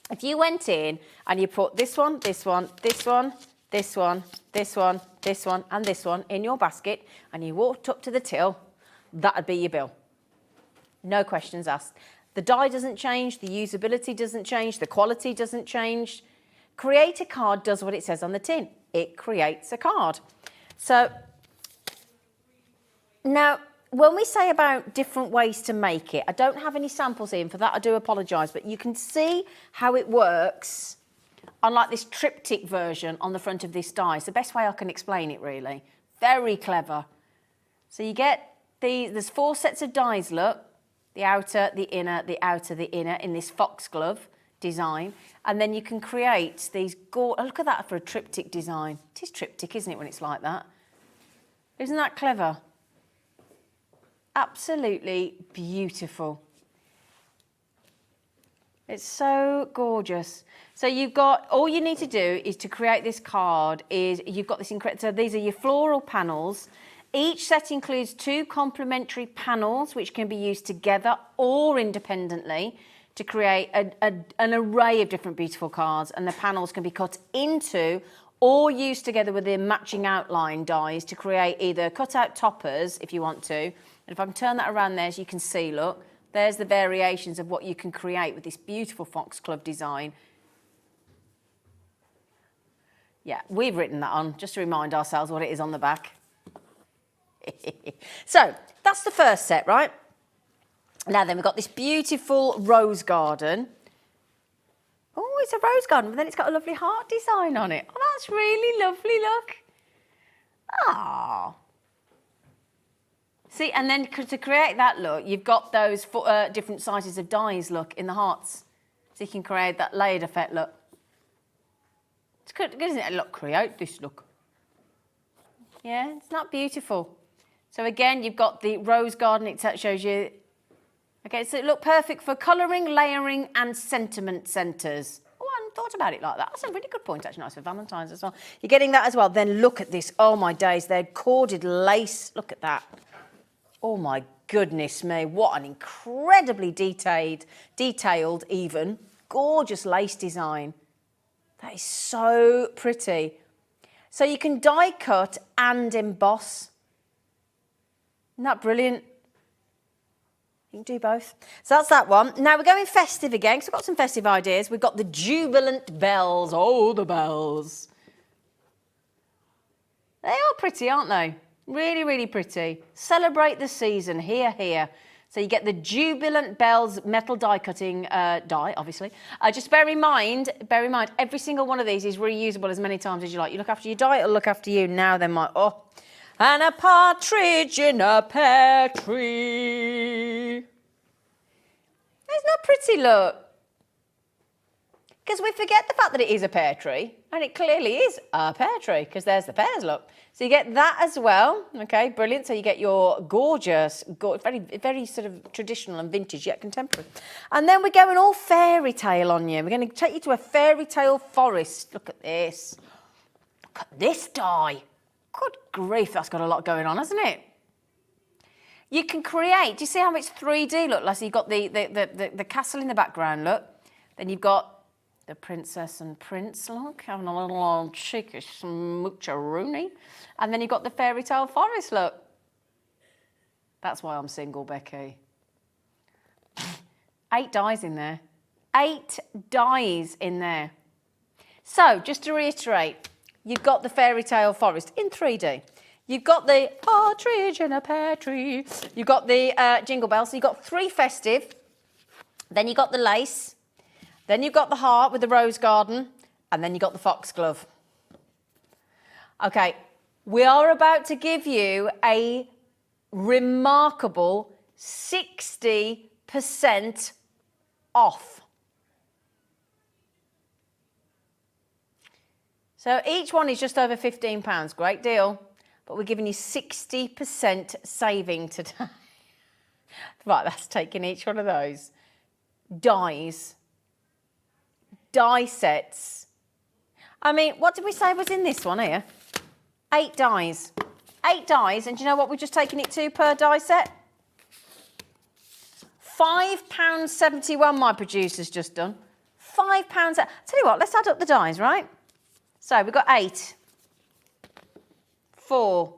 Speaker 1: If you went in and you put this one, this one, this one, this one, this one, this one, and this one in your basket, and you walked up to the till, that'd be your bill. No questions asked. The die doesn't change, the usability doesn't change, the quality doesn't change. Create a card does what it says on the tin. It creates a card. So now, when we say about different ways to make it, I don't have any samples in. For that, I do apologise, but you can see how it works on like this triptych version on the front of this die. It's the best way I can explain it, really. Very clever. So you get there's 4 sets of dies, look. The outer, the inner, the outer, the inner in this foxglove design. And then you can create these look at that for a triptych design. It is triptych, isn't it, when it's like that? Isn't that clever? Absolutely beautiful. It's so gorgeous. So you've got, all you need to do is to create this card is, you've got this incredible, so these are your floral panels. Each set includes 2 complementary panels which can be used together or independently to create an array of different beautiful cards, and the panels can be cut into or used together with the matching outline dies to create either cut-out toppers if you want to. And if I can turn that around there, as you can see, look, there's the variations of what you can create with this beautiful foxglove design. Yeah, we've written that on just to remind ourselves what it is on the back. So that's the first set, right? Now then, we've got this beautiful rose garden. Oh, it's a rose garden, but then it's got a lovely heart design on it. Oh, that's really lovely, look. Ah. See, and then to create that look, you've got those different sizes of dies, look, in the hearts. So you can create that layered effect, look. It's good, isn't it? Look, create this look. Yeah, it's not beautiful. So again, you've got the rose garden. It shows you. Okay, so it look perfect for colouring, layering, and sentiment centres. Oh, I hadn't thought about it like that. That's a really good point, actually. Nice for Valentine's as well. You're getting that as well. Then look at this. Oh my days, they're corded lace. Look at that. Oh my goodness me! What an incredibly detailed, even gorgeous lace design. That is so pretty. So you can die cut and emboss. Isn't that brilliant? You can do both. So that's that one. Now we're going festive again, because we've got some festive ideas. We've got the jubilant bells. Oh, the bells. They are pretty, aren't they? Really, really pretty. Celebrate the season. Here, here. So you get the Jubilant Bells metal die cutting die, obviously. Just bear in mind, every single one of these is reusable as many times as you like. You look after your die, it'll look after you. Now then, and a partridge in a pear tree. Isn't that pretty, look? Because we forget the fact that it is a pear tree, and it clearly is a pear tree, because there's the pears, look. So you get that as well, okay, brilliant. So you get your gorgeous, very, very sort of traditional and vintage, yet contemporary. And then we're going all fairy tale on you. We're going to take you to a fairy tale forest. Look at this. Look at this die. Good grief, that's got a lot going on, hasn't it? You can create, do you see how it's 3D, look? Like, so you've got the castle in the background, look. Then you've got the princess and prince, look, having a little old cheeky smoocheroonie. And then you've got the fairy tale forest, look. That's why I'm single, Becky. 8 dies in there. 8 dies in there. So, just to reiterate, you've got the fairy tale forest in 3D. You've got the partridge in a pear tree. You've got the jingle bells. So you've got 3 festive. Then you've got the lace. Then you've got the heart with the rose garden, and then you've got the foxglove. Okay, we are about to give you a remarkable 60% off. So each one is just over £15, great deal, but we're giving you 60% saving today. Right, that's taking each one of those. Dies. Die sets. I mean, what did we say was in this one here? 8 dies. 8 dies, and do you know what we've just taken it to per die set? £5.71 my producer's just done. £5. Tell you what, let's add up the dies, right? So we've got 8. 4.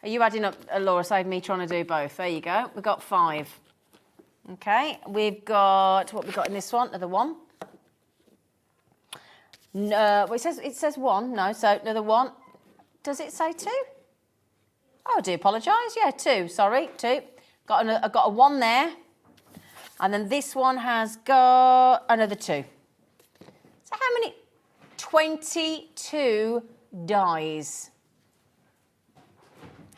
Speaker 1: Are you adding up, Laura? Save me trying to do both. There you go. We've got 5. Okay, we've got, what we've got in this one? Another 1. No, well, it says 1. No, so another 1. Does it say 2? Oh, I do apologise. Yeah, 2. Sorry, 2. I've got a 1 there, and then this one has got another 2. So how many? 22 dies.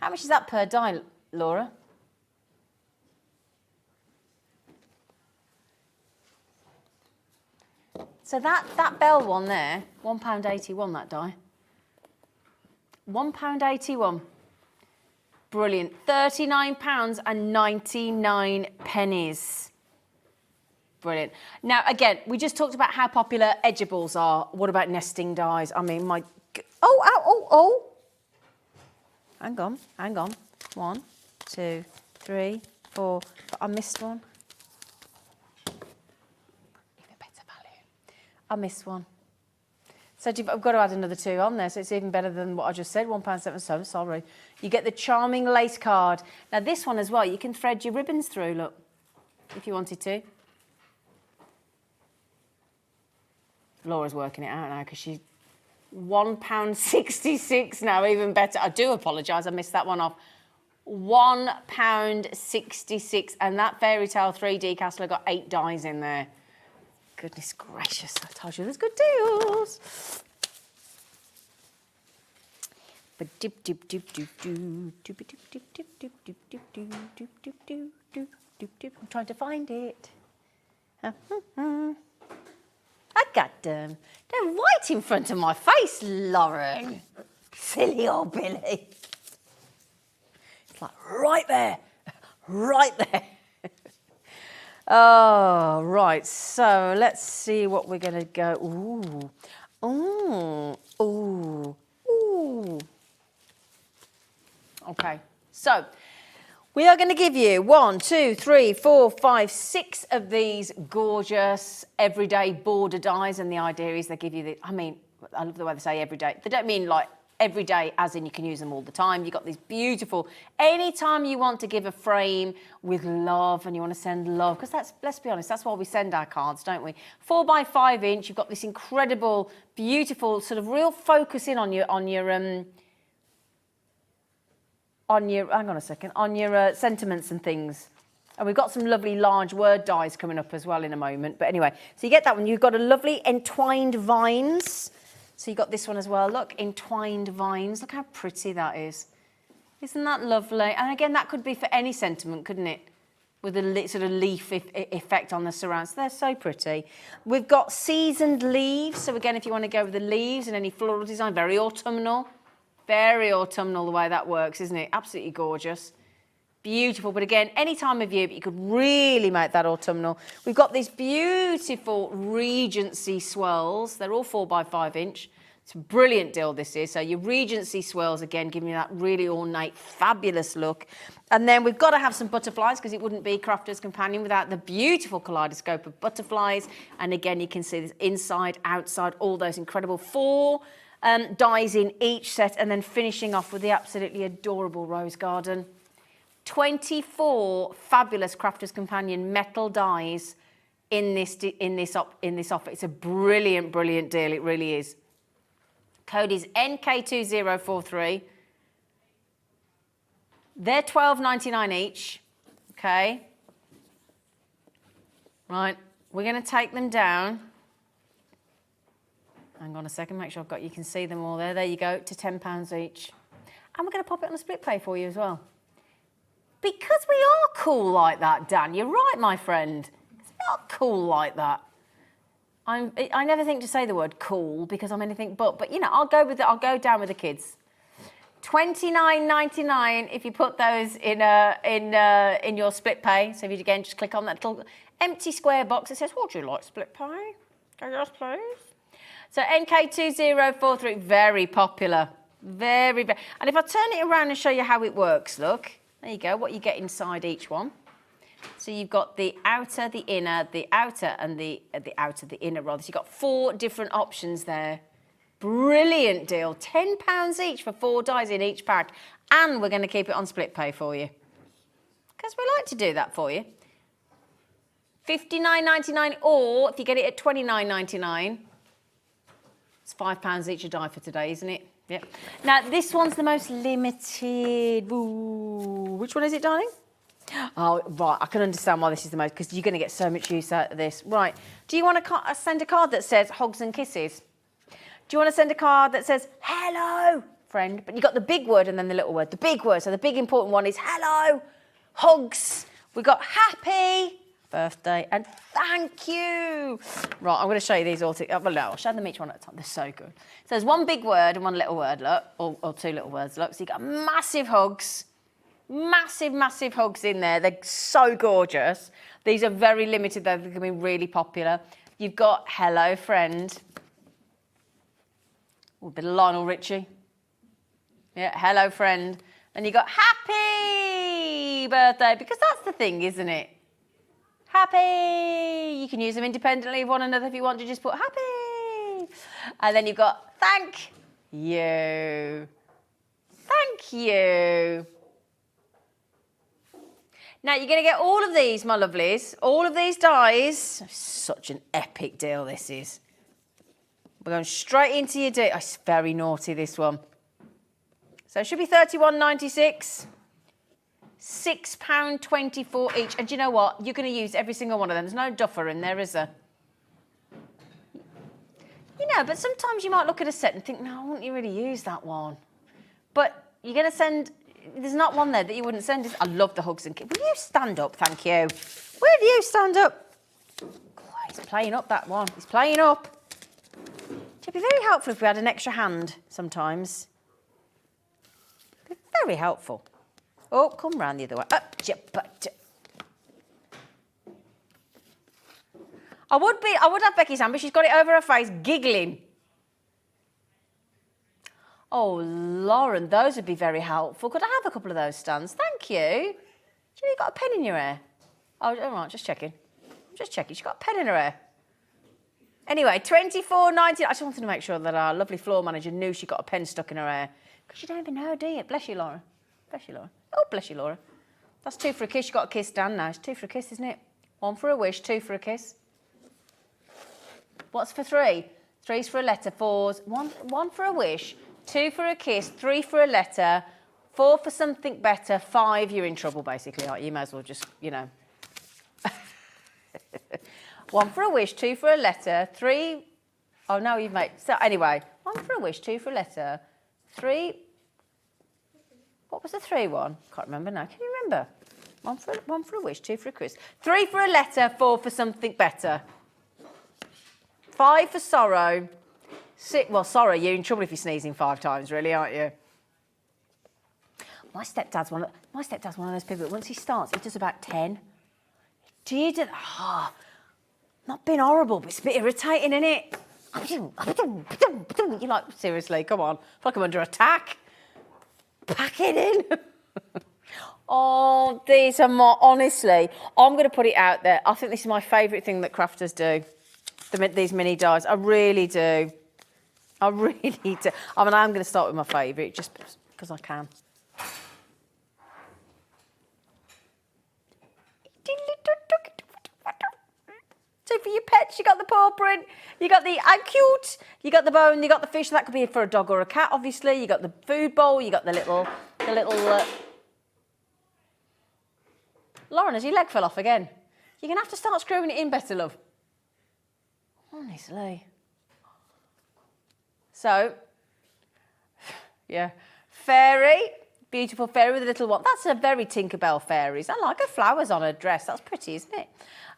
Speaker 1: How much is that per die, Laura? So that bell one there, £1.81 that die. £1.81. Brilliant. £39.99. Brilliant. Now, again, we just talked about how popular edgeables are. What about nesting dies? I mean, my... Oh. Hang on. 1, 2, 3, 4. I missed one. I missed one. So I've got to add another 2 on there, so it's even better than what I just said, £1.77, sorry. You get the charming lace card. Now this one as well, you can thread your ribbons through, look, if you wanted to. Laura's working it out now because she's £1.66 now, even better. I do apologise, I missed that one off. £1.66, and that fairy tale 3D castle got 8 dies in there. Goodness gracious, I told you there's good deals. I'm trying to find it. I got them. They're right in front of my face, Lauren. Silly old Billy. It's like right there. Right there. Oh, right. So let's see what we're going to go. Ooh. Okay. So we are going to give you 1, 2, 3, 4, 5, 6 of these gorgeous everyday border dies. And the idea is they give you the, I mean, I love the way they say everyday. They don't mean like every day, as in you can use them all the time. You've got these beautiful, anytime you want to give a frame with love and you want to send love, because that's, let's be honest, that's why we send our cards, don't we? 4 by 5 inch, you've got this incredible, beautiful sort of real focus in on your hang on a second, on your sentiments and things. And we've got some lovely large word dies coming up as well in a moment. But anyway, so you get that one. You've got a lovely entwined vines. So you've got this one as well. Look, entwined vines. Look how pretty that is. Isn't that lovely? And again, that could be for any sentiment, couldn't it? With a sort of leaf effect on the surrounds. They're so pretty. We've got seasoned leaves. So again, if you want to go with the leaves and any floral design, very autumnal. Very autumnal the way that works, isn't it? Absolutely gorgeous. Beautiful, but again, any time of year, but you could really make that autumnal. We've got these beautiful Regency swirls. They're all 4 by 5 inch. It's a brilliant deal, this is. So your Regency swirls, again, giving you that really ornate, fabulous look. And then we've got to have some butterflies, because it wouldn't be Crafter's Companion without the beautiful kaleidoscope of butterflies. And again, you can see this inside, outside, all those incredible 4 dies in each set, and then finishing off with the absolutely adorable rose garden. 24 fabulous Crafter's Companion metal dies in this offer. It's a brilliant, brilliant deal. It really is. Code is NK2043. They're $12.99 each. Okay. Right. We're going to take them down. Hang on a second. Make sure you can see them all there. There you go. To £10 each. And we're going to pop it on a split pay for you as well. Because we are cool like that, Dan. You're right, my friend. We are cool like that. I never think to say the word cool because I'm anything but you know, I'll go down with the kids. $29.99 if you put those in your split pay. So if you again just click on that little empty square box that says, "Would you like split pay?" Go, "Yes, please." So NK2043, very popular, very. And if I turn it around and show you how it works, look. There you go, what you get inside each one. So you've got the outer, the inner, the outer, and the outer, the inner rather. So you've got 4 different options there. Brilliant deal. £10 each for 4 dies in each pack. And we're going to keep it on split pay for you. Because we like to do that for you. $59.99, or if you get it at $29.99, it's £5 each a die for today, isn't it? Yep. Now, this one's the most limited. Ooh. Which one is it, darling? Oh, right. I can understand why this is the most, because you're going to get so much use out of this. Right. Do you want to send a card that says hugs and kisses? Do you want to send a card that says hello, friend? But you've got the big word and then the little word. The big word. So the big important one is hello, hugs. We've got happy birthday and thank you. Right, I'm going to show you these all together. Well, no, I'll show them each one at a time. They're so good. So there's one big word and one little word, look, or 2 little words, look. So you've got massive hugs, massive hugs in there. They're so gorgeous. These are very limited, though. They're going to be really popular. You've got hello, friend. Ooh, a bit of Lionel Richie. Yeah, hello, friend. And you've got happy birthday, because that's the thing, isn't it? Happy. You can use them independently of one another if you want to just put happy. And then you've got thank you. Thank you. Now, you're going to get all of these, my lovelies. All of these dies. Such an epic deal this is. We're going straight into your deal. Oh, it's very naughty, this one. So it should be $31.96. £6.24 each. And do you know what? You're going to use every single one of them. There's no duffer in there, is there? You know, but sometimes you might look at a set and think, no, I wouldn't you really use that one? But you're going to send... There's not one there that you wouldn't send. I love the hugs and kisses. Will you stand up? Thank you. Will you stand up? God, he's playing up, that one. He's playing up. It'd be very helpful if we had an extra hand sometimes. It'd be very helpful. Oh, come round the other way. I would have Becky's hand, but she's got it over her face, giggling. Oh, Lauren, those would be very helpful. Could I have a couple of those stands? Thank you. Do you know you've got a pen in your hair? Oh, all right, just checking. I'm just checking. She's got a pen in her hair. Anyway, £24.90. I just wanted to make sure that our lovely floor manager knew she got a pen stuck in her hair. Because you don't even know, do you? Bless you, Laura. Bless you, Laura. Oh, bless you, Laura. That's 2 for a kiss. You got a kiss, Dan, now. It's 2 for a kiss, isn't it? 1 for a wish, 2 for a kiss. What's for 3? 3's for a letter, 4's. 1 for a wish, 2 for a kiss, 3 for a letter, 4 for something better, 5, you're in trouble, basically. You may as well just, you know. 1 for a wish, 2 for a letter, 3... Oh, no, you've made... So, anyway, 1 for a wish, 2 for a letter, 3... What was the 3 one? Can't remember now. Can you remember? 1 for a wish, 2 for a kiss, 3 for a letter, 4 for something better. 5 for sorrow. 6, well, sorry, you're in trouble if you're sneezing 5 times, really, aren't you? My stepdad's one of those people that once he starts, he does about 10. Not being horrible, but it's a bit irritating, isn't it? You're like, seriously, come on. I feel like I'm under attack. Pack it in. Oh, these are more, honestly, I'm going to put it out there. I think this is my favourite thing that crafters do. These mini dies. I really do. I really do. I mean, I'm going to start with my favourite just because I can. So for your pets, you got the paw print, you got the cute, you got the bone, you got the fish. That could be for a dog or a cat, obviously. You got the food bowl, you got the little. Lauren, has your leg fell off again? You're going to have to start screwing it in better, love. Honestly. So, yeah. Fairy, beautiful fairy with a little one. That's a very Tinkerbell fairies. I like her flowers on her dress. That's pretty, isn't it?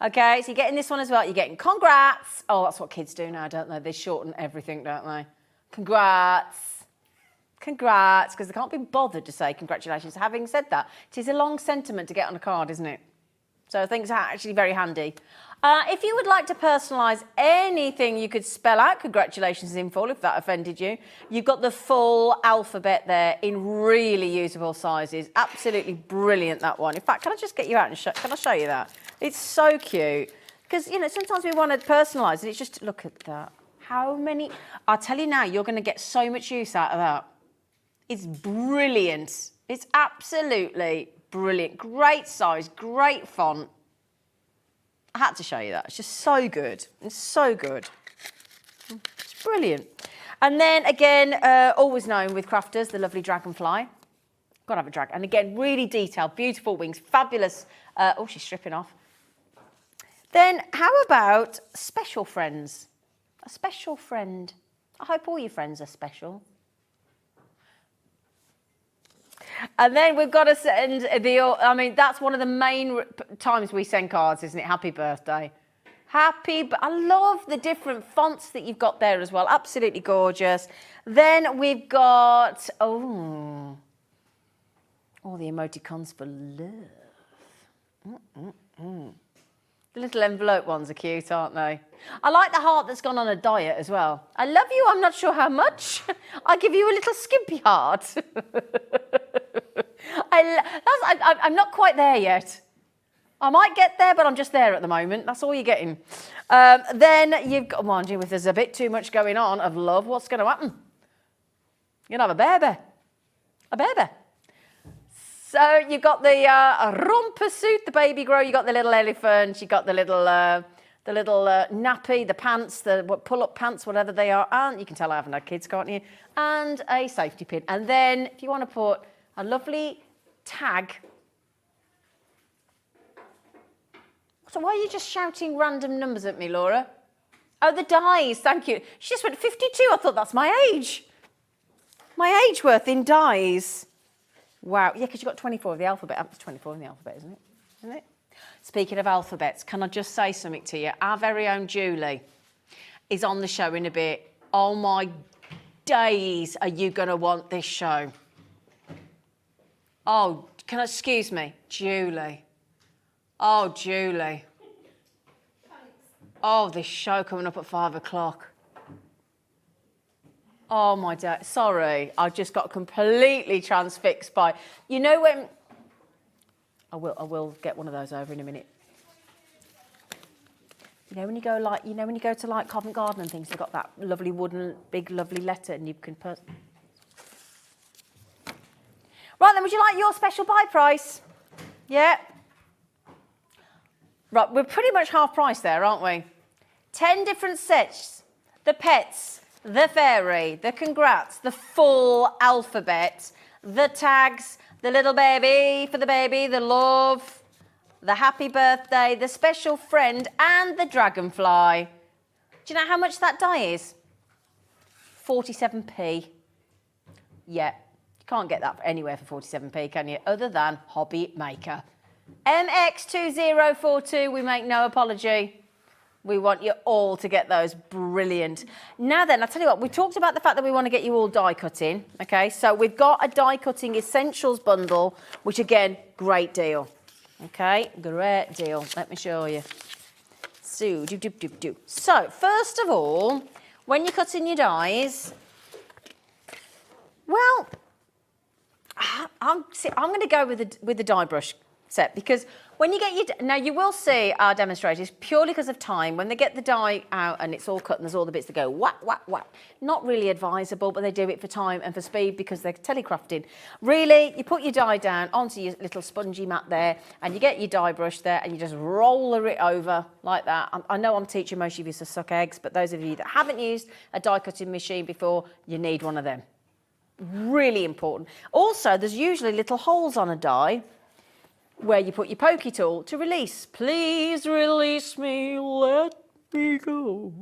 Speaker 1: Okay, so you're getting this one as well. You're getting congrats. Oh, that's what kids do now, don't they? They shorten everything, don't they? Congrats. Congrats, because they can't be bothered to say congratulations. Having said that, it is a long sentiment to get on a card, isn't it? So I think it's actually very handy. If you would like to personalise anything, you could spell out congratulations in full if that offended you. You've got the full alphabet there in really usable sizes. Absolutely brilliant, that one. In fact, can I just get you out and can I show you that? It's so cute. Because, you know, sometimes we want to personalise and it's just, look at that. How many... I'll tell you now, you're going to get so much use out of that. It's brilliant. It's absolutely brilliant. Great size, great font. I had to show you that. It's just so good. It's so good. It's brilliant. And then again, always known with Crafter'S, the lovely dragonfly. Got to have a dragon. And again, really detailed, beautiful wings, fabulous. Oh, she's stripping off. Then how about special friends? A special friend. I hope all your friends are special. And then we've got to send I mean, that's one of the main times we send cards, isn't it? Happy birthday. I love the different fonts that you've got there as well. Absolutely gorgeous. Then we've got, all the emoticons for love. The little envelope ones are cute, aren't they? I like the heart that's gone on a diet as well. I love you, I'm not sure how much. I'll give you a little skimpy heart. I'm not quite there yet. I might get there, but I'm just there at the moment. That's all you're getting. Then you've got, mind you, if there's a bit too much going on of love, what's going to happen? You're going to have a baby. A baby. So you've got the romper suit, the baby grow. You got the little elephant. You got the little nappy, the pants, the pull-up pants, whatever they are. And you can tell I haven't had kids, can't you? And a safety pin. And then if you want to put a lovely tag. So why are you just shouting random numbers at me, Laura? Oh, the dies. Thank you. She just went 52. I thought that's my age. My age worth in dies. Wow, yeah, because you've got 24 of the alphabet. It's 24 in the alphabet, isn't it? Isn't it? Speaking of alphabets, can I just say something to you? Our very own Julie is on the show in a bit. Oh, my days, are you going to want this show? Oh, excuse me, Julie. Oh, Julie. Oh, this show coming up at 5 o'clock. Oh, my dad. Sorry, I just got completely transfixed by... You know when... I will get one of those over in a minute. You know when you go when you go to like Covent Garden and things, they've got that lovely wooden, big, lovely letter, and you can put. Right then, would you like your special buy price? Yeah. Right, we're pretty much half price there, aren't we? 10 different sets. The pets, the fairy, the congrats, the full alphabet, the tags, the little baby for the baby, the love, the happy birthday, the special friend, and the dragonfly. Do you know how much that die is? 47p. Yeah, you can't get that anywhere for 47p, can you? Other than Hobby Maker. MX2042, we make no apology. We want you all to get those. Brilliant. Now then, I'll tell you what, we talked about the fact that we want to get you all die cutting. Okay, so we've got a die cutting essentials bundle, which again, great deal. Okay, great deal. Let me show you. So, So, first of all, when you're cutting your dies, well, I'm going to go with the die brush set, because when you get your, now you will see our demonstrators, purely because of time, when they get the die out and it's all cut and there's all the bits that go whack, whack, whack. Not really advisable, but they do it for time and for speed because they're telecrafting. Really, you put your die down onto your little spongy mat there and you get your die brush there and you just roller it over like that. I know I'm teaching most of you to suck eggs, but those of you that haven't used a die cutting machine before, you need one of them. Really important. Also, there's usually little holes on a die where you put your pokey tool to release. Please release me, let me go.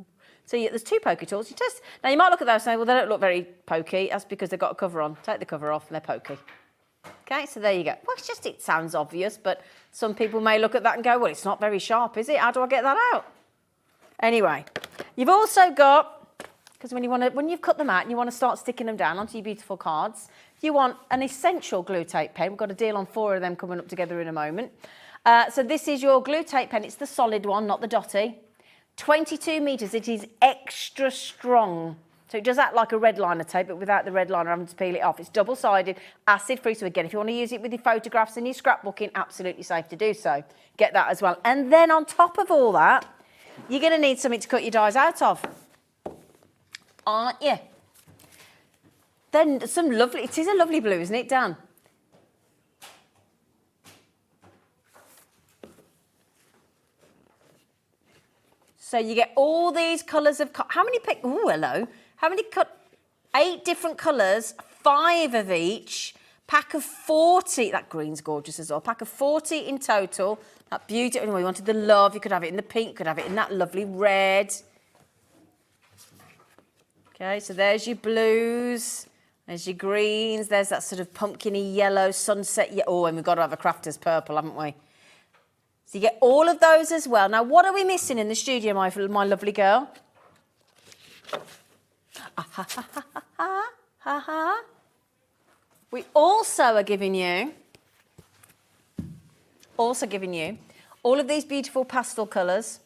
Speaker 1: So there's two pokey tools. You test. Now you might look at those and say, well, they don't look very pokey. That's because they've got a cover on. Take the cover off and they're pokey. Okay, so there you go. Well, it sounds obvious, but some people may look at that and go, well, it's not very sharp, is it? How do I get that out? Anyway, you've also got, because when you've cut them out and you want to start sticking them down onto your beautiful cards, you want an essential glue tape pen. We've got a deal on 4 of them coming up together in a moment. So this is your glue tape pen. It's the solid one, not the dotty. 22 metres. It is extra strong. So it does act like a red liner tape, but without the red liner having to peel it off. It's double-sided, acid-free. So again, if you want to use it with your photographs and your scrapbooking, absolutely safe to do so. Get that as well. And then on top of all that, you're going to need something to cut your dies out of. Aren't you? Then it is a lovely blue, isn't it, Dan? So you get all these colours of, how many hello. How many 8 different colours, 5 of each, pack of 40, that green's gorgeous as well, pack of 40 in total, that beautiful, anyway, you wanted the love, you could have it in the pink, you could have it in that lovely red. Okay, so there's your blues. There's your greens, there's that sort of pumpkiny yellow, sunset. Oh, and we've got to have a Crafter'S purple, haven't we? So you get all of those as well. Now, what are we missing in the studio, my lovely girl? We also are giving you all of these beautiful pastel colours.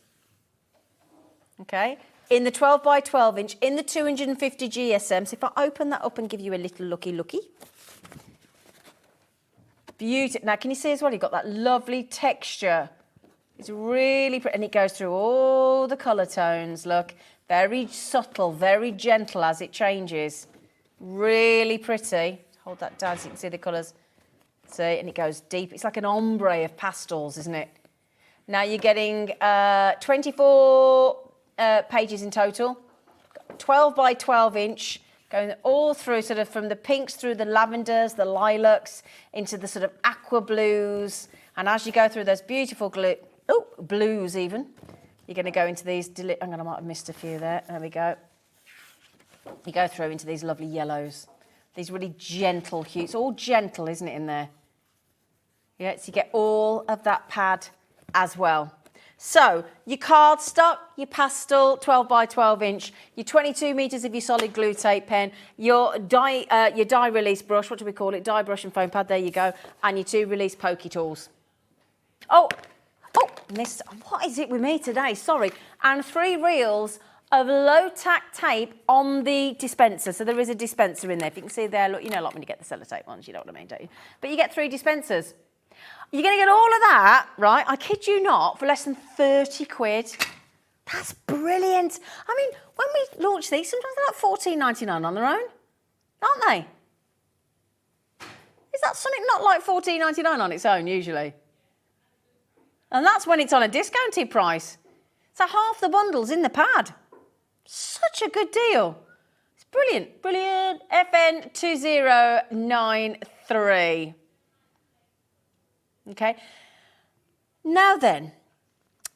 Speaker 1: Okay? In the 12 by 12 inch, in the 250 GSM. So if I open that up and give you a little looky. Beautiful. Now, can you see as well, you've got that lovely texture. It's really pretty, and it goes through all the colour tones, look. Very subtle, very gentle as it changes. Really pretty. Hold that down so you can see the colours. See, and it goes deep. It's like an ombre of pastels, isn't it? Now you're getting 24... pages in total, 12 by 12 inch, going all through sort of from the pinks through the lavenders, the lilacs, into the sort of aqua blues. And as you go through those beautiful blues even, you're going to go into these, I might have missed a few there. There we go. You go through into these lovely yellows, these really gentle hues. It's all gentle, isn't it, in there? Yeah, so you get all of that pad as well. So, your cardstock, your pastel 12 by 12 inch, your 22 metres of your solid glue tape pen, your die release brush, what do we call it? Die brush and foam pad, there you go, and your 2 release pokey tools. What is it with me today? Sorry. And 3 reels of low-tack tape on the dispenser. So there is a dispenser in there. If you can see there, look, you know, like when you get the sellotape ones, you know what I mean, don't you? But you get 3 dispensers. You're going to get all of that, right, I kid you not, for less than 30 quid. That's brilliant. I mean, when we launch these, sometimes they're like $14.99 on their own, aren't they? Is that something not like $14.99 on its own usually? And that's when it's on a discounted price. So half the bundle's in the pad. Such a good deal. It's brilliant. Brilliant. FN2093. Okay. Now then,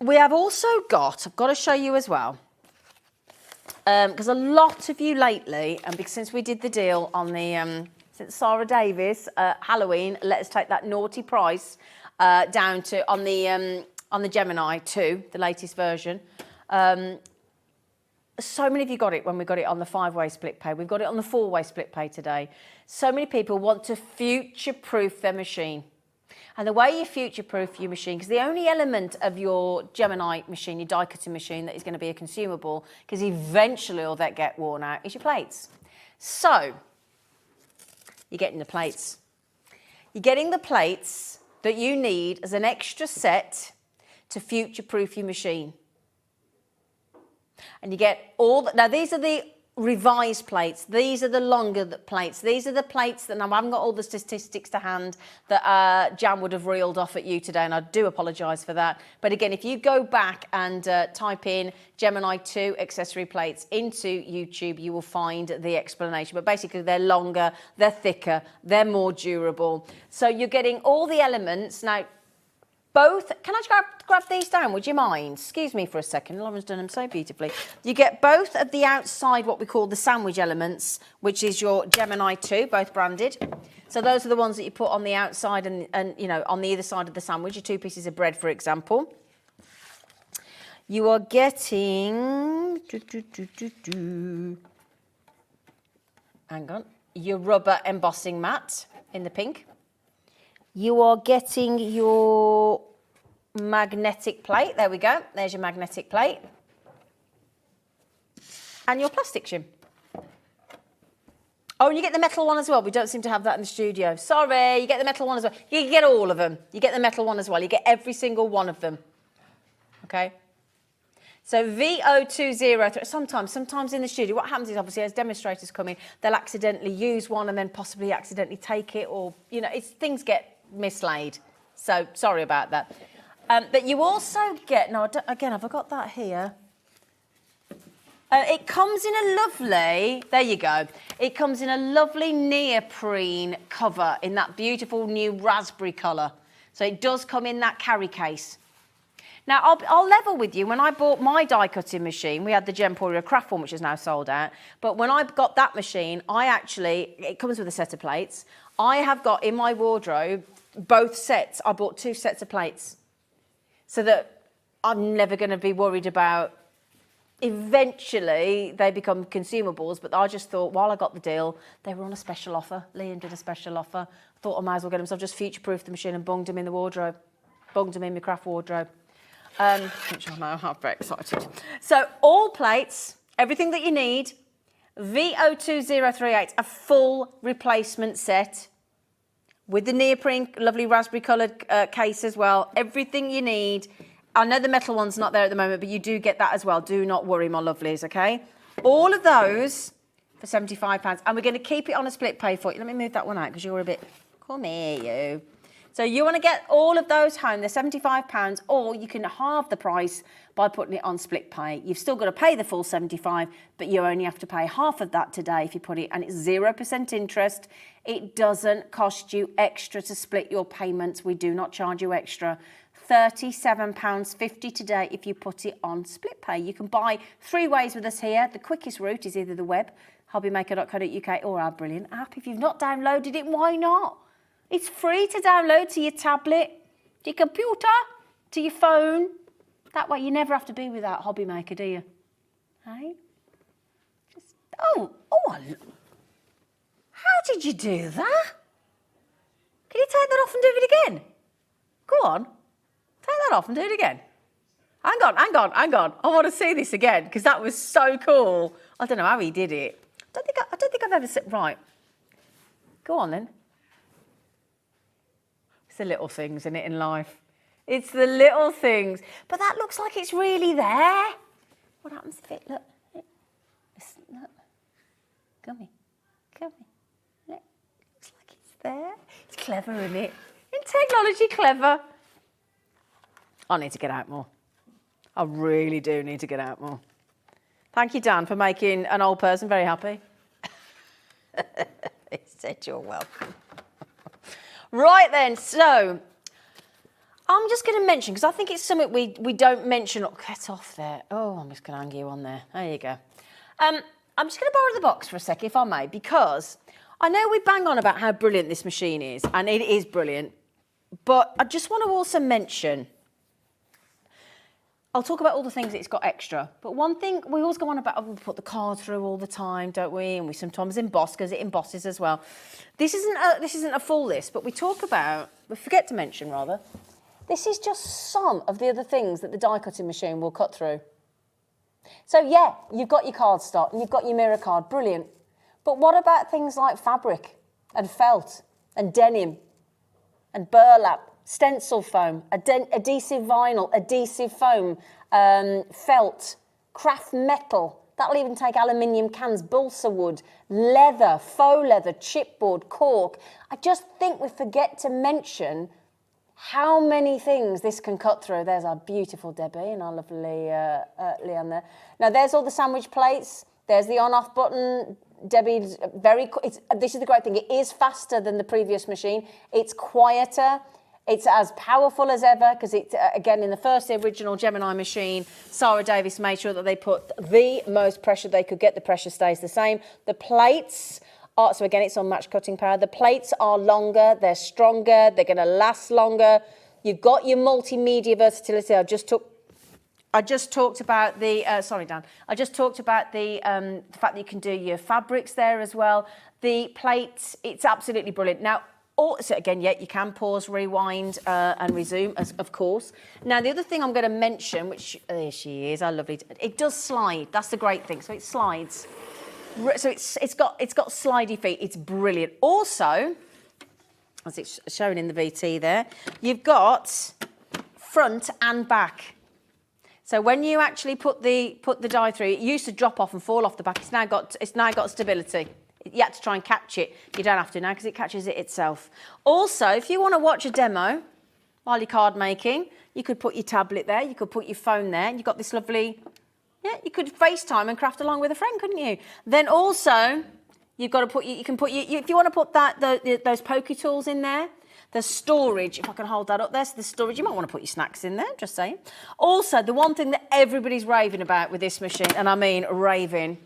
Speaker 1: we have also got, I've got to show you as well, because a lot of you lately, and because since we did the deal on the, since Sarah Davis, Halloween, let us take that naughty price down to, on the Gemini 2, the latest version. So many of you got it when we got it on the 5-way split pay. We've got it on the 4-way split pay today. So many people want to future-proof their machine. And the way you future-proof your machine, because the only element of your Gemini machine, your die-cutting machine, that is going to be a consumable, because eventually all that get worn out, is your plates. So, you're getting the plates. You're getting the plates that you need as an extra set to future-proof your machine. And you get all that. Now, these are the revised plates. These are the longer plates. These are the plates that, now I haven't got all the statistics to hand that Jan would have reeled off at you today, and I do apologise for that. But again, if you go back and type in Gemini 2 accessory plates into YouTube, you will find the explanation. But basically, they're longer, they're thicker, they're more durable. So you're getting all the elements. Now, both, can I grab these down, would you mind? Excuse me for a second, Lauren's done them so beautifully. You get both of the outside, what we call the sandwich elements, which is your Gemini 2, both branded. So those are the ones that you put on the outside and you know, on the either side of the sandwich, your 2 pieces of bread, for example. You are getting, hang on, your rubber embossing mat in the pink. You are getting your magnetic plate. There we go. There's your magnetic plate. And your plastic shim. Oh, and you get the metal one as well. We don't seem to have that in the studio. Sorry, you get the metal one as well. You get all of them. You get the metal one as well. You get every single one of them. Okay? So VO203, sometimes in the studio, what happens is obviously as demonstrators come in, they'll accidentally use one and then possibly accidentally take it, or, you know, things get mislaid. So sorry about that. But you also get, no, again, have I got that here? It comes in a lovely, there you go. It comes in a lovely neoprene cover in that beautiful new raspberry colour. So it does come in that carry case. Now, I'll level with you. When I bought my die-cutting machine, we had the Gemporia Craft one, which is now sold out. But when I got that machine, it comes with a set of plates. I have got in my wardrobe both sets. I bought 2 sets of plates so that I'm never going to be worried about. Eventually, they become consumables, but I just thought, while I got the deal, they were on a special offer. Liam did a special offer. I thought I might as well get them, so I've just future-proofed the machine and bunged them in the wardrobe. Bunged them in my craft wardrobe. Which I know I'm very excited. So all plates, everything that you need, VO2038, a full replacement set with the neoprene, lovely raspberry coloured case as well. Everything you need. I know the metal one's not there at the moment, but you do get that as well. Do not worry, my lovelies, okay? All of those for £75. And we're going to keep it on a split pay for you. Let me move that one out because you're a bit... Come here, you. So you want to get all of those home, they're £75, or you can halve the price by putting it on split pay. You've still got to pay the full £75, but you only have to pay half of that today if you put it, and it's 0% interest. It doesn't cost you extra to split your payments. We do not charge you extra. £37.50 today if you put it on split pay. You can buy 3 ways with us here. The quickest route is either the web, hobbymaker.co.uk, or our brilliant app. If you've not downloaded it, why not? It's free to download to your tablet, to your computer, to your phone. That way you never have to be without Hobbymaker, do you? Hey? How did you do that? Can you take that off and do it again? Go on. Take that off and do it again. Hang on. I want to see this again because that was so cool. I don't know how he did it. I don't think I've ever seen... Right. Go on then. The little things in life. It's the little things. But that looks like it's really there. what happens if it, look. Look. Come here. Look. Looks like it's there. It's clever, isn't it? Isn't technology clever? I need to get out more. I really do need to get out more. Thank you, Dan, for making an old person very happy. He said you're welcome. Right then, so I'm just going to mention, because I think it's something we don't mention. Oh, get off there. Oh, I'm just going to hang you on there. There you go. I'm just going to borrow the box for a second, if I may, because I know we bang on about how brilliant this machine is, and it is brilliant, but I just want to also mention, I'll talk about all the things that it's got extra, but one thing we always go on about, we put the card through all the time, don't we? And we sometimes emboss, because it embosses as well. This isn't a full list, but we forget to mention rather, this is just some of the other things that the die cutting machine will cut through. So yeah, you've got your card stock and you've got your mirror card, brilliant. But what about things like fabric and felt and denim and burlap? Stencil foam, adhesive vinyl, adhesive foam, felt, craft metal. That'll even take aluminium cans, balsa wood, leather, faux leather, chipboard, cork. I just think we forget to mention how many things this can cut through. There's our beautiful Debbie and our lovely Leanne there. Now there's all the sandwich plates. There's the on-off button. Debbie's this is the great thing. It is faster than the previous machine. It's quieter. It's as powerful as ever, because it, again, in the first original Gemini machine, Sarah Davis made sure that they put the most pressure they could get. The pressure stays the same. The plates are, so again, it's on match cutting power. The plates are longer, they're stronger, they're going to last longer. You've got your multimedia versatility. I just talked about the, sorry, Dan. I just talked about the fact that you can do your fabrics there as well. The plates, it's absolutely brilliant. Now, so again, yeah, you can pause, rewind, and resume, of course. Now, the other thing I'm going to mention, which, there she is, I love it. It does slide. That's the great thing. So it slides. So it's got slidey feet. It's brilliant. Also, as it's shown in the VT there, you've got front and back. So when you actually put the die through, it used to drop off and fall off the back. It's now got stability. You had to try and catch it. You don't have to now because it catches it itself. Also, if you want to watch a demo while you're card making, you could put your tablet there, you could put your phone there, and you've got this lovely, yeah, you could FaceTime and craft along with a friend, couldn't you? Then also, you've got to put, you can put, if you want to put those pokey tools in there, the storage, if I can hold that up there, so the storage, you might want to put your snacks in there, just saying. Also, the one thing that everybody's raving about with this machine, and I mean raving,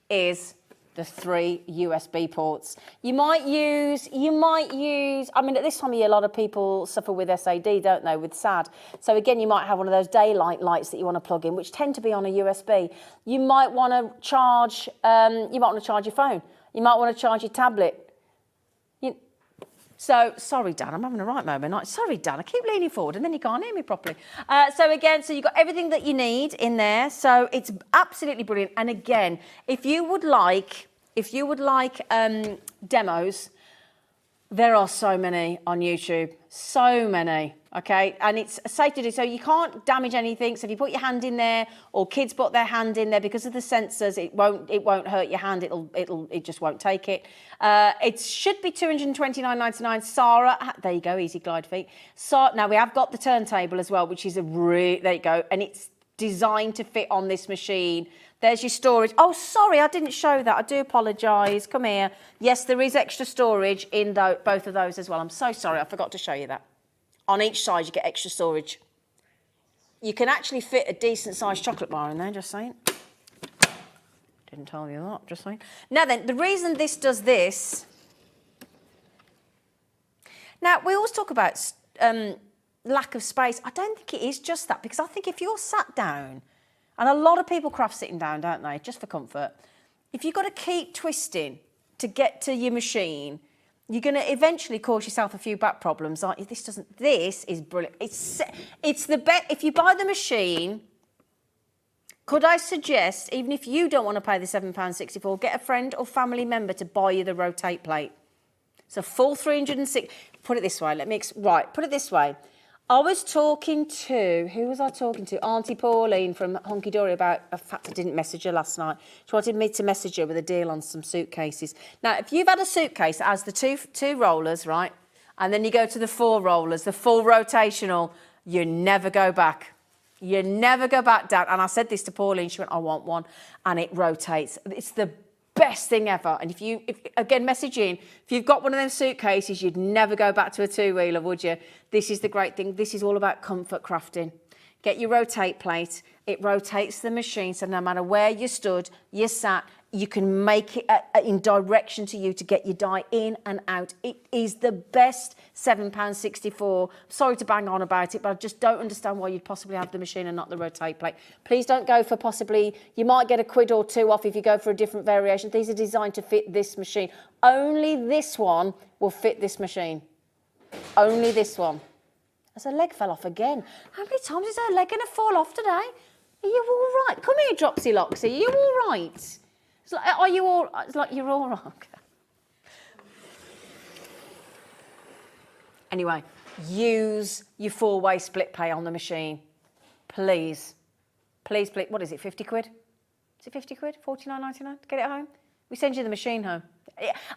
Speaker 1: is the 3 USB ports. You might use, I mean, at this time of year, a lot of people suffer with SAD, don't they, with SAD. So again, you might have one of those daylight lights that you want to plug in, which tend to be on a USB. You might want to charge, your phone. You might want to charge your tablet. So, sorry, Dan, I'm having a right moment. Sorry, Dan, I keep leaning forward and then you can't hear me properly. So again, so you've got everything that you need in there. So it's absolutely brilliant. And again, if you would like demos, there are so many on YouTube, so many, okay? And it's safe to do, so you can't damage anything. So if you put your hand in there, or kids put their hand in there, because of the sensors, it won't hurt your hand. It just won't take it. It should be $229.99. Sarah, there you go, easy glide feet. So now we have got the turntable as well, which is there you go, and it's designed to fit on this machine. There's your storage. Oh, sorry, I didn't show that. I do apologise. Come here. Yes, there is extra storage in both of those as well. I'm so sorry, I forgot to show you that. On each side, you get extra storage. You can actually fit a decent-sized chocolate bar in there, just saying. Didn't tell you that, just saying. Now then, the reason this does this... Now, we always talk about lack of space. I don't think it is just that, because I think if you're sat down... And a lot of people craft sitting down, don't they, just for comfort. If you've got to keep twisting to get to your machine, you're going to eventually cause yourself a few back problems, aren't you? This is brilliant. It's the best. If you buy the machine, could I suggest, even if you don't want to pay the £7.64, get a friend or family member to buy you the rotate plate. It's a full 306. Put it this way. Put it this way. I was talking to, who was I talking to? Auntie Pauline from Honky Dory about, in fact, I didn't message her last night. She wanted me to message her with a deal on some suitcases. Now, if you've had a suitcase that has the two rollers, right, and then you go to the 4 rollers, the full rotational, you never go back. You never go back down. And I said this to Pauline, she went, I want one, and it rotates. It's the best thing ever. And if again, message in, if you've got one of them suitcases, you'd never go back to a 2-wheeler, would you? This is the great thing. This is all about comfort crafting. Get your rotate plate. It rotates the machine, so no matter where you stood, you sat, you can make it in direction to you to get your die in and out. It is the best £7.64. Sorry to bang on about it, but I just don't understand why you'd possibly have the machine and not the rotate plate. Please don't go for possibly, you might get a quid or 2 off if you go for a different variation. These are designed to fit this machine. Only this one will fit this machine. Only this one. As her leg fell off again. How many times is her leg going to fall off today? Are you all right? Come here, Dropsy Loxy. Are you all right? It's like, are you all? It's like you're all right. Anyway, use your 4-way split pay on the machine, please. Please, please. What is it? 50 quid? Is it 50 quid? 49.99 to get it home? We send you the machine home.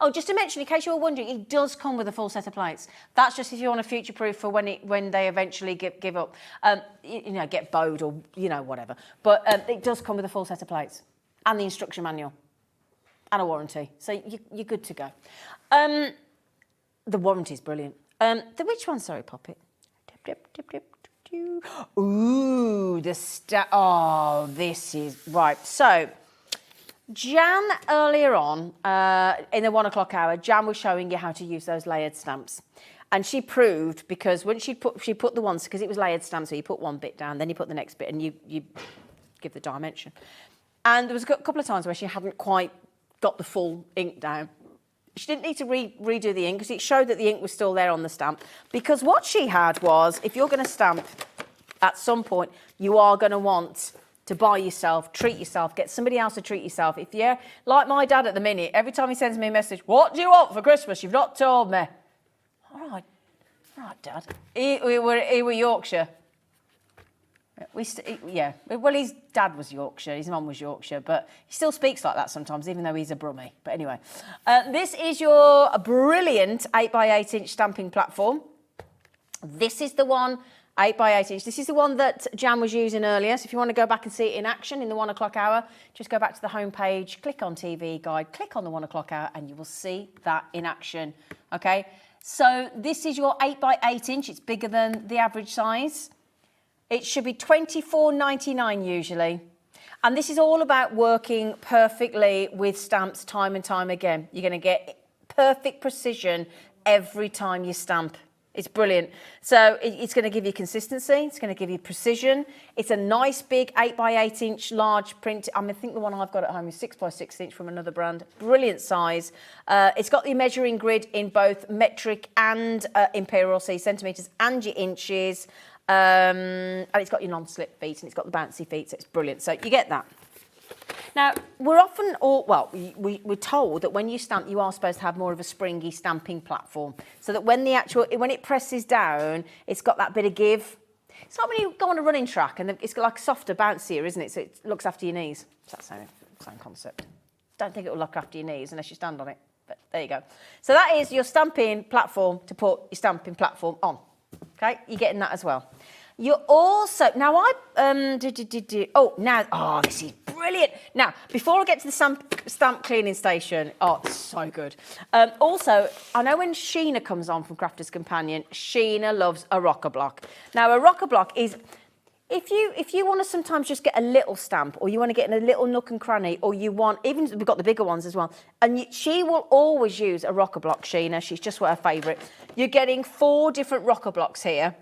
Speaker 1: Oh, just to mention, in case you were wondering, it does come with a full set of plates. That's just if you want to future-proof for when they eventually give up, get bowed or whatever. But it does come with a full set of plates and the instruction manual and a warranty. So you're good to go. The warranty's brilliant. Which one? Sorry, Poppet. Ooh, oh, this is right. So. Jan, earlier on, in the 1 o'clock hour, Jan was showing you how to use those layered stamps. And she proved, because when she put the ones, because it was layered stamps, so you put one bit down, then you put the next bit, and you give the dimension. And there was a couple of times where she hadn't quite got the full ink down. She didn't need to redo the ink, because it showed that the ink was still there on the stamp. Because what she had was, if you're going to stamp at some point, you are going to want to buy yourself, treat yourself, get somebody else to treat yourself. If you're like my dad at the minute, every time he sends me a message, what do you want for Christmas? You've not told me. All right, Dad. He were Yorkshire. Well, his dad was Yorkshire, his mum was Yorkshire, but he still speaks like that sometimes, even though he's a Brummie. But anyway, this is your brilliant 8x8 inch stamping platform. This is the one. 8x8 inch. This is the one that Jan was using earlier. So if you want to go back and see it in action in the 1 o'clock hour, just go back to the home page, click on TV guide, click on the 1 o'clock hour, and you will see that in action. Okay. So this is your 8x8 inch. It's bigger than the average size. It should be £24.99 usually. And this is all about working perfectly with stamps time and time again. You're going to get perfect precision every time you stamp. It's brilliant. So it's going to give you consistency. It's going to give you precision. It's a nice big 8x8 inch large print. I think the one I've got at home is 6x6 inch from another brand. Brilliant size. It's got the measuring grid in both metric and imperial, so your centimetres and your inches. And it's got your non-slip feet and it's got the bouncy feet, so it's brilliant. So you get that. Now, we're often, we're told that when you stamp, you are supposed to have more of a springy stamping platform, so that when it presses down, it's got that bit of give. It's like when you go on a running track and it's got like softer, bouncier, isn't it? So it looks after your knees. It's that same concept. Don't think it will look after your knees unless you stand on it, but there you go. So that is your stamping platform to put your stamping platform on. Okay, you're getting that as well. You're also, now this is brilliant. Now, before I get to the stamp cleaning station, it's so good. Also, I know when Sheena comes on from Crafter's Companion, Sheena loves a rocker block. Now, a rocker block is, if you want to sometimes just get a little stamp, or you want to get in a little nook and cranny, or you want, even we've got the bigger ones as well, and she will always use a rocker block, Sheena. She's just her favourite. You're getting 4 different rocker blocks here.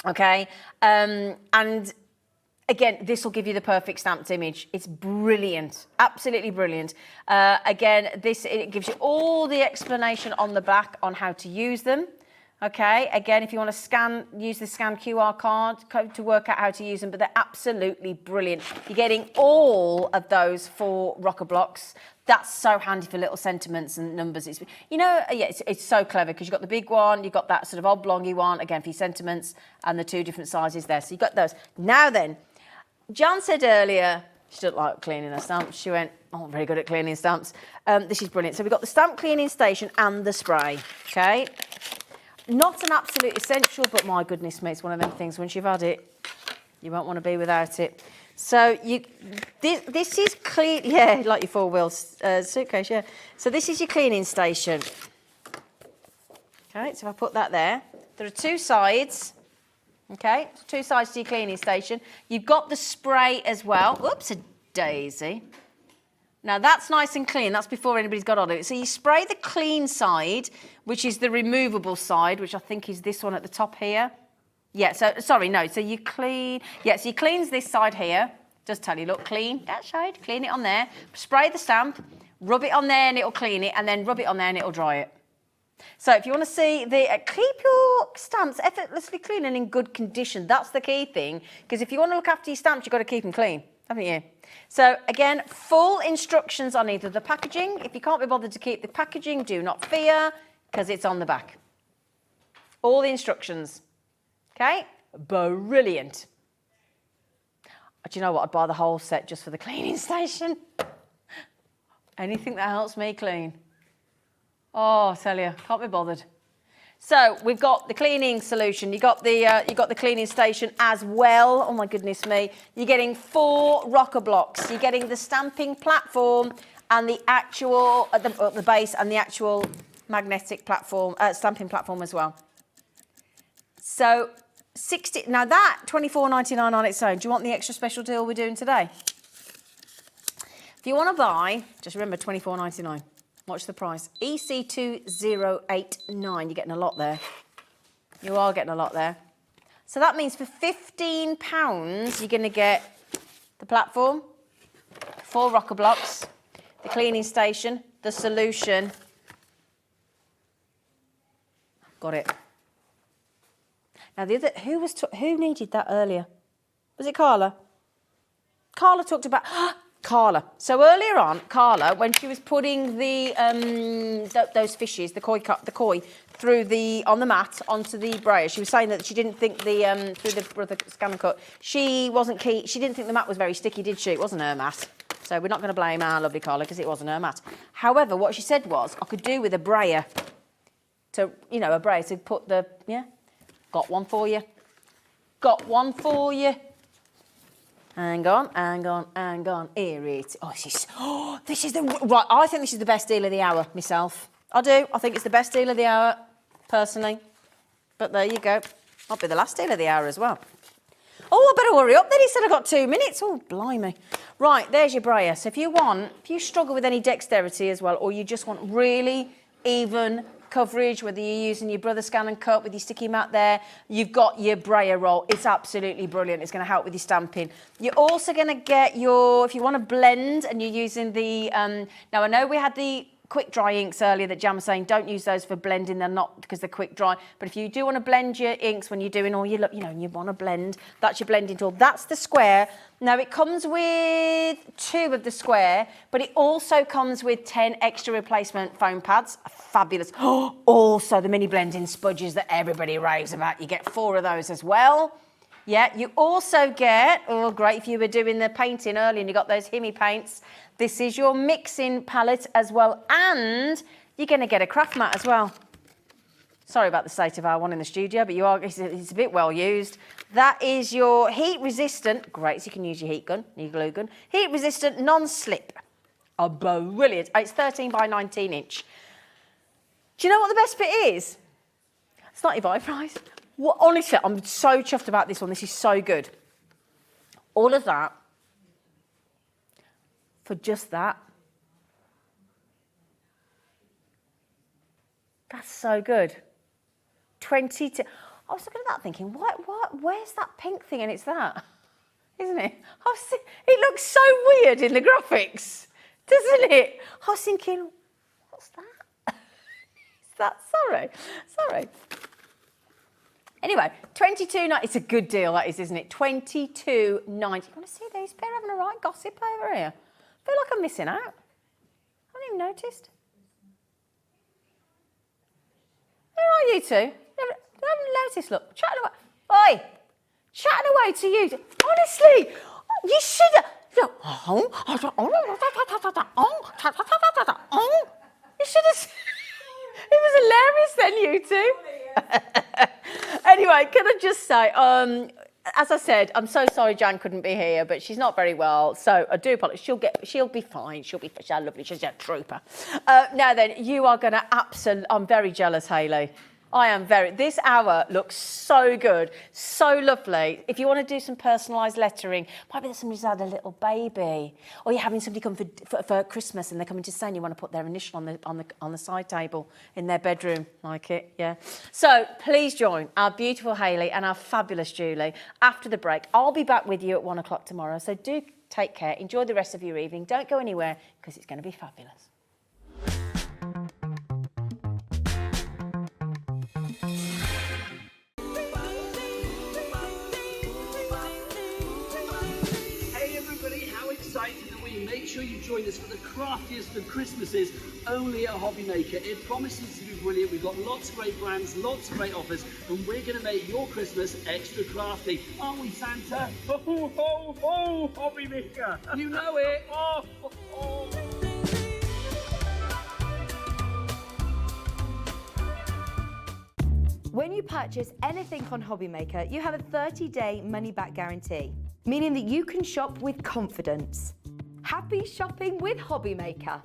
Speaker 1: Okay, and again, this will give you the perfect stamped image. It's brilliant, absolutely brilliant. Again, it gives you all the explanation on the back on how to use them. Okay, again, if you want to use the scan QR code to work out how to use them, but they're absolutely brilliant. You're getting all of those 4 rocker blocks. That's so handy for little sentiments and numbers. It's, you know, yeah, it's so clever because you've got the big one, you've got that sort of oblongy one, again, for your sentiments, and the two different sizes there. So you've got those. Now then, Jan said earlier, she doesn't like cleaning her stamps. She went, oh, I'm very good at cleaning stamps. This is brilliant. So we've got the stamp cleaning station and the spray, okay? Not an absolute essential, but my goodness me, it's one of them things. Once you've had it, you won't want to be without it. So this is clean, yeah, like your four-wheel suitcase, yeah. So this is your cleaning station. Okay, so if I put that there, there are two sides. Okay, two sides to your cleaning station. You've got the spray as well. Oops, a daisy. Now that's nice and clean. That's before anybody's got on it. So you spray the clean side, which is the removable side, which I think is this one at the top here. Yeah, so, sorry, no, so you clean, yeah, so you cleans this side here. Just tell you, look, clean that side, clean it on there. Spray the stamp, rub it on there and it'll clean it, and then rub it on there and it'll dry it. So if you want to see keep your stamps effortlessly clean and in good condition. That's the key thing, because if you want to look after your stamps, you've got to keep them clean, haven't you? So again, full instructions on either the packaging. If you can't be bothered to keep the packaging, do not fear, because it's on the back. All the instructions. Okay, brilliant. Do you know what? I'd buy the whole set just for the cleaning station. Anything that helps me clean. Oh, I tell you, can't be bothered. So we've got the cleaning solution. You got the cleaning station as well. Oh my goodness me! You're getting 4 rocker blocks. You're getting the stamping platform and the actual at the base and the actual magnetic platform, stamping platform as well. So. 60. Now that $24.99 on its own. Do you want the extra special deal we're doing today? If you want to buy, just remember $24.99. Watch the price. EC2089. You're getting a lot there. You are getting a lot there. So that means for £15, you're going to get the platform, 4 rocker blocks, the cleaning station, the solution. Got it. Now, the other, who needed that earlier? Was it Carla? Carla talked about, Carla. So earlier on, Carla, when she was putting the those fishes, the koi through on the mat onto the brayer, she was saying that she didn't think through the scan and cut, she wasn't keen. She didn't think the mat was very sticky, did she? It wasn't her mat. So we're not going to blame our lovely Carla because it wasn't her mat. However, what she said was, I could do with a brayer to, you know, a brayer to put the, yeah. Got one for you. Got one for you. Hang on, hang on, hang on. Here it is. This is the... Right, I think this is the best deal of the hour, myself. I do. I think it's the best deal of the hour, personally. But there you go. Might be the last deal of the hour as well. Oh, I better hurry up then. He said I've got 2 minutes. Oh, blimey. Right, there's your brayer. So if you struggle with any dexterity as well, or you just want really even coverage, whether you're using your brother scan and cut with your sticky mat there, you've got your brayer roll. It's absolutely brilliant. It's going to help with your stamping. You're also going to get if you want to blend and you're using the, now I know we had the quick dry inks earlier that Jan was saying don't use those for blending, they're not because they're quick dry, but if you do want to blend your inks when you're doing all your, you know, you want to blend, that's your blending tool. That's the square. Now it comes with 2 of the square, but it also comes with 10 extra replacement foam pads. Fabulous. Also the mini blending spudges that everybody raves about. You get 4 of those as well. Yeah, you also get, oh great if you were doing the painting earlier and you got those Himi paints. This is your mixing palette as well, and you're going to get a craft mat as well. Sorry about the state of our one in the studio, but it's a bit well used. That is your heat resistant, great, so you can use your heat gun, your glue gun. Heat resistant non-slip. Oh, brilliant. It's 13 by 19 inch. Do you know what the best bit is? It's not your buy price. Well, honestly, I'm so chuffed about this one. This is so good. All of that for just that. That's so good. 22. I was looking at that thinking, where's that pink thing? And it's that, isn't it? It looks so weird in the graphics, doesn't it? I was thinking, what's that? Is that, sorry. Anyway, $22.90. It's a good deal, that is, isn't it? $22.90. You want to see these pair having a right gossip over here? I feel like I'm missing out. haven't even noticed. Where are you two? I haven't noticed, look. Chatting away. Oi! Chatting away to you. Honestly, you should have... You should have... It was hilarious then, you two. Anyway, can I just say, as I said, I'm so sorry Jan couldn't be here, but she's not very well, so I do apologise. She'll be fine. She's lovely. She's a trooper. Now then, you are going to absolutely... I'm very jealous, Hayley. I am very... This hour looks so good, so lovely. If you want to do some personalised lettering, maybe somebody's had a little baby, or you're having somebody come for Christmas and they're coming to stay and you want to put their initial on the side table in their bedroom, like it, yeah. So please join our beautiful Hayley and our fabulous Julie after the break. I'll be back with you at 1 o'clock tomorrow, so do take care. Enjoy the rest of your evening. Don't go anywhere because it's going to be fabulous.
Speaker 3: Make sure you join us for the craftiest of Christmases only at Hobbymaker. It promises to be brilliant. We've got lots of great brands, lots of great offers, and we're going to make your Christmas extra crafty. Aren't we, Santa?
Speaker 9: Ho, ho, ho, Hobbymaker.
Speaker 3: You know it.
Speaker 9: Oh, ho, ho.
Speaker 5: When you purchase anything on Hobbymaker, you have a 30-day money-back guarantee, meaning that you can shop with confidence. Happy shopping with Hobbymaker.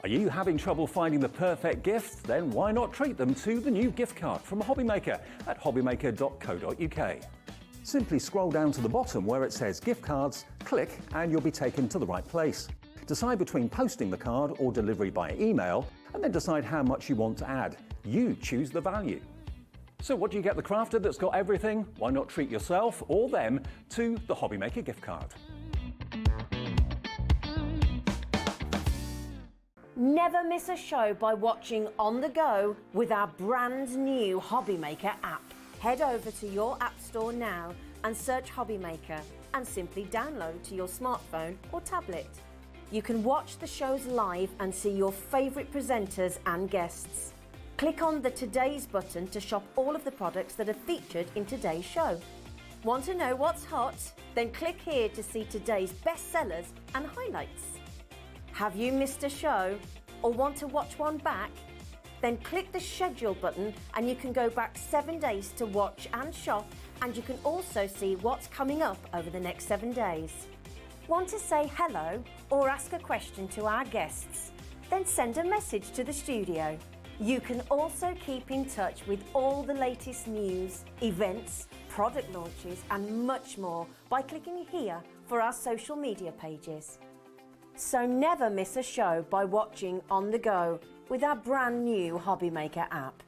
Speaker 4: Are you having trouble finding the perfect gift? Then why not treat them to the new gift card from Hobbymaker at hobbymaker.co.uk. Simply scroll down to the bottom where it says gift cards, click and you'll be taken to the right place. Decide between posting the card or delivery by email and then decide how much you want to add. You choose the value. So what do you get the crafter that's got everything? Why not treat yourself or them to the Hobbymaker gift card?
Speaker 1: Never miss a show by watching on the go with our brand new Hobbymaker app. Head over to your app store now and search Hobbymaker and simply download to your smartphone or tablet. You can watch the shows live and see your favourite presenters and guests. Click on the Today's button to shop all of the products that are featured in today's show. Want to know what's hot? Then click here to see today's bestsellers and highlights. Have you missed a show or want to watch one back? Then click the schedule button and you can go back 7 days to watch and shop, and you can also see what's coming up over the next 7 days. Want to say hello or ask a question to our guests? Then send a message to the studio. You can also keep in touch with all the latest news, events, product launches and much more by clicking here for our social media pages. So never miss a show by watching on the go with our brand new Hobbymaker app.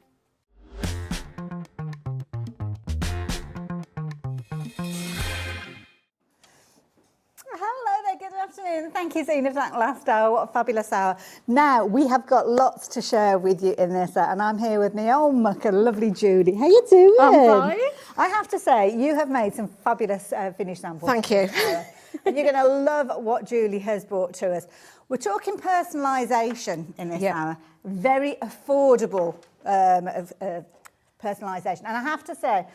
Speaker 10: Hello there, good afternoon. Thank you, Zena, for that last hour. What a fabulous hour. Now, we have got lots to share with you in this, and I'm here with my old mucker, lovely Julie. How you doing?
Speaker 2: I'm fine.
Speaker 10: I have to say, you have made some fabulous finish samples.
Speaker 2: Thank you.
Speaker 10: And you're going to love what Julie has brought to us. We're talking personalisation in this hour. Very affordable personalisation. And I have to say,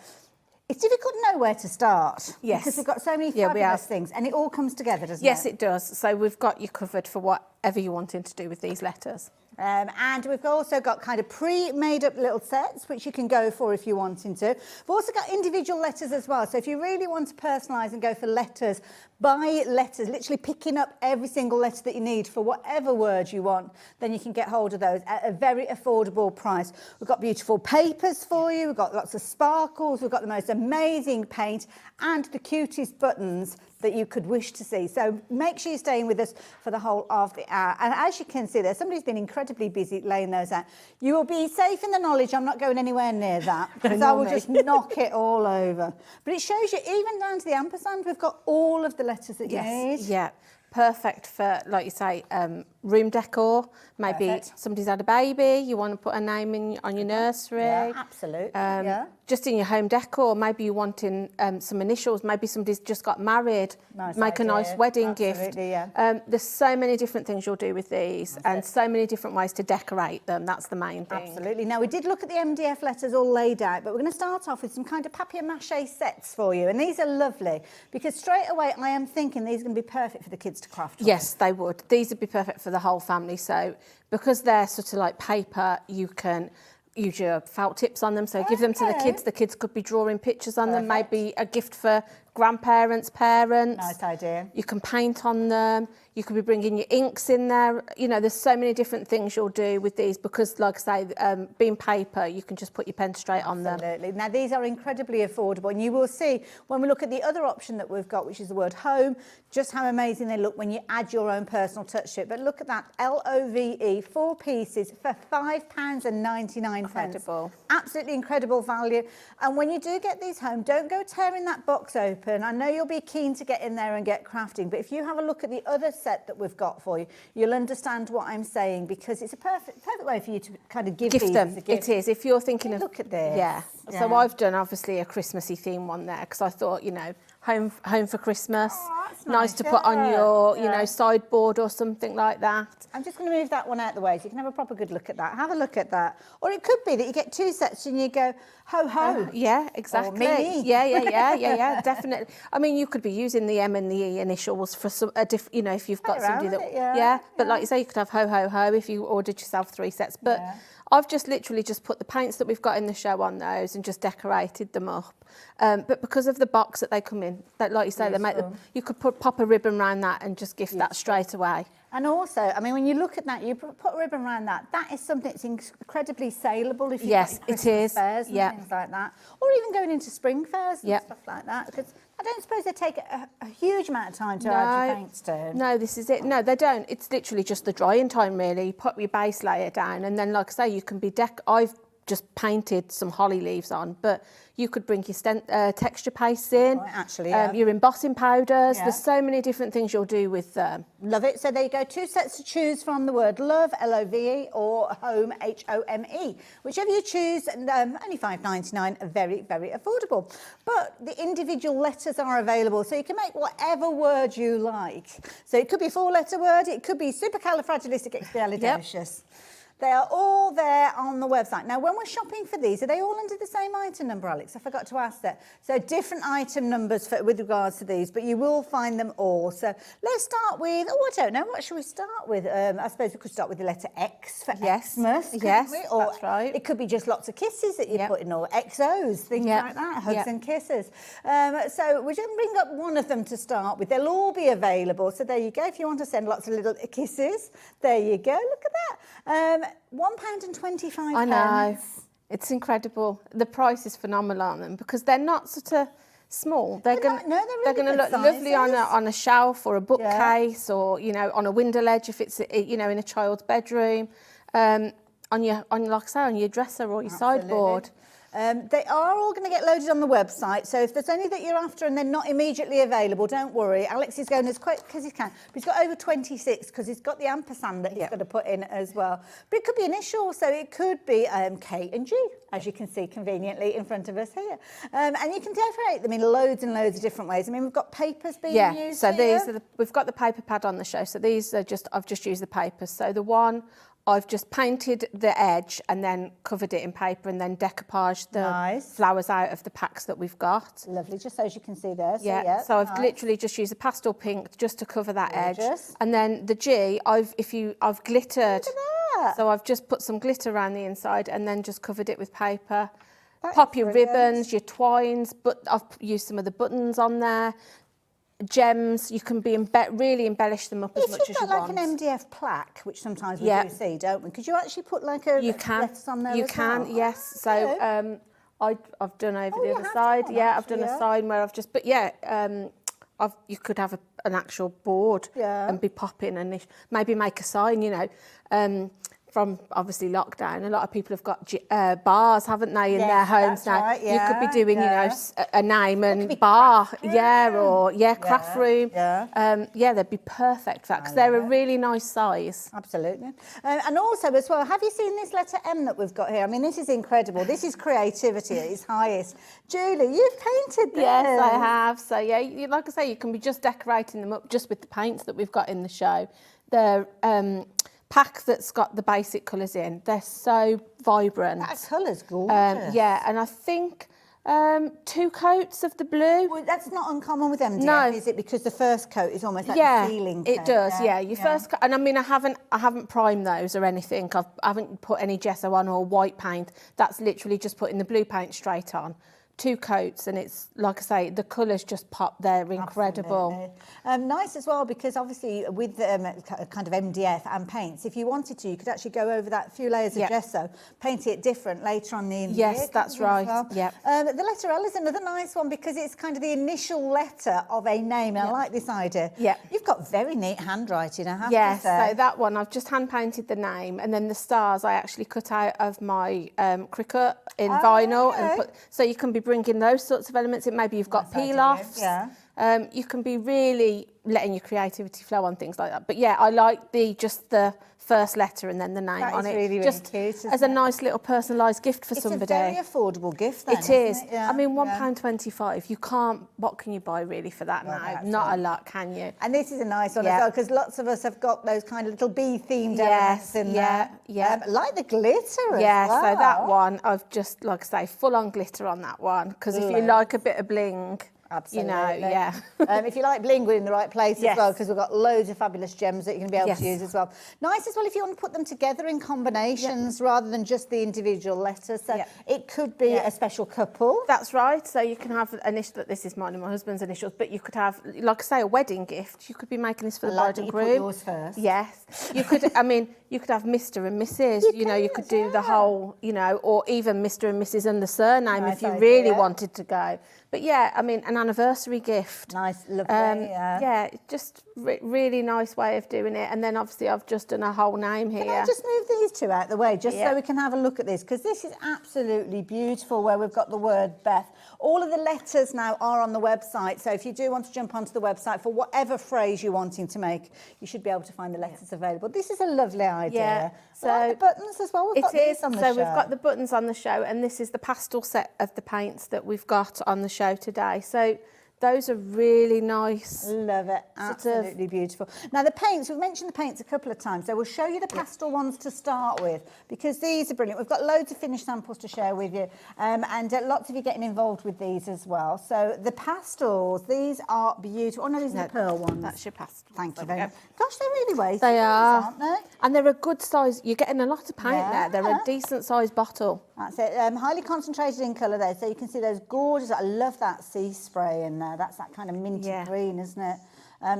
Speaker 10: it's difficult to know where to start.
Speaker 2: Yes.
Speaker 10: Because we've got so many fabulous things, and it all comes together, doesn't it?
Speaker 2: Yes, it does. So we've got you covered for whatever you're wanting to do with these letters.
Speaker 10: And we've also got kind of pre-made up little sets, which you can go for if you're wanting to. We've also got individual letters as well. So if you really want to personalise and go for letters, by letters, literally picking up every single letter that you need for whatever word you want, then you can get hold of those at a very affordable price. We've got beautiful papers for you. We've got lots of sparkles. We've got the most amazing paint and the cutest buttons that you could wish to see. So make sure you're staying with us for the whole of the hour. And as you can see there, somebody's been incredibly busy laying those out. You will be safe in the knowledge I'm not going anywhere near that, because I will just knock it all over. But it shows you, even down to the ampersand, we've got all of the letters that you need.
Speaker 11: Yeah, perfect for, like you say, room decor. Maybe
Speaker 10: Perfect.
Speaker 11: somebody's had a baby, you want to put a name in on your nursery.
Speaker 10: Yeah, absolutely. Yeah.
Speaker 11: Just in your home decor, maybe you're wanting some initials, maybe somebody's just got married,
Speaker 10: Nice
Speaker 11: make
Speaker 10: idea.
Speaker 11: a nice wedding gift.
Speaker 10: Absolutely, yeah.
Speaker 11: There's so many different things you'll do with these and so many different ways to decorate them. That's the main thing.
Speaker 10: Absolutely. Now, we did look at the MDF letters all laid out, but we're going to start off with some kind of papier-mâché sets for you. And these are lovely because straight away I am thinking these are going to be perfect for the kids to craft on.
Speaker 11: Yes, they would. These would be perfect for the whole family. So because they're sort of like paper, you can use your felt tips on them. So give them to the kids. The kids could be drawing pictures on them. Maybe a gift for grandparents, parents.
Speaker 10: Nice idea.
Speaker 11: You can paint on them. You could be bringing your inks in there. You know, there's so many different things you'll do with these because, like I say, being paper, you can just put your pen straight on them.
Speaker 10: Absolutely. Now, these are incredibly affordable, and you will see when we look at the other option that we've got, which is the word home, just how amazing they look when you add your own personal touch to it. But look at that, LOVE, 4 pieces for £5.99.
Speaker 11: Incredible.
Speaker 10: Absolutely incredible value. And when you do get these home, don't go tearing that box open. I know you'll be keen to get in there and get crafting, but if you have a look at the other set that we've got for you, you'll understand what I'm saying, because it's a perfect way for you to kind of give these
Speaker 11: them.
Speaker 10: as a gift.
Speaker 11: It is. If you're thinking of...
Speaker 10: Look at this.
Speaker 11: Yeah. So I've done obviously a Christmassy theme one there because I thought, you know, home for Christmas.
Speaker 10: Oh, that's
Speaker 11: nice to put on your, you know, sideboard or something like that.
Speaker 10: I'm just going to move that one out the way so you can have a proper good look at that. Have a look at that. Or it could be that you get 2 sets and you go, ho, ho.
Speaker 11: Yeah, exactly.
Speaker 10: Or me.
Speaker 11: Yeah, definitely. I mean, you could be using the M and the E initials for some, you know, if you've got somebody that... But like you say, you could have ho, ho, ho if you ordered yourself 3 sets. But I've just literally just put the paints that we've got in the show on those and just decorated them up. But because of the box that they come in, that, like you say, they make you could pop a ribbon around that and just gift that straight away.
Speaker 10: And also, I mean, when you look at that, you put a ribbon around that. That is something that's incredibly saleable if you've got your Christmas fairs and things like that. Or even going into spring fairs and stuff like that. Because I don't suppose they take a huge amount of time to add your paints down.
Speaker 11: No, this is it. No, they don't. It's literally just the drying time, really. You put your base layer down and then, like I say, you can be I've just painted some holly leaves on, but you could bring your texture pastes in, your embossing powders. There's so many different things you'll do with them.
Speaker 10: Love it. So there you go, 2 sets to choose from: the word love, LOVE, or home, HOME. Whichever you choose, and only £5.99, very, very affordable. But the individual letters are available, so you can make whatever word you like. So it could be a 4-letter word, it could be supercalifragilisticexpialidocious. They are all there on the website. Now, when we're shopping for these, are they all under the same item number, Alex? I forgot to ask that. So different item numbers with regards to these, but you will find them all. So let's start with, I don't know, what should we start with? I suppose we could start with the letter X for Xmas.
Speaker 11: Yes,
Speaker 10: or
Speaker 11: that's right.
Speaker 10: It could be just lots of kisses that you put in, or XOs, things like that, hugs and kisses. So we're going to bring up one of them to start with. They'll all be available. So there you go. If you want to send lots of little kisses, there you go. Look at that. £1.25.
Speaker 11: I know. It's incredible. The price is phenomenal on them because they're not sort of small. They're going to look lovely on a shelf or a bookcase or, you know, on a window ledge if it's, you know, in a child's bedroom, like I say, on your dresser or your sideboard.
Speaker 10: They are all going to get loaded on the website, so if there's any that you're after and they're not immediately available, don't worry. Alex is going as quick as he can, but he's got over 26 because he's got the ampersand that he's got to put in as well. But it could be initials, so it could be K and G, as you can see conveniently in front of us here. And you can decorate them in loads and loads of different ways. I mean, we've got papers being used
Speaker 11: so
Speaker 10: here.
Speaker 11: these are we've got the paper pad on the show, so these are I've just used the papers. So the one, I've just painted the edge and then covered it in paper and then decoupaged the flowers out of the packs that we've got.
Speaker 10: Lovely, just as you can see there.
Speaker 11: So I've literally just used a pastel pink just to cover that edge. And then the G, I've glittered.
Speaker 10: Look at that. that?
Speaker 11: So I've just put some glitter around the inside and then just covered it with paper.
Speaker 10: That's
Speaker 11: Pop your
Speaker 10: brilliant.
Speaker 11: ribbons, your twines, but I've used some of the buttons on there. Gems, you can be really embellish them up as much as you
Speaker 10: If you've got like
Speaker 11: want.
Speaker 10: an MDF plaque, which sometimes we do see, don't we? Could you actually put like a letters on there
Speaker 11: You
Speaker 10: as
Speaker 11: can,
Speaker 10: well?
Speaker 11: yes. So I've done over the
Speaker 10: you
Speaker 11: other
Speaker 10: have
Speaker 11: side.
Speaker 10: done
Speaker 11: Yeah, I've
Speaker 10: actually,
Speaker 11: done
Speaker 10: yeah.
Speaker 11: a side where I've just, but yeah, you could have an actual board and be popping and maybe make a sign, you know. From obviously lockdown, a lot of people have got bars, haven't they, in their homes now?
Speaker 10: Right,
Speaker 11: you could be doing, you know, a name and
Speaker 10: bar,
Speaker 11: craft room. They'd be perfect for that because they're a really nice size.
Speaker 10: Absolutely. And also as well, have you seen this letter M that we've got here? I mean, this is incredible. This is creativity at its highest. Julie, you've painted this.
Speaker 11: Yes, I have. So yeah, like I say, you can be just decorating them up just with the paints that we've got in the show. They're pack that's got the basic colours in. They're so vibrant.
Speaker 10: That colour's gorgeous.
Speaker 11: Yeah, and I think 2 coats of the blue.
Speaker 10: Well, that's not uncommon with MDF,
Speaker 11: No.
Speaker 10: is it? Because the first coat is almost like the sealing coat.
Speaker 11: It does, yeah. Your first coat, and I mean, I haven't primed those or anything. I haven't put any gesso on or white paint. That's literally just putting the blue paint straight on. 2 coats, and it's like I say, the colours just pop. They're incredible.
Speaker 10: Nice as well, because obviously with kind of MDF and paints, if you wanted to, you could actually go over that few layers of gesso, paint it different later on in the year.
Speaker 11: Yes, that's right.
Speaker 10: Well.
Speaker 11: Yep.
Speaker 10: The letter L is another nice one because it's kind of the initial letter of a name, and I like this idea.
Speaker 11: Yeah.
Speaker 10: You've got very neat handwriting, I have
Speaker 11: Yes,
Speaker 10: to say.
Speaker 11: so that one, I've just hand painted the name, and then the stars I actually cut out of my Cricut in vinyl, and so you can be bringing those sorts of elements in. Maybe you've got peel-offs. You can be really letting your creativity flow on things like that. But yeah, I like the first letter and then the name on it.
Speaker 10: Really,
Speaker 11: just
Speaker 10: really cute,
Speaker 11: as a nice little personalised gift for somebody.
Speaker 10: It's a very affordable gift then,
Speaker 11: It is.
Speaker 10: isn't it? Yeah,
Speaker 11: I mean, £1.25. You can't. What can you buy really for that now? Not a lot, can you?
Speaker 10: And this is a nice one as well, because lots of us have got those kind of little bee-themed elements in there. Like the glitter as well.
Speaker 11: So that one, I've just, like I say, full-on glitter on that one, because if you like a bit of bling,
Speaker 10: Absolutely.
Speaker 11: you know,
Speaker 10: if you like bling, we're in the right place as well, because we've got loads of fabulous gems that you're going to be able to use as well. Nice as well if you want to put them together in combinations rather than just the individual letters. So it could be a special couple.
Speaker 11: That's right. So you can have this is mine and my husband's initials, but you could have, like I say, a wedding gift. You could be making this for the bride and groom.
Speaker 10: Put yours first.
Speaker 11: Yes. You could, I mean, you could have Mr. and Mrs. You could do the whole, or even Mr. and Mrs. and the surname if you really wanted to go. But yeah, I mean, an anniversary gift.
Speaker 10: Nice, lovely,
Speaker 11: just really nice way of doing it. And then obviously I've just done a whole name here.
Speaker 10: Can I just move these two out of the way, just so we can have a look at this, because this is absolutely beautiful where we've got the word Beth. All of the letters now are on the website, so if you do want to jump onto the website for whatever phrase you're wanting to make, you should be able to find the letters available. This is a lovely idea.
Speaker 11: Yeah.
Speaker 10: So like the buttons as well. We've got these on the show.
Speaker 11: So we've got the buttons on the show, and this is the pastel set of the paints that we've got on the show today. So those are really nice.
Speaker 10: Love it. Absolutely beautiful. Now the paints, we've mentioned the paints a couple of times, so we'll show you the pastel ones to start with, because these are brilliant. We've got loads of finished samples to share with you, and lots of you getting involved with these as well. So the pastels, these are beautiful. Oh no, these are the pearl ones.
Speaker 11: That's your pastel.
Speaker 10: Thank you very much. Gosh, they're really weighty.
Speaker 11: They are.
Speaker 10: Aren't they?
Speaker 11: And they're a good size. You're getting a lot of paint there. They're a decent sized bottle.
Speaker 10: That's it. Highly concentrated in colour there, so you can see those gorgeous. I love that sea spray in there. That's that kind of minty green, isn't it?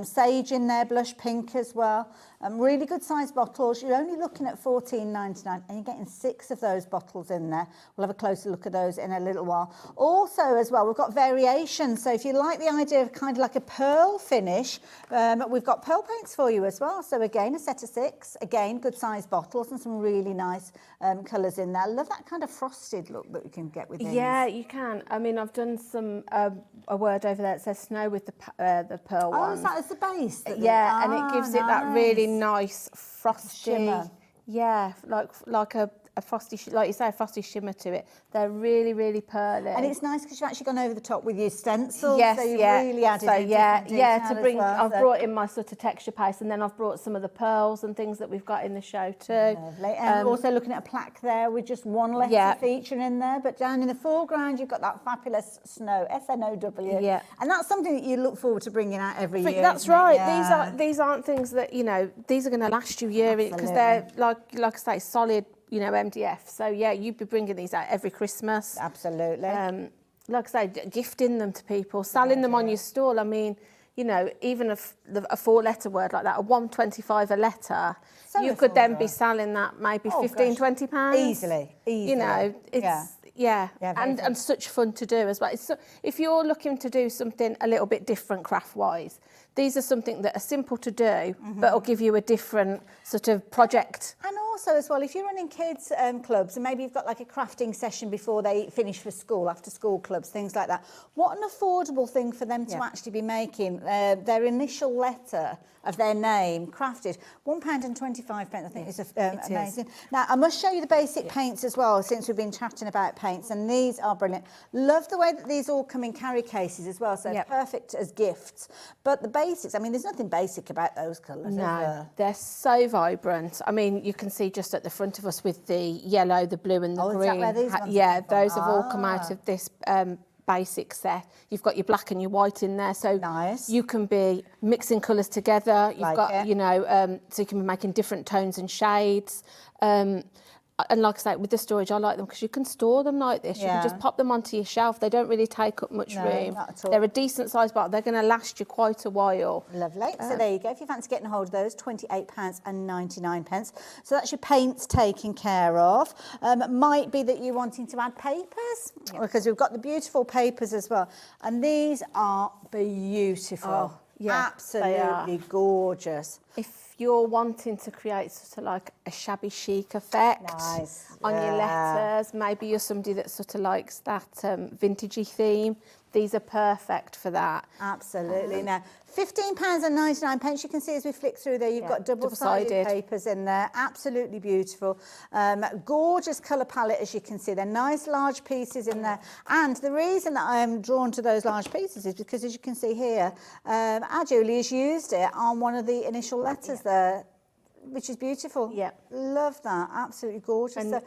Speaker 10: Sage in there, blush pink as well. Really good sized bottles. You're only looking at $14.99, and you're getting 6 of those bottles in there. We'll have a closer look at those in a little while. Also as well, we've got variations. So if you like the idea of kind of like a pearl finish, we've got pearl paints for you as well. So again, a set of 6. Again, good sized bottles and some really nice colours in there. I love that kind of frosted look that you can get with these.
Speaker 11: Yeah, you can. I mean, I've done some a word over there that says snow with the pearl one.
Speaker 10: Oh, is that as the base?
Speaker 11: And it gives it that really nice frosty
Speaker 10: shimmer.
Speaker 11: Yeah, like a frosty, like you say, a frosty shimmer to it. They're really, really pearly.
Speaker 10: And it's nice because you've actually gone over the top with your stencil.
Speaker 11: Yes,
Speaker 10: so you've
Speaker 11: yeah.
Speaker 10: really added
Speaker 11: so
Speaker 10: a different detail
Speaker 11: to bring.
Speaker 10: as well,
Speaker 11: I've brought in my sort of texture paste, and then I've brought some of the pearls and things that we've got in the show too.
Speaker 10: Lovely. And also looking at a plaque there with just one letter featuring in there, but down in the foreground you've got that fabulous snow, S-N-O-W.
Speaker 11: Yeah.
Speaker 10: And that's something that you look forward to bringing out every year.
Speaker 11: That's right. These aren't things that, you know, these are going to last you yearly because they're like I say, solid, you know, MDF. So yeah, you'd be bringing these out every Christmas.
Speaker 10: Absolutely.
Speaker 11: Like I say, gifting them to people, selling them on your stall. I mean, you know, even a 4-letter word like that, a £1.25 a letter,
Speaker 10: So
Speaker 11: you could then
Speaker 10: affordable.
Speaker 11: be selling that maybe
Speaker 10: Oh,
Speaker 11: £15,
Speaker 10: gosh.
Speaker 11: £20.
Speaker 10: Easily.
Speaker 11: You know, it's and such fun to do as well. If you're looking to do something a little bit different craft-wise, these are something that are simple to do, but will give you a different sort of project.
Speaker 10: And also as well, if you're running kids clubs and maybe you've got like a crafting session before they finish for school, after school clubs, things like that, what an affordable thing for them to actually be making. Their initial letter of their name crafted, £1.25, I think is amazing. Now I must show you the basic paints as well, since we've been chatting about paints, and these are brilliant. Love the way that these all come in carry cases as well, so perfect as gifts. But the basics, I mean, there's nothing basic about those colours.
Speaker 11: No, they're so vibrant. I mean, you can see just at the front of us with the yellow, the blue and the green.
Speaker 10: Is that where these ones
Speaker 11: yeah,
Speaker 10: come from?
Speaker 11: those have all come out of this basic set. You've got your black and your white in there, so you can be mixing colours together. You've got, you know, so you can be making different tones and shades. And like I say, with the storage, I like them because you can store them like this. You can just pop them onto your shelf. They don't really take up much room.
Speaker 10: Not at all.
Speaker 11: They're a decent size bottle. They're going to last you quite a while.
Speaker 10: Lovely. So there you go. If you fancy getting a hold of those, £28.99. So that's your paints taken care of. Might be that you're wanting to add papers, because we've got the beautiful papers as well. And these are beautiful.
Speaker 11: Oh, yeah,
Speaker 10: absolutely gorgeous.
Speaker 11: If you're wanting to create sort of like a shabby chic effect on your letters, maybe you're somebody that sort of likes that vintagey theme, these are perfect for that.
Speaker 10: Absolutely. Now, £15.99. You can see as we flick through there, you've got double-sided papers in there. Absolutely beautiful. Gorgeous colour palette, as you can see. They're nice large pieces in there. And the reason that I'm drawn to those large pieces is because, as you can see here, our Julie has used it on one of the initial letters there, which is beautiful. Yeah. Love that. Absolutely gorgeous.
Speaker 11: And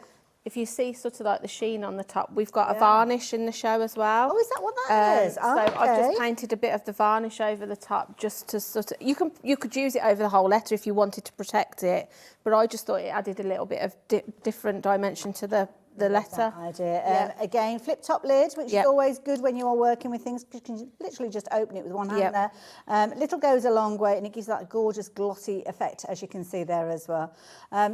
Speaker 11: if you see sort of like the sheen on the top, we've got a varnish in the show as well.
Speaker 10: Oh, is that what that is?
Speaker 11: So I've just painted a bit of the varnish over the top just to sort of, you could use it over the whole letter if you wanted to protect it, but I just thought it added a little bit of different dimension to the letter.
Speaker 10: Idea. Again, flip top lid, which is always good when you are working with things. You can literally just open it with one hand there. Little goes a long way, and it gives that gorgeous glossy effect, as you can see there as well.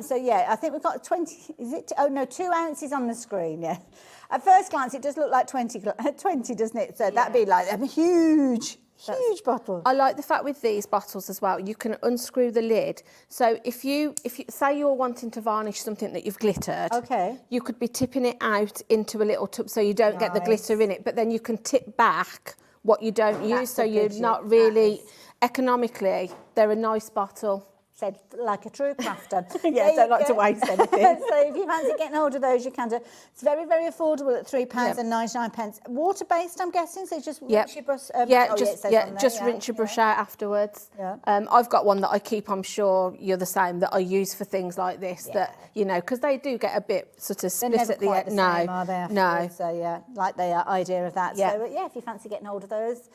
Speaker 10: So yeah, I think we've got 20, is it? Oh no, 2 ounces on the screen, At first glance, it does look like 20, doesn't it? So that'd be like a huge bottle.
Speaker 11: I like the fact with these bottles as well, you can unscrew the lid. So if you say you're wanting to varnish something that you've glittered, you could be tipping it out into a little tub so you don't get the glitter in it, but then you can tip back what you don't use, so you're not really economically. They're a nice bottle.
Speaker 10: Said like a true crafter.
Speaker 11: Don't like to waste anything.
Speaker 10: So if you fancy getting hold of those, you can do. It's very, very affordable at £3.99. Water-based, I'm guessing, so just rinse your brush.
Speaker 11: Just rinse your brush out afterwards. I've got one that I keep, I'm sure you're the same, that I use for things like this, that, you know, because they do get a bit sort of split at the end.
Speaker 10: Same, are they,
Speaker 11: no.
Speaker 10: So yeah, like the idea of that. So if you fancy getting hold of those,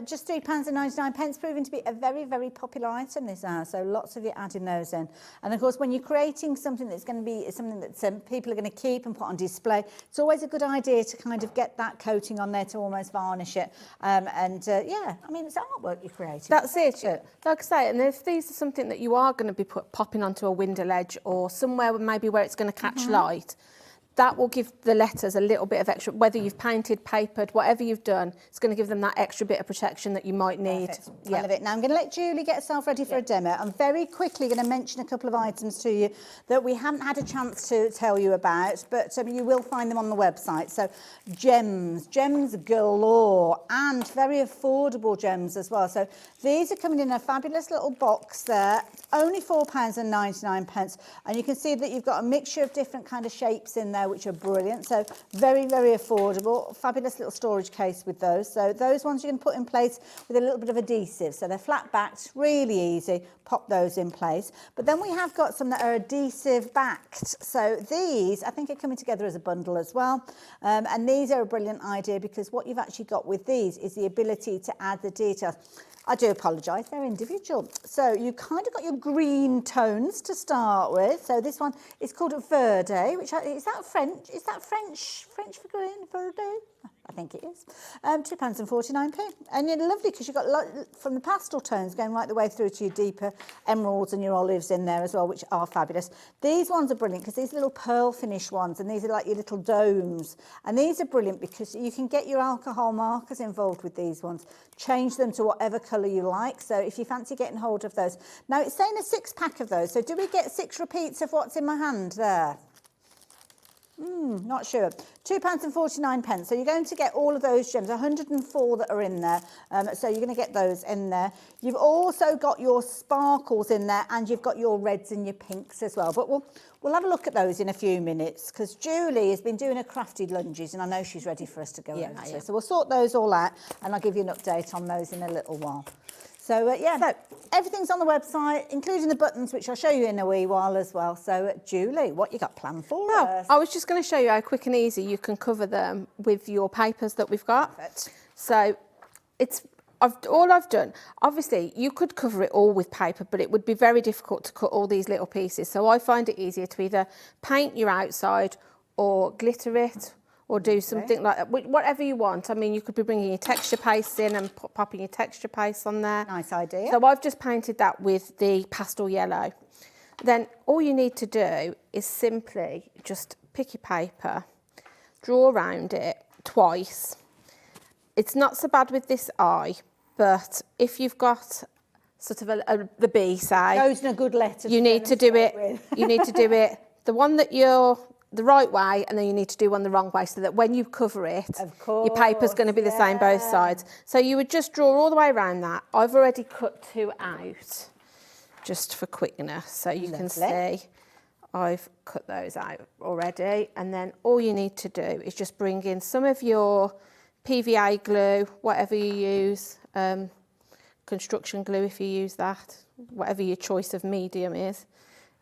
Speaker 10: just £3.99, proving to be a very, very popular item this hour. So lots of you adding those in. And of course, when you're creating something that's going to be something that people are going to keep and put on display, it's always a good idea to kind of get that coating on there to almost varnish it. I mean, it's artwork you're creating.
Speaker 11: That's it. Like I say, and if these are something that you are going to be popping onto a window ledge or somewhere maybe where it's going to catch light, that will give the letters a little bit of extra, whether you've painted, papered, whatever you've done, it's going to give them that extra bit of protection that you might need.
Speaker 10: I love it. Now I'm going to let Julie get herself ready for a demo. I'm very quickly going to mention a couple of items to you that we haven't had a chance to tell you about, but you will find them on the website. So gems galore, and very affordable gems as well. So these are coming in a fabulous little box there, only £4.99, and you can see that you've got a mixture of different kind of shapes in there, which are brilliant. So very, very affordable. Fabulous little storage case with those. So those ones you can put in place with a little bit of adhesive. So they're flat backed, really easy. Pop those in place. But then we have got some that are adhesive backed. So these, I think, are coming together as a bundle as well. And these are a brilliant idea because what you've actually got with these is the ability to add the details. I do apologise, they're individual. So you kind of got your green tones to start with. So this one is called Verde, which is that French? Is that French for green? Verde? I think it is. £2.49. And you're lovely because you've got from the pastel tones going right the way through to your deeper emeralds and your olives in there as well, which are fabulous. These ones are brilliant because these little pearl finish ones, and these are like your little domes. And these are brilliant because you can get your alcohol markers involved with these ones. Change them to whatever colour you like. So if you fancy getting hold of those. Now it's saying a 6-pack of those. So do we get 6 repeats of what's in my hand there? Not sure. £2.49. So you're going to get all of those gems, 104 that are in there. So you're going to get those in there. You've also got your sparkles in there, and you've got your reds and your pinks as well. But we'll have a look at those in a few minutes because Julie has been doing her crafty lunges, and I know she's ready for us to go over to. So we'll sort those all out, and I'll give you an update on those in a little while. So, so everything's on the website, including the buttons, which I'll show you in a wee while as well. So, Julie, what you got planned for us?
Speaker 11: I was just going to show you how quick and easy you can cover them with your papers that we've got.
Speaker 10: Perfect.
Speaker 11: So, all I've done, obviously, you could cover it all with paper, but it would be very difficult to cut all these little pieces. So, I find it easier to either paint your outside or glitter it, or do something like that, whatever you want. I mean, you could be bringing your texture paste in and popping your texture paste on there.
Speaker 10: Nice idea.
Speaker 11: So I've just painted that with the pastel yellow. Then all you need to do is simply just pick your paper, draw around it twice. It's not so bad with this eye, but if you've got sort of the B, say,
Speaker 10: chosen a good letter,
Speaker 11: you need to do it. You need to do it the one that you're the right way, and then you need to do one the wrong way, so that when you cover it, your paper's going to be the same both sides. So you would just draw all the way around that. I've already cut 2 out just for quickness, so you can see I've cut those out already. And then all you need to do is just bring in some of your PVA glue, whatever you use, construction glue if you use that, whatever your choice of medium is.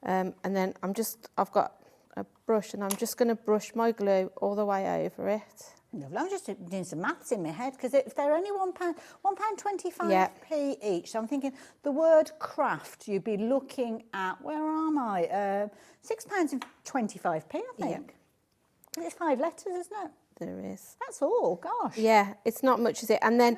Speaker 11: And then I've got a brush, and I'm just going to brush my glue all the way over it.
Speaker 10: Lovely. I'm just doing some maths in my head because if they're only £1.25p each, so I'm thinking the word craft, you'd be looking at, where am I? £6.25p, I think. Yeah. It's 5 letters, isn't it?
Speaker 11: There is.
Speaker 10: That's all. Gosh.
Speaker 11: Yeah, it's not much, is it? And then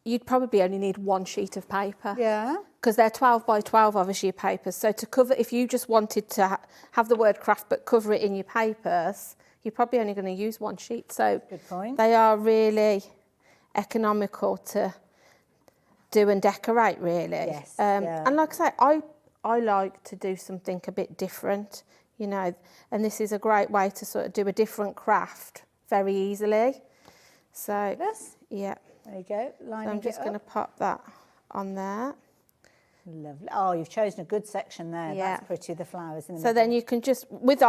Speaker 11: you'd probably only need 1 sheet of paper.
Speaker 10: Yeah.
Speaker 11: Because they're 12 by 12, obviously, your papers. So to cover, if you just wanted to have the word craft but cover it in your papers, you're probably only going to use 1 sheet. So
Speaker 10: good point.
Speaker 11: They are really economical to do and decorate, really.
Speaker 10: Yes.
Speaker 11: And like I say, I like to do something a bit different, you know, and this is a great way to sort of do a different craft very easily. So, yeah.
Speaker 10: There you go.
Speaker 11: So I'm just going to pop that on there.
Speaker 10: Lovely. Oh, you've chosen a good section there. Yeah. That's pretty, the flowers in the middle.
Speaker 11: Then you can just, with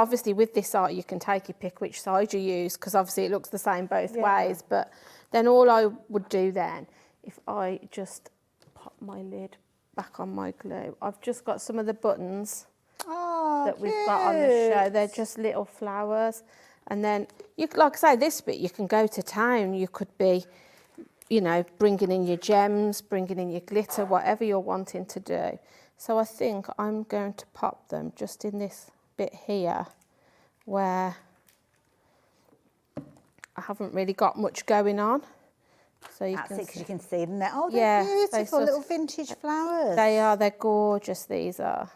Speaker 11: this art, you can take your pick which side you use, because obviously it looks the same both ways. But then all I would do then, if I just pop my lid back on my glue, I've just got some of the buttons that we've got on the show. They're just little flowers. And then, like I say, this bit, you can go to town. You could be, you know, bringing in your gems, bringing in your glitter, whatever you're wanting to do. So I think I'm going to pop them just in this bit here where I haven't really got much going on. So you
Speaker 10: That's
Speaker 11: can
Speaker 10: it, because you can see them there. Oh, they're beautiful little vintage flowers.
Speaker 11: They are, they're gorgeous, these are.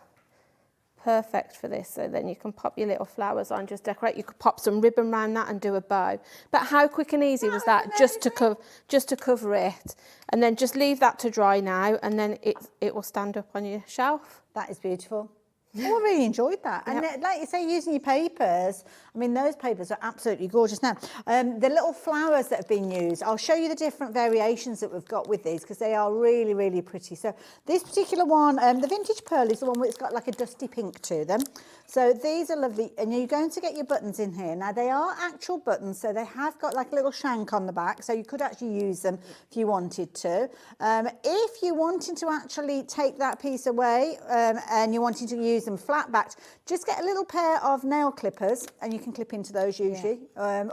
Speaker 11: perfect for this. So then you can pop your little flowers on, just decorate. You could pop some ribbon around that and do a bow. But how quick and easy was that? Just to cover it, and then just leave that to dry now, and then it will stand up on your shelf.
Speaker 10: That is beautiful. Oh, I really enjoyed that. And like you say, using your papers, I mean, those papers are absolutely gorgeous. Now, the little flowers that have been used, I'll show you the different variations that we've got with these because they are really, really pretty. So this particular one, the vintage pearl is the one where it's got like a dusty pink to them. So these are lovely. And you're going to get your buttons in here. Now, they are actual buttons, so they have got like a little shank on the back, so you could actually use them if you wanted to. If you wanted to actually take that piece away and you're wanting to use them flat backed, just get a little pair of nail clippers and you can clip into those usually,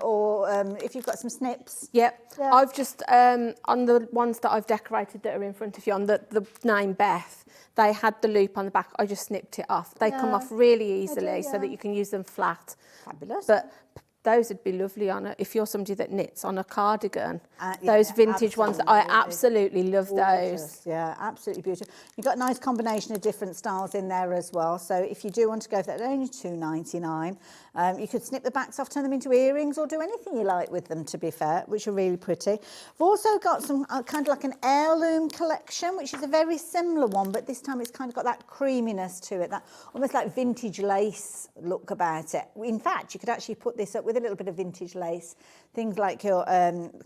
Speaker 10: or if you've got some snips.
Speaker 11: Yep. I've just on the ones that I've decorated that are in front of you, on the name Beth, they had the loop on the back. I just snipped it off. They come off really easily, so that you can use them flat.
Speaker 10: Fabulous.
Speaker 11: But those would be lovely on it if you're somebody that knits on a cardigan. Those vintage ones, I absolutely love those.
Speaker 10: Yeah, absolutely beautiful. You've got a nice combination of different styles in there as well. So if you do want to go for that, they're only $2.99. You could snip the backs off, turn them into earrings, or do anything you like with them, to be fair, which are really pretty. We've also got some kind of like an heirloom collection, which is a very similar one, but this time it's kind of got that creaminess to it, that almost like vintage lace look about it. In fact, you could actually put this up with a little bit of vintage lace, things like your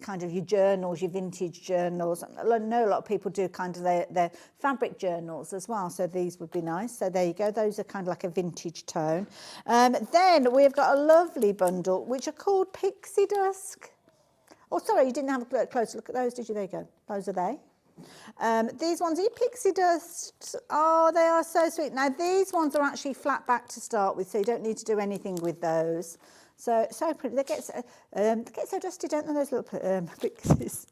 Speaker 10: kind of your journals, your vintage journals. I know a lot of people do kind of their fabric journals as well, so these would be nice. So there you go, those are kind of like a vintage tone. Then we've got a lovely bundle which are called Pixie Dusk. Oh, sorry, you didn't have a closer look at those, did you? There you go, those are they. These ones are Pixie Dust. Oh, they are so sweet. Now these ones are actually flat back to start with, so you don't need to do anything with those. So pretty. They get so dusty, don't they, those little pixies?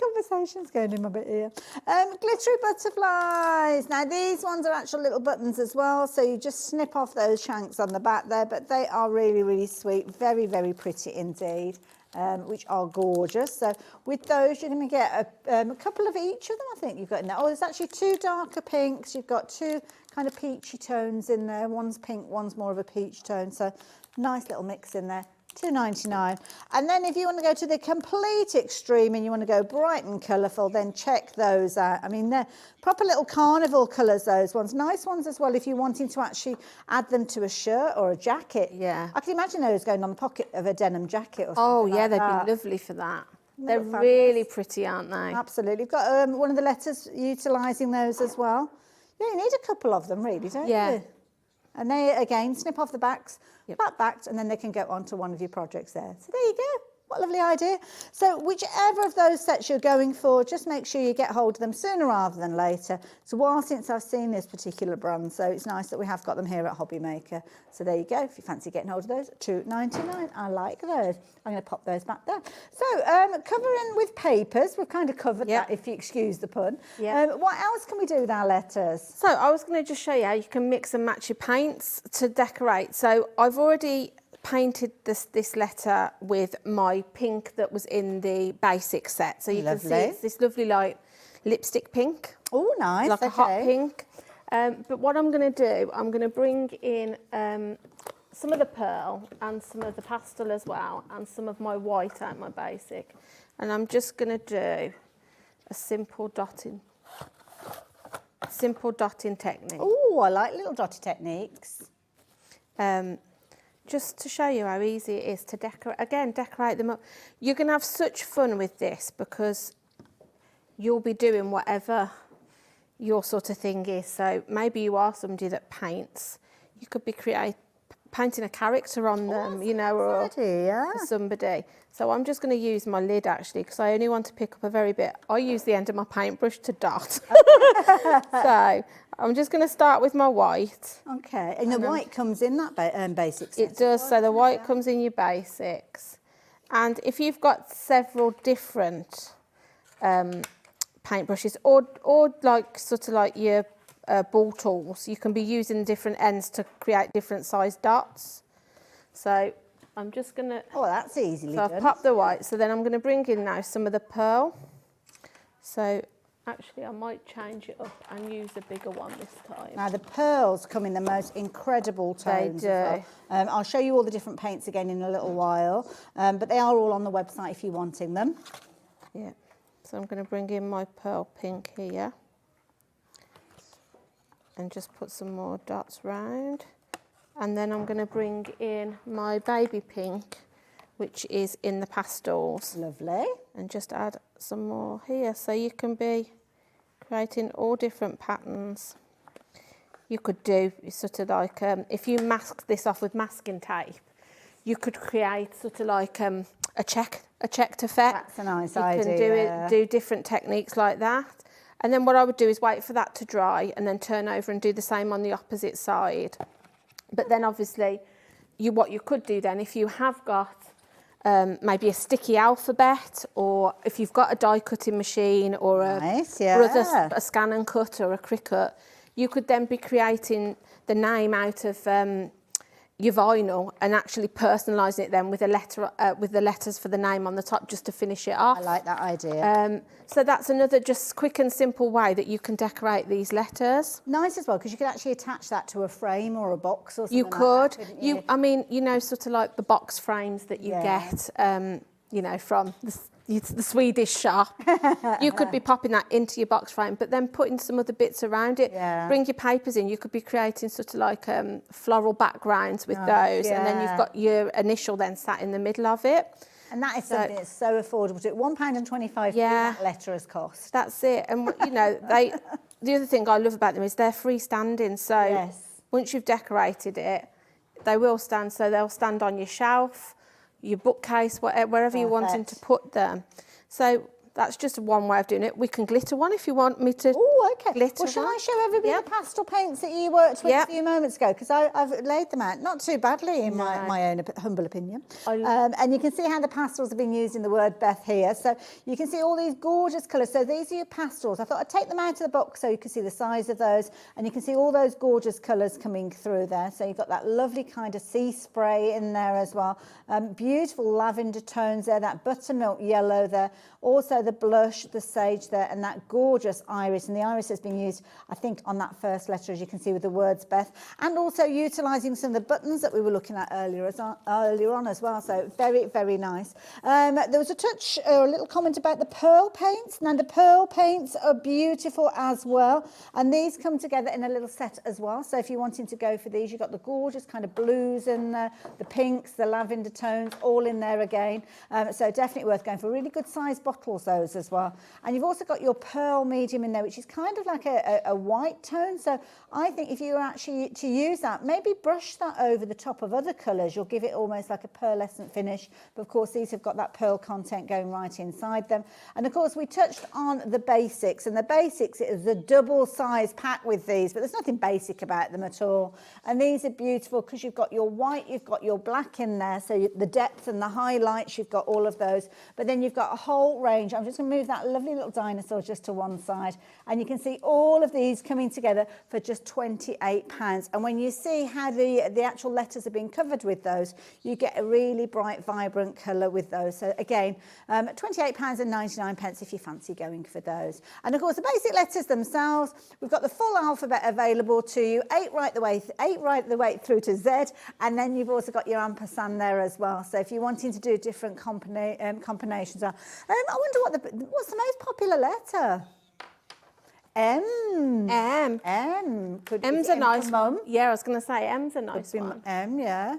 Speaker 10: Conversations going in my bit here. Glittery butterflies. Now these ones are actual little buttons as well, so you just snip off those shanks on the back there, but they are really, really sweet. Very, very pretty indeed. Which are gorgeous. So with those, you're going to get a couple of each of them, I think you've got in there. Oh, there's actually two darker pinks. You've got two kind of peachy tones in there. One's pink, one's more of a peach tone. So nice little mix in there. $2.99. And then if you want to go to the complete extreme and you want to go bright and colourful, then check those out. I mean, they're proper little carnival colours, those ones. Nice ones as well if you're wanting to actually add them to a shirt or a jacket.
Speaker 11: Yeah.
Speaker 10: I can imagine those going on the pocket of a denim jacket or something.
Speaker 11: Oh, yeah,
Speaker 10: like
Speaker 11: they'd
Speaker 10: that.
Speaker 11: be lovely for that. They're really pretty, aren't they?
Speaker 10: Absolutely. You've got one of the letters utilising those as well. Yeah, you need a couple of them, really, don't you? And they, again, snip off the backs, backed, and then they can go onto one of your projects there. So there you go. What a lovely idea. So whichever of those sets you're going for, just make sure you get hold of them sooner rather than later. It's a while since I've seen this particular brand, so it's nice that we have got them here at Hobby Maker. So there you go. If you fancy getting hold of those, $2.99. I like those. I'm going to pop those back there. So covering with papers, we've kind of covered that, if you excuse the pun. What else can we do with our letters?
Speaker 11: So I was going to just show you how you can mix and match your paints to decorate. So I've already painted this letter with my pink that was in the basic set. So you can see it's this lovely light lipstick pink.
Speaker 10: Oh, nice.
Speaker 11: Like a hot pink. But what I'm going to do, I'm going to bring in some of the pearl and some of the pastel as well, and some of my white out my basic. And I'm just going to do a simple dotting technique.
Speaker 10: Oh, I like little dotty techniques.
Speaker 11: Just to show you how easy it is to decorate them up. You're going to have such fun with this because you'll be doing whatever your sort of thing is. So maybe you are somebody that paints. You could be painting a character on them, you know, or somebody. So I'm just going to use my lid actually because I only want to pick up a very bit. I use the end of my paintbrush to dot. So I'm just going to start with my white.
Speaker 10: Okay, and the white comes in that basic set?
Speaker 11: It does, so the white comes in your basics. And if you've got several different paintbrushes or like sort of like your ball tools, you can be using different ends to create different size dots. So I'm just going to...
Speaker 10: Oh, that's easily done.
Speaker 11: So I've popped the white, so then I'm going to bring in now some of the pearl. So Actually, I might change it up and use a bigger one this time.
Speaker 10: Now the pearls come in the most incredible tones.
Speaker 11: They
Speaker 10: as well. I'll show you all the different paints again in a little while, but they are all on the website if you're wanting them.
Speaker 11: Yeah, so I'm going to bring in my pearl pink here and just put some more dots round. And then I'm going to bring in my baby pink, which is in the pastels.
Speaker 10: Lovely.
Speaker 11: And just add some more here, so you can be creating all different patterns. You could do sort of like, if you mask this off with masking tape, you could create sort of like a checked effect.
Speaker 10: That's a nice idea.
Speaker 11: You can do different techniques like that. And then what I would do is wait for that to dry and then turn over and do the same on the opposite side. But then obviously, what you could do then, if you have got maybe a sticky alphabet, or if you've got a die cutting machine or a scan and cut or a Cricut, you could then be creating the name out of your vinyl and actually personalising it then with a letter, with the letters for the name on the top, just to finish it off.
Speaker 10: I like that idea.
Speaker 11: So that's another just quick and simple way that you can decorate these letters.
Speaker 10: Nice as well, because you could actually attach that to a frame or a box or something.
Speaker 11: You could.
Speaker 10: Like that, you?
Speaker 11: I mean, you know, sort of like the box frames that you get, you know, from the Swedish shop. You could be popping that into your box frame, but then putting some other bits around it.
Speaker 10: Yeah.
Speaker 11: Bring your papers in. You could be creating sort of like floral backgrounds with those, and then you've got your initial then sat in the middle of it.
Speaker 10: And that is something that's so affordable. £1.25 that letter has cost.
Speaker 11: That's it. And you know, the other thing I love about them is they're freestanding. So once you've decorated it, they will stand. So they'll stand on your shelf, your bookcase, wherever you're wanting to put them. So that's just one way of doing it. We can glitter one if you want me to.
Speaker 10: Oh, okay.
Speaker 11: Glitter
Speaker 10: well, shall
Speaker 11: one.
Speaker 10: I show everybody the pastel paints that you worked with a few moments ago? Because I've laid them out, not too badly in my own humble opinion. And you can see how the pastels have been used in the word Beth here. So you can see all these gorgeous colours. So these are your pastels. I thought I'd take them out of the box so you can see the size of those. And you can see all those gorgeous colours coming through there. So you've got that lovely kind of sea spray in there as well. Beautiful lavender tones there, that buttermilk yellow there. Also the blush, the sage there, and that gorgeous iris. And the iris has been used, I think, on that first letter, as you can see, with the words Beth. And also utilising some of the buttons that we were looking at earlier on as well. So very, very nice. There was a touch or a little comment about the pearl paints. Now, the pearl paints are beautiful as well. And these come together in a little set as well. So if you're wanting to go for these, you've got the gorgeous kind of blues and the pinks, the lavender tones, all in there again. So definitely worth going for. Really good size bottles, those as well. And you've also got your pearl medium in there, which is kind of like a white tone. So I think if you were actually to use that, maybe brush that over the top of other colours. You'll give it almost like a pearlescent finish. But of course, these have got that pearl content going right inside them. And of course, we touched on the basics. And the basics is a double size pack with these, but there's nothing basic about them at all. And these are beautiful because you've got your white, you've got your black in there. So the depth and the highlights, you've got all of those. But then you've got a whole range. I'm just going to move that lovely little dinosaur just to one side. And you can see all of these coming together for just £28. And when you see how the actual letters are being covered with those, you get a really bright, vibrant colour with those. So again, £28.99 if you fancy going for those. And of course, the basic letters themselves, we've got the full alphabet available to you, 8 right the way through to Z. And then you've also got your ampersand there as well. So if you're wanting to do different combinations, I wonder what's the most popular letter? M. M. Could
Speaker 11: M's a nice one. Yeah, I was going to say M's a nice one.
Speaker 10: M, yeah.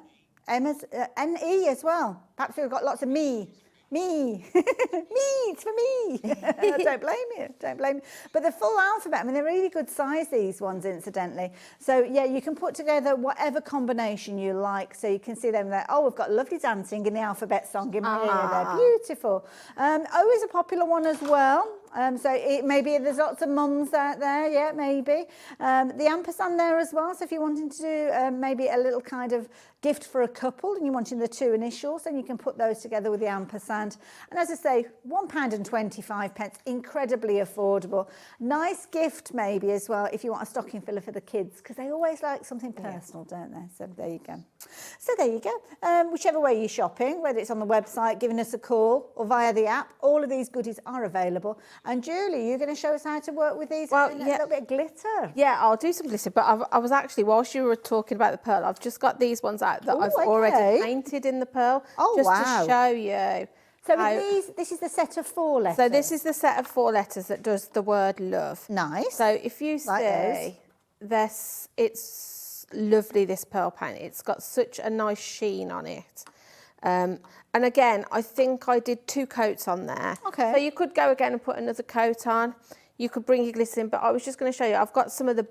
Speaker 10: M is N-E as well. Perhaps we've got lots of me. Me, it's for me. Don't blame you, don't blame you. But the full alphabet, I mean, they're really good size, these ones, incidentally. So, yeah, you can put together whatever combination you like. So you can see them there. Oh, we've got lovely dancing in the alphabet song in my ear there. Beautiful. O is a popular one as well. So maybe there's lots of mums out there, yeah, maybe. The ampersand there as well. So if you're wanting to do maybe a little kind of gift for a couple and you're wanting the 2 initials, then you can put those together with the ampersand. And as I say, £1.25, incredibly affordable. Nice gift maybe as well if you want a stocking filler for the kids, because they always like something personal, don't they? So there you go. So there you go. Whichever way you're shopping, whether it's on the website, giving us a call or via the app, all of these goodies are available. And Julie, you're going to show us how to work with these
Speaker 11: Well,
Speaker 10: a
Speaker 11: yeah.
Speaker 10: little bit of glitter.
Speaker 11: Yeah, I'll do some glitter, but I was actually, whilst you were talking about the pearl, I've just got these ones out that I've already painted in the pearl, just to show you.
Speaker 10: So this is the set of 4 letters.
Speaker 11: So this is the set of 4 letters that does the word love.
Speaker 10: Nice.
Speaker 11: So if you see this, it's lovely, this pearl paint. It's got such a nice sheen on it. And again, I think I did 2 coats on there.
Speaker 10: Okay.
Speaker 11: So you could go again and put another coat on. You could bring your glitter in, but I was just going to show you, I've got some of the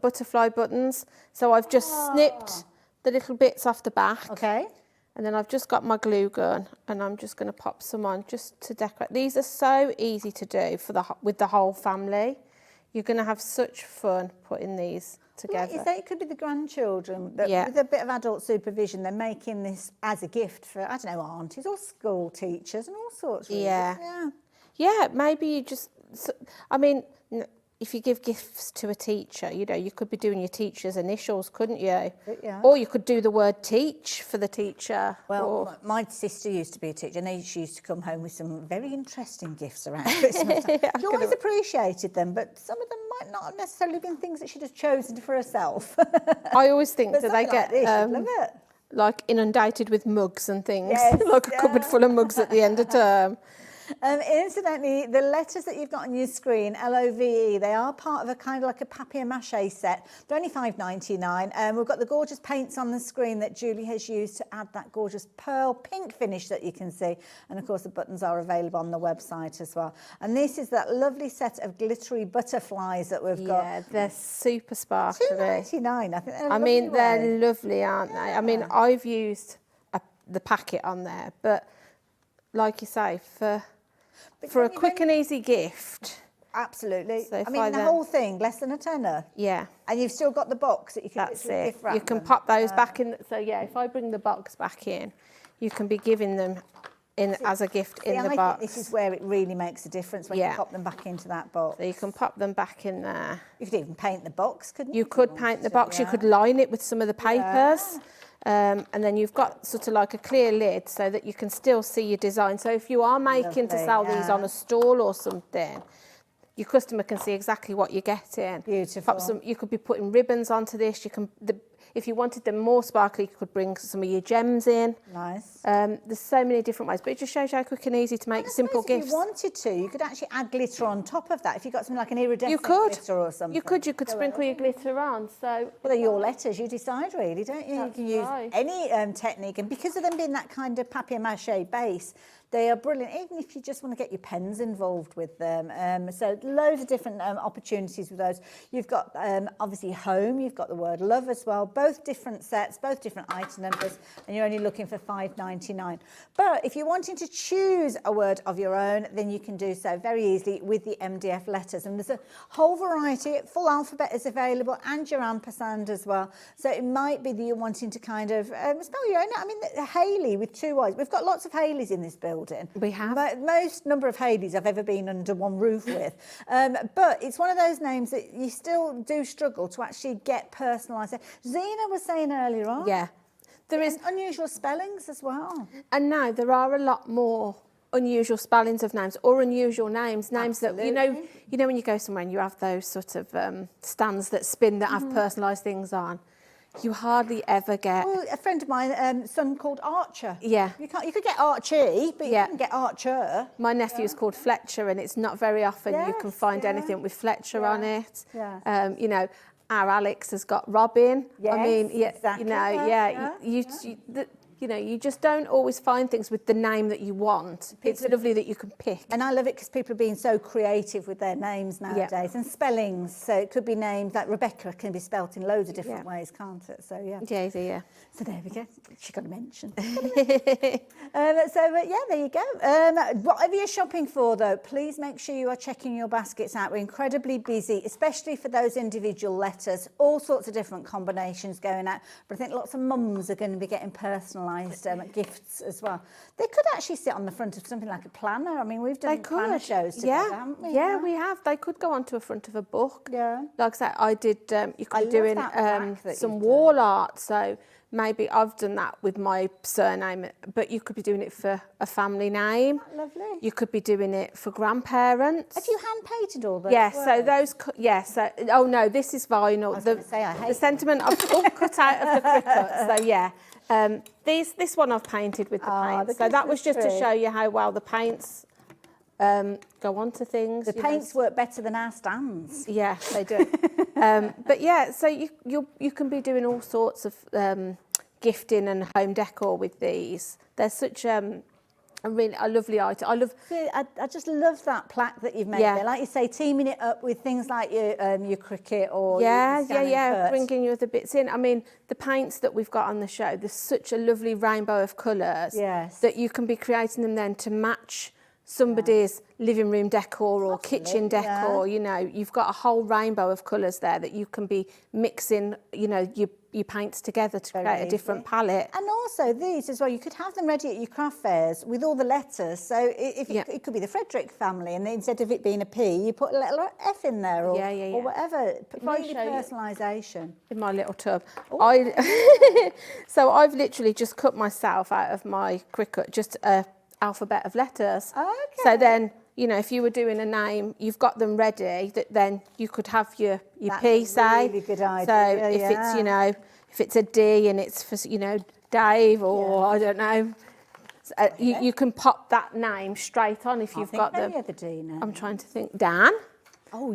Speaker 11: butterfly buttons. So I've just snipped the little bits off the back.
Speaker 10: Okay.
Speaker 11: And then I've just got my glue gun and I'm just going to pop some on just to decorate. These are so easy to do with the whole family. You're going to have such fun putting these together.
Speaker 10: Like you say, it could be the grandchildren that with a bit of adult supervision, they're making this as a gift for, I don't know, aunties or school teachers and all sorts. Really.
Speaker 11: Yeah, maybe you just, I mean, if you give gifts to a teacher, you know, you could be doing your teacher's initials, couldn't you?
Speaker 10: Yeah.
Speaker 11: Or you could do the word teach for the teacher.
Speaker 10: Well, my sister used to be a teacher and she used to come home with some very interesting gifts around Christmas time. She always appreciated them, but some of them might not have necessarily been things that she'd have chosen for herself.
Speaker 11: I always think
Speaker 10: that
Speaker 11: that they get
Speaker 10: love it.
Speaker 11: like inundated with mugs and things,
Speaker 10: Yes,
Speaker 11: like a cupboard full of mugs at the end of term.
Speaker 10: Incidentally, the letters that you've got on your screen, LOVE, they are part of a kind of like a papier-mâché set. They're only $5.99. We've got the gorgeous paints on the screen that Julie has used to add that gorgeous pearl pink finish that you can see. And of course, the buttons are available on the website as well. And this is that lovely set of glittery butterflies that we've got.
Speaker 11: Yeah, they're super sparkly.
Speaker 10: $2.99. I think they're
Speaker 11: I mean, they're lovely, aren't they? I mean, I've used the packet on there, but like you say, for a quick and easy gift.
Speaker 10: Absolutely.
Speaker 11: So
Speaker 10: I mean, the whole thing, less than a tenner.
Speaker 11: Yeah.
Speaker 10: And you've still got the box that you can
Speaker 11: gift
Speaker 10: wrap
Speaker 11: You can
Speaker 10: them.
Speaker 11: pop those back in. So yeah, if I bring the box back in, you can be giving them in as a gift in the box.
Speaker 10: I think this is where it really makes a difference when you pop them back into that box.
Speaker 11: So you can pop them back in there.
Speaker 10: You could even paint the box, couldn't you?
Speaker 11: You could paint the box. You could line it with some of the papers. And then you've got sort of like a clear lid so that you can still see your design. So if you are making to sell these on a stall or something, your customer can see exactly what you're getting.
Speaker 10: Beautiful.
Speaker 11: You could be putting ribbons onto this. You can, if you wanted them more sparkly, you could bring some of your gems in.
Speaker 10: Nice.
Speaker 11: There's so many different ways, but it just shows you how quick and easy to make simple gifts.
Speaker 10: If you wanted to, you could actually add glitter on top of that. If you got something like an iridescent glitter or something.
Speaker 11: You could sprinkle your glitter on. So
Speaker 10: well, they're your letters. You decide, really, don't you? You can use any technique, and because of them being that kind of papier-mâché base, they are brilliant, even if you just want to get your pens involved with them. So loads of different opportunities with those. You've got, obviously, home. You've got the word love as well. Both different sets, both different item numbers, and you're only looking for $5.99. But if you're wanting to choose a word of your own, then you can do so very easily with the MDF letters. And there's a whole variety. Full alphabet is available, and your ampersand as well. So it might be that you're wanting to kind of spell your own. I mean, Hayley with 2 Y's. We've got lots of Hayleys in this building.
Speaker 11: We have.
Speaker 10: But most number of Haleys I've ever been under one roof with. But it's one of those names that you still do struggle to actually get personalised. Zena was saying earlier on.
Speaker 11: Yeah. There is
Speaker 10: unusual spellings as well.
Speaker 11: And now there are a lot more unusual spellings of names or unusual names that, you know when you go somewhere and you have those sort of stands that spin that have personalised things on. You hardly ever get.
Speaker 10: Well, a friend of mine, son called Archer.
Speaker 11: Yeah.
Speaker 10: You could get Archie, but you couldn't get Archer.
Speaker 11: My nephew's called Fletcher, and it's not very often you can find anything with Fletcher on it.
Speaker 10: Yeah.
Speaker 11: You know, our Alex has got Robin.
Speaker 10: Yes,
Speaker 11: I mean,
Speaker 10: exactly.
Speaker 11: You know, you just don't always find things with the name that you want. It's lovely that you can pick.
Speaker 10: And I love it because people are being so creative with their names nowadays and spellings. So it could be named like Rebecca can be spelt in loads of different ways, can't it? So yeah.
Speaker 11: Yeah.
Speaker 10: So there we go. She got a mention. There you go. Whatever you're shopping for, though, please make sure you are checking your baskets out. We're incredibly busy, especially for those individual letters. All sorts of different combinations going out. But I think lots of mums are going to be getting personalised personalised gifts as well. They could actually sit on the front of something like a planner. I mean, we've done planner shows together, haven't we?
Speaker 11: Yeah, we have. They could go onto a front of a book.
Speaker 10: Yeah.
Speaker 11: Like I said, I did, you could be doing some wall art. So maybe I've done that with my surname, but you could be doing it for a family name.
Speaker 10: Lovely.
Speaker 11: You could be doing it for grandparents.
Speaker 10: Have you hand-painted all those?
Speaker 11: Yes,
Speaker 10: words?
Speaker 11: so those, oh no, this is vinyl.
Speaker 10: I was gonna say, I hate
Speaker 11: the sentiment I've all cut out of the cricket. So yeah, this one I've painted with the paint. So that was just to show you how well the paints go onto things.
Speaker 10: The paints work better than our stands.
Speaker 11: Yeah, they do. But yeah, so you can be doing all sorts of gifting and home decor with these. They're such a lovely item.
Speaker 10: I just love that plaque that you've made there. Like you say, teaming it up with things like your cricket or your scanning cut.
Speaker 11: Bringing your other bits in. I mean, the paints that we've got on the show, there's such a lovely rainbow of colours that you can be creating them then to match somebody's living room decor or kitchen decor. You know, you've got a whole rainbow of colours there that you can be mixing, you know, your paints together to create a different palette.
Speaker 10: And also these as well, you could have them ready at your craft fairs with all the letters. So it could be the Frederick family, and instead of it being a P, you put a little F in there or whatever. Really personalisation.
Speaker 11: In my little tub. So I've literally just cut myself out of my Cricut, just a alphabet of letters.
Speaker 10: Okay.
Speaker 11: So then, you know, if you were doing a name, you've got them ready, that then you could have your P, say.
Speaker 10: That's a really good idea.
Speaker 11: So if it's, you know, if it's a D and it's for, you know, Dave or I don't know, you can pop that name straight on if you've got them.
Speaker 10: D now.
Speaker 11: I'm trying to think. Dan.
Speaker 10: Oh,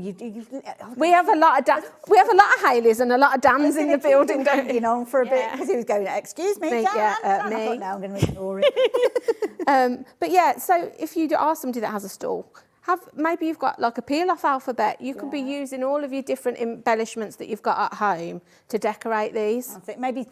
Speaker 11: we have a lot of we have a lot of Haleys and a lot of Dans in the building, don't we?
Speaker 10: You know, for a bit because he was going, excuse me, Dan.
Speaker 11: Me.
Speaker 10: I thought, no, I'm going to ignore it.
Speaker 11: But yeah, so if you are somebody that has a stall, maybe you've got like a peel-off alphabet. You could be using all of your different embellishments that you've got at home to decorate these.
Speaker 10: I think maybe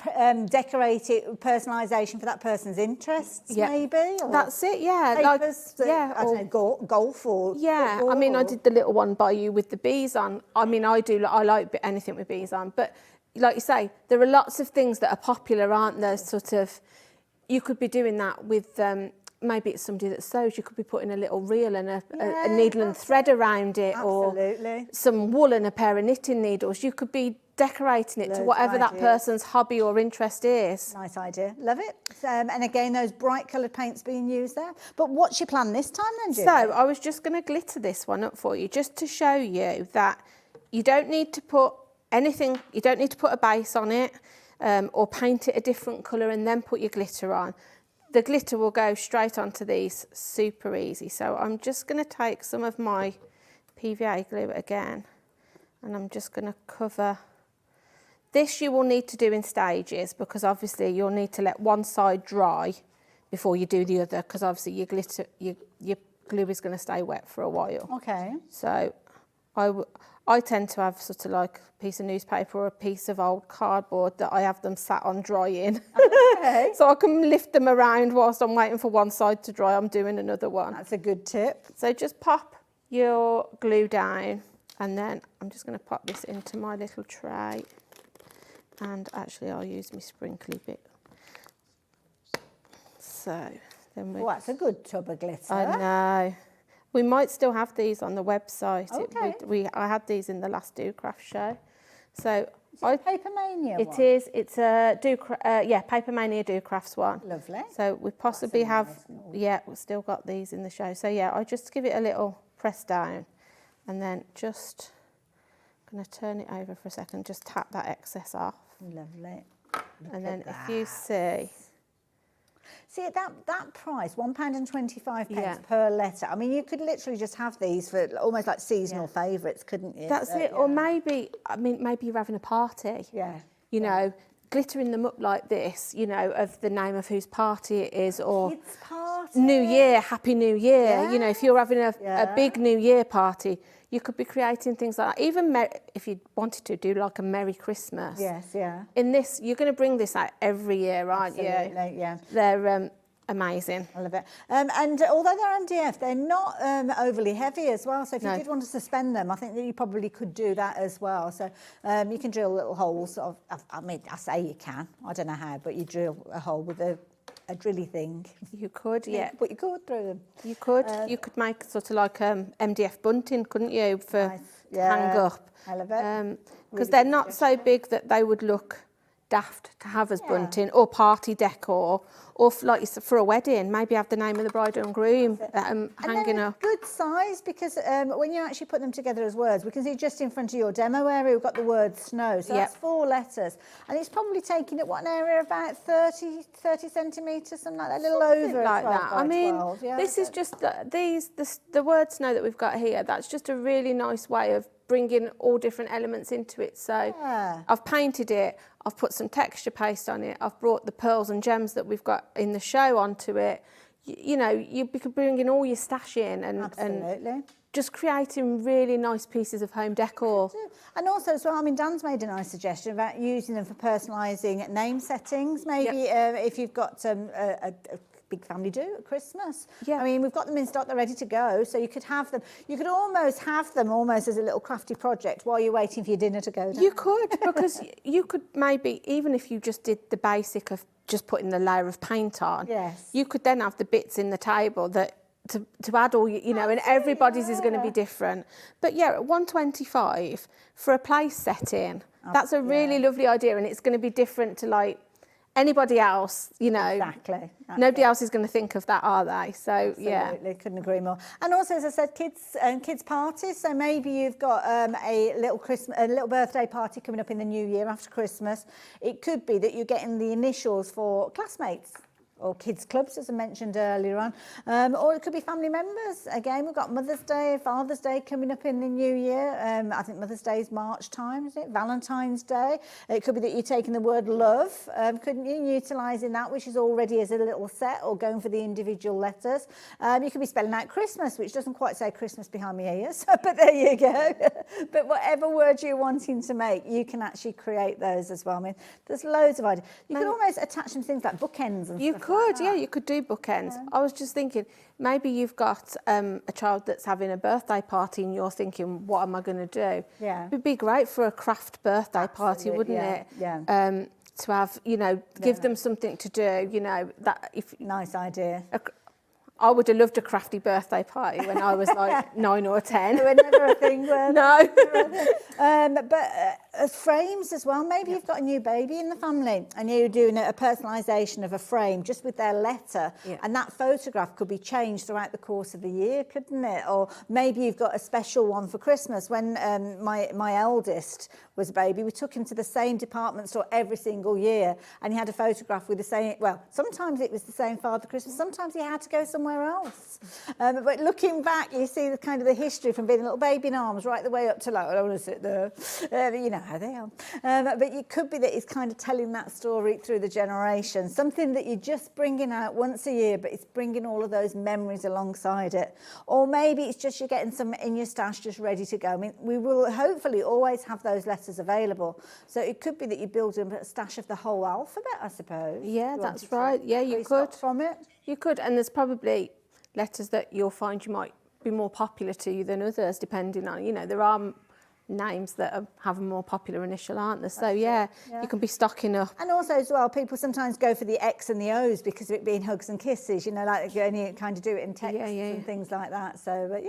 Speaker 10: decorate it with personalisation for that person's interests, maybe. Or
Speaker 11: that's it. Yeah,
Speaker 10: papers, I don't know, golf or football,
Speaker 11: I mean, I did the little one by you with the bees on. I mean, I like anything with bees on, but like you say, there are lots of things that are popular, aren't there? Sort of, you could be doing that with. Maybe it's somebody that sews, you could be putting a little reel and a needle and thread around it, or some wool and a pair of knitting needles. You could be decorating it to whatever that person's hobby or interest is.
Speaker 10: Nice idea. Love it. And again, those bright coloured paints being used there. But what's your plan this time then, Julie?
Speaker 11: So I was just going to glitter this one up for you, just to show you that you don't need to put anything, you don't need to put a base on it or paint it a different colour and then put your glitter on. The glitter will go straight onto these super easy. So I'm just going to take some of my PVA glue again, and I'm just going to cover. This you will need to do in stages, because obviously you'll need to let one side dry before you do the other, because obviously your glitter, your glue is going to stay wet for a while.
Speaker 10: Okay.
Speaker 11: So I tend to have sort of like a piece of newspaper or a piece of old cardboard that I have them sat on drying.
Speaker 10: Okay.
Speaker 11: So I can lift them around whilst I'm waiting for one side to dry. I'm doing another one.
Speaker 10: That's a good tip.
Speaker 11: So just pop your glue down, and then I'm just going to pop this into my little tray. And actually I'll use my sprinkly bit. So then
Speaker 10: that's a good tub of glitter.
Speaker 11: I know. We might still have these on the website.
Speaker 10: Okay.
Speaker 11: I had these in the last Do Craft show. So
Speaker 10: is it a Paper Mania
Speaker 11: one?
Speaker 10: It
Speaker 11: is. It's a Paper Mania Do Crafts one.
Speaker 10: Lovely.
Speaker 11: So we possibly have, we've still got these in the show. So yeah, I just give it a little press down, and then just going to turn it over for a second. Just tap that excess off.
Speaker 10: Lovely.
Speaker 11: And then if you see.
Speaker 10: See, at that price, £1.25 per letter. I mean, you could literally just have these for almost like seasonal favourites, couldn't you?
Speaker 11: That's it. Or maybe you're having a party.
Speaker 10: Yeah.
Speaker 11: You know, glittering them up like this, you know, of the name of whose party it is, or
Speaker 10: kids' party.
Speaker 11: New Year, Happy New Year. You know, if you're having a big New Year party, you could be creating things like that. Even if you wanted to do like a Merry Christmas.
Speaker 10: Yes, yeah.
Speaker 11: In this, you're going to bring this out every year, aren't you?
Speaker 10: Absolutely, yeah.
Speaker 11: They're amazing.
Speaker 10: I love it. And although they're MDF, they're not overly heavy as well. So if you did want to suspend them, I think that you probably could do that as well. So you can drill little holes. I mean, I say you can. I don't know how, but you drill a hole with a a drilly thing.
Speaker 11: You could, yeah.
Speaker 10: Put your cord through them.
Speaker 11: You could. You could make sort of like MDF bunting, couldn't you, for
Speaker 10: Nice.
Speaker 11: to hang up?
Speaker 10: I love it.
Speaker 11: Because they're not so big that they would look daft to have as bunting, or party decor, or like you said, for a wedding, maybe have the name of the bride and groom hanging up.
Speaker 10: Good size, because when you actually put them together as words, we can see just in front of your demo area, we've got the word snow. So that's 4 letters. And it's probably taking up what, an area about 30 centimetres, something like that, a little over
Speaker 11: like
Speaker 10: 12
Speaker 11: that.
Speaker 10: by
Speaker 11: I mean,
Speaker 10: 12. Yeah,
Speaker 11: this is just the word snow that we've got here. That's just a really nice way of bringing all different elements into it. So I've painted it, I've put some texture paste on it, I've brought the pearls and gems that we've got in the show onto it. You know, you could bring in all your stash in and just creating really nice pieces of home decor.
Speaker 10: And also as well, I mean, Dan's made a nice suggestion about using them for personalising name settings. Maybe if you've got a big family do at Christmas. I mean, we've got them in stock, they're ready to go, so you could have them. You could almost have them almost as a little crafty project while you're waiting for your dinner to go down.
Speaker 11: You could, because you could maybe, even if you just did the basic of just putting the layer of paint on, you could then have the bits in the table that to add all, you know, and everybody's is going to be different. But yeah, at 125 for a place setting, that's a really lovely idea, and it's going to be different to like anybody else, you know.
Speaker 10: Exactly.
Speaker 11: Nobody else is going to think of that, are they? So
Speaker 10: Absolutely, couldn't agree more. And also, as I said, kids parties. So maybe you've got a little birthday party coming up in the new year after Christmas. It could be that you're getting the initials for classmates, or kids clubs, as I mentioned earlier on, or it could be family members. Again, we've got Mother's Day, Father's Day coming up in the new year. I think Mother's Day is March time, is it? Valentine's Day. It could be that you're taking the word love, couldn't you, utilising that, which is already as a little set, or going for the individual letters. You could be spelling out Christmas, which doesn't quite say Christmas behind my ears, but there you go. But whatever word you're wanting to make, you can actually create those as well. I mean, there's loads of ideas. You could almost attach some things like bookends and stuff.
Speaker 11: You could do bookends. I was just thinking, maybe you've got a child that's having a birthday party and you're thinking, what am I going to do?
Speaker 10: Yeah.
Speaker 11: It'd be great for a craft birthday party, wouldn't it?
Speaker 10: Yeah.
Speaker 11: To have, you know, give them something to do, you know.
Speaker 10: Nice idea.
Speaker 11: I would have loved a crafty birthday party when I was like 9 or 10.
Speaker 10: They were never a thing, were
Speaker 11: No.
Speaker 10: But frames as well. Maybe you've got a new baby in the family and you're doing a personalisation of a frame just with their letter, and that photograph could be changed throughout the course of the year, couldn't it? Or maybe you've got a special one for Christmas. When my eldest was a baby, we took him to the same department store every single year, and he had a photograph with the same, well, sometimes it was the same Father Christmas, sometimes he had to go somewhere else. But looking back, you see the kind of the history from being a little baby in arms right the way up to like, I don't want to sit there. You know how they are. But it could be that it's kind of telling that story through the generations, something that you're just bringing out once a year, but it's bringing all of those memories alongside it. Or maybe it's just you're getting some in your stash just ready to go. I mean, we will hopefully always have those letters available. So it could be that you build a stash of the whole alphabet, I suppose.
Speaker 11: Yeah, that's right. Yeah, you could.
Speaker 10: From it.
Speaker 11: You could, and there's probably letters that you'll find you might be more popular to you than others, depending on, you know, there are names that have a more popular initial, aren't there? So yeah, you can be stocking up.
Speaker 10: And also as well, people sometimes go for the X and the O's because of it being hugs and kisses, you know, like you only kind of do it in text and things like that. So, but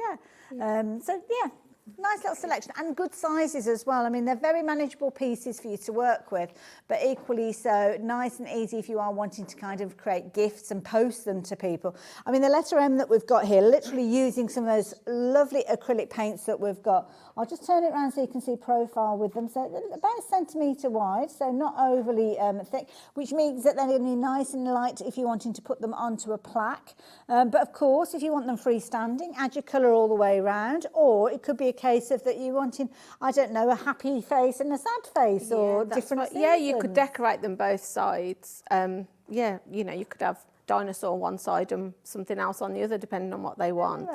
Speaker 10: nice little selection and good sizes as well. I mean, they're very manageable pieces for you to work with, but equally so nice and easy if you are wanting to kind of create gifts and post them to people. I mean, the letter M that we've got here, literally using some of those lovely acrylic paints that we've got. I'll just turn it around so you can see profile with them. So about a centimetre wide, so not overly thick, which means that they're going to be nice and light if you're wanting to put them onto a plaque. But of course, if you want them freestanding, add your colour all the way around, or it could be a case of that you're wanting, I don't know, a happy face and a sad face, or different seasons.
Speaker 11: Yeah, you could decorate them both sides. Yeah, you know, you could have dinosaur on one side and something else on the other, depending on what they want.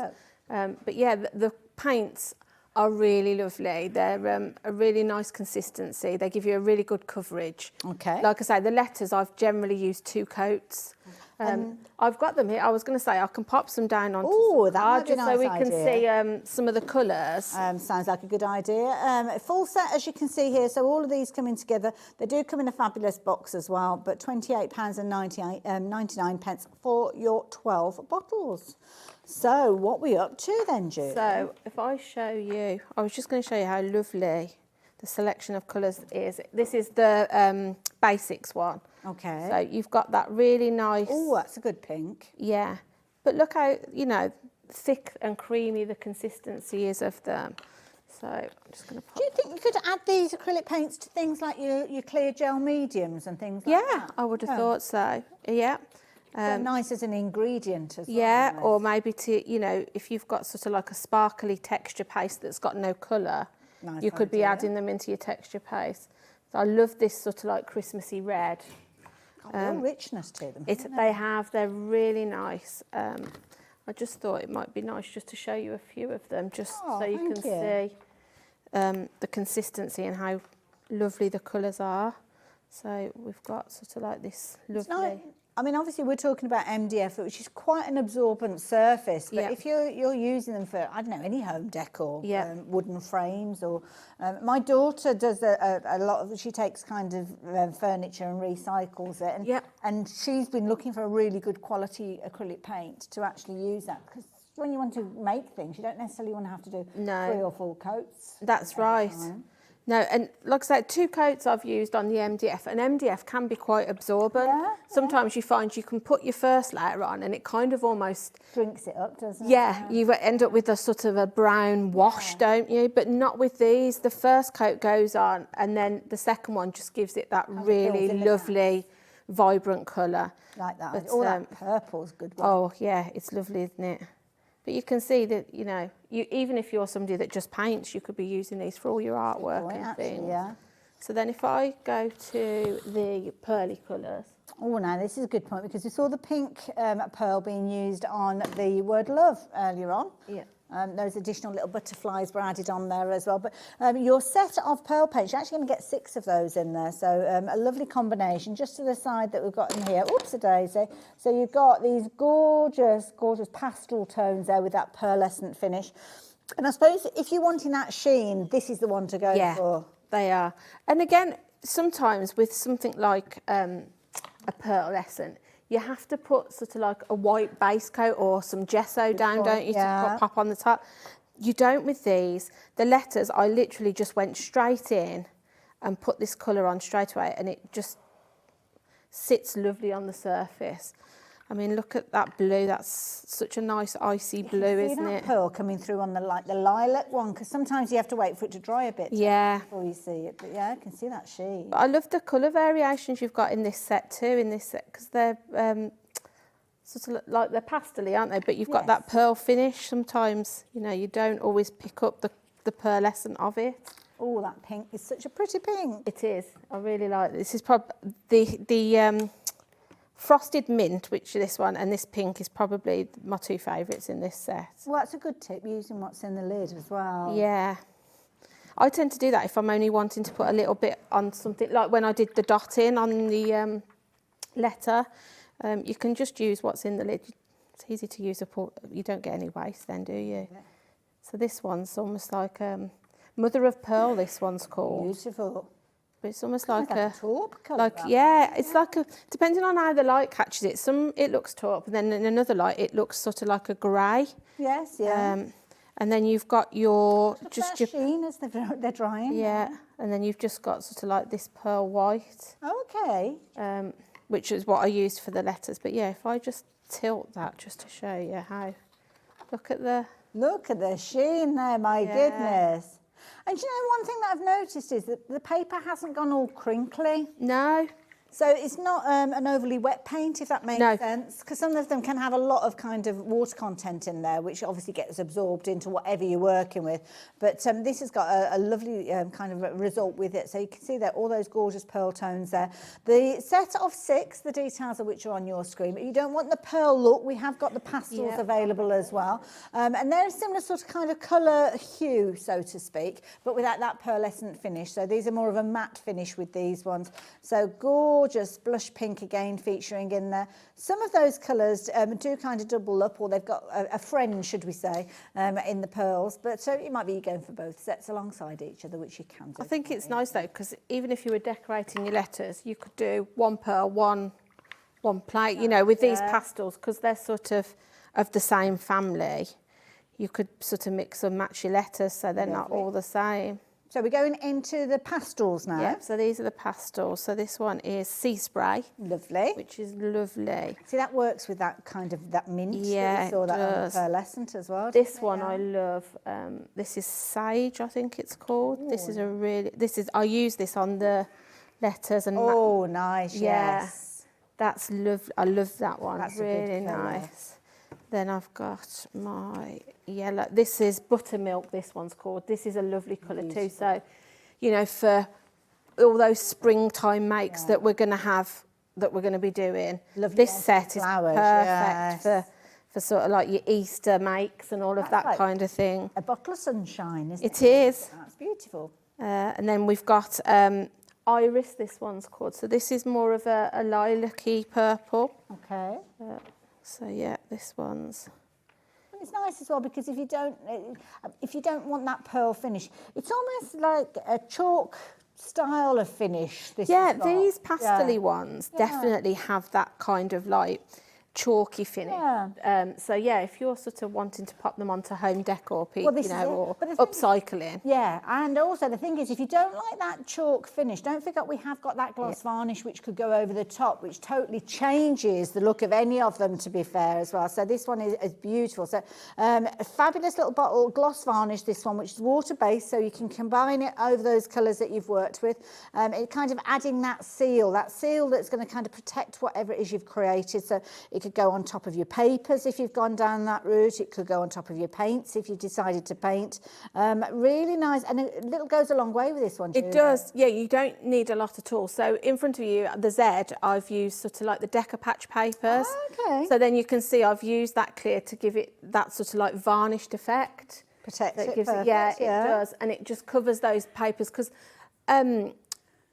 Speaker 11: But yeah, the paints are really lovely. They're a really nice consistency. They give you a really good coverage.
Speaker 10: Okay.
Speaker 11: Like I say, the letters, I've generally used 2 coats. I've got them here. I was going to say I can pop some down onto some
Speaker 10: that might be a
Speaker 11: just
Speaker 10: nice
Speaker 11: so we can see some of the colours.
Speaker 10: Sounds like a good idea. Full set, as you can see here, so all of these coming together. They do come in a fabulous box as well, but £28.99 for your 12 bottles. So what are we up to then, Jude?
Speaker 11: So if I show you, I was just going to show you how lovely the selection of colours is. This is the basics one.
Speaker 10: Okay.
Speaker 11: So you've got that really nice...
Speaker 10: Oh, that's a good pink.
Speaker 11: Yeah. But look how, you know, thick and creamy the consistency is of them. So I'm just going to pop...
Speaker 10: Do you think you could add these acrylic paints to things like your clear gel mediums and things like that?
Speaker 11: Yeah, I would have thought so. Yeah.
Speaker 10: So nice as an ingredient as well.
Speaker 11: Yeah, or maybe to, you know, if you've got sort of like a sparkly texture paste that's got no colour, you could be adding them into your texture paste. So I love this sort of like Christmassy red.
Speaker 10: Real richness to them.
Speaker 11: They're really nice. I just thought it might be nice just to show you a few of them, just so you can see the consistency and how lovely the colours are. So we've got sort of like this lovely...
Speaker 10: I mean, obviously we're talking about MDF, which is quite an absorbent surface, but if you're using them for, I don't know, any home decor, wooden frames, or my daughter does a lot of, she takes kind of furniture and recycles it, and she's been looking for a really good quality acrylic paint to actually use that, because when you want to make things, you don't necessarily want to have to do 3 or 4 coats.
Speaker 11: That's right. No, and like I said, 2 coats I've used on the MDF, and MDF can be quite absorbent. Sometimes you find you can put your first layer on and it kind of almost...
Speaker 10: drinks it up, doesn't it?
Speaker 11: Yeah, you end up with a sort of a brown wash, don't you? But not with these. The first coat goes on and then the second one just gives it that really lovely, vibrant colour.
Speaker 10: Like that.
Speaker 11: But,
Speaker 10: all that purple's good one.
Speaker 11: Oh, yeah, it's lovely, isn't it? But you can see that, you know, even if you're somebody that just paints, you could be using these for all your artwork and things.
Speaker 10: Yeah.
Speaker 11: So then if I go to the pearly colours.
Speaker 10: Oh, now this is a good point, because we saw the pink pearl being used on the word love earlier on.
Speaker 11: Yeah.
Speaker 10: Those additional little butterflies were added on there as well. But your set of pearl paints, you're actually going to get 6 of those in there. So a lovely combination just to the side that we've got in here. Oops, a daisy. So you've got these gorgeous, gorgeous pastel tones there with that pearlescent finish. And I suppose if you're wanting that sheen, this is the one to go for.
Speaker 11: They are. And again, sometimes with something like a pearlescent, you have to put sort of like a white base coat or some gesso down, don't you, to pop on the top. You don't with these. The letters, I literally just went straight in and put this colour on straight away, and it just sits lovely on the surface. I mean, look at that blue. That's such a nice icy blue, isn't it?
Speaker 10: Pearl coming through on the lilac one, because sometimes you have to wait for it to dry a bit before you see it. But yeah, I can see that sheen.
Speaker 11: But I love the colour variations you've got in this set too, because they're sort of like they're pastel-y, aren't they? But you've got that pearl finish. Sometimes, you know, you don't always pick up the pearlescent of it.
Speaker 10: Oh, that pink is such a pretty pink.
Speaker 11: It is. I really like it. This is probably the frosted mint, which this one, and this pink is probably my 2 favourites in this set.
Speaker 10: Well, that's a good tip, using what's in the lid as well.
Speaker 11: Yeah. I tend to do that if I'm only wanting to put a little bit on something, like when I did the dotting on the letter. You can just use what's in the lid. It's easy to use you don't get any waste then, do you? Yeah. So this one's almost like Mother of Pearl, this one's called.
Speaker 10: Beautiful.
Speaker 11: But it's almost like a
Speaker 10: taupe colour.
Speaker 11: It's like depending on how the light catches it. Some it looks taupe, and then in another light it looks sort of like a grey.
Speaker 10: Yes, yeah.
Speaker 11: And then you've got your
Speaker 10: just your sheen as they're drying.
Speaker 11: Yeah, and then you've just got sort of like this pearl white.
Speaker 10: Okay.
Speaker 11: Which is what I used for the letters. But yeah, if I just tilt that just to show you how. Look at the sheen there. My goodness. And you know, one thing that I've noticed is that the paper hasn't gone all crinkly. No,
Speaker 10: So it's not an overly wet paint, if that makes sense, because some of them can have a lot of kind of water content in there, which obviously gets absorbed into whatever you're working with. But this has got a lovely kind of result with it. So you can see there all those gorgeous pearl tones there. The set of 6, the details of which are on your screen. But you don't want the pearl look. We have got the pastels available as well. And they're a similar sort of kind of colour hue, so to speak, but without that pearlescent finish. So these are more of a matte finish with these ones. So gorgeous blush pink again featuring in there. Some of those colours do kind of double up, or they've got a friend, should we say, in the pearls. But so it might be going for both sets alongside each other, which you can do.
Speaker 11: I think it's nice though, because even if you were decorating your letters, you could do one pearl, one plate, you know, with these pastels, because they're sort of the same family. You could sort of mix and match your letters so they're not all the same.
Speaker 10: So we're going into the pastels now.
Speaker 11: Yep, so these are the pastels. So this one is Sea Spray.
Speaker 10: Lovely.
Speaker 11: Which is lovely.
Speaker 10: See, that works with that kind of, that mint.
Speaker 11: Yeah,
Speaker 10: we saw that
Speaker 11: does.
Speaker 10: on pearlescent as well.
Speaker 11: This one I love. This is Sage, I think it's called. Ooh. This is a really, I use this on the letters. And
Speaker 10: oh, nice, yes.
Speaker 11: That's lovely. I love that one.
Speaker 10: That's
Speaker 11: really nice. Then I've got my yellow. This is Buttermilk, this one's called. This is a lovely colour too. So, you know, for all those springtime makes that we're going to have, that we're going to be doing, this set is perfect for sort of like your Easter makes and all of that like kind of thing.
Speaker 10: A bottle of sunshine, isn't it?
Speaker 11: It is.
Speaker 10: That's beautiful.
Speaker 11: And then we've got Iris, this one's called. So this is more of a lilac-y purple.
Speaker 10: Okay.
Speaker 11: So yeah, this one's.
Speaker 10: It's nice as well because if you don't want that pearl finish, it's almost like a chalk style of finish. These
Speaker 11: pastel-y ones definitely have that kind of like chalky finish. So yeah, if you're sort of wanting to pop them onto home decor, or upcycling.
Speaker 10: Yeah, and also the thing is, if you don't like that chalk finish, don't forget we have got that gloss varnish which could go over the top, which totally changes the look of any of them, to be fair, as well. So this one is beautiful. So a fabulous little bottle gloss varnish, this one, which is water-based, so you can combine it over those colours that you've worked with. It kind of adding that seal that's going to kind of protect whatever it is you've created. So it could go on top of your papers if you've gone down that route. It could go on top of your paints if you've decided to paint. Really nice, and a little goes a long way with this one too.
Speaker 11: It does, yeah, you don't need a lot at all. So in front of you, the Z, I've used sort of like the Decopatch papers.
Speaker 10: Okay.
Speaker 11: So then you can see I've used that clear to give it that sort of like varnished effect.
Speaker 10: Protects it,
Speaker 11: gives it, it does, and it just covers those papers because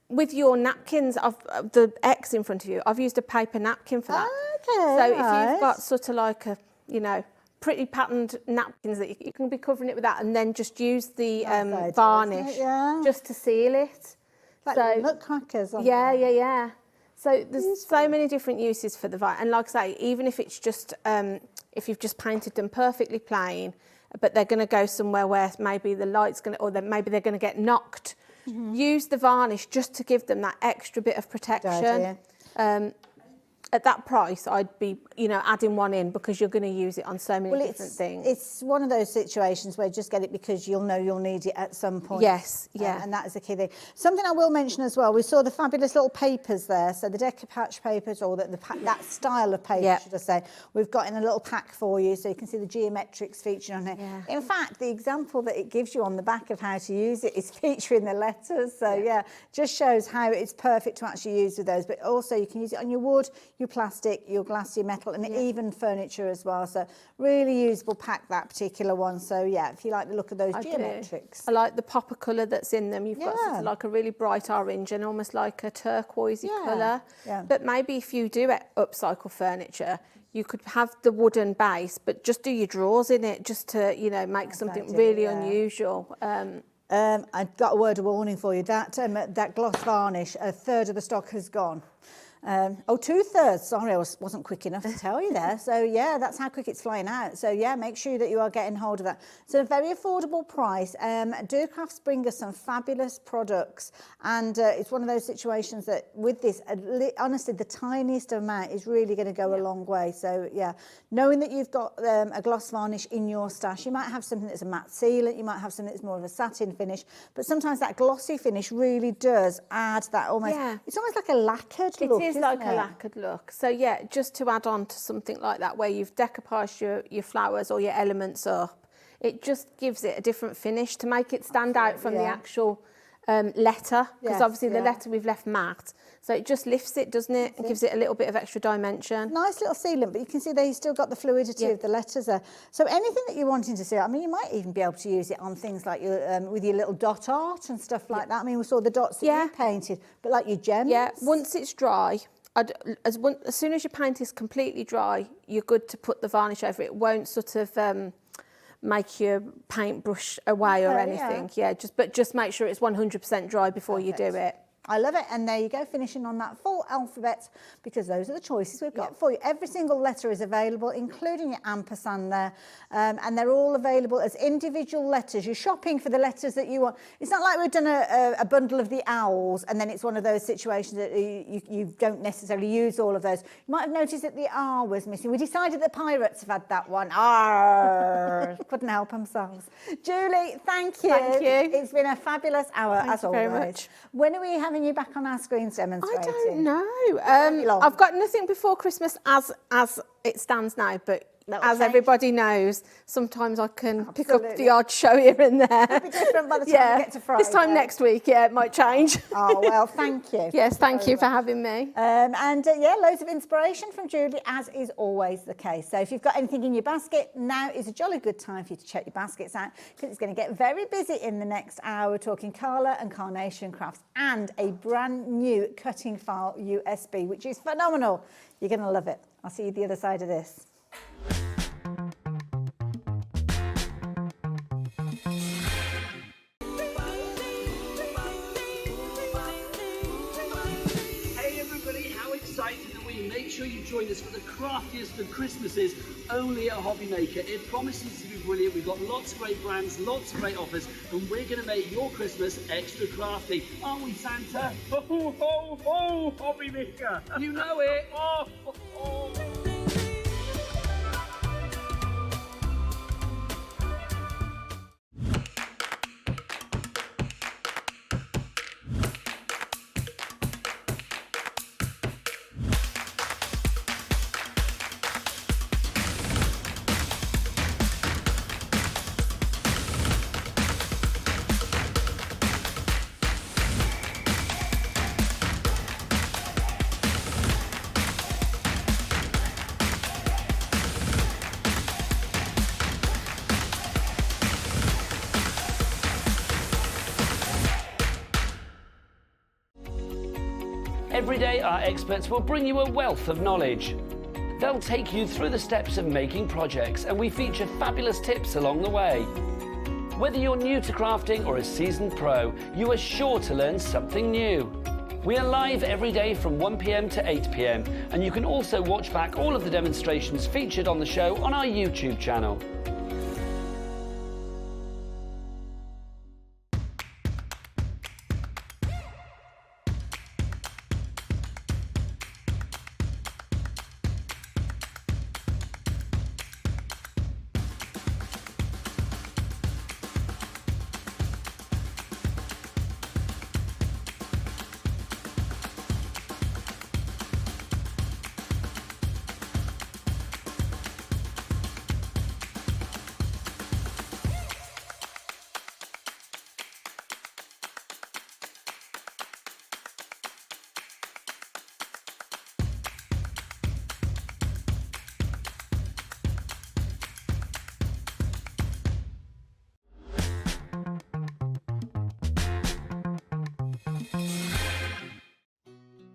Speaker 11: with your napkins, the X in front of you, I've used a paper napkin for that.
Speaker 10: Okay,
Speaker 11: so if you've got sort of like a, you know, pretty patterned napkins that you can be covering it with that, and then just use the varnish just to seal it.
Speaker 10: Like nutcrackers.
Speaker 11: Yeah. So there's so many different uses for the varnish, and like I say, even if it's just if you've just painted them perfectly plain, but they're going to go somewhere where maybe the light's going to, or maybe they're going to get knocked. Use the varnish just to give them that extra bit of protection. At that price, I'd be, you know, adding one in because you're going to use it on so many different things.
Speaker 10: It's one of those situations where just get it because you'll know you'll need it at some point.
Speaker 11: Yes, yeah.
Speaker 10: And that is the key thing. Something I will mention as well, we saw the fabulous little papers there. So the Decopatch papers, or that style of paper, should I say, we've got in a little pack for you, so you can see the geometrics featured on here.
Speaker 11: Yeah.
Speaker 10: In fact, the example that it gives you on the back of how to use it is featuring the letters. So just shows how it's perfect to actually use with those. But also you can use it on your wood, your plastic, your glass, your metal, and even furniture as well. So really usable pack, that particular one. So yeah, if you like the look of those geometrics.
Speaker 11: I like the popper colour that's in them. You've got sort of like a really bright orange and almost like a turquoisey colour. Yeah. But maybe if you do upcycle furniture, you could have the wooden base, but just do your drawers in it, just to, you know, make something really unusual.
Speaker 10: I've got a word of warning for you. That gloss varnish, a third of the stock has gone. Oh, 2/3. Sorry, I wasn't quick enough to tell you there. So yeah, that's how quick it's flying out. So yeah, make sure that you are getting hold of that. So a very affordable price. Do Crafts bring us some fabulous products, and it's one of those situations that with this, honestly, the tiniest amount is really going to go a long way. So yeah, knowing that you've got a gloss varnish in your stash, you might have something that's a matte sealant, you might have something that's more of a satin finish, but sometimes that glossy finish really does add that almost.
Speaker 11: Yeah.
Speaker 10: It's almost like a lacquered look.
Speaker 11: It is like a lacquered look. So yeah, just to add on to something like that, where you've decoupaged your flowers or your elements up, it just gives it a different finish to make it stand out from the actual letter, because obviously the letter we've left matte, so it just lifts it, doesn't it, and gives it a little bit of extra dimension.
Speaker 10: Nice little sealant, but you can see there you've still got the fluidity of the letters there. So anything that you're wanting to see, I mean, you might even be able to use it on things like your with your little dot art and stuff like that. I mean, we saw the dots that you painted, but like your gems.
Speaker 11: Yeah, once it's dry, as soon as your paint is completely dry, you're good to put the varnish over it. It won't sort of make your paintbrush away or anything. Just make sure it's 100% dry before you do it.
Speaker 10: I love it. And there you go, finishing on that full alphabet, because those are the choices we've got for you. Every single letter is available, including your ampersand there. And they're all available as individual letters. You're shopping for the letters that you want. It's not like we've done a bundle of the owls and then it's one of those situations that you don't necessarily use all of those. You might have noticed that the R was missing. We decided the pirates have had that one. R. Couldn't help themselves. Julie, thank you.
Speaker 11: Thank you.
Speaker 10: It's been a fabulous hour, as always.
Speaker 11: Thank you very much.
Speaker 10: When are we having you back on our screens demonstrating?
Speaker 11: I don't know. I've got nothing before Christmas as it stands now, but as everybody knows, sometimes I can pick up the odd show here and there.
Speaker 10: It'll be different by the time we get to Friday.
Speaker 11: This time next week, it might change.
Speaker 10: Oh, well, thank you.
Speaker 11: Yes, thank you for having me.
Speaker 10: Loads of inspiration from Julie, as is always the case. So if you've got anything in your basket, now is a jolly good time for you to check your baskets out, because it's going to get very busy in the next hour. We're talking Carla and Carnation Crafts and a brand new cutting file USB, which is phenomenal. You're going to love it. I'll see you the other side of this.
Speaker 3: Make sure you join us for the craftiest of Christmases only at Hobbymaker. It promises to be brilliant. We've got lots of great brands, lots of great offers, and we're going to make your Christmas extra crafty. Aren't we, Santa?
Speaker 9: Ho, ho, ho, Hobbymaker!
Speaker 3: You know it!
Speaker 9: Oh, ho, ho.
Speaker 3: Every day, our experts will bring you a wealth of knowledge. They'll take you through the steps of making projects, and we feature fabulous tips along the way. Whether you're new to crafting or a seasoned pro, you are sure to learn something new. We are live every day from 1 p.m. to 8 p.m, and you can also watch back all of the demonstrations featured on the show on our YouTube channel.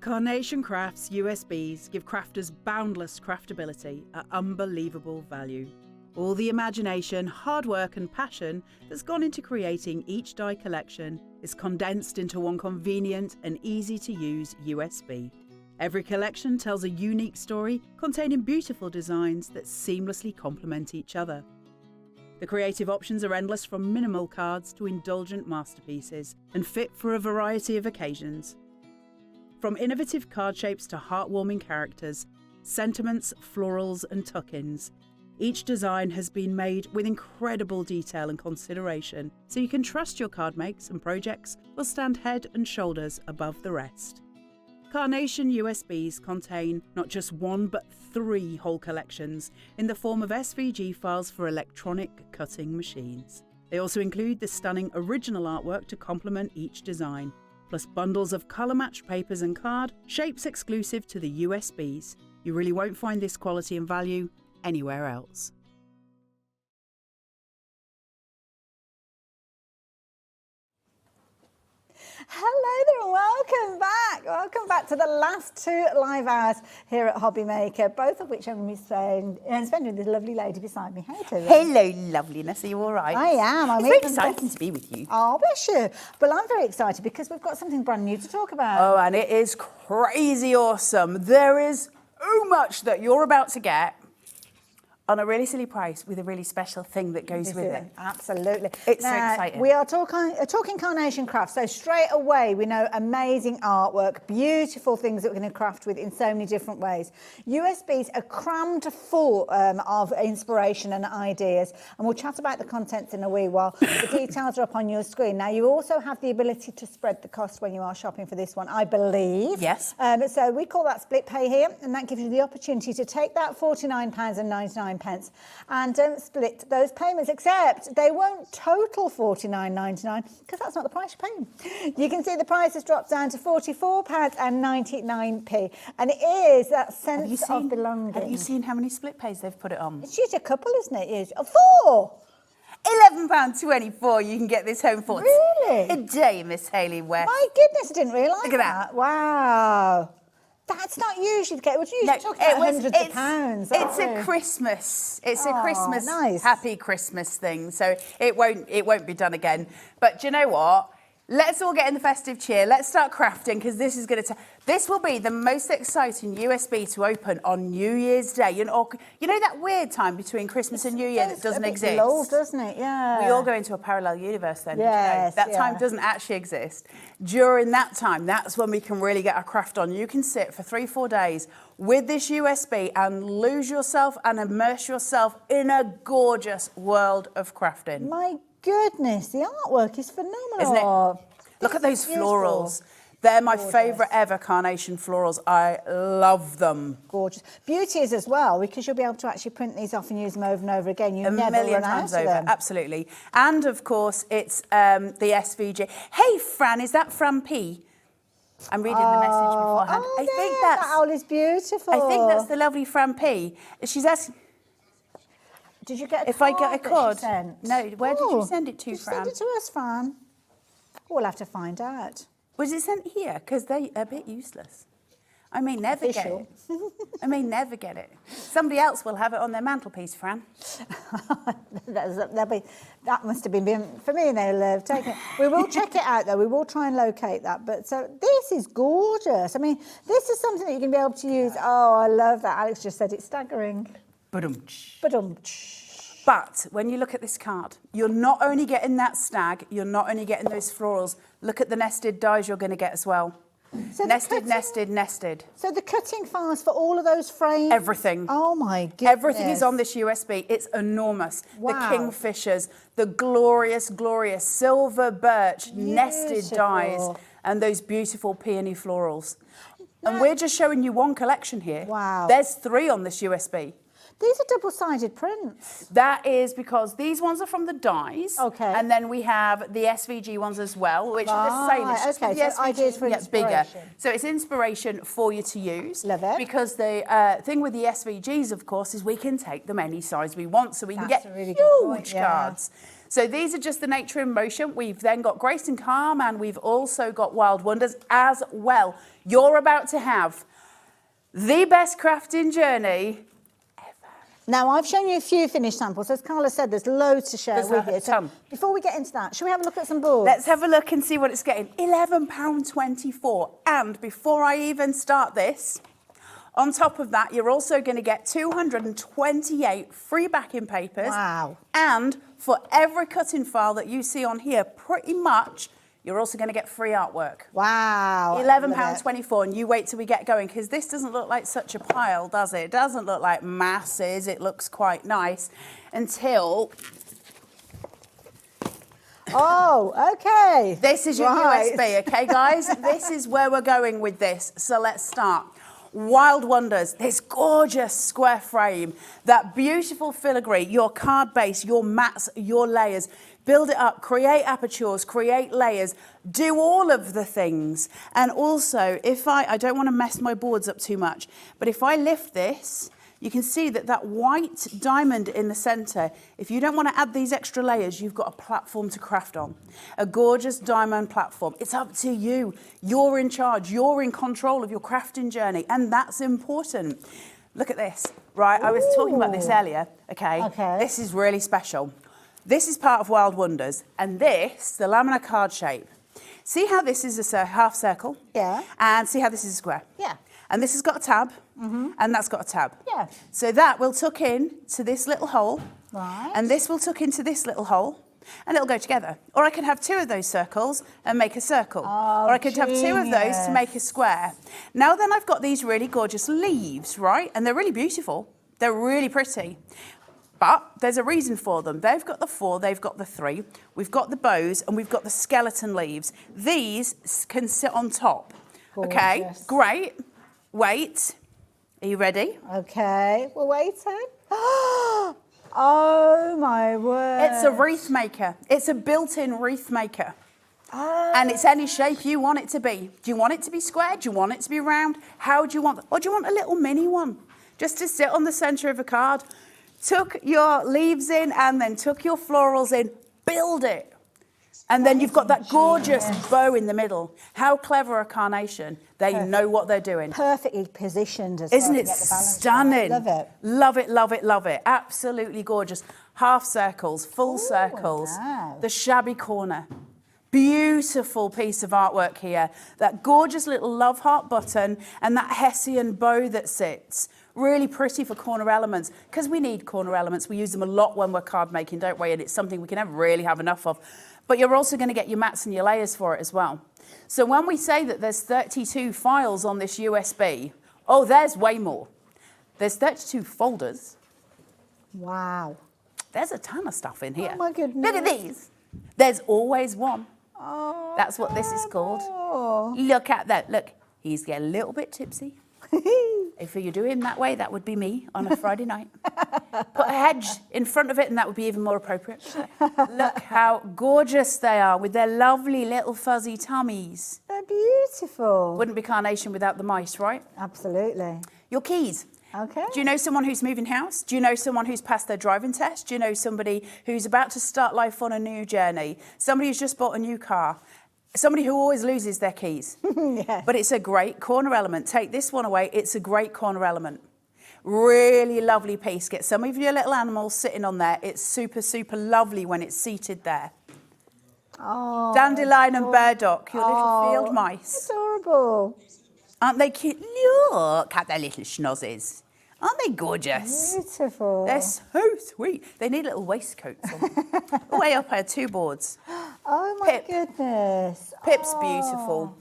Speaker 6: Carnation Crafts USBs give crafters boundless craftability at unbelievable value. All the imagination, hard work and passion that's gone into creating each die collection is condensed into one convenient and easy to use USB. Every collection tells a unique story containing beautiful designs that seamlessly complement each other. The creative options are endless, from minimal cards to indulgent masterpieces, and fit for a variety of occasions. From innovative card shapes to heartwarming characters, sentiments, florals and tuck-ins, each design has been made with incredible detail and consideration, so you can trust your card makes and projects will stand head and shoulders above the rest. Carnation USBs contain not just one but 3 whole collections in the form of SVG files for electronic cutting machines. They also include the stunning original artwork to complement each design, plus bundles of colour-matched papers and card, shapes exclusive to the USBs. You really won't find this quality and value anywhere else.
Speaker 10: Hello there and welcome back. Welcome back to the last 2 live hours here at Hobby Maker, both of which I'm spending with this lovely lady beside me. Hey, Tilly.
Speaker 7: Hello, loveliness. Are you all right?
Speaker 10: I am.
Speaker 7: It's very exciting to be with you.
Speaker 10: Oh, bless you. Well, I'm very excited because we've got something brand new to talk about.
Speaker 7: Oh, and it is crazy awesome. There is so much that you're about to get on a really silly price with a really special thing that goes with it.
Speaker 10: Absolutely.
Speaker 7: It's so exciting.
Speaker 10: We are talking Carnation Crafts. So straight away, we know amazing artwork, beautiful things that we're going to craft with in so many different ways. USBs are crammed full of inspiration and ideas. And we'll chat about the contents in a wee while. The details are up on your screen. Now, you also have the ability to spread the cost when you are shopping for this one, I believe.
Speaker 7: Yes.
Speaker 10: So we call that split pay here. And that gives you the opportunity to take that £49.99 and don't split those payments, except they won't total £49.99 because that's not the price you're paying. You can see the price has dropped down to £44.99, and it is that sense of belonging.
Speaker 7: Have you seen how many split pays they've put it on?
Speaker 10: It's usually a couple, isn't it? It's 4.
Speaker 7: £11.24 you can get this home for.
Speaker 10: Really?
Speaker 7: Today, Miss Hayley West.
Speaker 10: My goodness, I didn't realise
Speaker 7: Look at that.
Speaker 10: Wow. That's not usually the case. We're usually talking about hundreds of pounds.
Speaker 7: It's a Christmas. It's a Christmas,
Speaker 10: nice.
Speaker 7: happy Christmas thing. So it won't be done again. But do you know what? Let's all get in the festive cheer. Let's start crafting, because this is going to. This will be the most exciting USB to open on New Year's Day. You know that weird time between Christmas and New Year that doesn't exist.
Speaker 10: Lull, doesn't it? Yeah.
Speaker 7: We all go into a parallel universe then.
Speaker 10: Yes,
Speaker 7: that time doesn't actually exist. During that time, that's when we can really get our craft on. You can sit for 3-4 days with this USB and lose yourself and immerse yourself in a gorgeous world of crafting.
Speaker 10: My goodness, the artwork is phenomenal.
Speaker 7: Isn't it? Look at those florals. They're my favourite ever Carnation florals. I love them.
Speaker 10: Gorgeous. Beauty is as well, because you'll be able to actually print these off and use them over and over again. You
Speaker 7: A
Speaker 10: never
Speaker 7: million
Speaker 10: run
Speaker 7: times
Speaker 10: out of
Speaker 7: over,
Speaker 10: them.
Speaker 7: absolutely. And of course, it's the SVG. Hey, Fran, is that Fran P? I'm reading the message beforehand.
Speaker 10: Oh,
Speaker 7: I think
Speaker 10: that owl is beautiful.
Speaker 7: I think that's the lovely Fran P. She's asking.
Speaker 10: Did you get a
Speaker 7: if
Speaker 10: card
Speaker 7: I get a
Speaker 10: that she
Speaker 7: card?
Speaker 10: sent?
Speaker 7: No. Where did you send it to,
Speaker 10: Did you
Speaker 7: Fran?
Speaker 10: send it to us, Fran? We'll have to find out.
Speaker 7: Was it sent here? Because they're a bit useless. I may never get it. I may never get it. Somebody else will have it on their mantelpiece, Fran.
Speaker 10: That must have been for me. They'll have taken it. We will check it out though. We will try and locate that. But so this is gorgeous. I mean, this is something that you can be able to use. Oh, I love that. Alex just said it's staggering.
Speaker 7: But when you look at this card, you're not only getting that stag, you're not only getting those florals. Look at the nested dies you're going to get as well. So nested.
Speaker 10: So the cutting files for all of those frames?
Speaker 7: Everything.
Speaker 10: Oh my goodness.
Speaker 7: Everything is on this USB. It's enormous.
Speaker 10: Wow.
Speaker 7: The kingfishers, the glorious silver birch, nested dies, and those beautiful peony florals. And we're just showing you one collection here.
Speaker 10: Wow.
Speaker 7: There's 3 on this USB.
Speaker 10: These are double-sided prints.
Speaker 7: That is because these ones are from the dies.
Speaker 10: Okay.
Speaker 7: And then we have the SVG ones as well, which are the same. It's just
Speaker 10: okay,
Speaker 7: the
Speaker 10: so ideas for
Speaker 7: gets bigger.
Speaker 10: inspiration.
Speaker 7: So it's inspiration for you to use.
Speaker 10: Love it.
Speaker 7: Because the thing with the SVGs, of course, is we can take them any size we want. So we can
Speaker 10: That's
Speaker 7: get
Speaker 10: a really good point,
Speaker 7: huge
Speaker 10: yeah.
Speaker 7: cards. So these are just the nature in motion. We've then got Grace and Calm, and we've also got Wild Wonders as well. You're about to have the best crafting journey
Speaker 10: Now, I've shown you a few finished samples. As Carla said, there's loads to share
Speaker 7: There's
Speaker 10: with
Speaker 7: a
Speaker 10: you. So
Speaker 7: ton.
Speaker 10: before we get into that, shall we have a look at some boards?
Speaker 7: Let's have a look and see what it's getting. £11.24. And before I even start this, on top of that, you're also going to get 228 free backing papers.
Speaker 10: Wow.
Speaker 7: And for every cutting file that you see on here, pretty much, you're also going to get free artwork.
Speaker 10: Wow.
Speaker 7: £11.24, and you wait till we get going, because this doesn't look like such a pile, does it? It doesn't look like masses. It looks quite nice until...
Speaker 10: Oh, okay.
Speaker 7: This is your
Speaker 10: Right.
Speaker 7: USB, okay, guys? This is where we're going with this. So let's start. Wild Wonders, this gorgeous square frame, that beautiful filigree, your card base, your mats, your layers. Build it up, create apertures, create layers, do all of the things. And also, if I don't want to mess my boards up too much, but if I lift this, you can see that white diamond in the center, if you don't want to add these extra layers, you've got a platform to craft on. A gorgeous diamond platform. It's up to you. You're in charge. You're in control of your crafting journey, and that's important. Look at this, right? I was talking about this earlier, okay? This is really special. This is part of Wild Wonders, and this, the laminar card shape. See how this is a half circle?
Speaker 10: Yeah.
Speaker 7: And see how this is a square?
Speaker 10: Yeah.
Speaker 7: And this has got a tab, and that's got a tab.
Speaker 10: Yeah.
Speaker 7: So that will tuck in to this little hole,
Speaker 10: Right.
Speaker 7: and this will tuck into this little hole, and it'll go together. Or I could have two of those circles and make a circle.
Speaker 10: Oh,
Speaker 7: or I could have two of those to
Speaker 10: genius.
Speaker 7: make a square. Now then I've got these really gorgeous leaves, right? And they're really beautiful. They're really pretty. But there's a reason for them. They've got the 4, they've got the 3. We've got the bows, and we've got the skeleton leaves. These can sit on top. Okay,
Speaker 10: Gorgeous.
Speaker 7: great. Wait. Are you ready?
Speaker 10: Okay, we're waiting. Oh, my word.
Speaker 7: It's a wreath maker. It's a built-in wreath maker.
Speaker 10: Oh.
Speaker 7: And it's any shape you want it to be. Do you want it to be square? Do you want it to be round? How do you want it? Or do you want a little mini one? Just to sit on the center of a card. Tuck your leaves in and then tuck your florals in. Build it. And then you've got that gorgeous bow in the middle. How clever are Carnation? They know what they're doing.
Speaker 10: Perfectly positioned as
Speaker 7: Isn't
Speaker 10: well
Speaker 7: it
Speaker 10: to get the balance
Speaker 7: stunning?
Speaker 10: right. Love it.
Speaker 7: Love it, love it, love it. Absolutely gorgeous. Half circles, full circles.
Speaker 10: wow.
Speaker 7: The shabby corner. Beautiful piece of artwork here. That gorgeous little love heart button and that Hessian bow that sits. Really pretty for corner elements, because we need corner elements. We use them a lot when we're card making, don't we? And it's something we can never really have enough of. But you're also going to get your mats and your layers for it as well. So when we say that there's 32 files on this USB, oh, there's way more. There's 32 folders.
Speaker 10: Wow.
Speaker 7: There's a ton of stuff in here.
Speaker 10: Oh, my goodness.
Speaker 7: Look at these. There's always one.
Speaker 10: Oh,
Speaker 7: That's what this is called.
Speaker 10: oh.
Speaker 7: Look at that. Look, he's getting a little bit tipsy. If you do him that way, that would be me on a Friday night. Put a hedge in front of it, and that would be even more appropriate. Look how gorgeous they are with their lovely little fuzzy tummies.
Speaker 10: They're beautiful.
Speaker 7: Wouldn't be Carnation without the mice, right?
Speaker 10: Absolutely.
Speaker 7: Your keys.
Speaker 10: Okay.
Speaker 7: Do you know someone who's moving house? Do you know someone who's passed their driving test? Do you know somebody who's about to start life on a new journey? Somebody who's just bought a new car? Somebody who always loses their keys.
Speaker 10: Yes.
Speaker 7: But it's a great corner element. Take this one away. It's a great corner element. Really lovely piece. Get some of your little animals sitting on there. It's super, super lovely when it's seated there.
Speaker 10: Oh,
Speaker 7: Dandelion and burdock, your little field mice.
Speaker 10: adorable.
Speaker 7: Aren't they cute? Look at their little schnozzes. Aren't they gorgeous?
Speaker 10: Beautiful.
Speaker 7: They're so sweet. They need little waistcoats on. Way up, I had 2 boards.
Speaker 10: Oh, my
Speaker 7: Pip.
Speaker 10: goodness.
Speaker 7: Pip's beautiful.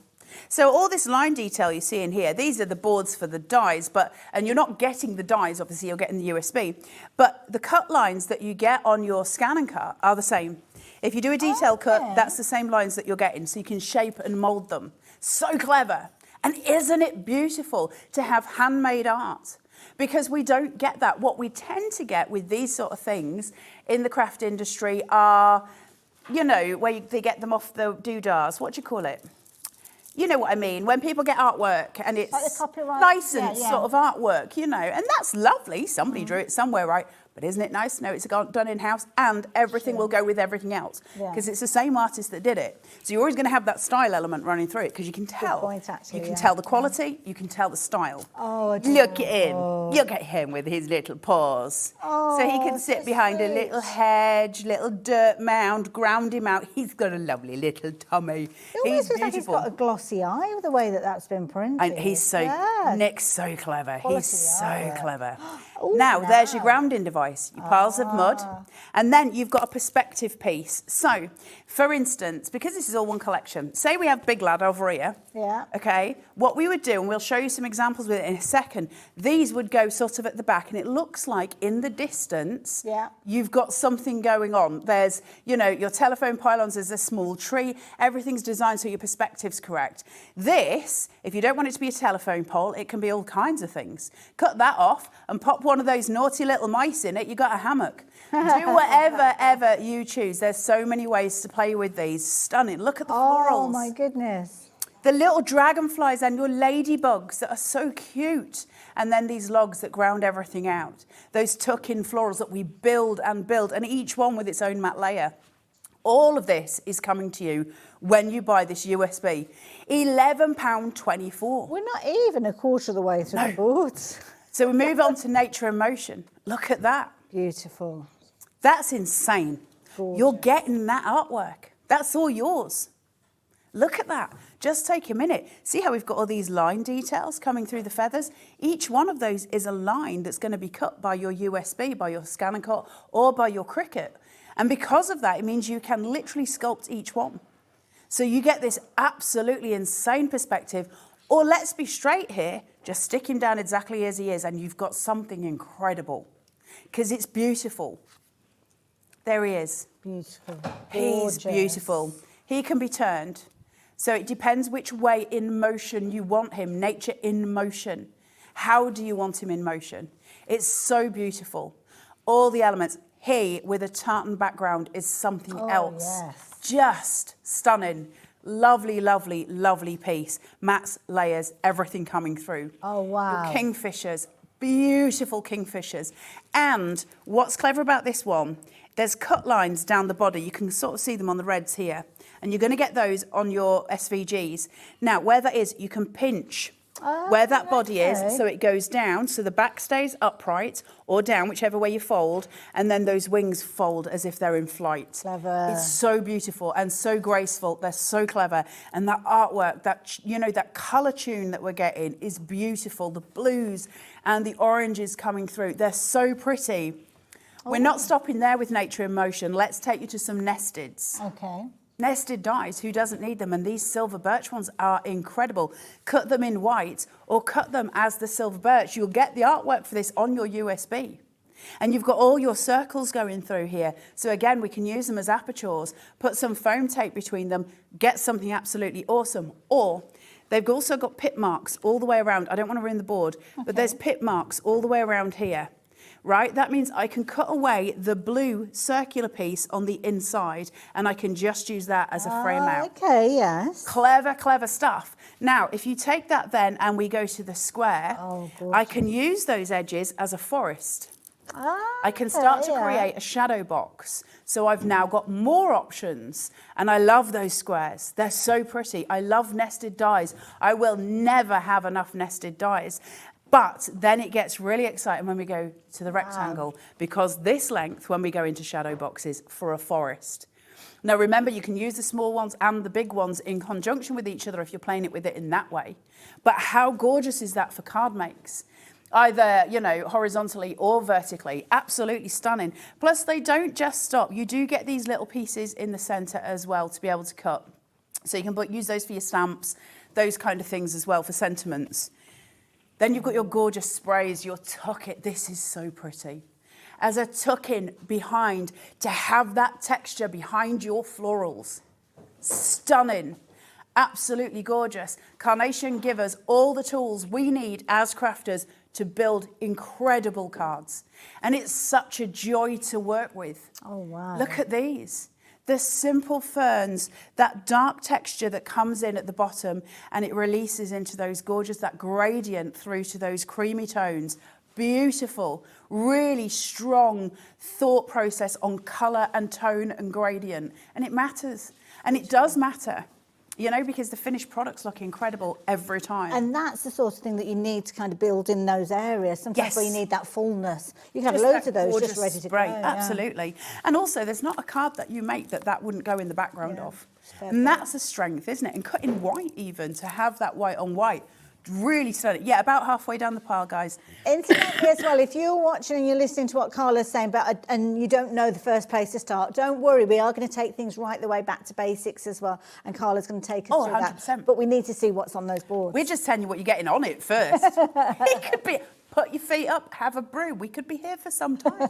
Speaker 7: So all this line detail you see in here, these are the boards for the dies, and you're not getting the dies, obviously you're getting the USB, but the cut lines that you get on your scan and cut are the same. If you do a detail cut, that's the same lines that you're getting, so you can shape and mould them. So clever. And isn't it beautiful to have handmade art? Because we don't get that. What we tend to get with these sort of things in the craft industry are, you know, where they get them off the doodahs. What do you call it? You know what I mean, when people get artwork and it's
Speaker 10: Like the copyright,
Speaker 7: licensed
Speaker 10: yeah.
Speaker 7: sort of artwork, you know, and that's lovely. Somebody drew it somewhere, right? But isn't it nice to know it's done in-house and everything will go with everything else? Because it's the same artist that did it. So you're always going to have that style element running through it because you can tell.
Speaker 10: Good point, actually,
Speaker 7: you can tell the quality, you can tell the style.
Speaker 10: Oh,
Speaker 7: Look at him. Look at him with his little paws.
Speaker 10: Oh,
Speaker 7: so he can sit behind a little hedge, little dirt mound, ground him out. He's got a lovely little tummy.
Speaker 10: It almost looks like he's got a glossy eye with the way that that's been printed.
Speaker 7: And he's so, Nick's so clever.
Speaker 10: Quality
Speaker 7: He's so clever.
Speaker 10: Ooh,
Speaker 7: now, there's your grounding device, your piles of mud, and then you've got a perspective piece. So, for instance, because this is all one collection, say we have Big Lad over here, okay, what we would do, and we'll show you some examples with it in a second, these would go sort of at the back, and it looks like in the distance, you've got something going on. There's, you know, your telephone pylons, there's a small tree, everything's designed so your perspective's correct. This, if you don't want it to be a telephone pole, it can be all kinds of things. Cut that off and pop one of those naughty little mice in it, you got a hammock. Do whatever ever you choose. There's so many ways to play with these. Stunning. Look at the florals.
Speaker 10: Oh my goodness.
Speaker 7: The little dragonflies and your ladybugs that are so cute. And then these logs that ground everything out. Those tuck-in florals that we build, and each one with its own matte layer. All of this is coming to you when you buy this USB. £11.24.
Speaker 10: We're not even a quarter of the way through the boards.
Speaker 7: So we move on to nature in motion. Look at that.
Speaker 10: Beautiful.
Speaker 7: That's insane. Gorgeous. You're getting that artwork. That's all yours. Look at that. Just take a minute. See how we've got all these line details coming through the feathers? Each one of those is a line that's going to be cut by your USB, by your scan and cut, or by your Cricut. And because of that, it means you can literally sculpt each one. So you get this absolutely insane perspective. Or let's be straight here, just stick him down exactly as he is, and you've got something incredible. Because it's beautiful. There he is.
Speaker 10: Beautiful.
Speaker 7: He's beautiful. He can be turned. So it depends which way in motion you want him. Nature in motion. How do you want him in motion? It's so beautiful. All the elements. He, with a tartan background, is something else.
Speaker 10: Yes.
Speaker 7: Just stunning. Lovely, lovely, lovely piece. Mats, layers, everything coming through.
Speaker 10: Oh, wow.
Speaker 7: Your kingfishers. Beautiful kingfishers. And what's clever about this one, there's cut lines down the body. You can sort of see them on the reds here. And you're going to get those on your SVGs. Now, where that is, you can pinch where that body is, so it goes down, so the back stays upright, or down, whichever way you fold, and then those wings fold as if they're in flight.
Speaker 10: Clever.
Speaker 7: It's so beautiful and so graceful. They're so clever. And that artwork, that, you know, that colour tune that we're getting is beautiful. The blues and the oranges coming through, they're so pretty. We're not stopping there with nature in motion. Let's take you to some nesteds.
Speaker 10: Okay.
Speaker 7: Nested dies, who doesn't need them? And these silver birch ones are incredible. Cut them in white or cut them as the silver birch. You'll get the artwork for this on your USB. And you've got all your circles going through here. So again, we can use them as apertures, put some foam tape between them, get something absolutely awesome. Or they've also got pit marks all the way around. I don't want to ruin the board, but there's pit marks all the way around here. Right, that means I can cut away the blue circular piece on the inside and I can just use that as a frame out.
Speaker 10: Okay, yes.
Speaker 7: Clever, clever stuff. Now, if you take that then and we go to the square, I can use those edges as a forest. I can start to create a shadow box. So I've now got more options and I love those squares. They're so pretty. I love nested dies. I will never have enough nested dies. But then it gets really exciting when we go to the rectangle because this length when we go into shadow boxes for a forest. Now remember, you can use the small ones and the big ones in conjunction with each other if you're playing it with it in that way. But how gorgeous is that for card makes? Either, you know, horizontally or vertically. Absolutely stunning. Plus they don't just stop. You do get these little pieces in the center as well to be able to cut. So you can use those for your stamps, those kind of things as well for sentiments. Then you've got your gorgeous sprays, your tuck-in. This is so pretty. As a tuck-in behind, to have that texture behind your florals. Stunning. Absolutely gorgeous. Carnation give us all the tools we need as crafters to build incredible cards. And it's such a joy to work with.
Speaker 10: Oh, wow.
Speaker 7: Look at these. The simple ferns, that dark texture that comes in at the bottom and it releases into those gorgeous, that gradient through to those creamy tones. beautiful, really strong thought process on colour and tone and gradient. And it matters. And it does matter, you know, because the finished products look incredible every time.
Speaker 10: And that's the sort of thing that you need to kind of build in those areas. Sometimes where you need that fullness. You can have loads of those just ready to go.
Speaker 7: Absolutely. And also, there's not a card that you make that wouldn't go in the background of. And that's a strength, isn't it? And cut in white even, to have that white on white. Really stunning. Yeah, about halfway down the pile, guys.
Speaker 10: Incidentally as well, if you're watching and you're listening to what Carla's saying, and you don't know the first place to start, don't worry, we are going to take things right the way back to basics as well, and Carla's going to take us through
Speaker 7: 100%.
Speaker 10: that. But we need to see what's on those boards.
Speaker 7: We're just telling you what you're getting on it first. It could be, put your feet up, have a brew. We could be here for some time.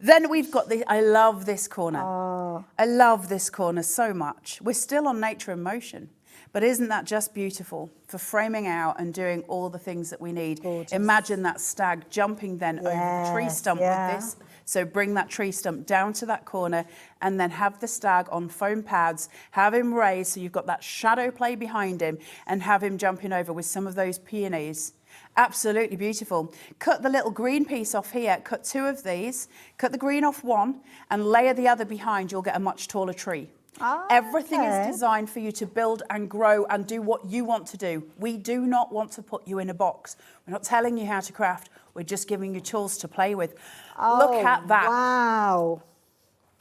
Speaker 7: Then we've got the, I love this corner.
Speaker 10: Oh.
Speaker 7: I love this corner so much. We're still on nature in motion. But isn't that just beautiful for framing out and doing all the things that we need?
Speaker 10: Gorgeous.
Speaker 7: Imagine that stag jumping then over the tree stump with this. So bring that tree stump down to that corner and then have the stag on foam pads, have him raised so you've got that shadow play behind him and have him jumping over with some of those peonies. Absolutely beautiful. Cut the little green piece off here, cut 2 of these, cut the green off one and layer the other behind, you'll get a much taller tree. Everything is designed for you to build and grow and do what you want to do. We do not want to put you in a box. We're not telling you how to craft. We're just giving you tools to play with. Look at that.
Speaker 10: Wow.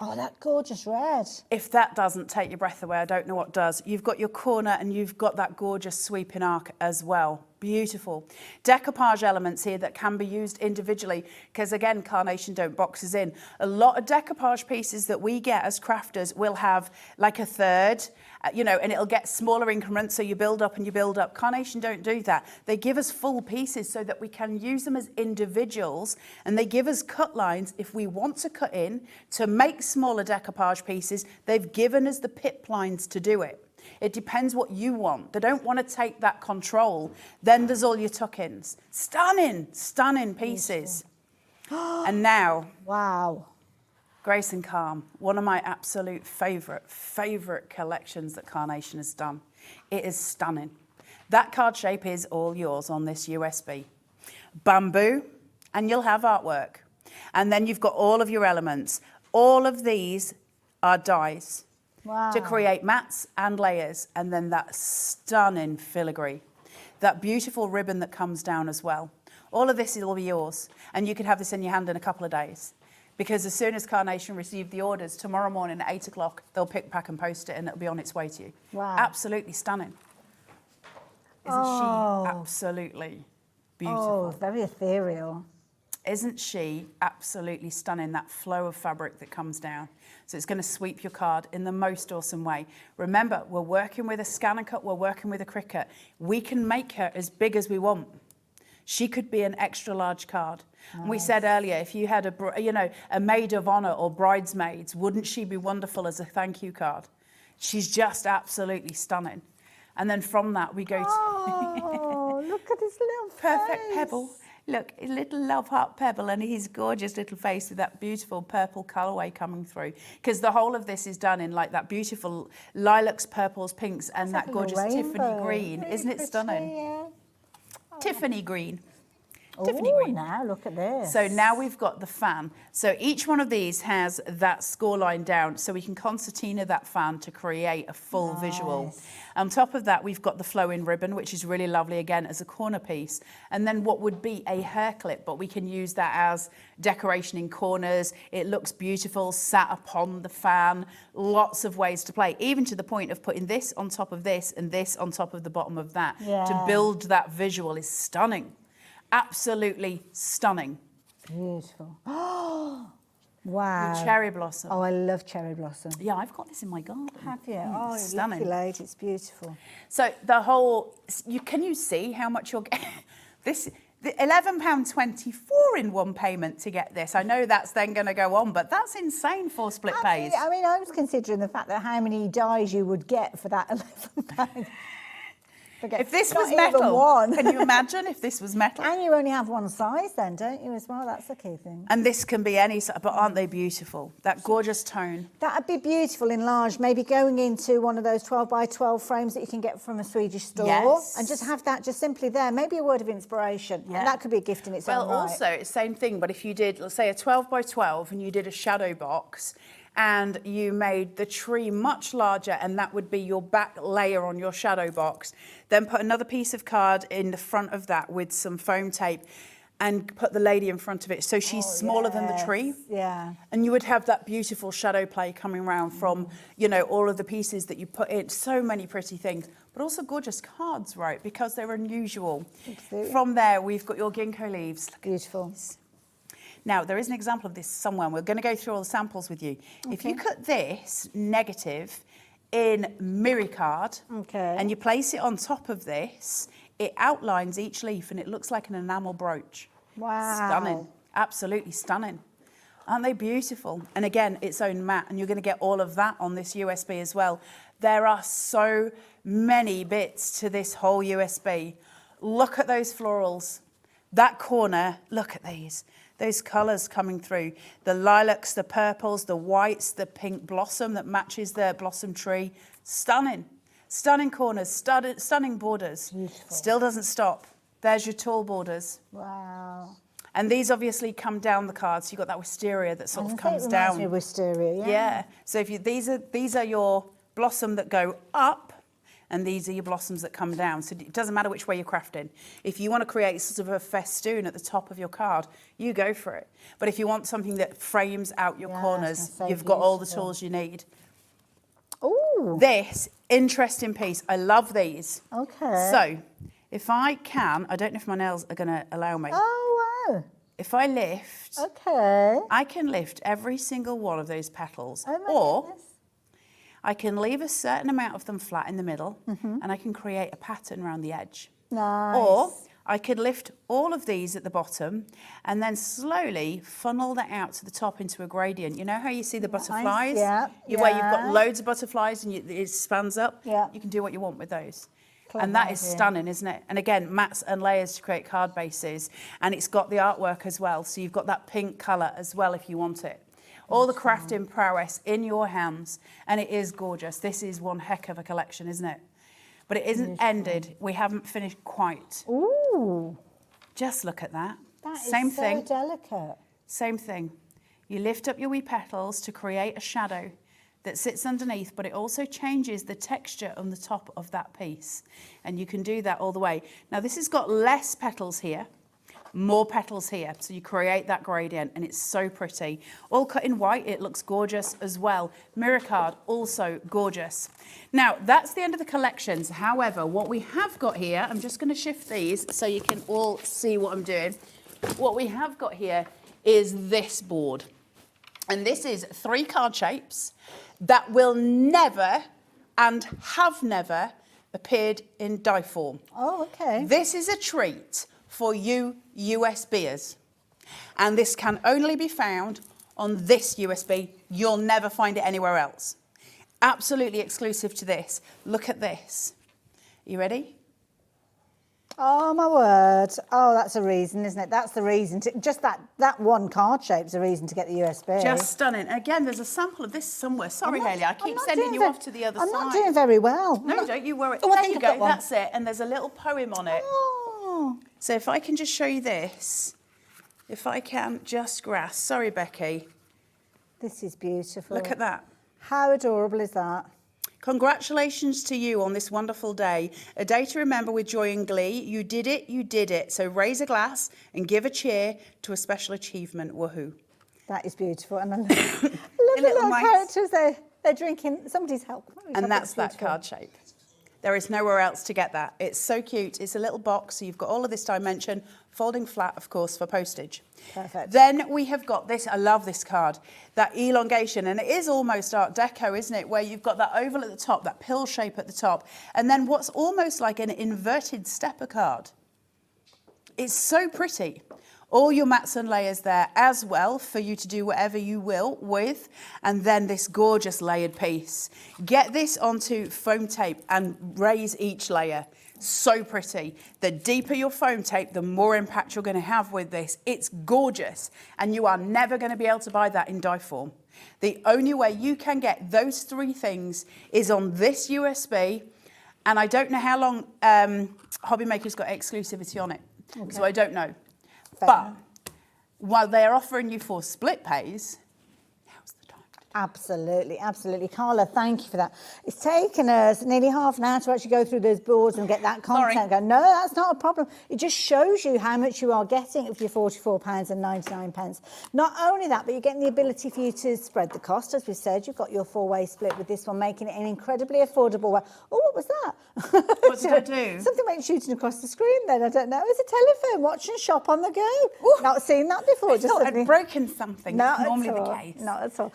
Speaker 10: Oh, that gorgeous red.
Speaker 7: If that doesn't take your breath away, I don't know what does. You've got your corner and you've got that gorgeous sweeping arc as well. Beautiful. Decoupage elements here that can be used individually because, again, Carnation don't box us in. A lot of decoupage pieces that we get as crafters will have like a third, you know, and it'll get smaller increments, so you build up and you build up. Carnation don't do that. They give us full pieces so that we can use them as individuals, and they give us cut lines if we want to cut in to make smaller decoupage pieces. They've given us the pip lines to do it. It depends what you want. They don't want to take that control. Then there's all your tuck-ins. Stunning, stunning pieces. And now,
Speaker 10: wow.
Speaker 7: Grace and Calm, one of my absolute favourite collections that Carnation has done. It is stunning. That card shape is all yours on this USB. Bamboo, and you'll have artwork. And then you've got all of your elements. All of these are dies.
Speaker 10: Wow.
Speaker 7: To create mats and layers, and then that stunning filigree, that beautiful ribbon that comes down as well. All of this will be yours, and you can have this in your hand in a couple of days, because as soon as Carnation receive the orders, tomorrow morning at 8 o'clock, they'll pick, pack and post it, and it'll be on its way to you.
Speaker 10: Wow.
Speaker 7: Absolutely stunning. Isn't she absolutely beautiful?
Speaker 10: Oh, very ethereal.
Speaker 7: Isn't she absolutely stunning, that flow of fabric that comes down? So it's going to sweep your card in the most awesome way. Remember, we're working with a scan and cut, we're working with a Cricut. We can make her as big as we want. She could be an extra large card. Nice. And we said earlier, if you had a maid of honor or bridesmaids, wouldn't she be wonderful as a thank you card? She's just absolutely stunning. And then from that, we go to...
Speaker 10: Oh, look at his little
Speaker 7: perfect
Speaker 10: face.
Speaker 7: pebble. Look, a little love heart pebble and his gorgeous little face with that beautiful purple colourway coming through. Because the whole of this is done in like that beautiful lilacs, purples, pinks and that gorgeous Tiffany green.
Speaker 10: Really
Speaker 7: Isn't it
Speaker 10: pretty,
Speaker 7: stunning?
Speaker 10: Yeah.
Speaker 7: Tiffany green.
Speaker 10: Oh,
Speaker 7: Tiffany green.
Speaker 10: Now look at this.
Speaker 7: So now we've got the fan. So each one of these has that score line down, so we can concertina that fan to create a full visual. On top of that, we've got the flowing ribbon, which is really lovely, again, as a corner piece. And then what would be a hair clip, but we can use that as decoration in corners. It looks beautiful, sat upon the fan. Lots of ways to play, even to the point of putting this on top of this and this on top of the bottom of that. To build that visual is stunning. Absolutely stunning.
Speaker 10: Beautiful. Oh, wow.
Speaker 7: Your cherry blossom.
Speaker 10: Oh, I love cherry blossom.
Speaker 7: Yeah, I've got this in my garden.
Speaker 10: Have you? Oh,
Speaker 7: stunning.
Speaker 10: lucky lady, it's beautiful.
Speaker 7: So the whole, can you see how much you're getting? This, the £11.24 in one payment to get this. I know that's then going to go on, but that's insane for split pays.
Speaker 10: I mean, I was considering the fact that how many dies you would get for that £11.
Speaker 7: If this
Speaker 10: Not
Speaker 7: was
Speaker 10: even
Speaker 7: metal,
Speaker 10: one.
Speaker 7: can you imagine if this was metal?
Speaker 10: And you only have one size then, don't you, as well? That's the key thing.
Speaker 7: And this can be any size, but aren't they beautiful? That gorgeous tone.
Speaker 10: That'd be beautiful enlarged, maybe going into one of those 12 by 12 frames that you can get from a Swedish store.
Speaker 7: Yes.
Speaker 10: And just have that just simply there, maybe a word of inspiration.
Speaker 7: Yeah.
Speaker 10: And that could be a gift in its own right.
Speaker 7: Well, also, it's the same thing, but if you did, let's say, a 12 by 12 and you did a shadow box and you made the tree much larger and that would be your back layer on your shadow box, then put another piece of card in the front of that with some foam tape and put the lady in front of it so she's smaller than the tree.
Speaker 10: Yeah.
Speaker 7: And you would have that beautiful shadow play coming around from, you know, all of the pieces that you put in. So many pretty things, but also gorgeous cards, right? Because they're unusual.
Speaker 10: Absolutely.
Speaker 7: From there, we've got your ginkgo leaves. Look at
Speaker 10: Beautiful.
Speaker 7: this. Now, there is an example of this somewhere, and we're going to go through all the samples with you. If you cut this negative in Miri card and you place it on top of this, it outlines each leaf and it looks like an enamel brooch.
Speaker 10: Wow.
Speaker 7: Stunning. Absolutely stunning. Aren't they beautiful? And again, its own mat, and you're going to get all of that on this USB as well. There are so many bits to this whole USB. Look at those florals. That corner, look at these. Those colours coming through. The lilacs, the purples, the whites, the pink blossom that matches the blossom tree. Stunning. Stunning corners, stunning borders.
Speaker 10: Beautiful.
Speaker 7: Still doesn't stop. There's your tall borders.
Speaker 10: Wow.
Speaker 7: And these obviously come down the cards. You've got that wisteria that sort of comes down.
Speaker 10: Me of wisteria, yeah.
Speaker 7: Yeah. So if you, these are your blossom that go up, and these are your blossoms that come down. So it doesn't matter which way you're crafting. If you want to create sort of a festoon at the top of your card, you go for it. But if you want something that frames out your corners, you've got all the tools you need.
Speaker 10: Ooh.
Speaker 7: This interesting piece, I love these.
Speaker 10: Okay.
Speaker 7: So if I can, I don't know if my nails are going to allow me.
Speaker 10: Oh, wow.
Speaker 7: If I lift,
Speaker 10: Okay.
Speaker 7: I can lift every single one of those petals.
Speaker 10: Oh, my
Speaker 7: or
Speaker 10: goodness.
Speaker 7: I can leave a certain amount of them flat in the middle and I can create a pattern around the edge.
Speaker 10: Nice.
Speaker 7: Or I could lift all of these at the bottom and then slowly funnel that out to the top into a gradient. You know how you see the butterflies?
Speaker 10: Yeah,
Speaker 7: Where you've got loads of butterflies and it spans up?
Speaker 10: Yeah.
Speaker 7: You can do what you want with those.
Speaker 10: Clever
Speaker 7: And that is
Speaker 10: idea.
Speaker 7: stunning, isn't it? And again, mats and layers to create card bases. And it's got the artwork as well. So you've got that pink colour as well if you want it. All the crafting prowess in your hands. And it is gorgeous. This is one heck of a collection, isn't it? But it isn't ended. We haven't finished quite.
Speaker 10: Ooh.
Speaker 7: Just look at that.
Speaker 10: That
Speaker 7: Same
Speaker 10: is so
Speaker 7: thing.
Speaker 10: delicate.
Speaker 7: Same thing. You lift up your wee petals to create a shadow that sits underneath, but it also changes the texture on the top of that piece. And you can do that all the way. Now this has got less petals here, more petals here. So you create that gradient and it's so pretty. All cut in white, it looks gorgeous as well. Mirror card, also gorgeous. Now that's the end of the collections. However, what we have got here, I'm just gonna shift these so you can all see what I'm doing. What we have got here is this board. And this is 3 card shapes that will never and have never appeared in die form.
Speaker 10: Oh, okay.
Speaker 7: This is a treat for you USBers. And this can only be found on this USB. You'll never find it anywhere else. Absolutely exclusive to this. Look at this. You ready?
Speaker 10: Oh, my word. Oh, that's a reason, isn't it? That's the reason. Just that one card shape's a reason to get the USB.
Speaker 7: Just stunning. Again, there's a sample of this somewhere. Sorry, Hayley, I keep sending you off to the other side.
Speaker 10: I'm not doing very well.
Speaker 7: No, don't you worry.
Speaker 10: Oh, I
Speaker 7: there
Speaker 10: think
Speaker 7: you
Speaker 10: I've got
Speaker 7: go.
Speaker 10: one.
Speaker 7: That's it. And there's a little poem on it.
Speaker 10: Oh.
Speaker 7: So if I can just show you this, if I can just grasp. Sorry, Becky.
Speaker 10: This is beautiful.
Speaker 7: Look at that.
Speaker 10: How adorable is that?
Speaker 7: Congratulations to you on this wonderful day. A day to remember with joy and glee. You did it, you did it. So raise a glass and give a cheer to a special achievement. Woohoo.
Speaker 10: That is beautiful. And I love the little
Speaker 7: mice.
Speaker 10: characters. They're drinking somebody's help.
Speaker 7: And that's that card shape. There is nowhere else to get that. It's so cute. It's a little box, so you've got all of this dimension, folding flat, of course, for postage.
Speaker 10: Perfect.
Speaker 7: Then we have got this, I love this card, that elongation, and it is almost Art Deco, isn't it, where you've got that oval at the top, that pill shape at the top, and then what's almost like an inverted stepper card. It's so pretty. all your mats and layers there as well for you to do whatever you will with, and then this gorgeous layered piece. Get this onto foam tape and raise each layer. So pretty. The deeper your foam tape, the more impact you're going to have with this. It's gorgeous, and you are never going to be able to buy that in die form. The only way you can get those three things is on this USB, and I don't know how long Hobby Maker's got exclusivity on it, so I don't know. But while they're offering you for split pays, now's the time.
Speaker 10: Absolutely, absolutely. Carla, thank you for that. It's taken us nearly half an hour to actually go through those boards and get that content going. No, that's not a problem. It just shows you how much you are getting for your £44.99. Not only that, but you're getting the ability for you to spread the cost. As we said, you've got your four-way split with this one, making it an incredibly affordable way. Oh, what was that?
Speaker 7: What did I do?
Speaker 10: Something went shooting across the screen then, I don't know. It's a telephone, watch and shop on the go. Ooh, not seen that before.
Speaker 7: I thought I'd broken something. That's normally the case.
Speaker 10: Not at all.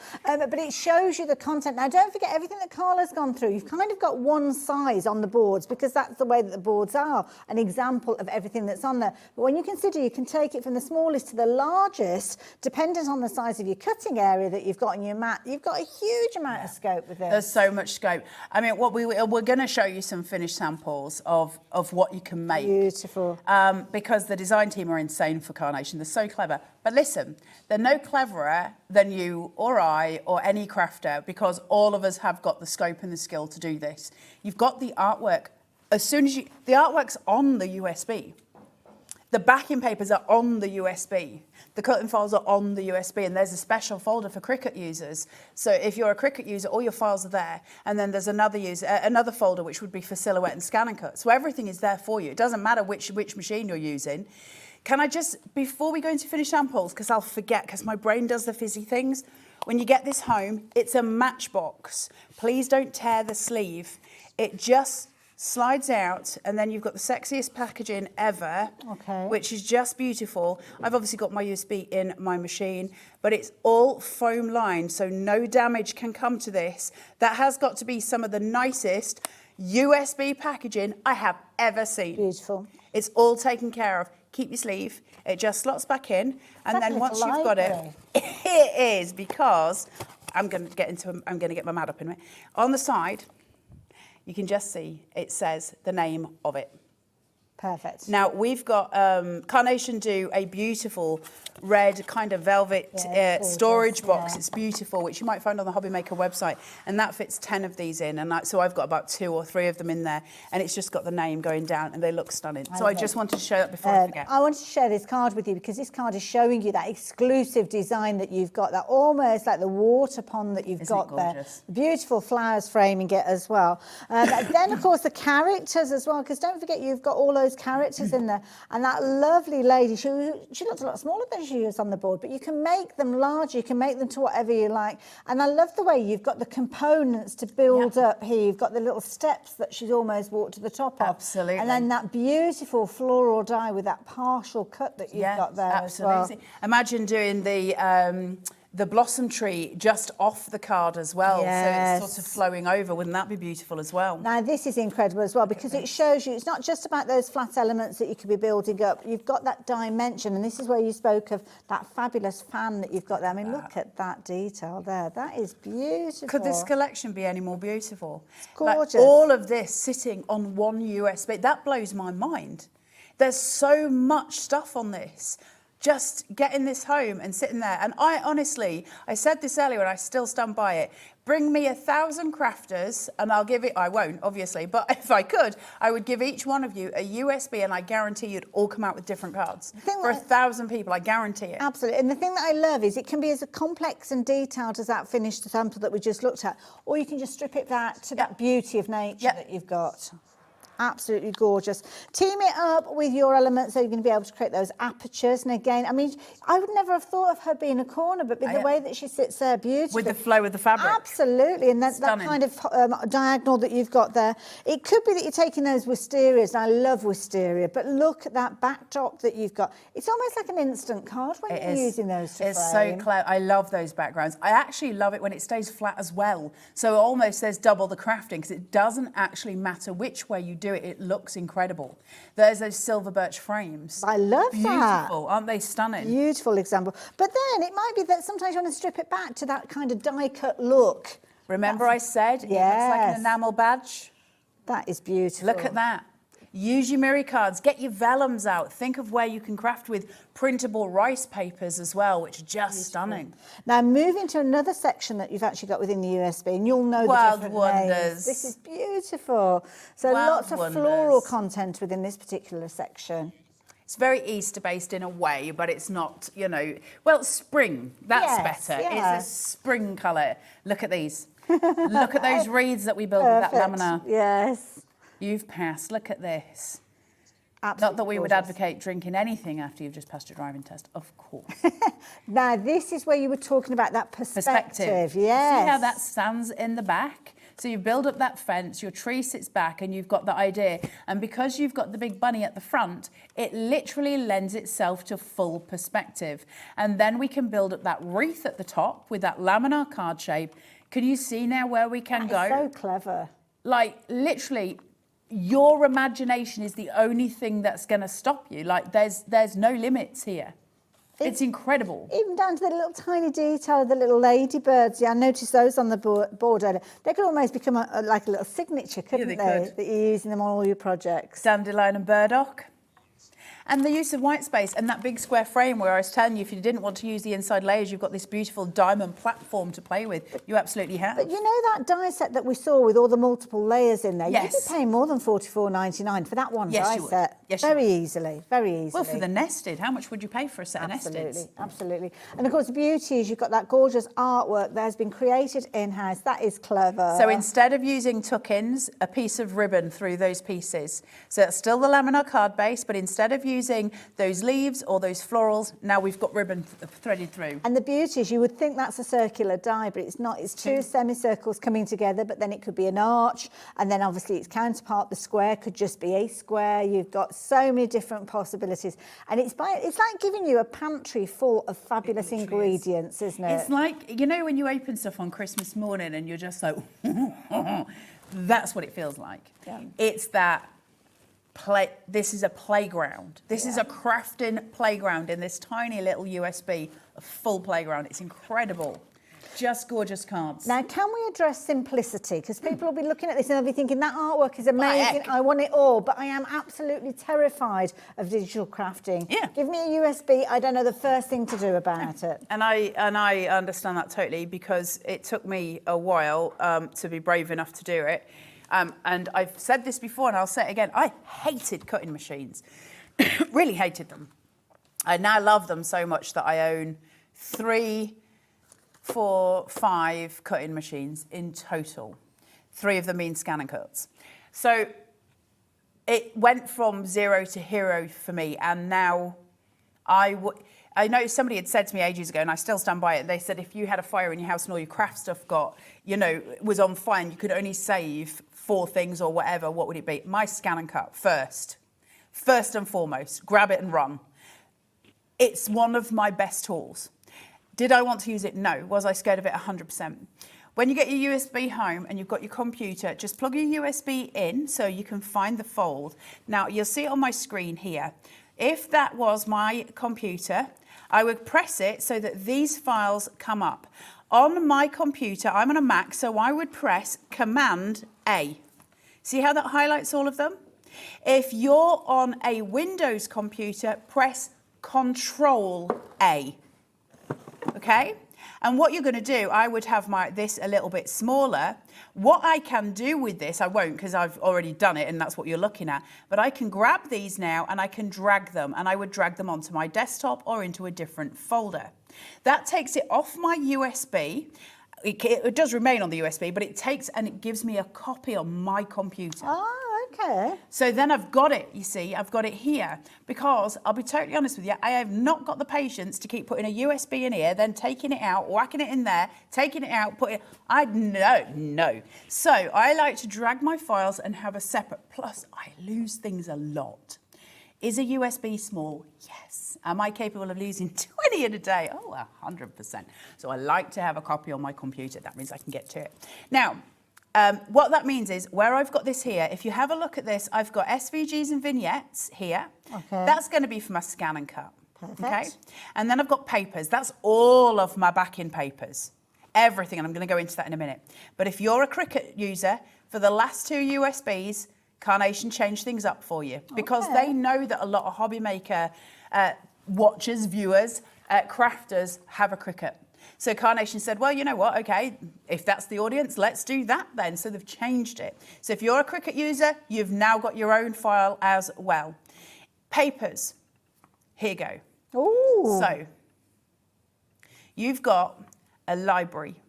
Speaker 10: But it shows you the content. Now, don't forget everything that Carla's gone through. You've kind of got one size on the boards because that's the way that the boards are, an example of everything that's on there. But when you consider you can take it from the smallest to the largest, dependent on the size of your cutting area that you've got in your mat, you've got a huge amount of scope with this.
Speaker 7: There's so much scope. I mean, what we're going to show you some finished samples of what you can make.
Speaker 10: Beautiful.
Speaker 7: Because the design team are insane for Carnation. They're so clever. But listen, they're no cleverer than you or I or any crafter, because all of us have got the scope and the skill to do this. You've got the artwork. As soon as the artwork's on the USB. The backing papers are on the USB. The cutting files are on the USB, and there's a special folder for Cricut users. So if you're a Cricut user, all your files are there, and then there's another folder which would be for Silhouette and Scan and Cut. So everything is there for you. It doesn't matter which machine you're using. Can I just, before we go into finished samples, because I'll forget, because my brain does the fizzy things, when you get this home, it's a matchbox. Please don't tear the sleeve. It just slides out, and then you've got the sexiest packaging ever, which is just beautiful. I've obviously got my USB in my machine, but it's all foam lined, so no damage can come to this. That has got to be some of the nicest USB packaging I have ever seen.
Speaker 10: Beautiful.
Speaker 7: It's all taken care of. Keep your sleeve. It just slots back in, and then once you've got it, it is, because I'm going to get my mat up in a minute. On the side, you can just see it says the name of it.
Speaker 10: Perfect.
Speaker 7: Now, we've got Carnation do a beautiful red kind of velvet storage box. It's beautiful, which you might find on the Hobby Maker website. And that fits 10 of these in. And so I've got about 2 or 3 of them in there. And it's just got the name going down, and they look stunning. So I just wanted to show that before I forget.
Speaker 10: I wanted to share this card with you because this card is showing you that exclusive design that you've got, that almost like the water pond that you've got there. Beautiful flowers framing it as well. Then, of course, the characters as well, because don't forget you've got all those characters in there. And that lovely lady, she looked a lot smaller than she is on the board, but you can make them larger, you can make them to whatever you like. And I love the way you've got the components to build up here. You've got the little steps that she's almost walked to the top of.
Speaker 7: Absolutely.
Speaker 10: And then that beautiful floral die with that partial cut that you've got there as well.
Speaker 7: Imagine doing the blossom tree just off the card as well, so it's sort of flowing over. Wouldn't that be beautiful as well?
Speaker 10: Now this is incredible as well, because it shows you it's not just about those flat elements that you could be building up. You've got that dimension, and this is where you spoke of that fabulous fan that you've got there. I mean, look at that detail there. That is beautiful.
Speaker 7: Could this collection be any more beautiful?
Speaker 10: It's gorgeous.
Speaker 7: Like all of this sitting on one USB, that blows my mind. There's so much stuff on this. Just getting this home and sitting there. And I said this earlier and I still stand by it. Bring me 1,000 Crafter'S and I'll give it, I won't obviously, but if I could, I would give each one of you a USB, and I guarantee you'd all come out with different cards. For 1,000 people, I guarantee it.
Speaker 10: Absolutely. And the thing that I love is it can be as complex and detailed as that finished sample that we just looked at, or you can just strip it back to that beauty of nature that you've got. Absolutely gorgeous. Team it up with your elements so you're going to be able to create those apertures. And again, I mean, I would never have thought of her being a corner, but with the way that she sits there, beautiful.
Speaker 7: With the flow of the fabric.
Speaker 10: Absolutely. And that kind of diagonal that you've got there. It could be that you're taking those wisterias, and I love wisteria, but look at that backdrop that you've got. It's almost like an instant card when you're using those to frame.
Speaker 7: It's so clever. I love those backgrounds. I actually love it when it stays flat as well. So almost there's double the crafting, because it doesn't actually matter which way you do do it, it looks incredible. There's those silver birch frames.
Speaker 10: I love that.
Speaker 7: Beautiful, aren't they stunning?
Speaker 10: Beautiful example. But then it might be that sometimes you want to strip it back to that kind of die-cut look.
Speaker 7: Remember I said it looks like an enamel badge?
Speaker 10: That is beautiful.
Speaker 7: Look at that. Use your mirror cards, get your vellums out. Think of where you can craft with printable rice papers as well, which are just stunning.
Speaker 10: Now moving to another section that you've actually got within the USB, and you'll know the different names. This is beautiful. So lots of floral content within this particular section.
Speaker 7: It's very Easter-based in a way, but it's not, you know, well, spring, that's better.
Speaker 10: Yeah.
Speaker 7: It's a spring colour. Look at these. Look at those reeds that we built with that laminar.
Speaker 10: Yes.
Speaker 7: You've passed. Look at this.
Speaker 10: Absolutely
Speaker 7: Not that we would advocate drinking anything after you've just passed your driving test, of course.
Speaker 10: Now, this is where you were talking about that perspective. Yes.
Speaker 7: See how that stands in the back? So you build up that fence, your tree sits back, and you've got the idea. And because you've got the big bunny at the front, it literally lends itself to full perspective. And then we can build up that wreath at the top with that laminar card shape. Can you see now where we can go?
Speaker 10: So clever.
Speaker 7: Like, literally, your imagination is the only thing that's going to stop you. Like, there's no limits here. It's incredible.
Speaker 10: Even down to the little tiny detail of the little ladybirds. Yeah, I noticed those on the board earlier. They could almost become like a little signature, couldn't they? That you're using them on all your projects.
Speaker 7: Dandelion and burdock. And the use of white space and that big square frame where I was telling you if you didn't want to use the inside layers, you've got this beautiful diamond platform to play with. You absolutely have.
Speaker 10: But you know that die set that we saw with all the multiple layers in there?
Speaker 7: Yes.
Speaker 10: You'd be paying more than $44.99 for that one die set.
Speaker 7: Yes,
Speaker 10: very easily, very easily.
Speaker 7: Well, for the nested, how much would you pay for a set of nested?
Speaker 10: Absolutely, absolutely. And of course, the beauty is you've got that gorgeous artwork that has been created in-house. That is clever.
Speaker 7: So instead of using tuck-ins, a piece of ribbon through those pieces. So it's still the laminar card base, but instead of using those leaves or those florals, now we've got ribbon threaded through.
Speaker 10: And the beauty is you would think that's a circular die, but it's not. It's two semicircles coming together, but then it could be an arch, and then obviously its counterpart, the square, could just be a square. You've got so many different possibilities, and it's like giving you a pantry full of fabulous ingredients, isn't it?
Speaker 7: It's like, you know, when you open stuff on Christmas morning and you're just like, that's what it feels like.
Speaker 10: Yeah.
Speaker 7: It's that. This is a playground. This is a crafting playground in this tiny little USB, a full playground. It's incredible. Just gorgeous cards.
Speaker 10: Now, can we address simplicity? Because people will be looking at this and they'll be thinking, that artwork is amazing, I want it all, but I am absolutely terrified of digital crafting.
Speaker 7: Yeah.
Speaker 10: Give me a USB, I don't know the first thing to do about it.
Speaker 7: And I understand that totally, because it took me a while to be brave enough to do it. And I've said this before and I'll say it again, I hated cutting machines. Really hated them. I now love them so much that I own 3, 4, 5 cutting machines in total. 3 of them mean scan and cuts. So it went from 0 to hero for me, and now I know somebody had said to me ages ago, and I still stand by it, they said if you had a fire in your house and all your craft stuff was on fire and you could only save 4 things or whatever, what would it be? My scan and cut first and foremost, grab it and run. It's one of my best tools. Did I want to use it? No. Was I scared of it? 100%. When you get your USB home and you've got your computer, just plug your USB in so you can find the fold. Now, you'll see it on my screen here. If that was my computer, I would press it so that these files come up. On my computer, I'm on a Mac, so I would press Command A. See how that highlights all of them? If you're on a Windows computer, press Control A. Okay? And what you're going to do, I would have this a little bit smaller. What I can do with this, I won't because I've already done it and that's what you're looking at, but I can grab these now and I can drag them, and I would drag them onto my desktop or into a different folder. That takes it off my USB. It does remain on the USB, but it takes and it gives me a copy on my computer.
Speaker 10: Oh, okay.
Speaker 7: So then I've got it, you see, I've got it here, because I'll be totally honest with you, I have not got the patience to keep putting a USB in here, then taking it out, whacking it in there, taking it out, putting it, no. So I like to drag my files and have a separate, plus I lose things a lot. Is a USB small? Yes. Am I capable of losing 20 in a day? Oh, 100%. So I like to have a copy on my computer. That means I can get to it. Now, What that means is where I've got this here, if you have a look at this, I've got SVGs and vignettes here.
Speaker 10: Okay.
Speaker 7: That's going to be for my scan and cut.
Speaker 10: Perfect.
Speaker 7: Okay. And then I've got papers. That's all of my backing papers. Everything, and I'm going to go into that in a minute. But if you're a Cricut user, for the last 2 USBs, Carnation changed things up for you because they know that a lot of hobby maker watchers, viewers, crafters have a Cricut. So Carnation said, well, you know what, okay, if that's the audience, let's do that then. So they've changed it. So if you're a Cricut user, you've now got your own file as well. Papers, here you go.
Speaker 10: Ooh.
Speaker 7: So you've got a library.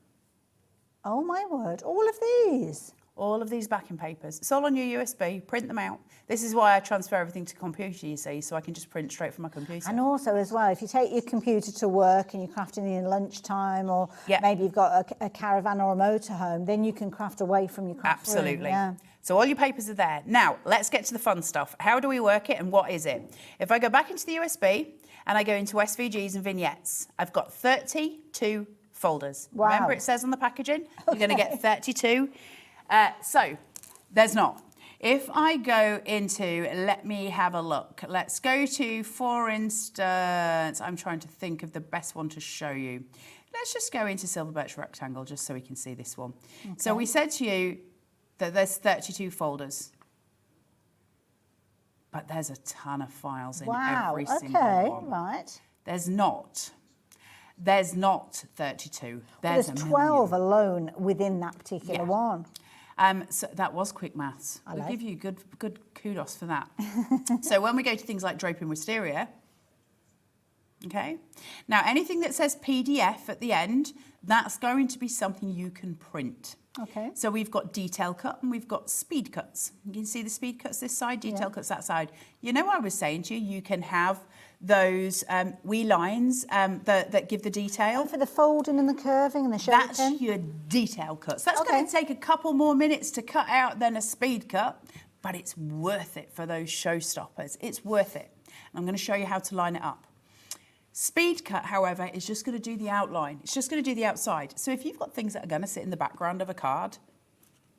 Speaker 10: Oh my word, all of these.
Speaker 7: All of these backing papers. It's all on your USB, print them out. This is why I transfer everything to computer, you see, so I can just print straight from my computer.
Speaker 10: And also as well, if you take your computer to work and you're crafting in lunchtime, or maybe you've got a caravan or a motorhome, then you can craft away from your craft room.
Speaker 7: Absolutely.
Speaker 10: Yeah.
Speaker 7: So all your papers are there. Now, let's get to the fun stuff. How do we work it and what is it? If I go back into the USB and I go into SVGs and vignettes, I've got 32 folders.
Speaker 10: Wow.
Speaker 7: Remember it says on the packaging, you're going to get 32. So there's not. If I go into, let me have a look. Let's go to, for instance, I'm trying to think of the best one to show you. Let's just go into Silver Birch Rectangle just so we can see this one. Okay. So we said to you that there's 32 folders. But there's a ton of files in every single one.
Speaker 10: Right.
Speaker 7: There's not 32.
Speaker 10: There's 12 alone within that particular one.
Speaker 7: So that was quick maths. We'll give you good kudos for that.
Speaker 10: So
Speaker 7: when we go to things like draping wisteria, okay, now anything that says PDF at the end, that's going to be something you can print.
Speaker 10: Okay.
Speaker 7: So we've got detail cut and we've got speed cuts. You can see the speed cuts this side, detail cuts that side. You know what I was saying to you? You can have those wee lines that give the detail.
Speaker 10: For the folding and the curving and the shaping.
Speaker 7: That's your detail cuts. That's going to take a couple more minutes to cut out than a speed cut, but it's worth it for those showstoppers. It's worth it. And I'm going to show you how to line it up. Speed cut, however, is just going to do the outline. It's just going to do the outside. So if you've got things that are going to sit in the background of a card,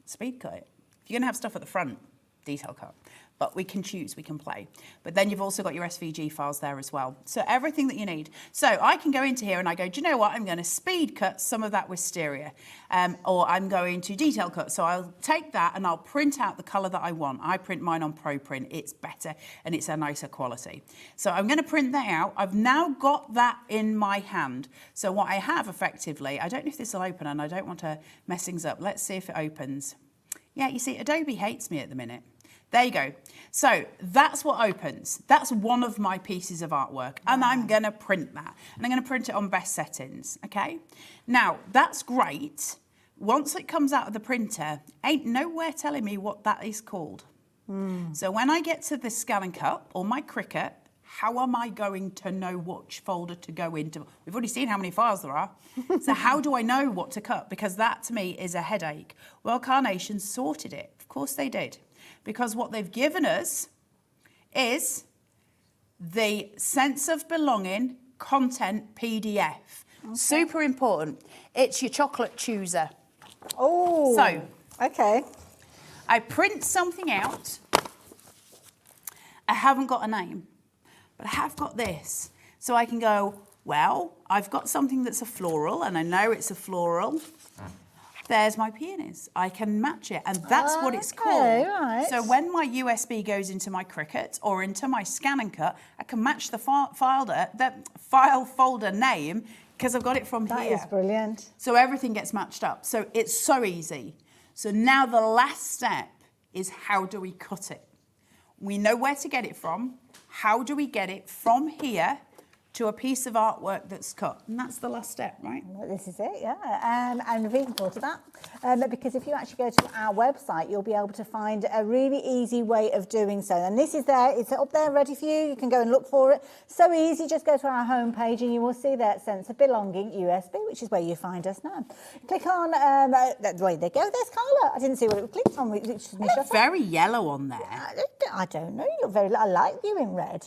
Speaker 7: speed cut it. If you're going to have stuff at the front, detail cut. But we can choose, we can play. But then you've also got your SVG files there as well. So everything that you need. So I can go into here and I go, do you know what? I'm going to speed cut some of that wisteria. Or I'm going to detail cut. So I'll take that and I'll print out the colour that I want. I print mine on ProPrint. It's better and it's a nicer quality. So I'm going to print that out. I've now got that in my hand. So what I have effectively, I don't know if this will open and I don't want to mess things up. Let's see if it opens. Yeah, you see, Adobe hates me at the minute. There you go. So that's what opens. That's one of my pieces of artwork. And I'm going to print that. And I'm going to print it on best settings, okay? Now, that's great. Once it comes out of the printer, ain't nowhere telling me what that is called. So when I get to the scan and cut or my Cricut, how am I going to know which folder to go into? We've already seen how many files there are. So how do I know what to cut? Because that, to me, is a headache. Well, Carnation sorted it. Of course they did. Because what they've given us is the sense of belonging content PDF. Okay. Super important. It's your chocolate chooser.
Speaker 10: Oh.
Speaker 7: So,
Speaker 10: okay.
Speaker 7: I print something out. I haven't got a name, but I have got this. So I can go, well, I've got something that's a floral, and I know it's a floral. There's my peonies. I can match it, and that's what it's called.
Speaker 10: Right.
Speaker 7: So when my USB goes into my Cricut or into my scan and cut, I can match the file folder name because I've got it from here.
Speaker 10: That is brilliant.
Speaker 7: So everything gets matched up. So it's so easy. So now the last step is how do we cut it? We know where to get it from. How do we get it from here to a piece of artwork that's cut? And that's the last step, right?
Speaker 10: Well, this is it, yeah. And we've even thought of that. Because if you actually go to our website, you'll be able to find a really easy way of doing so. And this is there, it's up there ready for you. You can go and look for it. So easy, just go to our homepage and you will see that sense of belonging USB, which is where you find us now. Click on, there you go, there's Carla. I didn't see what it clicked on.
Speaker 7: It's very yellow on there.
Speaker 10: I don't know, you look very, I like you in red.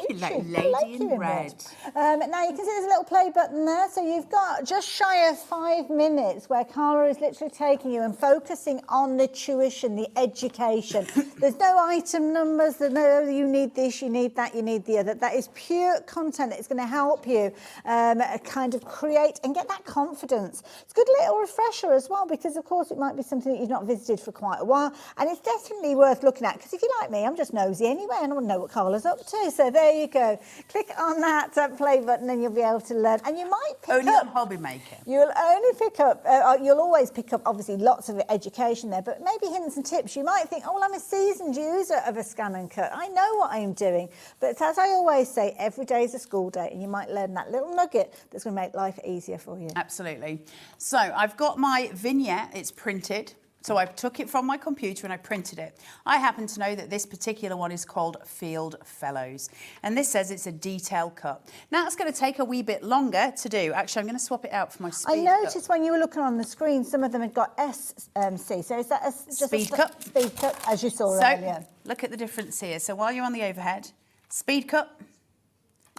Speaker 7: You looking like a
Speaker 10: I
Speaker 7: lady
Speaker 10: like you
Speaker 7: in red.
Speaker 10: Now you can see there's a little play button there, so you've got just shy of 5 minutes where Carla is literally taking you and focusing on the tuition, the education. There's no item numbers, there's no you need this, you need that, you need the other. That is pure content that is going to help you kind of create and get that confidence. It's a good little refresher as well, because of course it might be something that you've not visited for quite a while, and it's definitely worth looking at, because if you're like me, I'm just nosy anyway and I want to know what Carla's up to. So there you go. Click on that play button and you'll be able to learn. And you might pick
Speaker 7: Only
Speaker 10: up...
Speaker 7: on Hobby Maker.
Speaker 10: You'll only pick up, you'll always pick up obviously lots of education there, but maybe hints and tips. You might think, oh, well, I'm a seasoned user of a scan and cut. I know what I'm doing. But as I always say, every day is a school day, and you might learn that little nugget that's going to make life easier for you.
Speaker 7: Absolutely. So I've got my vignette, it's printed. So I took it from my computer and I printed it. I happen to know that this particular one is called Field Fellows. And this says it's a detail cut. Now it's going to take a wee bit longer to do. Actually, I'm going to swap it out for my speed
Speaker 10: I noticed when you were looking on the screen, some of them had got SC. So is that just
Speaker 7: speed cut?
Speaker 10: Speed cut, as you saw earlier.
Speaker 7: Look at the difference here. So while you're on the overhead, speed cut,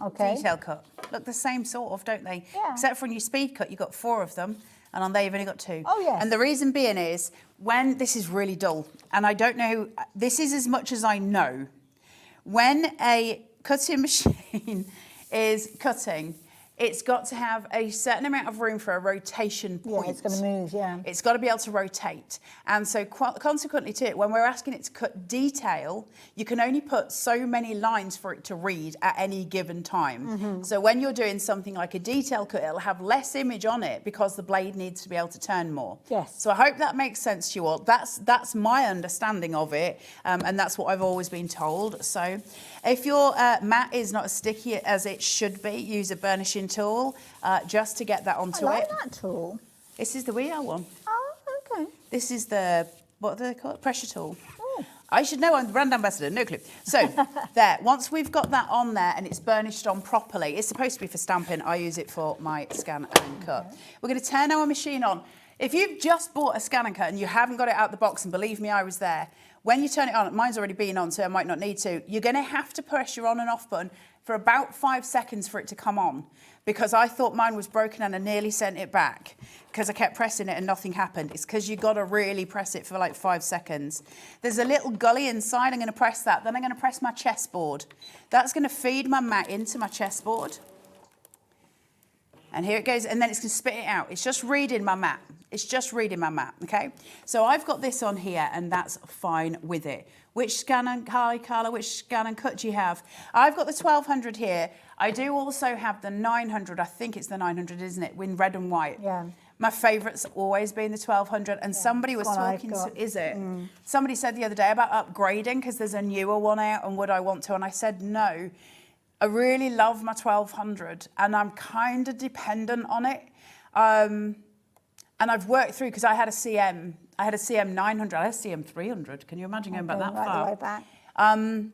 Speaker 10: okay.
Speaker 7: Detail cut. Look the same sort of, don't they?
Speaker 10: Yeah.
Speaker 7: Except for when you speed cut, you've got 4 of them. And on there, you've only got 2.
Speaker 10: Oh, yes.
Speaker 7: And the reason being is, when this is really dull, and I don't know, this is as much as I know, when a cutting machine is cutting, it's got to have a certain amount of room for a rotation point.
Speaker 10: Yeah, it's going to move, yeah.
Speaker 7: It's got to be able to rotate. And so consequently to it, when we're asking it to cut detail, you can only put so many lines for it to read at any given time.
Speaker 10: Mm-hmm.
Speaker 7: So when you're doing something like a detail cut, it'll have less image on it because the blade needs to be able to turn more.
Speaker 10: Yes.
Speaker 7: So I hope that makes sense to you all. That's my understanding of it, and that's what I've always been told. So if your mat is not as sticky as it should be, use a burnishing tool just to get that onto
Speaker 10: I like
Speaker 7: it.
Speaker 10: that tool.
Speaker 7: This is the wheel one.
Speaker 10: Oh, okay.
Speaker 7: This is the, what do they call it? Pressure tool.
Speaker 10: Oh.
Speaker 7: I should know, I'm the brand ambassador, no clue. So there, once we've got that on there and it's burnished on properly, it's supposed to be for stamping, I use it for my scan and cut. Okay. We're going to turn our machine on. If you've just bought a scan and cut and you haven't got it out the box, and believe me, I was there, when you turn it on, mine's already been on, so I might not need to, you're going to have to press your on and off button for about 5 seconds for it to come on, because I thought mine was broken and I nearly sent it back because I kept pressing it and nothing happened. It's because you've got to really press it for like 5 seconds. There's a little gully inside. I'm going to press that. Then I'm going to press my chessboard. That's going to feed my mat into my chessboard. And here it goes, and then it's going to spit it out. It's just reading my mat. It's just reading my mat, okay? So I've got this on here, and that's fine with it. Which scan and, hi Carla, which scan and cut do you have? I've got the 1200 here. I do also have the 900. I think it's the 900, isn't it? In red and white.
Speaker 10: Yeah.
Speaker 7: My favourite's always been the 1200, and somebody was talking to, is it? Mm. Somebody said the other day about upgrading because there's a newer one out, and would I want to? And I said no. I really love my 1200 and I'm kind of dependent on it. And I've worked through, because I had a CM 900, I had a CM 300. Can you imagine going back that far?
Speaker 10: Right the way back.
Speaker 7: I'm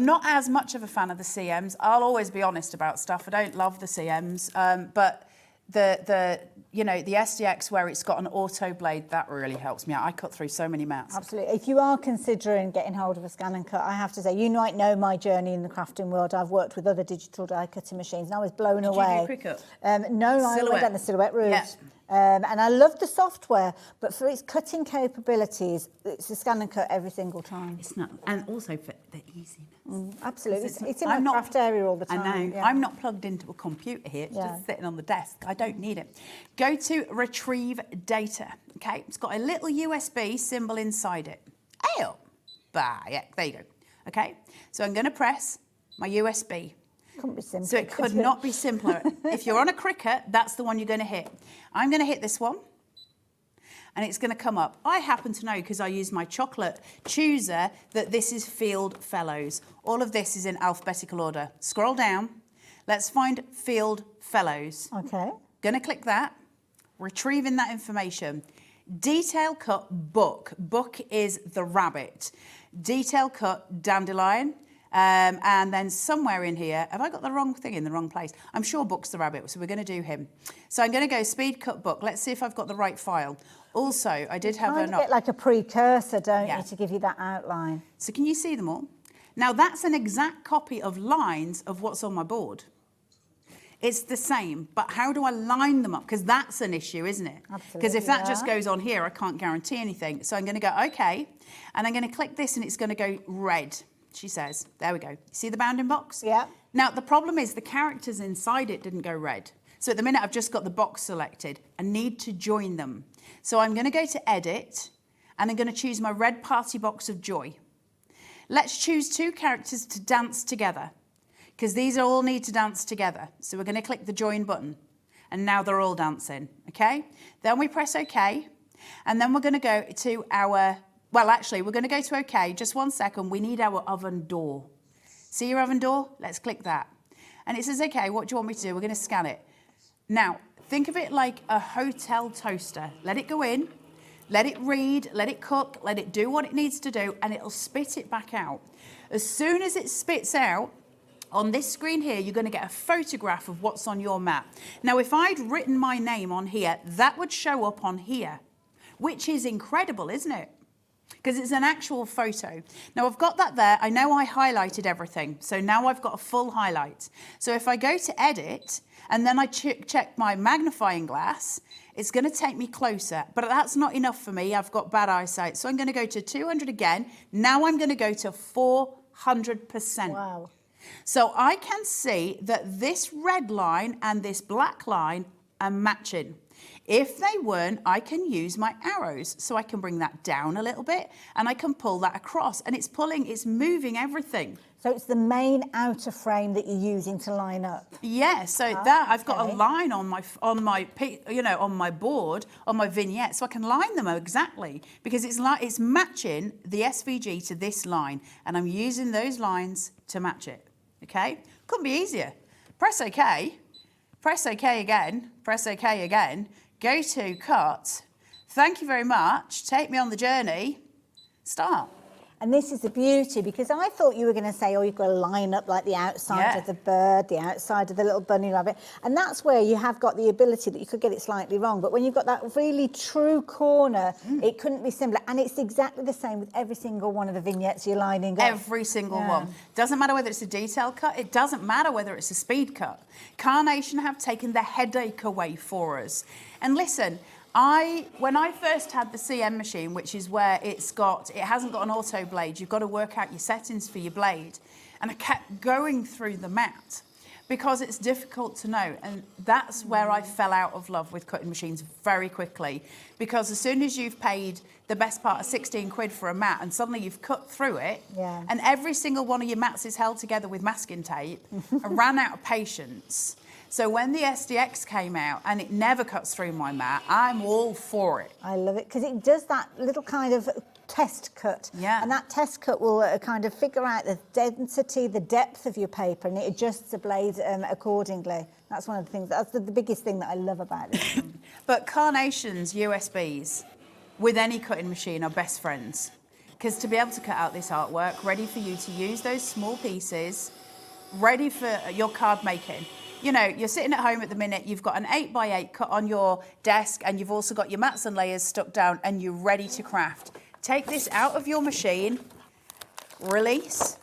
Speaker 7: not as much of a fan of the CMs. I'll always be honest about stuff. I don't love the CMs, but the SDX where it's got an auto blade, that really helps me out. I cut through so many mats.
Speaker 10: Absolutely. If you are considering getting hold of a scan and cut, I have to say, you might know my journey in the crafting world. I've worked with other digital die cutting machines and I was blown away.
Speaker 7: Did you do Cricut?
Speaker 10: No, I went down the silhouette route.
Speaker 7: Yeah.
Speaker 10: And I love the software, but for its cutting capabilities, it's a scan and cut every single time.
Speaker 7: It's not, and also for the easiness.
Speaker 10: Absolutely. It's in my craft area all the time.
Speaker 7: I know. Yeah. I'm not plugged into a computer here. It's just sitting on the desk. I don't need it. Go to retrieve data. Okay. It's got a little USB symbol inside it. Yeah, there you go. Okay. So I'm going to press my USB.
Speaker 10: Couldn't be simpler.
Speaker 7: So it could not be simpler. If you're on a Cricut, that's the one you're going to hit. I'm going to hit this one. And it's going to come up. I happen to know, because I use my chocolate chooser, that this is Field Fellows. All of this is in alphabetical order. Scroll down. Let's find Field Fellows.
Speaker 10: Okay.
Speaker 7: Going to click that. Retrieving that information. Detail cut book. Book is the rabbit. Detail cut dandelion. And then somewhere in here, have I got the wrong thing in the wrong place? I'm sure book's the rabbit, so we're going to do him. So I'm going to go speed cut book. Let's see if I've got the right file. Also, I did have
Speaker 10: a bit like a precursor, don't you, to give you that outline.
Speaker 7: So can you see them all? Now that's an exact copy of lines of what's on my board. It's the same, but how do I line them up? Because that's an issue, isn't it?
Speaker 10: Absolutely.
Speaker 7: Because if that just goes on here, I can't guarantee anything. So I'm going to go, okay, and I'm going to click this and it's going to go red, she says. There we go. See the bounding box?
Speaker 10: Yeah.
Speaker 7: Now, the problem is the characters inside it didn't go red. So at the minute, I've just got the box selected. I need to join them. So I'm going to go to Edit, and I'm going to choose my red party box of joy. Let's choose 2 characters to dance together, because these all need to dance together. So we're going to click the Join button, and now they're all dancing, okay? Then we press OK, and then we're going to go to our, well, actually, we're going to go to OK. Just 1 second. We need our oven door. See your oven door? Let's click that. And it says, okay, what do you want me to do? We're going to scan it. Now, think of it like a hotel toaster. Let it go in, let it read, let it cook, let it do what it needs to do, and it'll spit it back out. As soon as it spits out, on this screen here, you're going to get a photograph of what's on your mat. Now, if I'd written my name on here, that would show up on here, which is incredible, isn't it? Because it's an actual photo. Now I've got that there. I know I highlighted everything. So now I've got a full highlight. So if I go to Edit and then I check my magnifying glass, it's going to take me closer. But that's not enough for me. I've got bad eyesight. So I'm going to go to 200 again. Now I'm going to go to 400%.
Speaker 10: Wow.
Speaker 7: So I can see that this red line and this black line are matching. If they weren't, I can use my arrows. So I can bring that down a little bit and I can pull that across, and it's pulling, it's moving everything.
Speaker 10: So it's the main outer frame that you're using to line up.
Speaker 7: Yeah, so that I've got a line on my board, on my vignette, so I can line them exactly, because it's matching the SVG to this line, and I'm using those lines to match it. Okay? Couldn't be easier. Press OK, press OK again, press OK again, go to Cut, thank you very much, take me on the journey, start.
Speaker 10: And this is the beauty, because I thought you were going to say, oh, you've got to line up like the outside of the bird, the outside of the little bunny rabbit. And that's where you have got the ability that you could get it slightly wrong. But when you've got that really true corner, it couldn't be simpler. And it's exactly the same with every single one of the vignettes you're lining up.
Speaker 7: Every single one. Doesn't matter whether it's a detail cut. It doesn't matter whether it's a speed cut. Carnation have taken the headache away for us. And listen, when I first had the CM machine, which is where it hasn't got an auto blade, you've got to work out your settings for your blade. And I kept going through the mat because it's difficult to know. And that's where I fell out of love with cutting machines very quickly. Because as soon as you've paid the best part of 16 quid for a mat and suddenly you've cut through it, and every single one of your mats is held together with masking tape, I ran out of patience. So when the SDX came out and it never cuts through my mat, I'm all for it.
Speaker 10: I love it, because it does that little kind of test cut.
Speaker 7: Yeah.
Speaker 10: And that test cut will kind of figure out the density, the depth of your paper, and it adjusts the blade accordingly. That's one of the things, that's the biggest thing that I love about this.
Speaker 7: But Carnation's USBs with any cutting machine are best friends. Because to be able to cut out this artwork, ready for you to use those small pieces, ready for your card making. You know, you're sitting at home at the minute, you've got an 8x8 cut on your desk, and you've also got your mats and layers stuck down, and you're ready to craft. Take this out of your machine, release,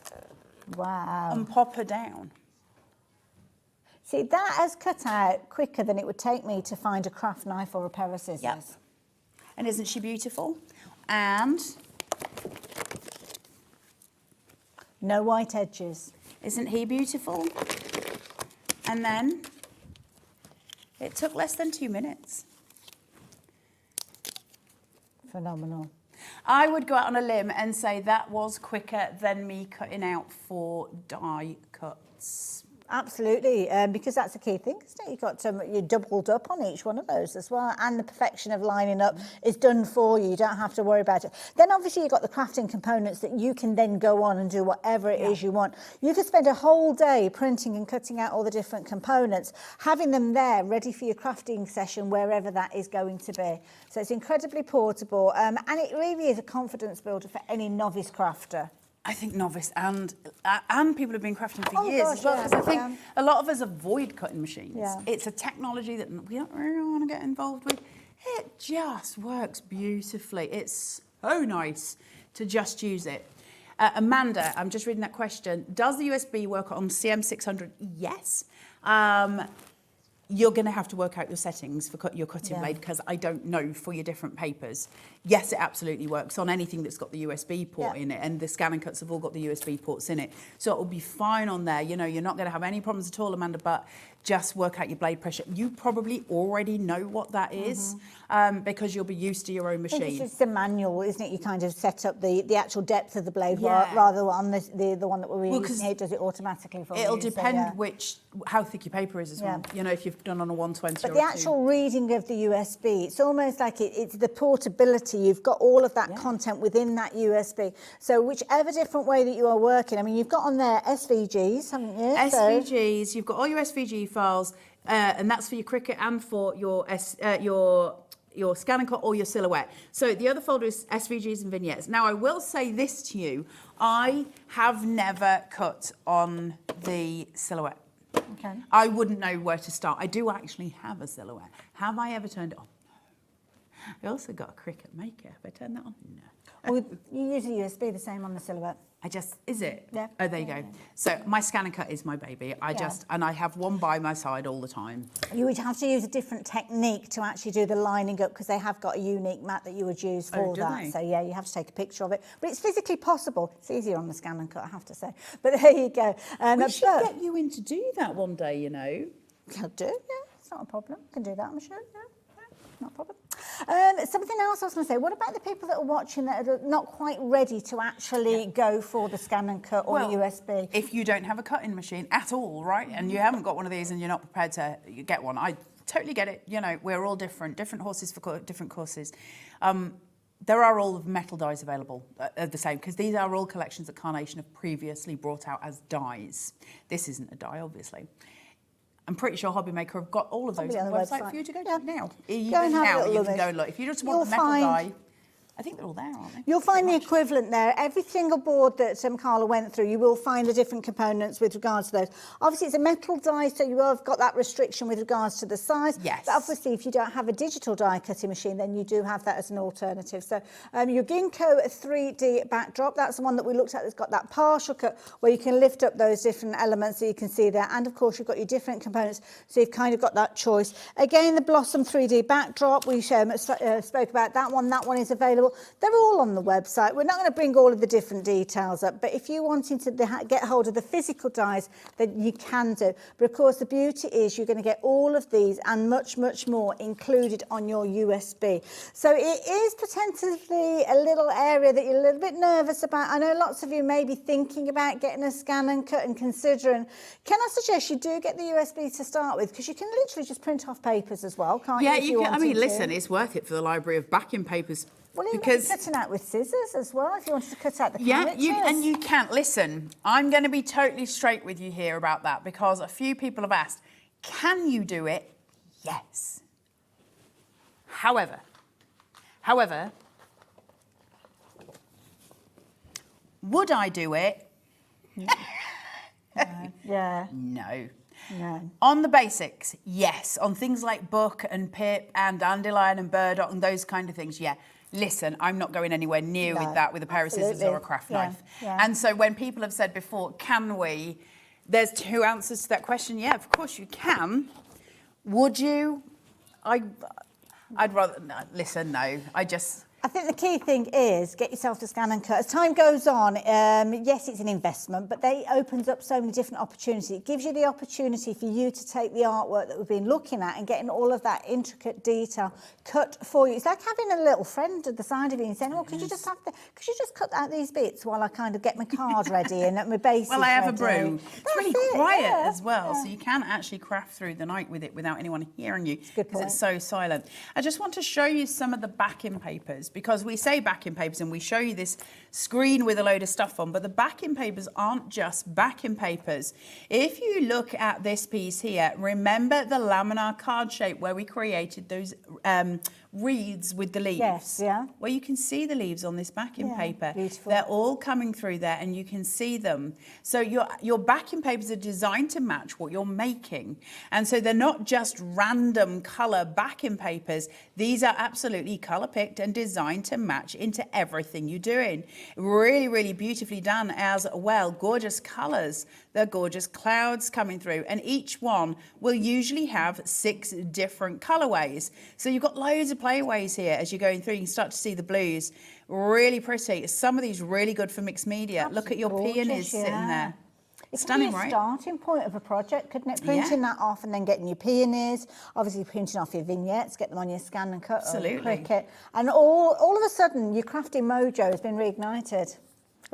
Speaker 7: and pop her down.
Speaker 10: See, that has cut out quicker than it would take me to find a craft knife or a pair of scissors.
Speaker 7: Yep. And isn't she beautiful? And
Speaker 10: no white edges.
Speaker 7: Isn't he beautiful? And then it took less than 2 minutes.
Speaker 10: Phenomenal.
Speaker 7: I would go out on a limb and say that was quicker than me cutting out 4 die cuts.
Speaker 10: Absolutely, because that's the key thing, isn't it? You've got you doubled up on each one of those as well, and the perfection of lining up is done for you. You don't have to worry about it. Then obviously you've got the crafting components that you can then go on and do whatever it is you want. You could spend a whole day printing and cutting out all the different components, having them there ready for your crafting session wherever that is going to be. So it's incredibly portable, and it really is a confidence builder for any novice crafter.
Speaker 7: I think novice and people have been crafting for years
Speaker 10: gosh,
Speaker 7: as well. Because I think a lot of us avoid cutting machines.
Speaker 10: Yeah.
Speaker 7: It's a technology that we don't really want to get involved with. It just works beautifully. It's so nice to just use it. Amanda, I'm just reading that question. Does the USB work on CM600? Yes. You're going to have to work out your settings for your cutting blade because I don't know for your different papers. Yes, it absolutely works on anything that's got the USB port in it, and the scan and cuts have all got the USB ports in it. So it will be fine on there. You know, you're not going to have any problems at all, Amanda, but just work out your blade pressure. You probably already know what that is because you'll be used to your own machine.
Speaker 10: It's just a manual, isn't it? You kind of set up the actual depth of the blade rather on the one that we're using here. It does it automatically for you.
Speaker 7: It'll depend how thick your paper is as well. You know, if you've done on a 120
Speaker 10: But the actual reading of the USB, it's almost like it's the portability. You've got all of that content within that USB. So whichever different way that you are working, I mean, you've got on there SVGs, haven't you?
Speaker 7: SVGs, you've got all your SVG files, and that's for your Cricut and for your scan and cut or your silhouette. So the other folder is SVGs and vignettes. Now I will say this to you, I have never cut on the silhouette.
Speaker 10: Okay.
Speaker 7: I wouldn't know where to start. I do actually have a silhouette. Have I ever turned it on? No. I also got a Cricut Maker. Have I turned that on? No.
Speaker 10: Well, you use a USB the same on the silhouette.
Speaker 7: Is it?
Speaker 10: Yeah.
Speaker 7: Oh, there you go. So my scan and cut is my baby. And I have one by my side all the time.
Speaker 10: You would have to use a different technique to actually do the lining up because they have got a unique mat that you would use for that. So yeah, you have to take a picture of it. But it's physically possible. It's easier on the scan and cut, I have to say. But there you go.
Speaker 7: We should get you in to do that one day, you know.
Speaker 10: I'll do, yeah. It's not a problem. I can do that, I'm sure. Yeah. Not a problem. Something else I was going to say, what about the people that are watching that are not quite ready to actually go for the scan and cut or the USB?
Speaker 7: If you don't have a cutting machine at all, right, and you haven't got one of these and you're not prepared to get one, I totally get it. You know, we're all different horses for different courses. There are all of metal dies available the same, because these are all collections that Carnation have previously brought out as dies. This isn't a die, obviously. I'm pretty sure Hobby Maker have got all of those on the website for you to go to now. Even now, you can go and look. If you just want the metal die, I think they're all there, aren't they?
Speaker 10: You'll find the equivalent there. Every single board that Carla went through, you will find the different components with regards to those. Obviously, it's a metal die, so you will have got that restriction with regards to the size.
Speaker 7: Yes.
Speaker 10: But obviously, if you don't have a digital die cutting machine, then you do have that as an alternative. So your Ginkgo 3D backdrop, that's the one that we looked at that's got that partial cut where you can lift up those different elements that you can see there. And of course, you've got your different components, so you've kind of got that choice. Again, the Blossom 3D backdrop, we spoke about that one. That one is available. They're all on the website. We're not going to bring all of the different details up, but if you're wanting to get hold of the physical dies, then you can do. But of course, the beauty is you're going to get all of these and much, much more included on your USB. So it is potentially a little area that you're a little bit nervous about. I know lots of you may be thinking about getting a scan and cut and considering. Can I suggest you do get the USB to start with, because you can literally just print off papers as well, can't you?
Speaker 7: Yeah, you can. I mean, listen, it's worth it for the library of backing papers.
Speaker 10: Well, because cutting out with scissors as well, if you wanted to cut out the characters.
Speaker 7: And you can't. Listen, I'm going to be totally straight with you here about that, because a few people have asked, can you do it? Yes. However, would I do it?
Speaker 10: Yeah.
Speaker 7: No.
Speaker 10: No.
Speaker 7: On the basics, yes. On things like book and pip and dandelion and burdock and those kind of things, yeah. Listen, I'm not going anywhere near with that with a pair of scissors or a craft knife.
Speaker 10: Yeah.
Speaker 7: And so when people have said before, can we? There's two answers to that question. Yeah, of course you can. Would you? I'd rather, no, listen, no.
Speaker 10: I think the key thing is get yourself to scan and cut. As time goes on, yes, it's an investment, but they opens up so many different opportunities. It gives you the opportunity for you to take the artwork that we've been looking at and getting all of that intricate detail cut for you. It's like having a little friend at the side of you and saying, "Well, could you just cut out these bits while I kind of get my card ready and my base
Speaker 7: Well, I have
Speaker 10: ready.
Speaker 7: a brew. It's really quiet as well, so you can actually craft through the night with it without anyone hearing you, because it's so silent. I just want to show you some of the backing papers, because we say backing papers and we show you this screen with a load of stuff on, but the backing papers aren't just backing papers. If you look at this piece here, remember the laminar card shape where we created those wreaths with the leaves.
Speaker 10: Yes, yeah.
Speaker 7: Well, you can see the leaves on this backing
Speaker 10: Yeah,
Speaker 7: paper.
Speaker 10: beautiful.
Speaker 7: They're all coming through there and you can see them. So your backing papers are designed to match what you're making. And so they're not just random colour backing papers. These are absolutely colour picked and designed to match into everything you're doing. Really, really beautifully done as well. Gorgeous colours. They're gorgeous clouds coming through, and each one will usually have 6 different colourways. So you've got loads of playways here as you're going through. You can start to see the blues. Really pretty. Some of these really good for mixed media.
Speaker 10: Absolutely
Speaker 7: Look at your
Speaker 10: gorgeous,
Speaker 7: peonies sitting there.
Speaker 10: It
Speaker 7: Stunning,
Speaker 10: could be a
Speaker 7: right?
Speaker 10: starting point of a project, couldn't it? Printing that off and then getting your peonies, obviously printing off your vignettes, get them on your scan and cut
Speaker 7: Absolutely.
Speaker 10: or Cricut. And all of a sudden, your crafting mojo has been reignited.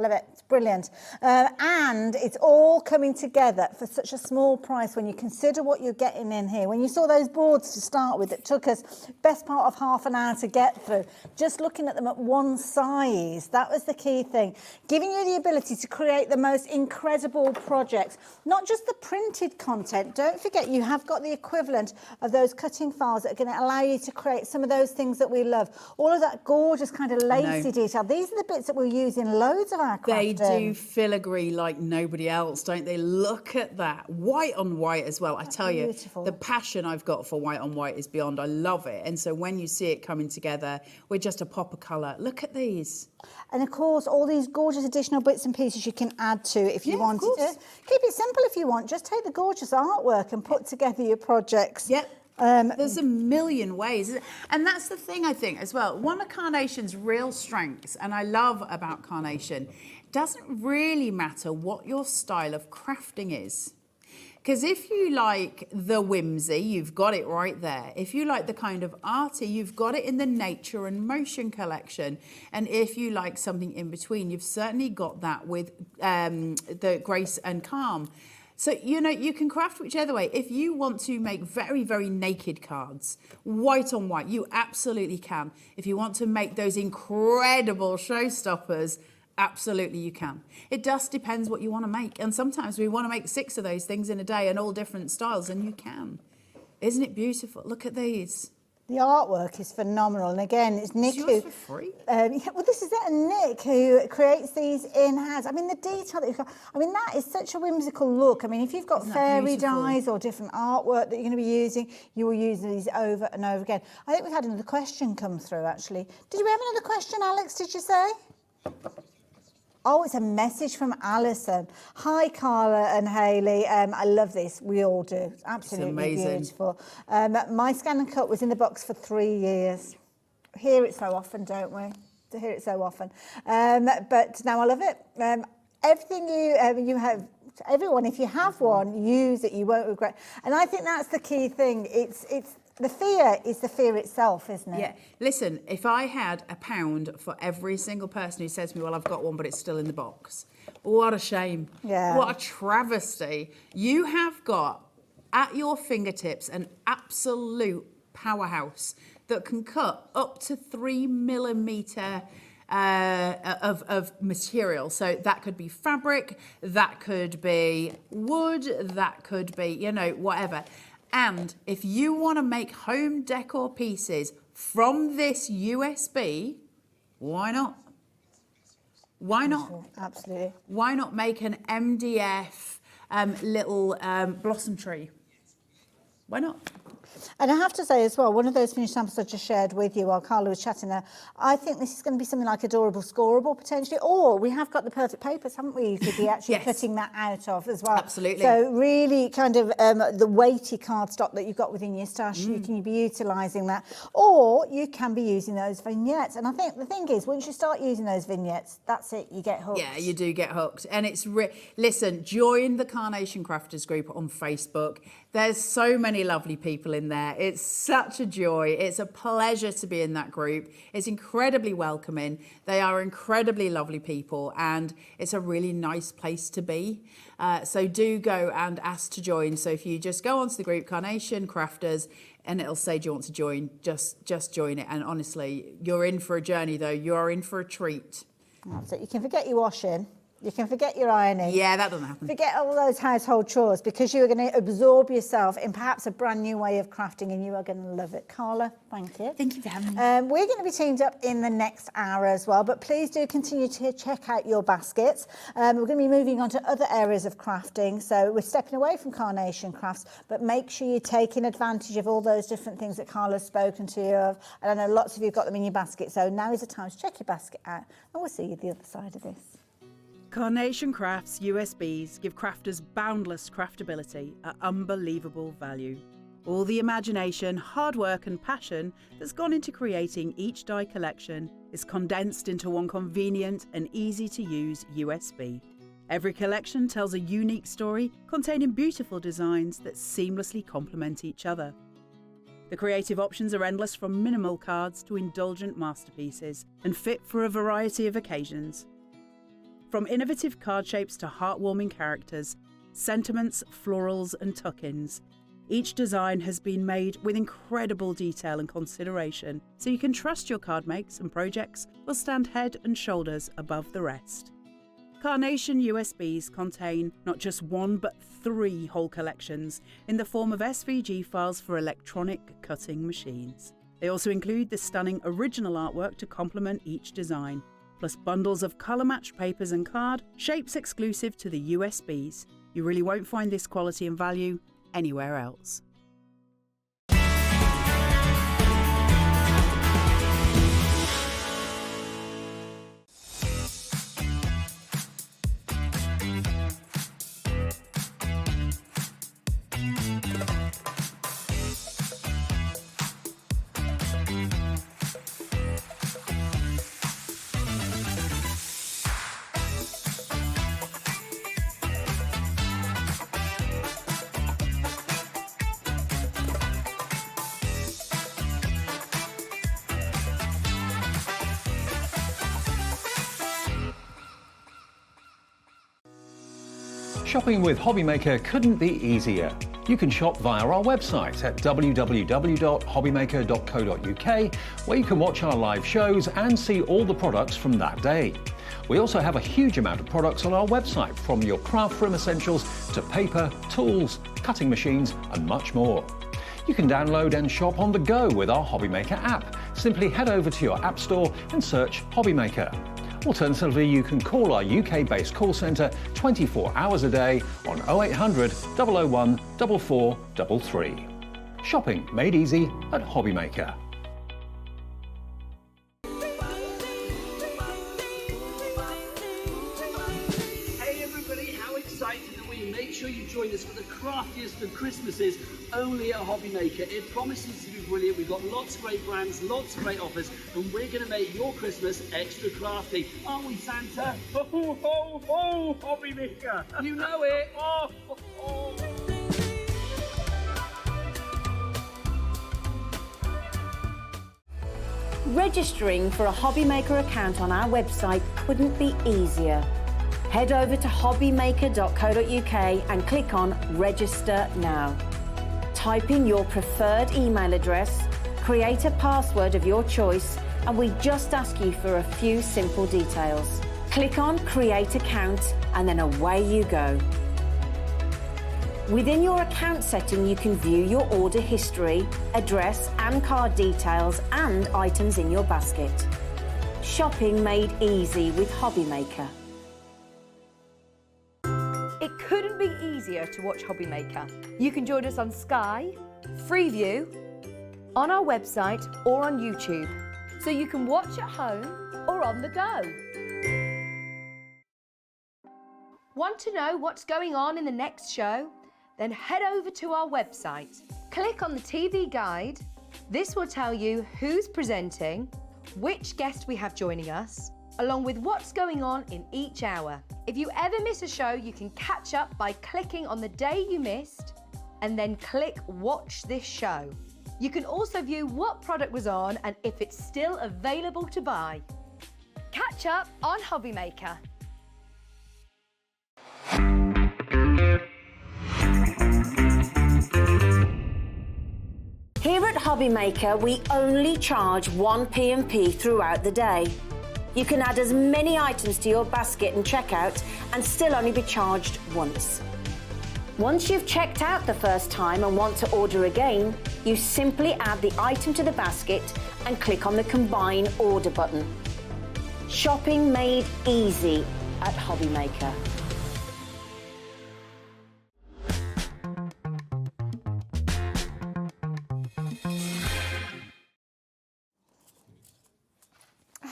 Speaker 10: Love it. It's brilliant. And it's all coming together for such a small price when you consider what you're getting in here. When you saw those boards to start with, it took us best part of half an hour to get through. Just looking at them at one size, that was the key thing. Giving you the ability to create the most incredible projects, not just the printed content. Don't forget, you have got the equivalent of those cutting files that are going to allow you to create some of those things that we love. All of that gorgeous kind of lacy detail. These are the bits that we'll use in loads of our
Speaker 7: They
Speaker 10: crafting.
Speaker 7: do filigree like nobody else, don't they? Look at that. White on white as well. I tell you,
Speaker 10: beautiful.
Speaker 7: the passion I've got for white on white is beyond. I love it. And so when you see it coming together with just a pop of colour, look at these.
Speaker 10: And of course, all these gorgeous additional bits and pieces you can add to if you wanted to. Keep it simple if you want. Just take the gorgeous artwork and put together your projects.
Speaker 7: Yep. There's a million ways. And that's the thing, I think, as well. One of Carnation's real strengths, and I love about Carnation, doesn't really matter what your style of crafting is. Because if you like the whimsy, you've got it right there. If you like the kind of arty, you've got it in the Nature and Motion collection. And if you like something in between, you've certainly got that with the Grace and Calm. So, you know, you can craft whichever way. If you want to make very, very naked cards, white on white, you absolutely can. If you want to make those incredible showstoppers, absolutely you can. It just depends what you want to make. And sometimes we want to make 6 of those things in a day and all different styles, and you can. Isn't it beautiful? Look at these.
Speaker 10: The artwork is phenomenal. And again, it's Nick
Speaker 7: It's yours for free.
Speaker 10: Yeah, well, this is it, and Nick who creates these in-house. I mean, the detail that you've got, I mean, that is such a whimsical look. I mean, if you've got fairy dyes or different artwork that you're going to be using, you will use these over and over again. I think we've had another question come through, actually. Did we have another question, Alex, did you say? Oh, it's a message from Alison. Hi, Carla and Hayley. I love this. We all do. It's absolutely
Speaker 7: amazing.
Speaker 10: beautiful. My scan and cut was in the box for 3 years. Hear it so often, don't we? To hear it so often. But now I love it. Everything you have, everyone, if you have one, use it. You won't regret. And I think that's the key thing. It's the fear is the fear itself, isn't it?
Speaker 7: Yeah. Listen, if I had £1 for every single person who says to me, well, I've got one, but it's still in the box. What a shame.
Speaker 10: Yeah.
Speaker 7: What a travesty. You have got at your fingertips an absolute powerhouse that can cut up to 3 millimetre of material. So that could be fabric, that could be wood, that could be, you know, whatever. And if you want to make home decor pieces from this USB, why not? Why not?
Speaker 10: Absolutely.
Speaker 7: Why not make an MDF little blossom tree? Why not?
Speaker 10: And I have to say as well, one of those finished samples I just shared with you while Carla was chatting there, I think this is going to be something like adorable scoreable potentially, or we have got the perfect papers, haven't we? You could be actually
Speaker 7: Yes.
Speaker 10: cutting that out of as well.
Speaker 7: Absolutely.
Speaker 10: So really kind of the weighty cardstock that you've got within your stash, you can be utilising that, or you can be using those vignettes. And I think the thing is, once you start using those vignettes, that's it, you get hooked.
Speaker 7: Yeah, you do get hooked. And it's, listen, join the Carnation Crafters group on Facebook. There's so many lovely people in there. It's such a joy. It's a pleasure to be in that group. It's incredibly welcoming. They are incredibly lovely people, and it's a really nice place to be. So do go and ask to join. So if you just go onto the group, Carnation Crafters, and it'll say, do you want to join? Just join it. And honestly, you're in for a journey, though. You are in for a treat.
Speaker 10: So you can forget your washing. You can forget your ironing.
Speaker 7: Yeah, that doesn't happen.
Speaker 10: Forget all those household chores because you are going to absorb yourself in perhaps a brand new way of crafting and you are going to love it. Carla, thank you.
Speaker 7: Thank you for having me.
Speaker 10: We're going to be teamed up in the next hour as well, but please do continue to check out your baskets. We're going to be moving on to other areas of crafting. So we're stepping away from Carnation Crafts, but make sure you're taking advantage of all those different things that Carla's spoken to you of. And I know lots of you have got them in your basket. So now is the time to check your basket out and we'll see you the other side of this.
Speaker 6: Carnation Crafts USBs give crafters boundless craftability at unbelievable value. All the imagination, hard work and passion that's gone into creating each die collection is condensed into one convenient and easy to use USB. Every collection tells a unique story containing beautiful designs that seamlessly complement each other. The creative options are endless, from minimal cards to indulgent masterpieces, and fit for a variety of occasions. From innovative card shapes to heartwarming characters, sentiments, florals and tuck-ins, each design has been made with incredible detail and consideration, so you can trust your card makes and projects will stand head and shoulders above the rest. Carnation USBs contain not just one but 3 whole collections in the form of SVG files for electronic cutting machines. They also include the stunning original artwork to complement each design, plus bundles of colour-matched papers and card, shapes exclusive to the USBs. You really won't find this quality and value anywhere else.
Speaker 4: Shopping with Hobbymaker couldn't be easier. You can shop via our website at www.hobbymaker.co.uk, where you can watch our live shows and see all the products from that day. We also have a huge amount of products on our website, from your craft room essentials to paper, tools, cutting machines and much more. You can download and shop on the go with our Hobbymaker app. Simply head over to your app store and search Hobbymaker. Alternatively, you can call our UK-based call centre 24 hours a day on 0800 001 4433. Shopping made easy at Hobbymaker.
Speaker 3: Hey everybody, how excited are we? Make sure you join us for the craftiest of Christmases only at Hobbymaker. It promises to be brilliant. We've got lots of great brands, lots of great offers, and we're going to make your Christmas extra crafty. Aren't we, Santa?
Speaker 9: Ho, ho, ho, Hobbymaker!
Speaker 3: You know it!
Speaker 9: Oh, ho, ho.
Speaker 1: Registering for a Hobbymaker account on our website couldn't be easier. Head over to hobbymaker.co.uk and click on Register Now. Type in your preferred email address, create a password of your choice, and we just ask you for a few simple details. Click on Create Account and then away you go. Within your account setting, you can view your order history, address and card details and items in your basket. Shopping made easy with Hobbymaker.
Speaker 5: It couldn't be easier to watch Hobbymaker. You can join us on Sky, Freeview, on our website or on YouTube, so you can watch at home or on the go. Want to know what's going on in the next show? Then head over to our website. Click on the TV guide. This will tell you who's presenting, which guest we have joining us, along with what's going on in each hour. If you ever miss a show, you can catch up by clicking on the day you missed and then click Watch This Show. You can also view what product was on and if it's still available to buy. Catch up on Hobbymaker.
Speaker 1: Here at Hobbymaker, we only charge 1 P&P throughout the day. You can add as many items to your basket and checkout and still only be charged once. Once you've checked out the first time and want to order again, you simply add the item to the basket and click on the Combine Order button. Shopping made easy at Hobbymaker.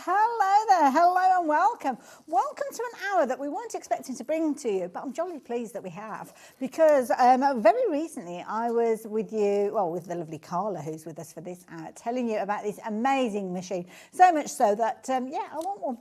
Speaker 10: Hello there, hello and welcome. Welcome to an hour that we weren't expecting to bring to you, but I'm jolly pleased that we have, because very recently I was with you, well, with the lovely Carla, who's with us for this hour, telling you about this amazing machine. So much so that, yeah, I want one.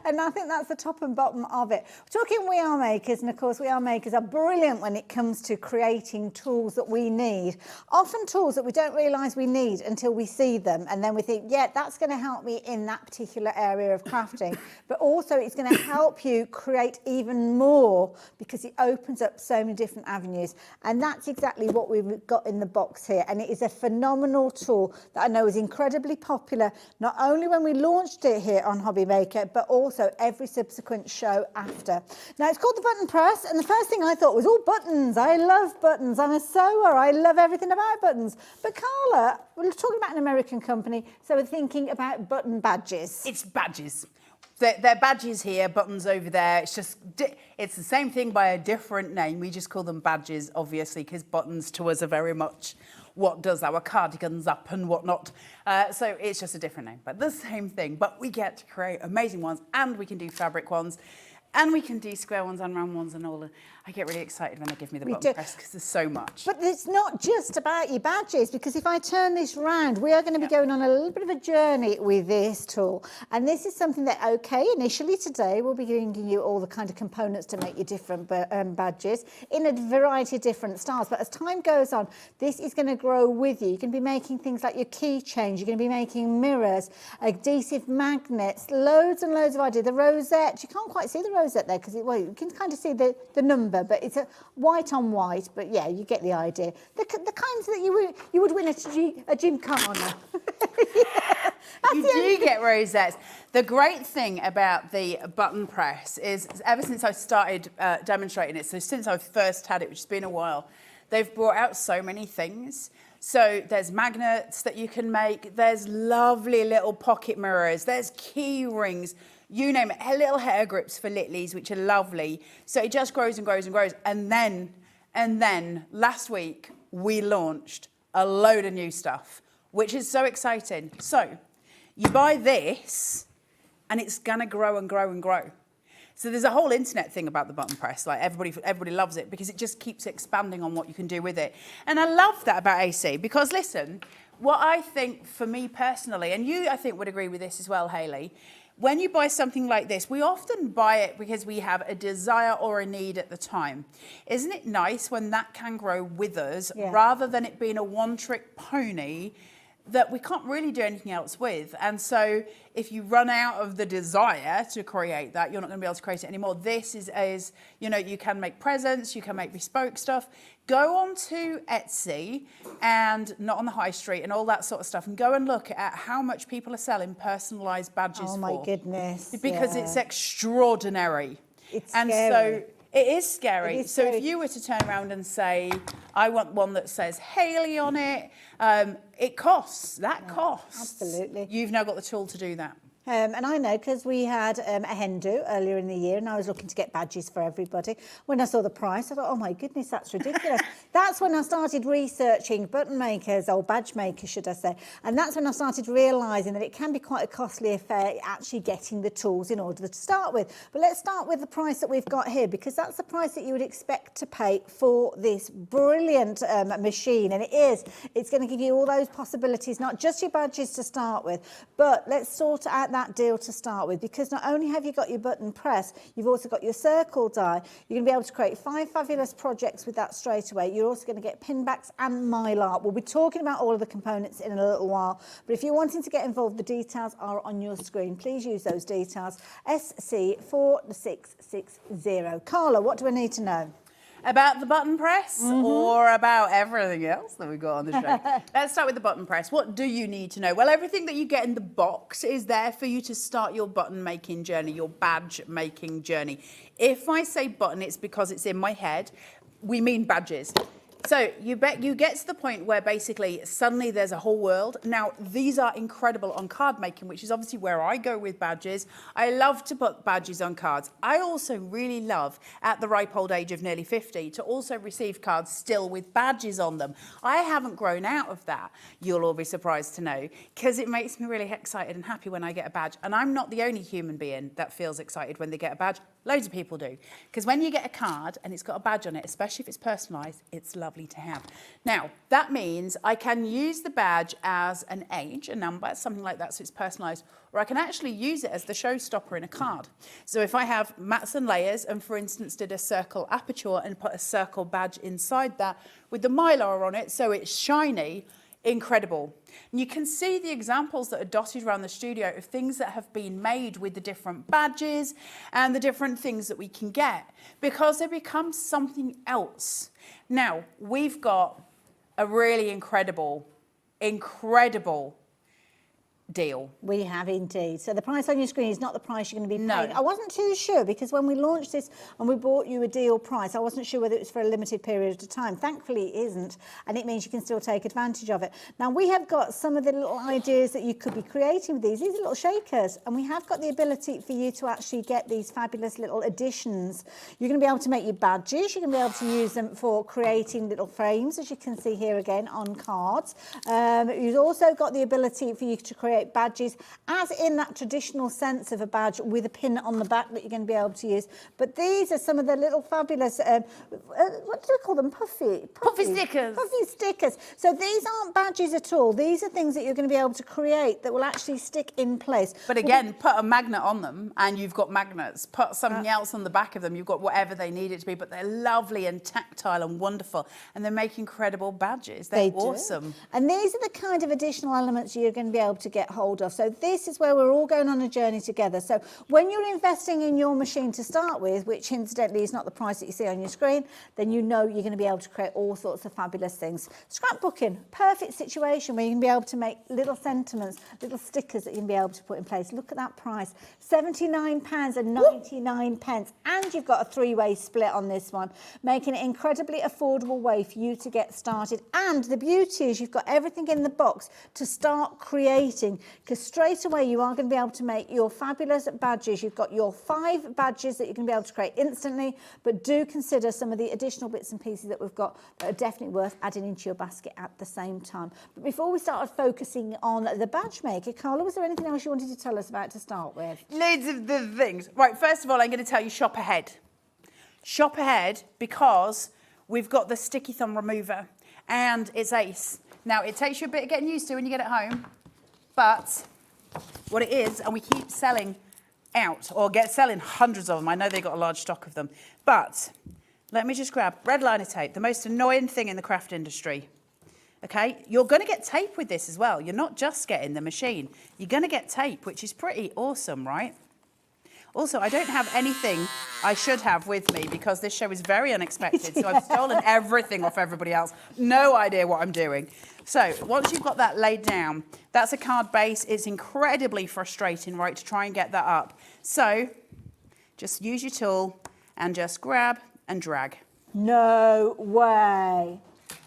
Speaker 10: And I think that's the top and bottom of it. We're talking We Are Makers, and of course We Are Makers are brilliant when it comes to creating tools that we need. Often tools that we don't realise we need until we see them, and then we think, yeah, that's going to help me in that particular area of crafting, but also it's going to help you create even more because it opens up so many different avenues, and that's exactly what we've got in the box here. And it is a phenomenal tool that I know is incredibly popular, not only when we launched it here on Hobbymaker, but also every subsequent show after. Now, it's called the button press, and the first thing I thought was, oh, buttons, I love buttons, I'm a sewer, I love everything about buttons. But Carla, we're talking about an American company, so we're thinking about button badges.
Speaker 7: It's badges. They're badges here, buttons over there. It's just, it's the same thing by a different name. We just call them badges, obviously, because buttons to us are very much what does our cardigans up and whatnot. So it's just a different name, but the same thing. But we get to create amazing ones, and we can do fabric ones, and we can do square ones and round ones and all. I get really excited when they give me the button press because there's so much.
Speaker 10: But it's not just about your badges, because if I turn this round, we are going to be going on a little bit of a journey with this tool. And this is something that, okay, initially today we'll be giving you all the kind of components to make your different badges in a variety of different styles. But as time goes on, this is going to grow with you. You can be making things like your keychains, you're going to be making mirrors, adhesive magnets, loads and loads of ideas. The rosette, you can't quite see the rosette there because you can kind of see the number, but it's a white on white, but yeah, you get the idea. The kinds that you would win a gymkhana. Yeah,
Speaker 7: you do get rosettes. The great thing about the button press is, ever since I started demonstrating it, so since I first had it, which has been a while, they've brought out so many things. So there's magnets that you can make, there's lovely little pocket mirrors, there's key rings, you name it, little hair grips for Littlies, which are lovely. So it just grows and grows and grows. And then last week, we launched a load of new stuff, which is so exciting. So you buy this, and it's going to grow and grow and grow. So there's a whole internet thing about the button press. Like everybody loves it because it just keeps expanding on what you can do with it. And I love that about AC because, listen, what I think for me personally, and you, I think, would agree with this as well, Hayley, when you buy something like this, we often buy it because we have a desire or a need at the time. Isn't it nice when that can grow with us rather than it being a one-trick pony that we can't really do anything else with? And so if you run out of the desire to create that, you're not going to be able to create it anymore. This is you know, you can make presents, you can make bespoke stuff. Go on to Etsy and not on the high street and all that sort of stuff, and go and look at how much people are selling personalised badges for.
Speaker 10: Oh my goodness.
Speaker 7: Because it's extraordinary.
Speaker 10: It's
Speaker 7: and
Speaker 10: scary.
Speaker 7: So it is scary.
Speaker 10: It is
Speaker 7: so
Speaker 10: scary.
Speaker 7: if you were to turn around and say, I want one that says Hayley on it, it costs. That costs.
Speaker 10: Absolutely.
Speaker 7: You've now got the tool to do that.
Speaker 10: And I know because we had a hen do earlier in the year, and I was looking to get badges for everybody. When I saw the price, I thought, oh my goodness, that's ridiculous. That's when I started researching button makers, or badge makers, should I say. And that's when I started realising that it can be quite a costly affair actually getting the tools in order to start with. But let's start with the price that we've got here, because that's the price that you would expect to pay for this brilliant machine. And it's going to give you all those possibilities, not just your badges to start with, but let's sort out that deal to start with, because not only have you got your button press, you've also got your circle die. You're going to be able to create 5 fabulous projects with that straight away. You're also going to get pinbacks and mylar. We'll be talking about all of the components in a little while, but if you're wanting to get involved, the details are on your screen. Please use those details. SC4660. Carla, what do I need to know?
Speaker 7: About the button press or about everything else that we've got on the show? Let's start with the button press. What do you need to know? Well, everything that you get in the box is there for you to start your button making journey, your badge making journey. If I say button, it's because it's in my head. We mean badges. So you get to the point where basically suddenly there's a whole world. Now, these are incredible on card making, which is obviously where I go with badges. I love to put badges on cards. I also really love, at the ripe old age of nearly 50, to also receive cards still with badges on them. I haven't grown out of that, you'll all be surprised to know, because it makes me really excited and happy when I get a badge. And I'm not the only human being that feels excited when they get a badge. Loads of people do. Because when you get a card and it's got a badge on it, especially if it's personalised, it's lovely to have. Now, that means I can use the badge as an age, a number, something like that, so it's personalised, or I can actually use it as the showstopper in a card. So if I have mats and layers and, for instance, did a circle aperture and put a circle badge inside that with the mylar on it so it's shiny, incredible. And you can see the examples that are dotted around the studio of things that have been made with the different badges and the different things that we can get, because they become something else. Now, we've got a really incredible deal.
Speaker 10: We have indeed. So the price on your screen is not the price you're going to be paying.
Speaker 7: No.
Speaker 10: I wasn't too sure, because when we launched this and we bought you a deal price, I wasn't sure whether it was for a limited period of time. Thankfully it isn't, and it means you can still take advantage of it. Now, we have got some of the little ideas that you could be creating with these. These are little shakers, and we have got the ability for you to actually get these fabulous little additions. You're going to be able to make your badges. You're going to be able to use them for creating little frames, as you can see here again on cards. You've also got the ability for you to create badges as in that traditional sense of a badge with a pin on the back that you're going to be able to use. But these are some of the little fabulous, what do we call them? Puffy
Speaker 7: stickers.
Speaker 10: Puffy stickers. So these aren't badges at all. These are things that you're going to be able to create that will actually stick in place.
Speaker 7: But again, put a magnet on them and you've got magnets. Put something else on the back of them, you've got whatever they need it to be, but they're lovely and tactile and wonderful, and they make incredible badges. They're awesome.
Speaker 10: And these are the kind of additional elements you're going to be able to get hold of. So this is where we're all going on a journey together. So when you're investing in your machine to start with, which incidentally is not the price that you see on your screen, then you know you're going to be able to create all sorts of fabulous things. Scrapbooking, perfect situation where you can be able to make little sentiments, little stickers that you can be able to put in place. Look at that price, £79.99, and you've got a three-way split on this one, making it an incredibly affordable way for you to get started. And the beauty is you've got everything in the box to start creating, because straight away you are going to be able to make your fabulous badges. You've got your 5 badges that you can be able to create instantly, but do consider some of the additional bits and pieces that we've got that are definitely worth adding into your basket at the same time. But before we started focusing on the badge maker, Carla, was there anything else you wanted to tell us about to start with?
Speaker 7: Loads of the things. Right, first of all, I'm going to tell you shop ahead. Shop ahead because we've got the sticky thumb remover and it's ace. Now, it takes you a bit of getting used to when you get it home, but what it is, and we keep selling out, or selling hundreds of them. I know they've got a large stock of them. But let me just grab red liner tape, the most annoying thing in the craft industry. Okay, you're going to get tape with this as well. You're not just getting the machine. You're going to get tape, which is pretty awesome, right? Also, I don't have anything I should have with me because this show is very unexpected. So I've stolen everything off everybody else. No idea what I'm doing. So once you've got that laid down, that's a card base. It's incredibly frustrating, right, to try and get that up. So just use your tool and just grab and drag.
Speaker 10: No way.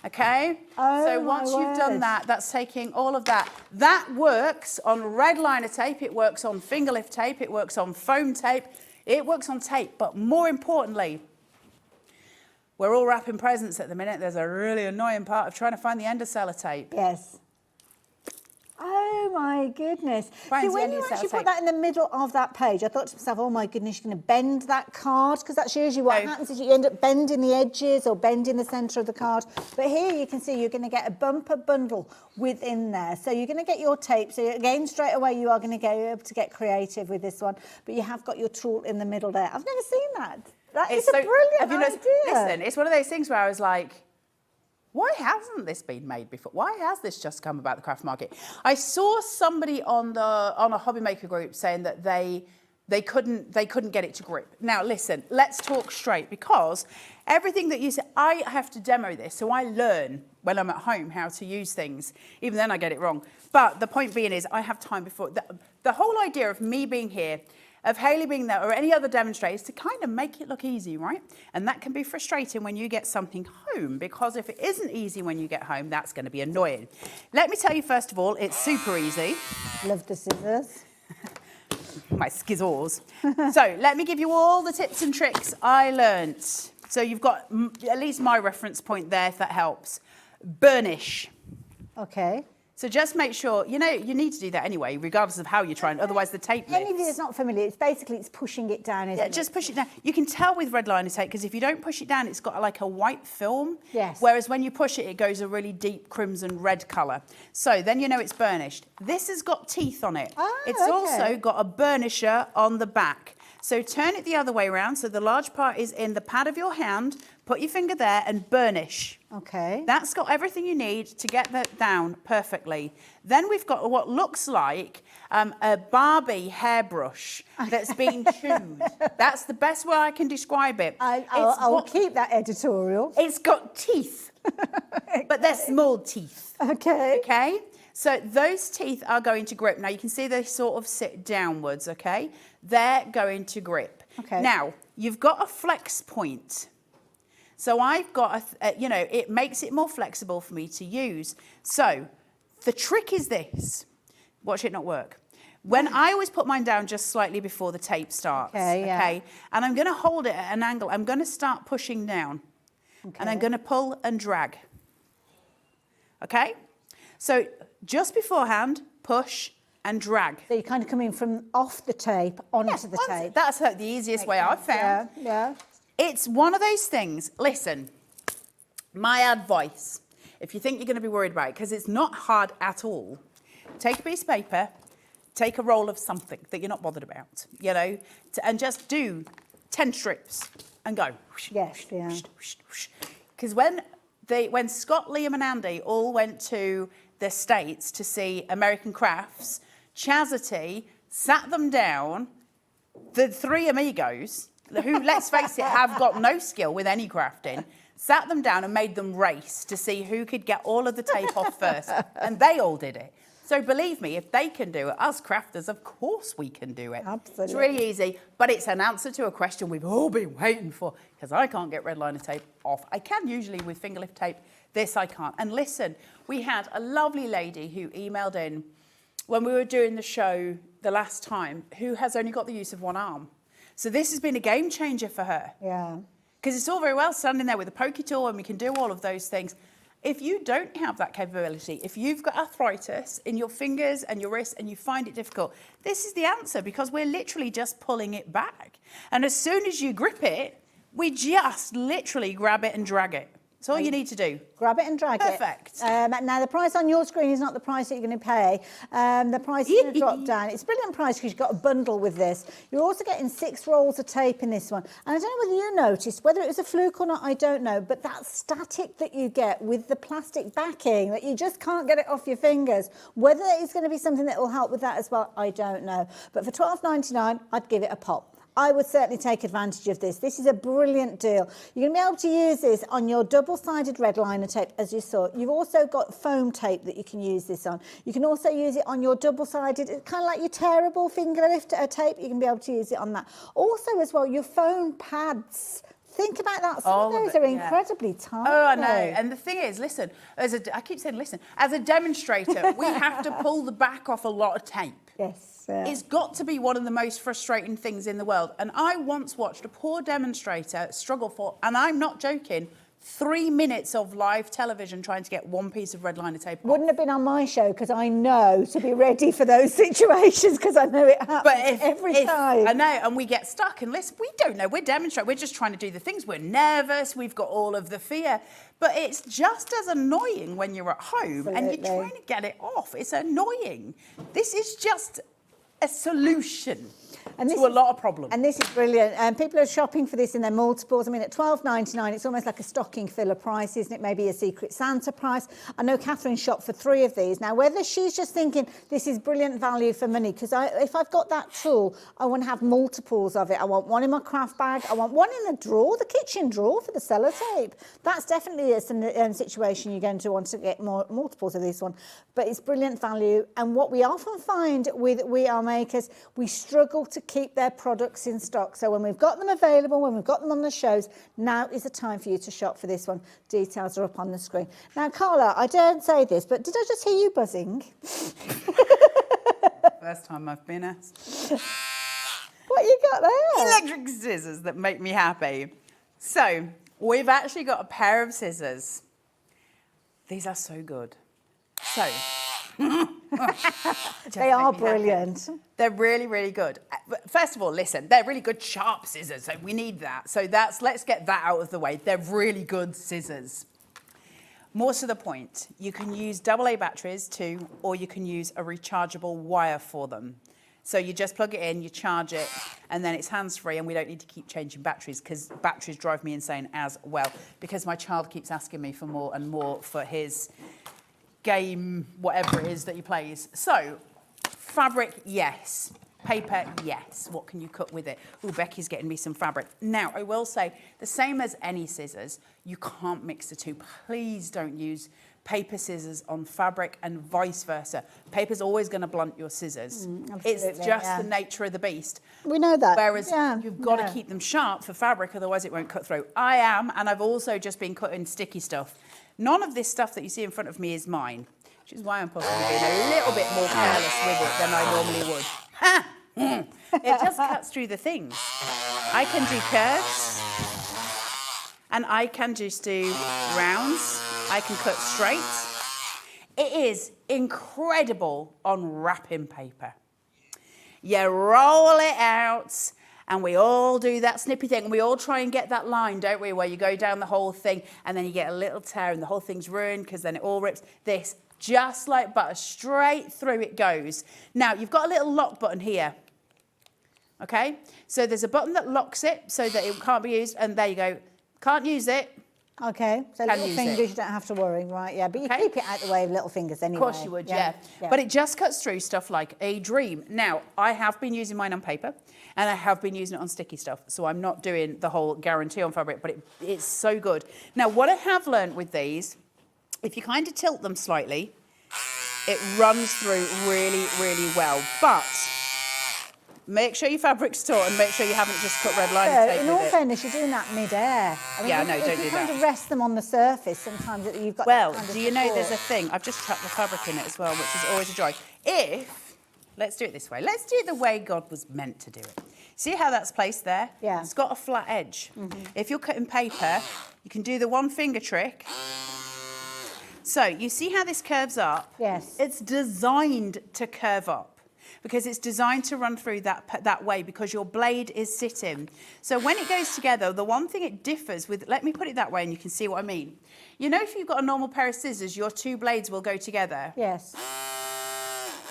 Speaker 7: Okay, so once you've done that, that's taking all of that. That works on red liner tape, it works on finger lift tape, it works on foam tape, it works on tape, but more importantly, we're all wrapping presents at the minute. There's a really annoying part of trying to find the end of sellotape.
Speaker 10: Yes. Oh my goodness.
Speaker 7: Find
Speaker 10: See, when you actually put that in the middle of that page, I thought to myself, oh my goodness, you're going to bend that card, because that's usually what happens, is you end up bending the edges or bending the centre of the card. But here you can see you're going to get a bumper bundle within there. So you're going to get your tape. So again, straight away, you are going to be able to get creative with this one. But you have got your tool in the middle there. I've never seen that. That is a brilliant idea.
Speaker 7: Listen, it's one of those things where I was like, why hasn't this been made before? Why has this just come about the craft market? I saw somebody on a hobby maker group saying that they they couldn't get it to grip. Now listen, let's talk straight, because everything that you say, I have to demo this, so I learn when I'm at home how to use things. Even then I get it wrong. But the point being is I have time before. The whole idea of me being here, of Hayley being there, or any other demonstrators, to kind of make it look easy, right? And that can be frustrating when you get something home, because if it isn't easy when you get home, that's going to be annoying. Let me tell you, first of all, it's super easy.
Speaker 10: Love the scissors.
Speaker 7: My skizzles. So let me give you all the tips and tricks I learnt. So you've got at least my reference point there, if that helps. Burnish.
Speaker 10: Okay.
Speaker 7: So just make sure, you need to do that anyway, regardless of how you're trying, otherwise the tape lifts.
Speaker 10: Any of you that's not familiar, it's pushing it down, isn't it?
Speaker 7: Yeah, just push it down. You can tell with red liner tape, because if you don't push it down, it's got like a white film.
Speaker 10: Yes.
Speaker 7: Whereas when you push it, it goes a really deep crimson red colour. So then you know it's burnished. This has got teeth on it. It's also got a burnisher on the back. So turn it the other way around, so the large part is in the pad of your hand, put your finger there and burnish.
Speaker 10: Okay.
Speaker 7: That's got everything you need to get that down perfectly. Then we've got what looks like a Barbie hairbrush that's been chewed. That's the best way I can describe it.
Speaker 10: I'll keep that editorial.
Speaker 7: It's got teeth, but they're small teeth.
Speaker 10: Okay.
Speaker 7: Okay? So those teeth are going to grip. Now you can see they sort of sit downwards, okay? They're going to grip.
Speaker 10: Okay.
Speaker 7: Now, you've got a flex point. So I've got, it makes it more flexible for me to use. So the trick is this. Watch it not work. When I always put mine down just slightly before the tape starts, okay? And I'm going to hold it at an angle. I'm going to start pushing down. Okay. And I'm going to pull and drag. Okay? So just beforehand, push and drag.
Speaker 10: So you're kind of coming from off the tape onto the tape.
Speaker 7: That's the easiest way I've found.
Speaker 10: Yeah.
Speaker 7: It's one of those things. Listen, my advice, if you think you're going to be worried about it, because it's not hard at all, take a piece of paper, take a roll of something that you're not bothered about, and just do 10 strips and go.
Speaker 10: Yes, yeah.
Speaker 7: Because when Scott, Liam and Andy all went to the States to see American Crafts, Chazity sat them down, the three amigos, who, let's face it, have got no skill with any crafting, sat them down and made them race to see who could get all of the tape off first. And they all did it. So believe me, if they can do it, us crafters, of course we can do it.
Speaker 10: Absolutely.
Speaker 7: It's really easy, but it's an answer to a question we've all been waiting for, because I can't get red liner tape off. I can usually with finger lift tape. This I can't. And listen, we had a lovely lady who emailed in when we were doing the show the last time, who has only got the use of one arm. So this has been a game changer for her.
Speaker 10: Yeah.
Speaker 7: Because it's all very well standing there with a pokey tool and we can do all of those things. If you don't have that capability, if you've got arthritis in your fingers and your wrists and you find it difficult, this is the answer, because we're literally just pulling it back. And as soon as you grip it, we just literally grab it and drag it. That's all you need to do.
Speaker 10: Grab it and drag it.
Speaker 7: Perfect.
Speaker 10: Now, the price on your screen is not the price that you're going to pay. The price is going to drop down. It's a brilliant price because you've got a bundle with this. You're also getting 6 rolls of tape in this one. And I don't know whether you noticed, whether it was a fluke or not, I don't know, but that static that you get with the plastic backing, that you just can't get it off your fingers, whether it's going to be something that will help with that as well, I don't know. But for $12.99, I'd give it a pop. I would certainly take advantage of this. This is a brilliant deal. You're going to be able to use this on your double-sided red liner tape, as you saw. You've also got foam tape that you can use this on. You can also use it on your double-sided, it's kind of like your tearable finger lift tape. You can be able to use it on that. Also, as well, your foam pads. Think about that. Some of those are incredibly tiny.
Speaker 7: Oh, I know. And the thing is, listen, I keep saying listen, as a demonstrator, we have to pull the back off a lot of tape.
Speaker 10: Yes.
Speaker 7: It's got to be one of the most frustrating things in the world. And I once watched a poor demonstrator struggle for, and I'm not joking, 3 minutes of live television trying to get one piece of red liner tape off.
Speaker 10: Wouldn't have been on my show, because I know to be ready for those situations, because I know it happens every time.
Speaker 7: I know, and we get stuck. And listen, we don't know. We're demonstrating. We're just trying to do the things. We're nervous. We've got all of the fear. But it's just as annoying when you're at home and you're trying to get it off. It's annoying. This is just a solution
Speaker 10: And
Speaker 7: to a lot of problems.
Speaker 10: And this is brilliant. People are shopping for this in their multiples. I mean, at $12.99, it's almost like a stocking filler price, isn't it? Maybe a Secret Santa price. I know Catherine shopped for 3 of these. Now, whether she's just thinking this is brilliant value for money, because if I've got that tool, I want to have multiples of it. I want one in my craft bag. I want one in the drawer, the kitchen drawer for the sellotape. That's definitely a situation you're going to want to get more multiples of this one. But it's brilliant value. And what we often find with We Are Makers, we struggle to keep their products in stock. So when we've got them available, when we've got them on the shows, now is the time for you to shop for this one. Details are up on the screen. Now, Carla, I don't say this, but did I just hear you buzzing?
Speaker 7: First time I've been asked.
Speaker 10: What you got there?
Speaker 7: Electric scissors that make me happy. So, we've actually got a pair of scissors. These are so good. So,
Speaker 10: they are brilliant.
Speaker 7: They're really, really good. First of all, listen, they're really good sharp scissors, so we need that. So let's get that out of the way. They're really good scissors. More to the point, you can use AA batteries too, or you can use a rechargeable wire for them. So you just plug it in, you charge it, and then it's hands-free, and we don't need to keep changing batteries, because batteries drive me insane as well, because my child keeps asking me for more and more for his game, whatever it is that he plays. So, fabric, yes. Paper, yes. What can you cut with it? Oh, Becky's getting me some fabric. Now, I will say, the same as any scissors, you can't mix the two. Please don't use paper scissors on fabric and vice versa. Paper's always going to blunt your scissors. It's just the nature of the beast.
Speaker 10: We know that.
Speaker 7: Whereas you've got to keep them sharp for fabric, otherwise it won't cut through. I am, and I've also just been cutting sticky stuff. None of this stuff that you see in front of me is mine, which is why I'm possibly being a little bit more careless with it than I normally would. It just cuts through the things. I can do curves, and I can just do rounds. I can cut straight. It is incredible on wrapping paper. You roll it out, and we all do that snippy thing, and we all try and get that line, don't we, where you go down the whole thing, and then you get a little tear, and the whole thing's ruined, because then it all rips. This, just like butter, straight through it goes. Now, you've got a little lock button here, okay? So there's a button that locks it so that it can't be used, and there you go. Can't use it.
Speaker 10: Okay, so little fingers, you don't have to worry, right? Yeah, but you keep it out the way of little fingers anyway.
Speaker 7: Of course you would, yeah. But it just cuts through stuff like a dream. Now, I have been using mine on paper, and I have been using it on sticky stuff, so I'm not doing the whole guarantee on fabric, but it's so good. Now, what I have learned with these, if you kind of tilt them slightly, it runs through really, really well. But make sure your fabric's taut, and make sure you haven't just cut red line tape with it.
Speaker 10: In all fairness, you're doing that mid-air. I mean,
Speaker 7: yeah, no, don't do that.
Speaker 10: You kind of rest them on the surface, sometimes you've got.
Speaker 7: Well, do you know there's a thing? I've just trapped the fabric in it as well, which is always a joy. Let's do it this way. Let's do it the way God was meant to do it. See how that's placed there?
Speaker 10: Yeah.
Speaker 7: It's got a flat edge. If you're cutting paper, you can do the one finger trick. So you see how this curves up?
Speaker 10: Yes.
Speaker 7: It's designed to curve up, because it's designed to run through that way, because your blade is sitting. So when it goes together, the one thing it differs with, let me put it that way and you can see what I mean. You know, if you've got a normal pair of scissors, your two blades will go together.
Speaker 10: Yes.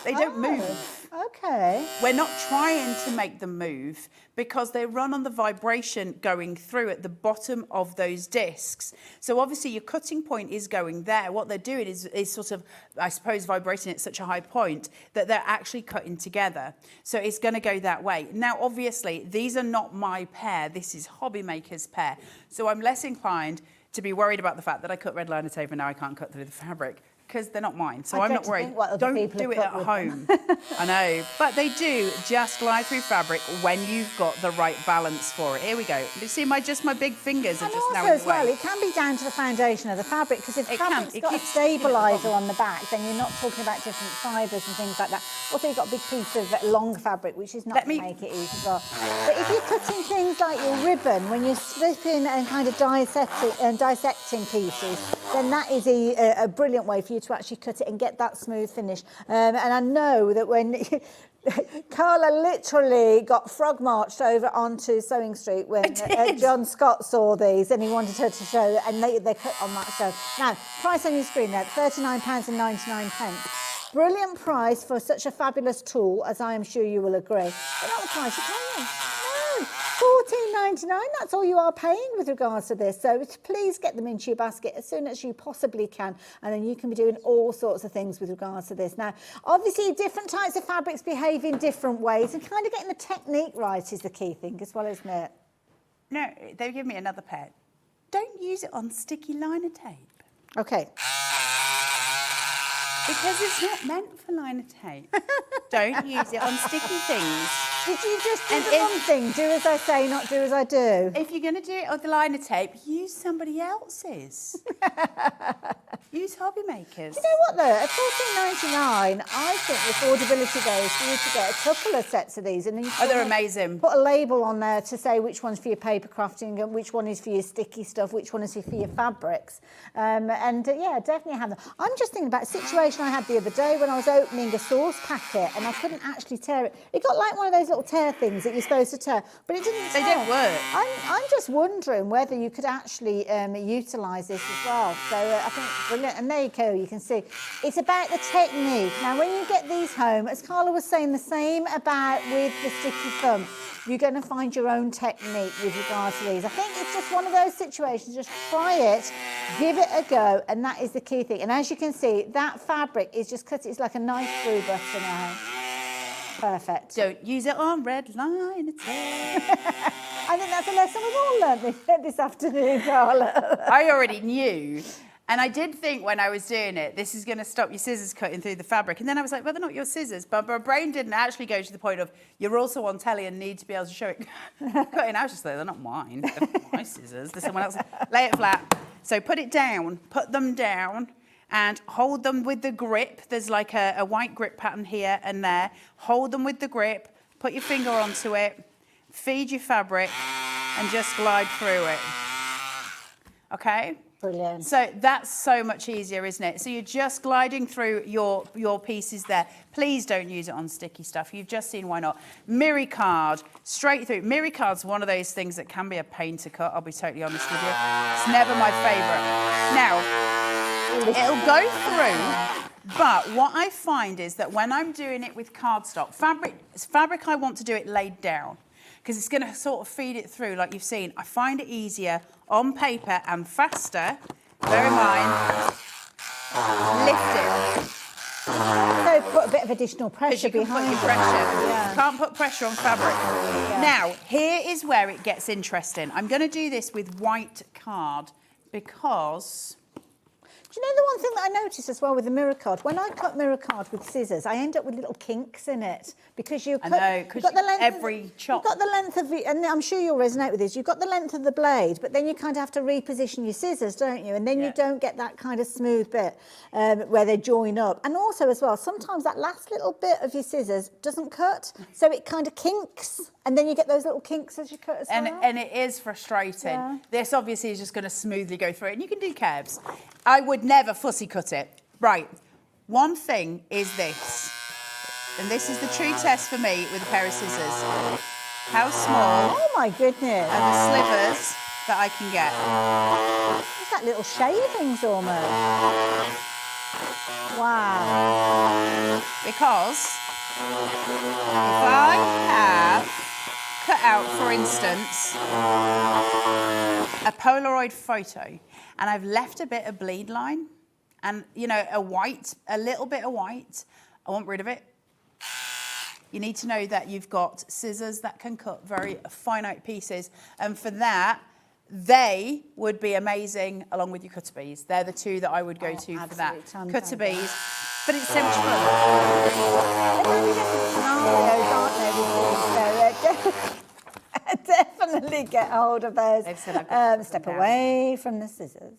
Speaker 7: They don't move.
Speaker 10: Okay.
Speaker 7: We're not trying to make them move, because they run on the vibration going through at the bottom of those discs. So obviously your cutting point is going there. What they're doing is sort of, I suppose, vibrating at such a high point that they're actually cutting together. So it's going to go that way. Now, obviously, these are not my pair. This is Hobby Maker's pair. So I'm less inclined to be worried about the fact that I cut red liner tape and now I can't cut through the fabric, because they're not mine, so I'm not worried. Don't do it at home. I know, but they do just glide through fabric when you've got the right balance for it. Here we go. You see, my big fingers are just now in the way.
Speaker 10: And also as well, it can be down to the foundation of the fabric, because if the fabric's got a stabiliser on the back, then you're not talking about different fibres and things like that. Also, you've got a big piece of long fabric, which is not to make it easy as well. But if you're cutting things like your ribbon, when you're slipping and kind of dissecting pieces, then that is a brilliant way for you to actually cut it and get that smooth finish. And I know that when Carla literally got frog marched over onto Sewing Street when John Scott saw these and he wanted her to show, and they cut on that show. Now, price on your screen there, £39.99. Brilliant price for such a fabulous tool, as I am sure you will agree. But not the price you're paying. No, £14.99, that's all you are paying with regards to this. So please get them into your basket as soon as you possibly can, and then you can be doing all sorts of things with regards to this. Now, obviously, different types of fabrics behave in different ways, and kind of getting the technique right is the key thing as well, isn't it?
Speaker 7: No, they've given me another pet. Don't use it on sticky liner tape.
Speaker 10: Okay.
Speaker 7: Because it's not meant for liner tape. Don't use it on sticky things.
Speaker 10: Did you just do the one thing? Do as I say, not do as I do.
Speaker 7: If you're going to do it on the liner tape, use somebody else's. Use Hobby Makers.
Speaker 10: Do you know what though? At £14.99, I think the affordability there is for you to get a couple of sets of these, and then you
Speaker 7: they're amazing.
Speaker 10: Put a label on there to say which one's for your paper crafting and which one is for your sticky stuff, which one is for your fabrics. Yeah, definitely have them. I'm just thinking about a situation I had the other day when I was opening a sauce packet and I couldn't actually tear it. It got like one of those little tear things that you're supposed to tear, but it didn't tear.
Speaker 7: They didn't work.
Speaker 10: I'm just wondering whether you could actually utilise this as well. So I think brilliant. And there you go, you can see. It's about the technique. Now, when you get these home, as Carla was saying, the same about with the sticky thumb. You're going to find your own technique with regards to these. I think it's just one of those situations, just try it, give it a go, and that is the key thing. And as you can see, that fabric is just cut, it's like a knife through butter now. Perfect.
Speaker 7: Don't use it on red liner tape.
Speaker 10: I think that's a lesson we've all learned this afternoon, Carla.
Speaker 7: I already knew. And I did think when I was doing it, this is going to stop your scissors cutting through the fabric. And then I was like, well, they're not your scissors. But my brain didn't actually go to the point of, you're also on telly and need to be able to show it cutting. I was just like, they're not mine. They're not my scissors. They're someone else's. Lay it flat. So put it down. Put them down. And hold them with the grip. There's like a white grip pattern here and there. Hold them with the grip. Put your finger onto it. Feed your fabric. And just glide through it. Okay?
Speaker 10: Brilliant.
Speaker 7: So that's so much easier, isn't it? So you're just gliding through your pieces there. Please don't use it on sticky stuff. You've just seen why not. Mirri card, straight through. Mirri card's one of those things that can be a pain to cut, I'll be totally honest with you. It's never my favourite. Now, it'll go through, but what I find is that when I'm doing it with cardstock, fabric I want to do it laid down, because it's going to sort of feed it through like you've seen. I find it easier on paper and faster. Bear in mind, lift it.
Speaker 10: So put a bit of additional pressure behind it.
Speaker 7: Yeah. Can't put pressure on fabric. Yeah. Now, here is where it gets interesting. I'm going to do this with white card because...
Speaker 10: Do you know the one thing that I noticed as well with the mirror card? When I cut mirror card with scissors, I end up with little kinks in it because you cut.
Speaker 7: I know, because every chop.
Speaker 10: You've got the length of and I'm sure you'll resonate with this. You've got the length of the blade, but then you kind of have to reposition your scissors, don't you? And then you don't get that kind of smooth bit where they join up. And also as well, sometimes that last little bit of your scissors doesn't cut, so it kind of kinks. And then you get those little kinks as you cut as well.
Speaker 7: And it is frustrating. Yeah. This obviously is just going to smoothly go through it. And you can do curves. I would never fussy cut it. Right. One thing is this. And this is the true test for me with a pair of scissors. How small
Speaker 10: oh my goodness.
Speaker 7: are the slivers that I can get?
Speaker 10: It's like little shavings almost. Wow.
Speaker 7: Because if I have cut out, for instance, a Polaroid photo, and I've left a bit of bleed line, and you know, a little bit of white, I want rid of it. You need to know that you've got scissors that can cut very finite pieces, and for that, they would be amazing along with your cutter bees. They're the two that I would go to for that. Cutter bees. But it's so much fun.
Speaker 10: They're very different scenarios, aren't they? definitely get hold of those. Step away from the scissors.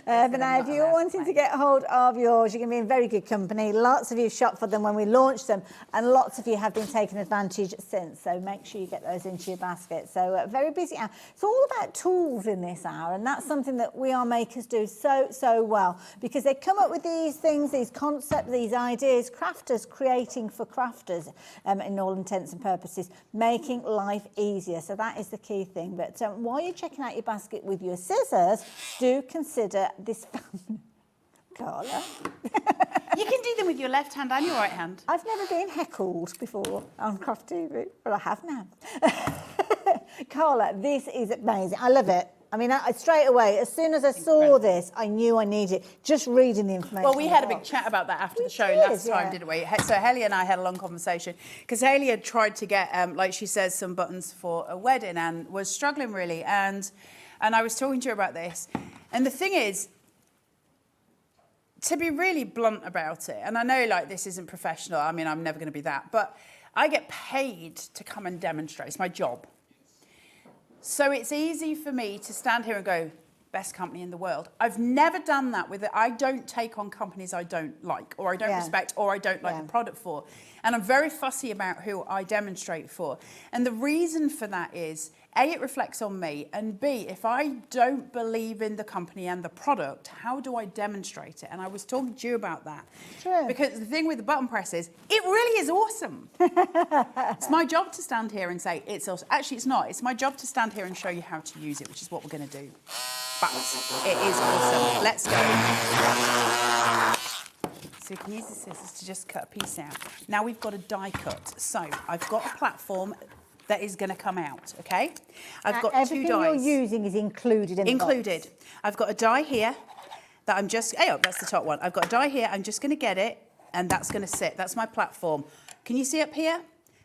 Speaker 10: But now, if you're wanting to get hold of yours, you're going to be in very good company. Lots of you shopped for them when we launched them, and lots of you have been taking advantage since. So make sure you get those into your basket. So very busy hour. It's all about tools in this hour, and that's something that we Are Makers do so well, because they come up with these things, these concepts, these ideas. Crafters creating for crafters, in all intents and purposes, making life easier. So that is the key thing. But while you're checking out your basket with your scissors, do consider this. Carla.
Speaker 7: You can do them with your left hand and your right hand.
Speaker 10: I've never been heckled before on Craft TV, but I have now. Carla, this is amazing. I love it. I mean, straight away, as soon as I saw this, I knew I needed it. Just reading the information.
Speaker 7: Well, we had a big chat about that after the show last time, didn't we? So Hayley and I had a long conversation because Hayley had tried to get, like she says, some buttons for a wedding and was struggling really. And I was talking to her about this. And the thing is, to be really blunt about it, and I know like this isn't professional, I mean, I'm never going to be that, but I get paid to come and demonstrate. It's my job. So it's easy for me to stand here and go, best company in the world. I've never done that with it. I don't take on companies I don't like or I don't respect or I don't like the product for. And I'm very fussy about who I demonstrate for. And the reason for that is, A, it reflects on me, and B, if I don't believe in the company and the product, how do I demonstrate it? And I was talking to you about that.
Speaker 10: True.
Speaker 7: Because the thing with the button press is, it really is awesome. It's my job to stand here and say, it's awesome. Actually, it's not. It's my job to stand here and show you how to use it, which is what we're going to do. But it is awesome. Let's go. So you can use the scissors to just cut a piece out. Now we've got a die cut. So I've got a platform that is going to come out, okay? I've got 2 dies.
Speaker 10: Everything you're using is included in the box.
Speaker 7: I've got a die here that I'm just, that's the top one. I've got a die here, I'm just going to get it, and that's going to sit. That's my platform. Can you see up here?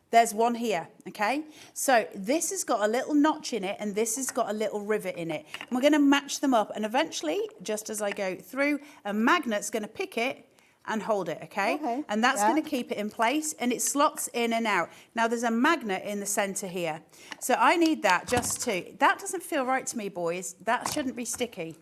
Speaker 7: There's one here, okay? So this has got a little notch in it, and this has got a little rivet in it. And we're going to match them up, and eventually, just as I go through, a magnet's going to pick it and hold it, okay? And that's going to keep it in place, and it slots in and out. Now, there's a magnet in the centre here. So I need that just to... That doesn't feel right to me, boys. That shouldn't be sticky.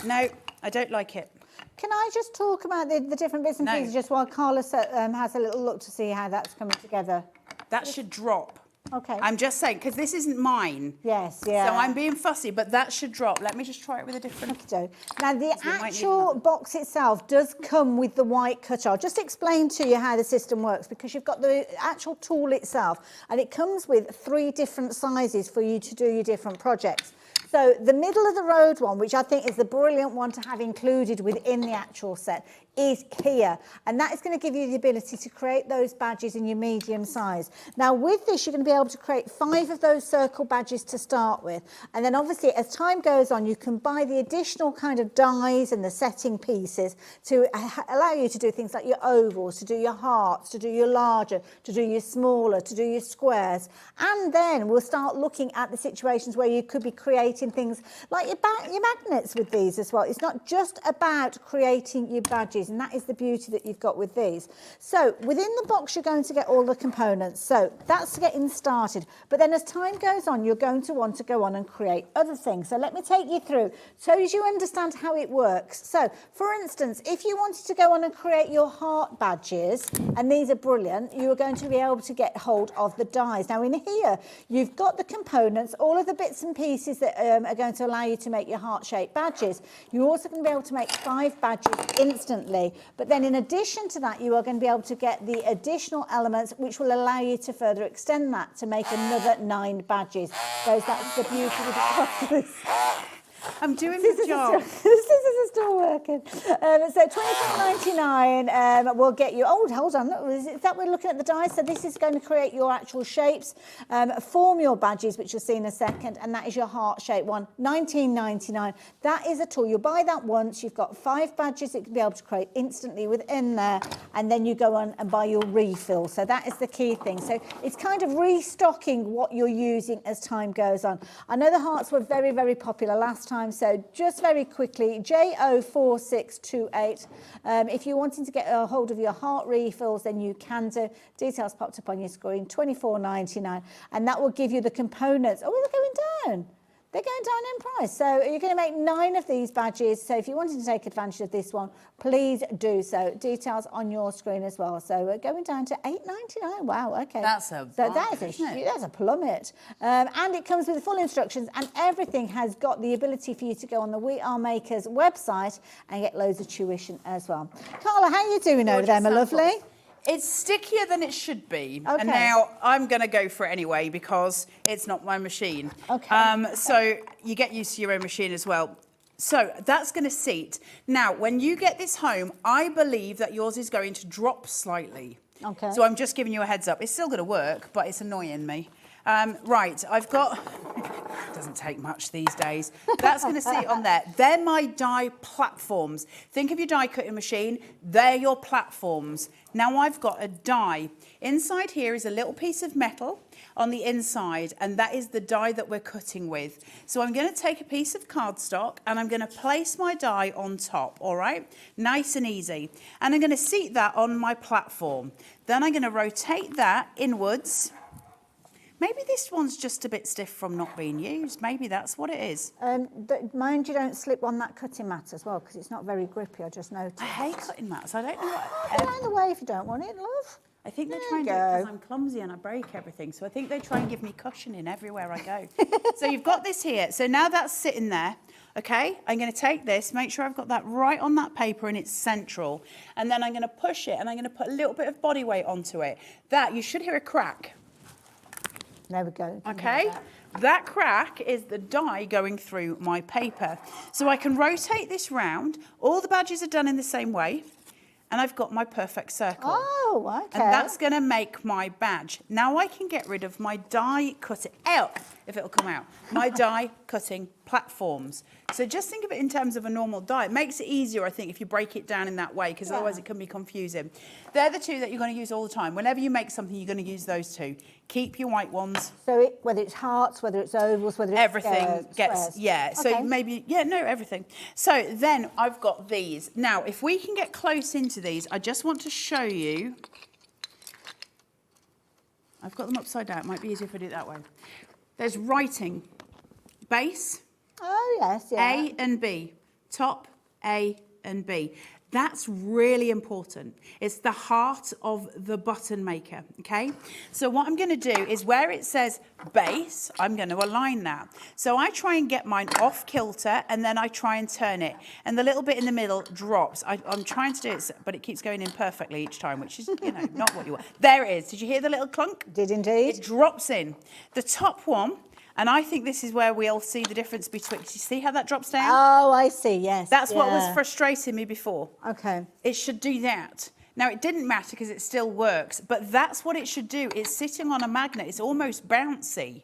Speaker 7: No, I don't like it.
Speaker 10: Can I just talk about the different bits and pieces just while Carla has a little look to see how that's coming together?
Speaker 7: That should drop.
Speaker 10: Okay.
Speaker 7: I'm just saying, because this isn't mine.
Speaker 10: Yes, yeah.
Speaker 7: So I'm being fussy, but that should drop. Let me just try it with a different...
Speaker 10: Now, the actual box itself does come with the white cut. I'll just explain to you how the system works, because you've got the actual tool itself, and it comes with 3 different sizes for you to do your different projects. So the middle of the road one, which I think is the brilliant one to have included within the actual set, is here, and that is going to give you the ability to create those badges in your medium size. Now with this, you're going to be able to create 5 of those circle badges to start with, and then obviously as time goes on, you can buy the additional kind of dies and the setting pieces to allow you to do things like your ovals, to do your hearts, to do your larger, to do your smaller, to do your squares. And then we'll start looking at the situations where you could be creating things like your magnets with these as well. It's not just about creating your badges, and that is the beauty that you've got with these. So within the box, you're going to get all the components. So that's getting started. But then as time goes on, you're going to want to go on and create other things. So let me take you through so as you understand how it works. So for instance, if you wanted to go on and create your heart badges, and these are brilliant, you are going to be able to get hold of the dies. Now in here, you've got the components, all of the bits and pieces that are going to allow you to make your heart-shaped badges. You're also going to be able to make 5 badges instantly. But then in addition to that, you are going to be able to get the additional elements which will allow you to further extend that to make another 9 badges. So that's the beauty of the process.
Speaker 7: I'm doing the job.
Speaker 10: The scissors are still working. So £24.99 will get you... Oh, hold on. Is that we're looking at the dies? So this is going to create your actual shapes, form your badges, which you'll see in a second, and that is your heart-shaped one. £19.99. That is a tool. You'll buy that once. You've got 5 badges that you'll be able to create instantly within there, and then you go on and buy your refill. So that is the key thing. So it's kind of restocking what you're using as time goes on. I know the hearts were very, very popular last time. So just very quickly, Jo 304628. If you're wanting to get a hold of your heart refills, then you can do. Details popped up on your screen, $24.99, and that will give you the components. Oh, they're going down. They're going down in price. So you're going to make 9 of these badges. So if you wanted to take advantage of this one, please do so. Details on your screen as well. So we're going down to $8.99. Wow, okay.
Speaker 7: That's
Speaker 10: that's a plummet. And it comes with full instructions, and everything has got the ability for you to go on the We Are Makers website and get loads of tuition as well. Carla, how are you doing over there, my lovely?
Speaker 7: It's stickier than it should be.
Speaker 10: Okay.
Speaker 7: And now I'm going to go for it anyway because it's not my machine.
Speaker 10: Okay.
Speaker 7: So you get used to your own machine as well. So that's going to seat. Now, when you get this home, I believe that yours is going to drop slightly.
Speaker 10: Okay.
Speaker 7: So I'm just giving you a heads up. It's still going to work, but it's annoying me. Right, I've got, doesn't take much these days. That's going to sit on there. They're my die platforms. Think of your die cutting machine. They're your platforms. Now I've got a die. Inside here is a little piece of metal on the inside, and that is the die that we're cutting with. So I'm going to take a piece of cardstock and I'm going to place my die on top, all right? Nice and easy. And I'm going to seat that on my platform. Then I'm going to rotate that inwards. Maybe this one's just a bit stiff from not being used. Maybe that's what it is.
Speaker 10: Mind you don't slip on that cutting mat as well, because it's not very grippy, I just noticed.
Speaker 7: I hate cutting mats. I don't know what...
Speaker 10: Get out of the way if you don't want it, love.
Speaker 7: I think they try and do it because I'm clumsy and I break everything. So I think they try and give me cushioning everywhere I go. So you've got this here. So now that's sitting there. Okay, I'm going to take this, make sure I've got that right on that paper and it's central. And then I'm going to push it and I'm going to put a little bit of body weight onto it. That, you should hear a crack.
Speaker 10: There we go.
Speaker 7: Okay, that crack is the die going through my paper. So I can rotate this round. All the badges are done in the same way. And I've got my perfect circle.
Speaker 10: Oh, okay.
Speaker 7: And that's going to make my badge. Now I can get rid of my die cutting, if it'll come out, my die cutting platforms. So just think of it in terms of a normal die. It makes it easier, I think, if you break it down in that way, because otherwise it can be confusing. They're the two that you're going to use all the time. Whenever you make something, you're going to use those two. Keep your white ones.
Speaker 10: So whether it's hearts, whether it's ovals, whether it's
Speaker 7: everything gets,
Speaker 10: squares.
Speaker 7: yeah. So
Speaker 10: Okay.
Speaker 7: maybe, yeah, no, everything. So then I've got these. Now, if we can get close into these, I just want to show you. I've got them upside down. It might be easier if I do it that way. There's writing, base,
Speaker 10: Oh, yes, yeah.
Speaker 7: A and B, top, A and B. That's really important. It's the heart of the button maker, okay? So what I'm going to do is where it says base, I'm going to align that. So I try and get mine off kilter and then I try and turn it. And the little bit in the middle drops. I'm trying to do it, but it keeps going in perfectly each time, which is, you know, not what you want. There it is. Did you hear the little clunk?
Speaker 10: Did indeed.
Speaker 7: It drops in. The top one, and I think this is where we all see the difference between, you see how that drops down?
Speaker 10: Oh, I see, yes.
Speaker 7: That's what was frustrating me before.
Speaker 10: Okay.
Speaker 7: It should do that. Now, it didn't matter because it still works, but that's what it should do. It's sitting on a magnet. It's almost bouncy.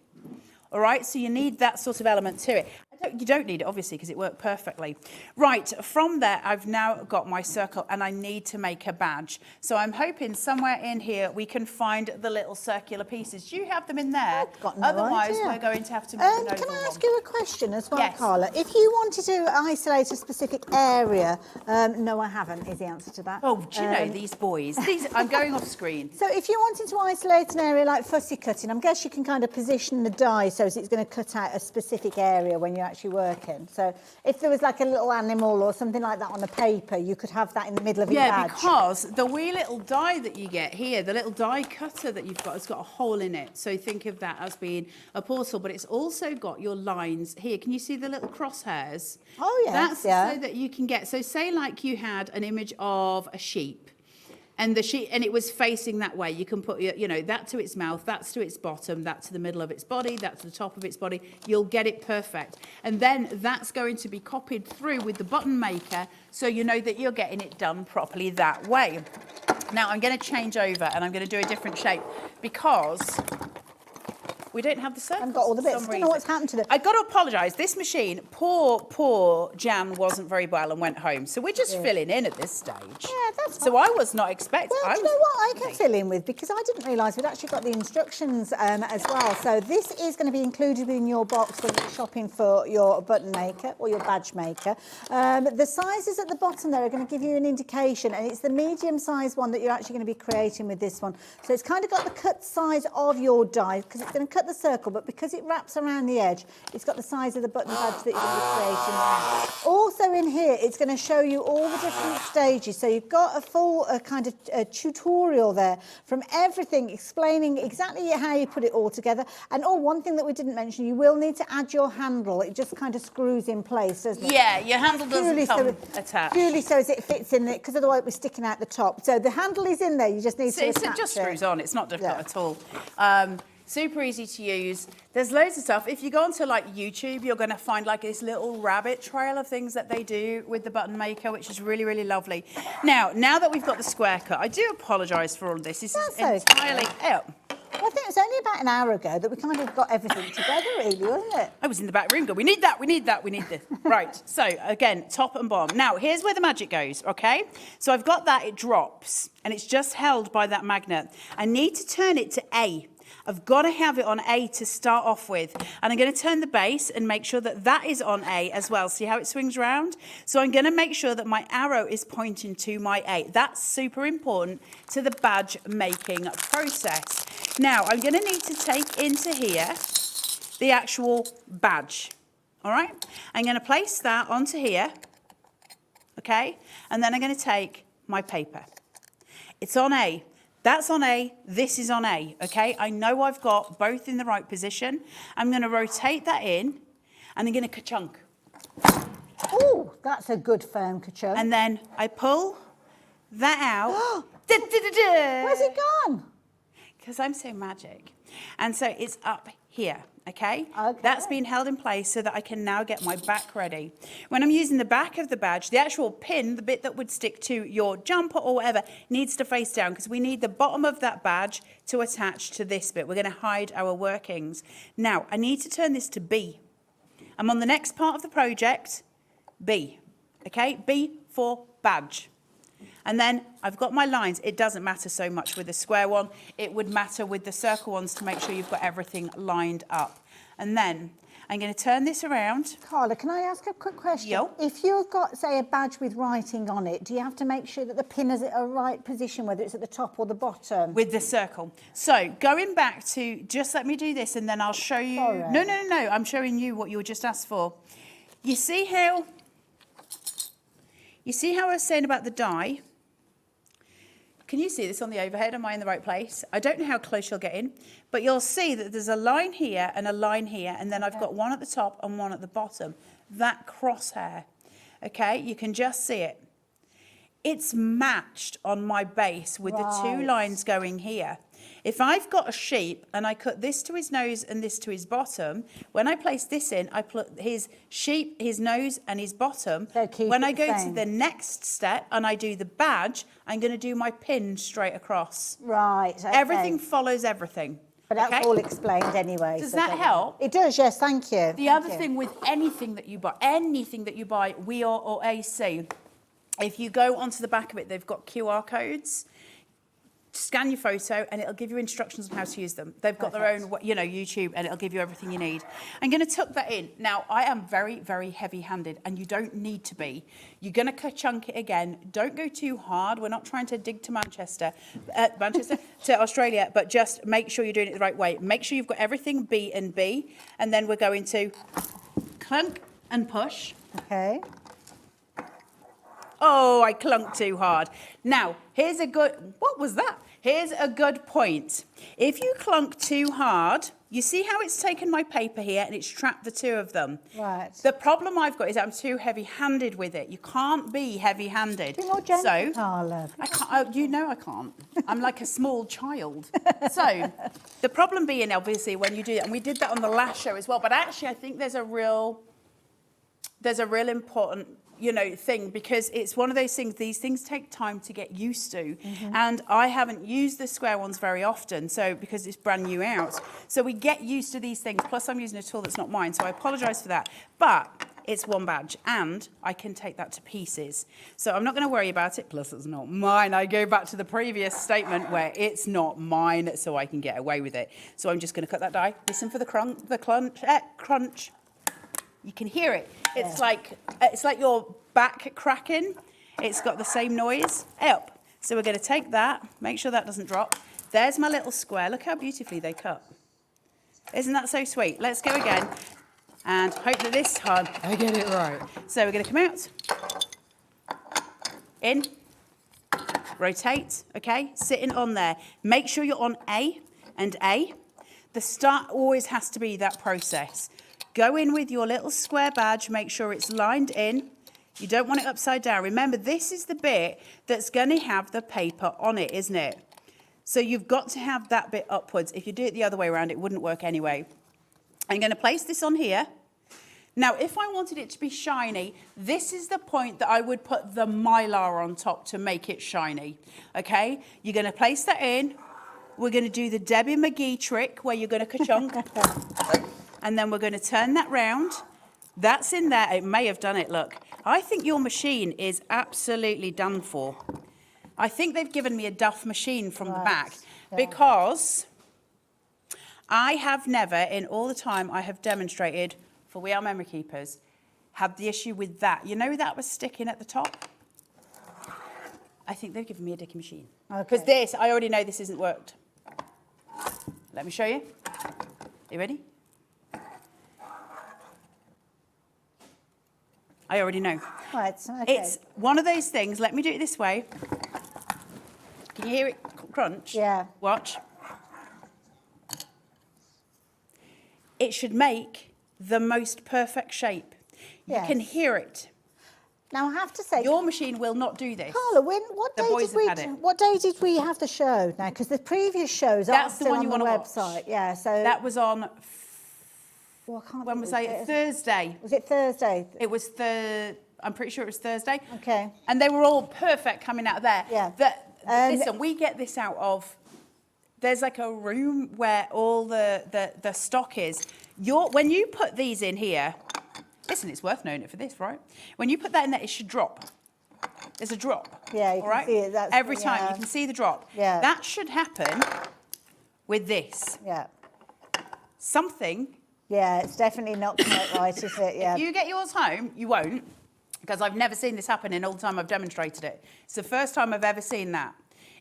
Speaker 7: All right, so you need that sort of element to it. You don't need it, obviously, because it worked perfectly. Right, from there, I've now got my circle, and I need to make a badge. So I'm hoping somewhere in here we can find the little circular pieces. Do you have them in there?
Speaker 10: I've got no
Speaker 7: Otherwise,
Speaker 10: idea.
Speaker 7: we're going to have to make an oval
Speaker 10: Can I ask
Speaker 7: one.
Speaker 10: you a question as well,
Speaker 7: Yes.
Speaker 10: Carla? If you wanted to isolate a specific area, no, I haven't, is the answer to that.
Speaker 7: Oh, do you know, these boys? I'm going off screen.
Speaker 10: So if you wanted to isolate an area like fussy cutting, I guess you can kind of position the die so it's going to cut out a specific area when you're actually working. So if there was like a little animal or something like that on a paper, you could have that in the middle of your badge.
Speaker 7: Yeah, because the wee little die that you get here, the little die cutter that you've got, has got a hole in it. So think of that as being a portal, but it's also got your lines here. Can you see the little crosshairs?
Speaker 10: Oh, yes,
Speaker 7: That's so that you can get, so say like you had an image of a sheep. And the sheep, and it was facing that way. You can put, you know, that to its mouth, that's to its bottom, that to the middle of its body, that to the top of its body. You'll get it perfect. And then that's going to be copied through with the button maker, so you know that you're getting it done properly that way. Now I'm going to change over and I'm going to do a different shape because We don't have the circles.
Speaker 10: I've got all the
Speaker 7: for
Speaker 10: bits.
Speaker 7: some
Speaker 10: I don't know what's
Speaker 7: reason.
Speaker 10: happened to them.
Speaker 7: I got to apologise. This machine, poor Jan wasn't very well and went home. So we're just filling in at this stage.
Speaker 10: Yeah, that's
Speaker 7: So I was not expecting.
Speaker 10: Well, do you know what I can fill in with? Because I didn't realise we'd actually got the instructions as well. So this is going to be included in your box when you're shopping for your button maker or your badge maker. The sizes at the bottom there are going to give you an indication, and it's the medium size one that you're actually going to be creating with this one. So it's kind of got the cut size of your die, because it's going to cut the circle, but because it wraps around the edge, it's got the size of the button badge that you're going to be creating there. Also in here, it's going to show you all the different stages. So you've got a full kind of tutorial there from everything, explaining exactly how you put it all together. And one thing that we didn't mention, you will need to add your handle. It just kind of screws in place, doesn't it?
Speaker 7: Yeah, your handle doesn't come attached.
Speaker 10: Purely so as it fits in there, because otherwise we're sticking out the top. So the handle is in there, you just need to attach
Speaker 7: It just screws on, it's not difficult
Speaker 10: Yeah.
Speaker 7: at all. Super easy to use. There's loads of stuff. If you go onto like YouTube, you're going to find like this little rabbit trail of things that they do with the button maker, which is really, really lovely. Now that we've got the square cut, I do apologise for all of this. This is entirely out.
Speaker 10: Well, I think it was only about an hour ago that we kind of got everything together, really, wasn't it?
Speaker 7: I was in the back room going, we need that, we need that, we need this. Right, so again, top and bottom. Now, here's where the magic goes, okay? So I've got that, it drops, and it's just held by that magnet. I need to turn it to A. I've got to have it on A to start off with. And I'm going to turn the base and make sure that that is on A as well. See how it swings round? So I'm going to make sure that my arrow is pointing to my A. That's super important to the badge making process. Now, I'm going to need to take into here the actual badge. All right? I'm going to place that onto here. Okay? And then I'm going to take my paper. It's on A. That's on A, this is on A, okay? I know I've got both in the right position. I'm going to rotate that in, and I'm going to ka-chunk.
Speaker 10: Oh, that's a good firm ka-chunk.
Speaker 7: And then I pull that out.
Speaker 10: Where's it gone?
Speaker 7: Because I'm so magic. And so it's up here. Okay? That's been held in place so that I can now get my back ready. When I'm using the back of the badge, the actual pin, the bit that would stick to your jumper or whatever, needs to face down because we need the bottom of that badge to attach to this bit. We're going to hide our workings. Now, I need to turn this to B. I'm on the next part of the project, B. Okay? B for badge. And then I've got my lines. It doesn't matter so much with the square one. It would matter with the circle ones to make sure you've got everything lined up. And then I'm going to turn this around.
Speaker 10: Carla, can I ask a quick question?
Speaker 7: Yo.
Speaker 10: If you've got, say, a badge with writing on it, do you have to make sure that the pin is at a right position, whether it's at the top or the bottom?
Speaker 7: With the circle. So going back to, just let me do this and then I'll show you.
Speaker 10: Sorry.
Speaker 7: No. I'm showing you what you were just asked for. You see how I was saying about the die? Can you see this on the overhead? Am I in the right place? I don't know how close you'll get in, but you'll see that there's a line here and a line here, and then I've got one at the top and one at the bottom. That crosshair, okay? You can just see it. It's matched on my base with the two lines going here. If I've got a sheep and I cut this to his nose and this to his bottom, when I place this in, I put his sheep, his nose and his bottom. When I go to the next step and I do the badge, I'm going to do my pin straight across.
Speaker 10: Right, okay.
Speaker 7: Everything follows everything.
Speaker 10: But that's all explained anyway.
Speaker 7: Does that help?
Speaker 10: It does, yes, thank you.
Speaker 7: The other thing with anything that you buy, we or AC, if you go onto the back of it, they've got QR codes. Scan your photo and it'll give you instructions on how to use them. They've got their own, YouTube, and it'll give you everything you need. I'm going to tuck that in. Now, I am very, very heavy-handed, and you don't need to be. You're going to ka-chunk it again. Don't go too hard. We're not trying to dig to Manchester, to Australia, but just make sure you're doing it the right way. Make sure you've got everything B and B, and then we're going to clunk and push.
Speaker 10: Okay.
Speaker 7: Oh, I clunked too hard. Now, here's a good, what was that? Here's a good point. If you clunk too hard, you see how it's taken my paper here and it's trapped the two of them?
Speaker 10: Right.
Speaker 7: The problem I've got is I'm too heavy-handed with it. You can't be heavy-handed.
Speaker 10: Be more gentle, Carla.
Speaker 7: I can't, I can't. I'm like a small child. So, the problem being, obviously, when you do that, and we did that on the last show as well, but actually I think there's a real important you know, thing, because it's one of those things, these things take time to get used to. And I haven't used the square ones very often, so because it's brand new out. So we get used to these things, plus I'm using a tool that's not mine, so I apologise for that. But it's one badge and I can take that to pieces. So I'm not going to worry about it, plus it's not mine. I go back to the previous statement where it's not mine, so I can get away with it. So I'm just going to cut that die. Listen for the crunch. You can hear it. It's like your back cracking. It's got the same noise. Up. So we're going to take that, make sure that doesn't drop. There's my little square. Look how beautifully they cut. Isn't that so sweet? Let's go again. And hope that this time I get it right. So we're going to come out, in, rotate, okay, sitting on there. Make sure you're on A and A. The start always has to be that process. Go in with your little square badge, make sure it's lined in. You don't want it upside down. Remember, this is the bit that's going to have the paper on it, isn't it? So you've got to have that bit upwards. If you do it the other way around, it wouldn't work anyway. I'm going to place this on here. Now, if I wanted it to be shiny, this is the point that I would put the mylar on top to make it shiny, okay? You're going to place that in. We're going to do the Debbie McGee trick where you're going to ka-chunk. And then we're going to turn that round. That's in there. It may have done it, look. I think your machine is absolutely done for. I think they've given me a Duff machine from the back because I have never, in all the time I have demonstrated for We Are Memory Keepers, had the issue with that. You know that was sticking at the top? I think they've given me a dicky machine. Because this, I already know this isn't worked. Let me show you. Are you ready? I already know.
Speaker 10: Right, okay.
Speaker 7: It's one of those things. Let me do it this way. Can you hear it crunch?
Speaker 10: Yeah.
Speaker 7: Watch. It should make the most perfect shape. You
Speaker 10: Yes.
Speaker 7: can hear it.
Speaker 10: Now I have to say,
Speaker 7: Your machine will not do this.
Speaker 10: Carla, what
Speaker 7: The
Speaker 10: day
Speaker 7: boys
Speaker 10: did we
Speaker 7: have had it.
Speaker 10: what day did we have the show now? Because the previous shows are
Speaker 7: That's the
Speaker 10: still
Speaker 7: one
Speaker 10: on
Speaker 7: you
Speaker 10: the
Speaker 7: wanna watch.
Speaker 10: website. Yeah, so
Speaker 7: That was on,
Speaker 10: well, I can't
Speaker 7: when
Speaker 10: think,
Speaker 7: was I? Thursday.
Speaker 10: Was it Thursday?
Speaker 7: It was I'm pretty sure it was Thursday.
Speaker 10: Okay.
Speaker 7: And they were all perfect coming out of there.
Speaker 10: Yeah.
Speaker 7: Listen, we get this out of, there's like a room where all the stock is. When you put these in here, listen, it's worth knowing it for this, right? When you put that in there, it should drop. There's a drop.
Speaker 10: Yeah, you
Speaker 7: all
Speaker 10: can
Speaker 7: right?
Speaker 10: see it. That's
Speaker 7: Every time you can see the drop.
Speaker 10: Yeah.
Speaker 7: That should happen with this.
Speaker 10: Yeah.
Speaker 7: Something.
Speaker 10: Yeah, it's definitely not quite right, is it? Yeah.
Speaker 7: If you get yours home, you won't, because I've never seen this happen in all the time I've demonstrated it. It's the first time I've ever seen that.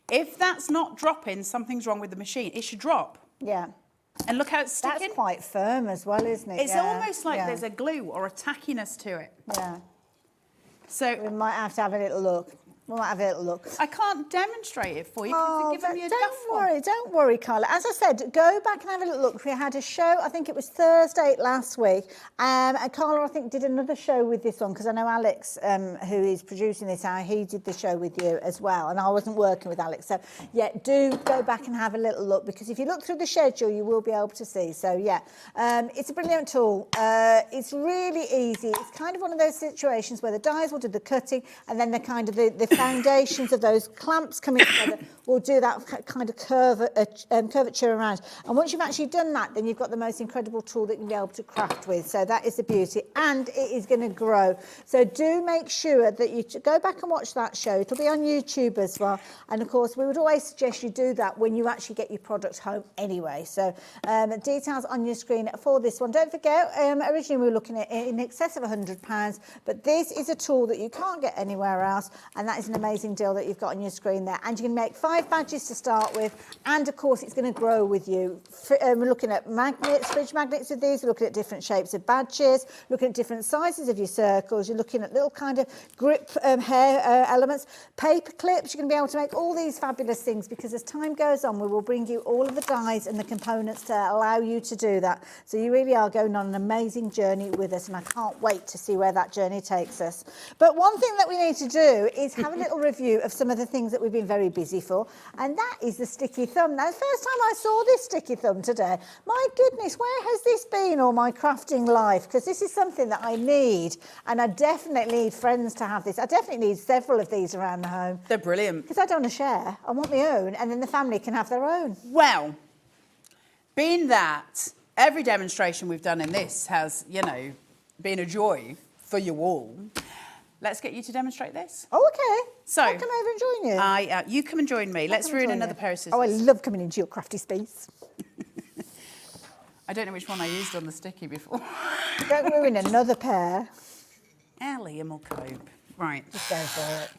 Speaker 7: If that's not dropping, something's wrong with the machine. It should drop.
Speaker 10: Yeah.
Speaker 7: And look how it's sticking.
Speaker 10: That's quite firm as well, isn't it?
Speaker 7: It's almost like there's a glue or a tackiness to it.
Speaker 10: Yeah.
Speaker 7: So
Speaker 10: we might have to have a little look. We might have a little look.
Speaker 7: I can't demonstrate it for you because they're giving me a duff one.
Speaker 10: Don't worry, Carla. As I said, go back and have a little look. We had a show, I think it was Thursday last week, and Carla, I think, did another show with this one because I know Alex, who is producing this, he did the show with you as well, and I wasn't working with Alex. So, yeah, do go back and have a little look because if you look through the schedule, you will be able to see. So, yeah, it's a brilliant tool. It's really easy. It's kind of one of those situations where the dies will do the cutting and then the kind of the foundations of those clamps coming together will do that kind of curvature around. And once you've actually done that, then you've got the most incredible tool that you'll be able to craft with. So that is the beauty, and it is going to grow. So do make sure that you go back and watch that show. It'll be on YouTube as well. And of course, we would always suggest you do that when you actually get your product home anyway. So details on your screen for this one. Don't forget, originally we were looking at in excess of £100, but this is a tool that you can't get anywhere else, and that is an amazing deal that you've got on your screen there. And you can make 5 badges to start with, and of course it's going to grow with you. We're looking at magnets, fridge magnets with these. We're looking at different shapes of badges, looking at different sizes of your circles. You're looking at little kind of grip hair elements, paper clips. You're going to be able to make all these fabulous things because as time goes on, we will bring you all of the dies and the components to allow you to do that. So you really are going on an amazing journey with us, and I can't wait to see where that journey takes us. But one thing that we need to do is have have a little review of some of the things that we've been very busy for, and that is the sticky thumb. Now, the first time I saw this sticky thumb today, my goodness, where has this been all my crafting life? Because this is something that I need, and I definitely need friends to have this. I definitely need several of these around the home.
Speaker 7: They're brilliant.
Speaker 10: Because I don't want to share. I want my own, and then the family can have their own.
Speaker 7: Well, being that every demonstration we've done in this has, you know, been a joy for you all, let's get you to demonstrate this.
Speaker 10: Oh, okay.
Speaker 7: So
Speaker 10: I'll come over and join you.
Speaker 7: You come and join me. Let's ruin another pair of scissors.
Speaker 10: Oh, I love coming into your crafty space.
Speaker 7: I don't know which one I used on the sticky before.
Speaker 10: Don't ruin another pair.
Speaker 7: Liam will cope. Right.
Speaker 10: Just go for it.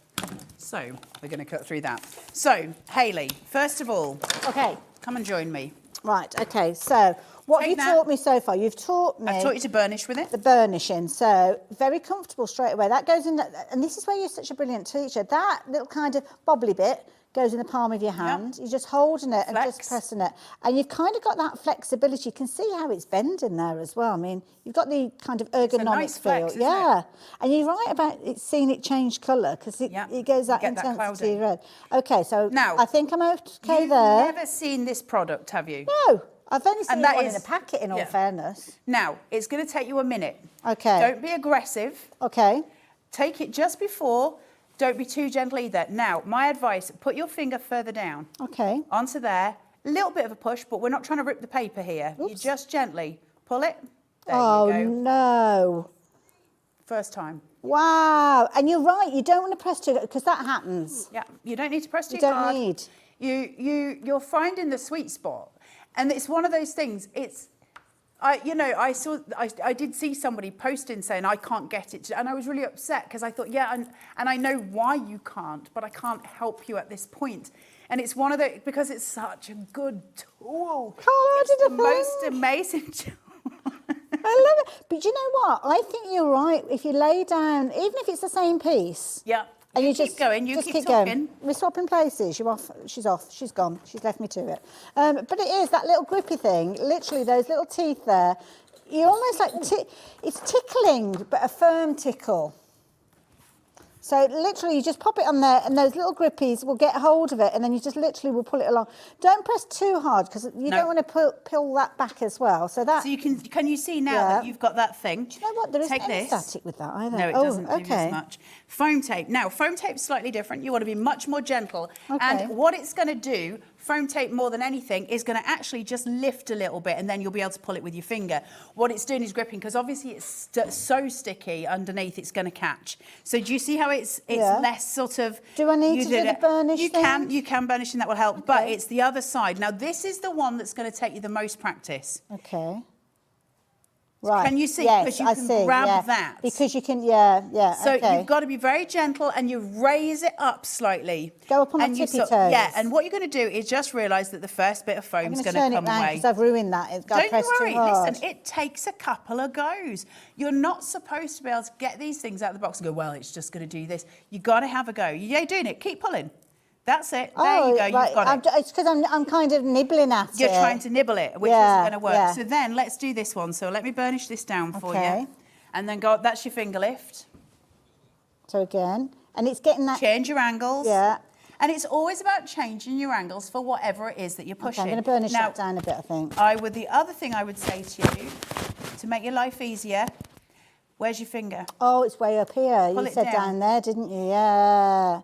Speaker 7: So we're going to cut through that. So, Hayley, first of all,
Speaker 10: okay,
Speaker 7: come and join me.
Speaker 10: Right, okay, so what have you taught me so far? You've taught me...
Speaker 7: I've taught you to burnish with it.
Speaker 10: The burnishing, so very comfortable straight away. That goes in, and this is where you're such a brilliant teacher. That little kind of bobbly bit goes in the palm of your hand. You're just holding it and just pressing it. And you've kind of got that flexibility. You can see how it's bending there as well. I mean, you've got the kind of ergonomic feel. Yeah. And you're right about seeing it change colour because it goes that intensity red. Okay, so now I think I'm okay there.
Speaker 7: You've never seen this product, have you?
Speaker 10: No. I've only seen one in a packet, in all fairness.
Speaker 7: Now, it's going to take you a minute.
Speaker 10: Okay.
Speaker 7: Don't be aggressive.
Speaker 10: Okay.
Speaker 7: Take it just before. Don't be too gentle either. Now, my advice, put your finger further down.
Speaker 10: Okay.
Speaker 7: Onto there. A little bit of a push, but we're not trying to rip the paper here. Oops. You just gently pull it. There you go.
Speaker 10: Oh, no.
Speaker 7: First time.
Speaker 10: Wow. And you're right. You don't want to press too, because that happens.
Speaker 7: Yeah. You don't need to press too
Speaker 10: You
Speaker 7: hard.
Speaker 10: don't need.
Speaker 7: You're finding the sweet spot. And it's one of those things, I did see somebody posting saying, I can't get it. And I was really upset because I thought, and I know why you can't, but I can't help you at this point. And it's one of the, because it's such a good tool. It's the most amazing tool.
Speaker 10: I love it. But you know what? I think you're right. If you lay down, even if it's the same piece.
Speaker 7: Yeah.
Speaker 10: And you
Speaker 7: keep
Speaker 10: just
Speaker 7: going, you
Speaker 10: just
Speaker 7: keep
Speaker 10: going.
Speaker 7: talking.
Speaker 10: We're swapping places. You're off. She's off. She's gone. She's left me to it. But it is that little grippy thing. Literally, those little teeth there. You almost like it's tickling, but a firm tickle. So literally, you just pop it on there, and those little grippies will get hold of it, and then you just literally will pull it along. Don't press too hard because you don't want to pull that back as well. So that.
Speaker 7: So you can you see now that you've got that thing?
Speaker 10: Do you know what? There isn't any static with that either.
Speaker 7: No, it doesn't give you as much. Foam tape. Now, foam tape's slightly different. You want to be much more gentle.
Speaker 10: Okay.
Speaker 7: And what it's going to do, foam tape more than anything, is going to actually just lift a little bit, and then you'll be able to pull it with your finger. What it's doing is gripping, because obviously it's so sticky underneath, it's going to catch. So do you see how it's less sort of...
Speaker 10: Do I need to do the burnish thing?
Speaker 7: You can burnish, and that will help. Okay. But it's the other side. Now, this is the one that's going to take you the most practice.
Speaker 10: Okay. Right.
Speaker 7: Can you see?
Speaker 10: Yes,
Speaker 7: because you
Speaker 10: I
Speaker 7: can
Speaker 10: see,
Speaker 7: grab that.
Speaker 10: Because you can,
Speaker 7: So
Speaker 10: okay.
Speaker 7: you've got to be very gentle, and you raise it up slightly.
Speaker 10: Go up on my tippy toes.
Speaker 7: Yeah, and what you're going to do is just realise that the first bit of foam is going to come away.
Speaker 10: I'm going to turn it round because I've ruined that. It's got to press
Speaker 7: Don't worry,
Speaker 10: too hard.
Speaker 7: listen, it takes a couple of goes. You're not supposed to be able to get these things out of the box and go, well, it's just going to do this. You've got to have a go. You're doing it. Keep pulling. That's it. There you go.
Speaker 10: Right.
Speaker 7: You've got it.
Speaker 10: It's because I'm kind of nibbling at it.
Speaker 7: You're trying to nibble it, which isn't going to work. Yeah. So then let's do this one. So let me burnish this down for you. And then go, that's your finger lift.
Speaker 10: So again, and it's getting that...
Speaker 7: Change your angles.
Speaker 10: Yeah.
Speaker 7: And it's always about changing your angles for whatever it is that you're pushing.
Speaker 10: Okay, I'm going to burnish that down a bit, I think.
Speaker 7: The other thing I would say to you, to make your life easier, where's your finger?
Speaker 10: Oh, it's way up here. You said down there, didn't you? Yeah.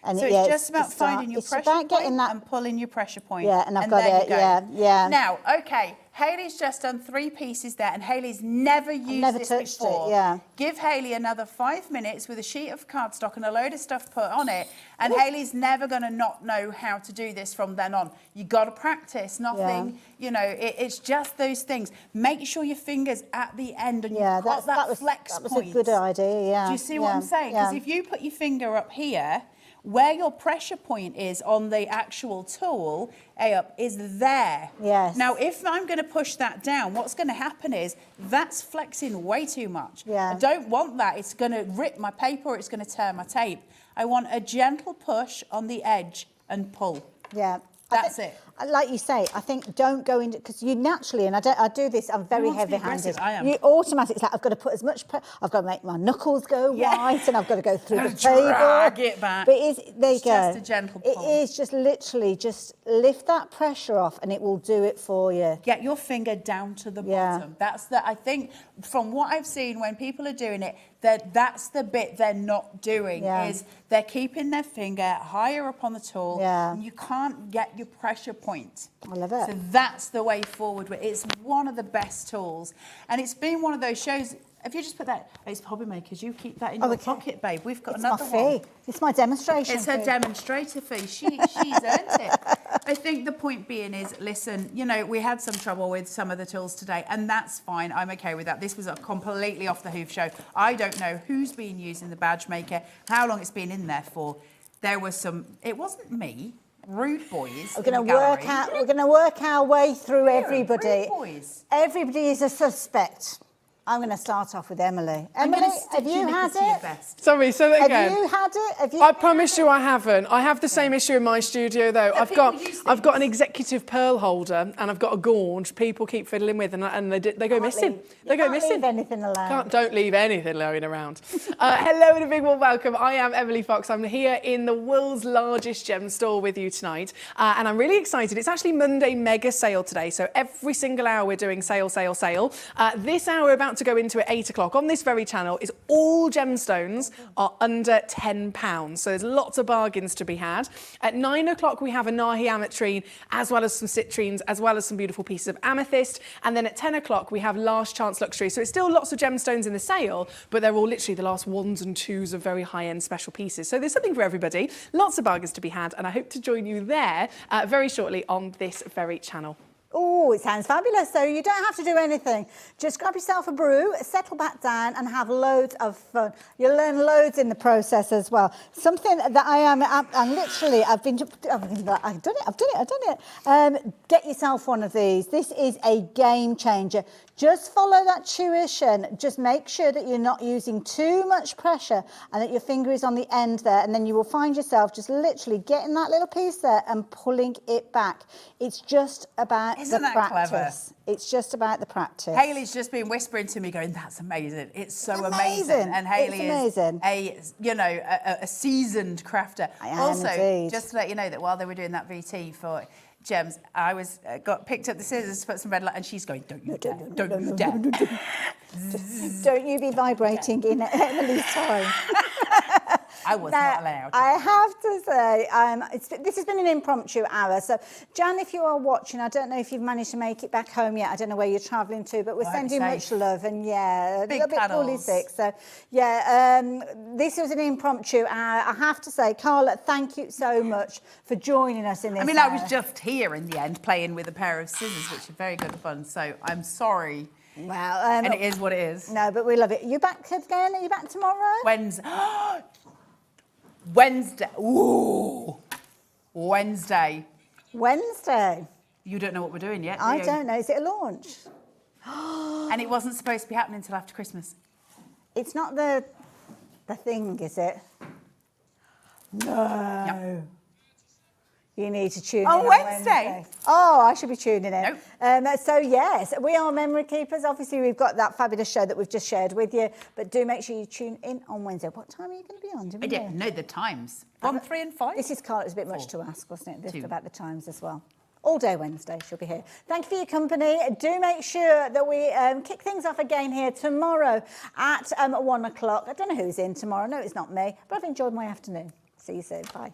Speaker 10: And
Speaker 7: so it's just about finding your pressure point and pulling your pressure point.
Speaker 10: Yeah, and I've got it, yeah.
Speaker 7: Now, okay, Hayley's just done 3 pieces there, and Hayley's never used this before.
Speaker 10: It, yeah.
Speaker 7: Give Hayley another 5 minutes with a sheet of cardstock and a load of stuff put on it, and Hayley's never going to not know how to do this from then on. You got to practice, nothing, you know, it's just those things. Make sure your finger's at the end and you've got that flex point.
Speaker 10: That was a good idea, yeah.
Speaker 7: Do you see what I'm saying? Because if you put your finger up here, where your pressure point is on the actual tool, is there.
Speaker 10: Yes.
Speaker 7: Now, if I'm going to push that down, what's going to happen is that's flexing way too much.
Speaker 10: Yeah.
Speaker 7: I don't want that. It's going to rip my paper or it's going to tear my tape. I want a gentle push on the edge and pull.
Speaker 10: Yeah.
Speaker 7: That's it.
Speaker 10: like you say, I think don't go into, because you naturally, and I do this, I'm very
Speaker 7: want to be
Speaker 10: heavy-handed.
Speaker 7: aggressive, I am.
Speaker 10: You automatically, it's like, I've got to put as much, I've got to make my knuckles go white, and I've got to go through the table.
Speaker 7: Drag it back.
Speaker 10: But there you go.
Speaker 7: Just a gentle pull.
Speaker 10: It is just literally, just lift that pressure off, and it will do it for you.
Speaker 7: Get your finger down to the bottom. That's I think, from what I've seen when people are doing it, that's the bit they're not doing, is they're keeping their finger higher up on the tool, and you can't get your pressure point.
Speaker 10: I love it.
Speaker 7: So that's the way forward. It's one of the best tools. And it's been one of those shows. If you just put that, it's Hobby Makers, you keep that in your pocket, babe. We've got another one.
Speaker 10: It's my demonstration
Speaker 7: It's her demonstrator fee. She's earned it. I think the point being is, listen, you know, we had some trouble with some of the tools today, and that's fine. I'm okay with that. This was a completely off the hoof show. I don't know who's been using the badge maker, how long it's been in there for. There was some, it wasn't me, rude boys.
Speaker 10: We're going to work our way through everybody.
Speaker 7: Rude boys.
Speaker 10: Everybody is a suspect. I'm going to start off with Emily. Emily, have you had it?
Speaker 12: Sorry, say that again.
Speaker 10: Have you had it?
Speaker 12: I promise you I haven't. I have the same issue in my studio though. I've got an executive pearl holder and I've got a gauge people keep fiddling with and they go missing. They go missing.
Speaker 10: Leave anything alone.
Speaker 12: Don't leave anything lying around. Hello and a big warm welcome. I am Emily Fox. I'm here in the world's largest gem store with you tonight. And I'm really excited. It's actually Monday mega sale today. So every single hour we're doing sale, sale, sale. This hour we're about to go into at 8 o'clock on this very channel is all gemstones are under £10. So there's lots of bargains to be had. At 9 o'clock we have a Nahi ametrine as well as some citrines as well as some beautiful pieces of amethyst. And then at 10 o'clock we have last chance luxury. So it's still lots of gemstones in the sale, but they're all literally the last ones and twos of very high-end special pieces. So there's something for everybody. Lots of bargains to be had, and I hope to join you there very shortly on this very channel.
Speaker 10: Oh, it sounds fabulous. So you don't have to do anything. Just grab yourself a brew, settle back down and have loads of fun. You'll learn loads in the process as well. Something that I'm literally, I've done it. Get yourself one of these. This is a game changer. Just follow that tuition. Just make sure that you're not using too much pressure and that your finger is on the end there, and then you will find yourself just literally getting that little piece there and pulling it back. It's just about the practice. Clever? It's just about the practice.
Speaker 7: Haley's just been whispering to me going, that's amazing. It's so amazing. And Haley is a seasoned crafter.
Speaker 10: I am
Speaker 7: also,
Speaker 10: indeed.
Speaker 7: just to let you know that while they were doing that VT for gems, I picked up the scissors to put some red light, and she's going, don't you dare.
Speaker 10: Don't you be vibrating in Emily's time.
Speaker 7: I was not allowed.
Speaker 10: I have to say, this has been an impromptu hour. So, Jan, if you are watching, I don't know if you've managed to make it back home yet. I don't know where you're travelling to, but we're sending much love. And a little bit poorly sick. So, this was an impromptu hour. I have to say, Carla, thank you so much for joining us in this hour.
Speaker 7: I was just here in the end playing with a pair of scissors, which are very good fun. So, I'm sorry.
Speaker 10: Well,
Speaker 7: and it is what it is.
Speaker 10: No, but we love it. You back again? Are you back tomorrow?
Speaker 7: Wednesday. Ooh. Wednesday. You don't know what we're doing yet, do you?
Speaker 10: I don't know. Is it a launch?
Speaker 7: And it wasn't supposed to be happening until after Christmas.
Speaker 10: It's not the thing, is it? No.
Speaker 7: Yep.
Speaker 10: You need to tune in
Speaker 7: on Wednesday.
Speaker 10: Oh, I should be tuning in.
Speaker 7: Nope.
Speaker 10: So yes, we are Memory Keepers. Obviously, we've got that fabulous show that we've just shared with you. But do make sure you tune in on Wednesday. What time are you going to be on?
Speaker 7: I didn't know the times. 1, 3 and 5?
Speaker 10: This is Carla. It was a bit much to ask, wasn't it? About the times as well. All day Wednesday, she'll be here. Thank you for your company. Do make sure that we kick things off again here tomorrow at 1 o'clock. I don't know who's in tomorrow. No, it's not me. But I've enjoyed my afternoon. See you soon. Bye.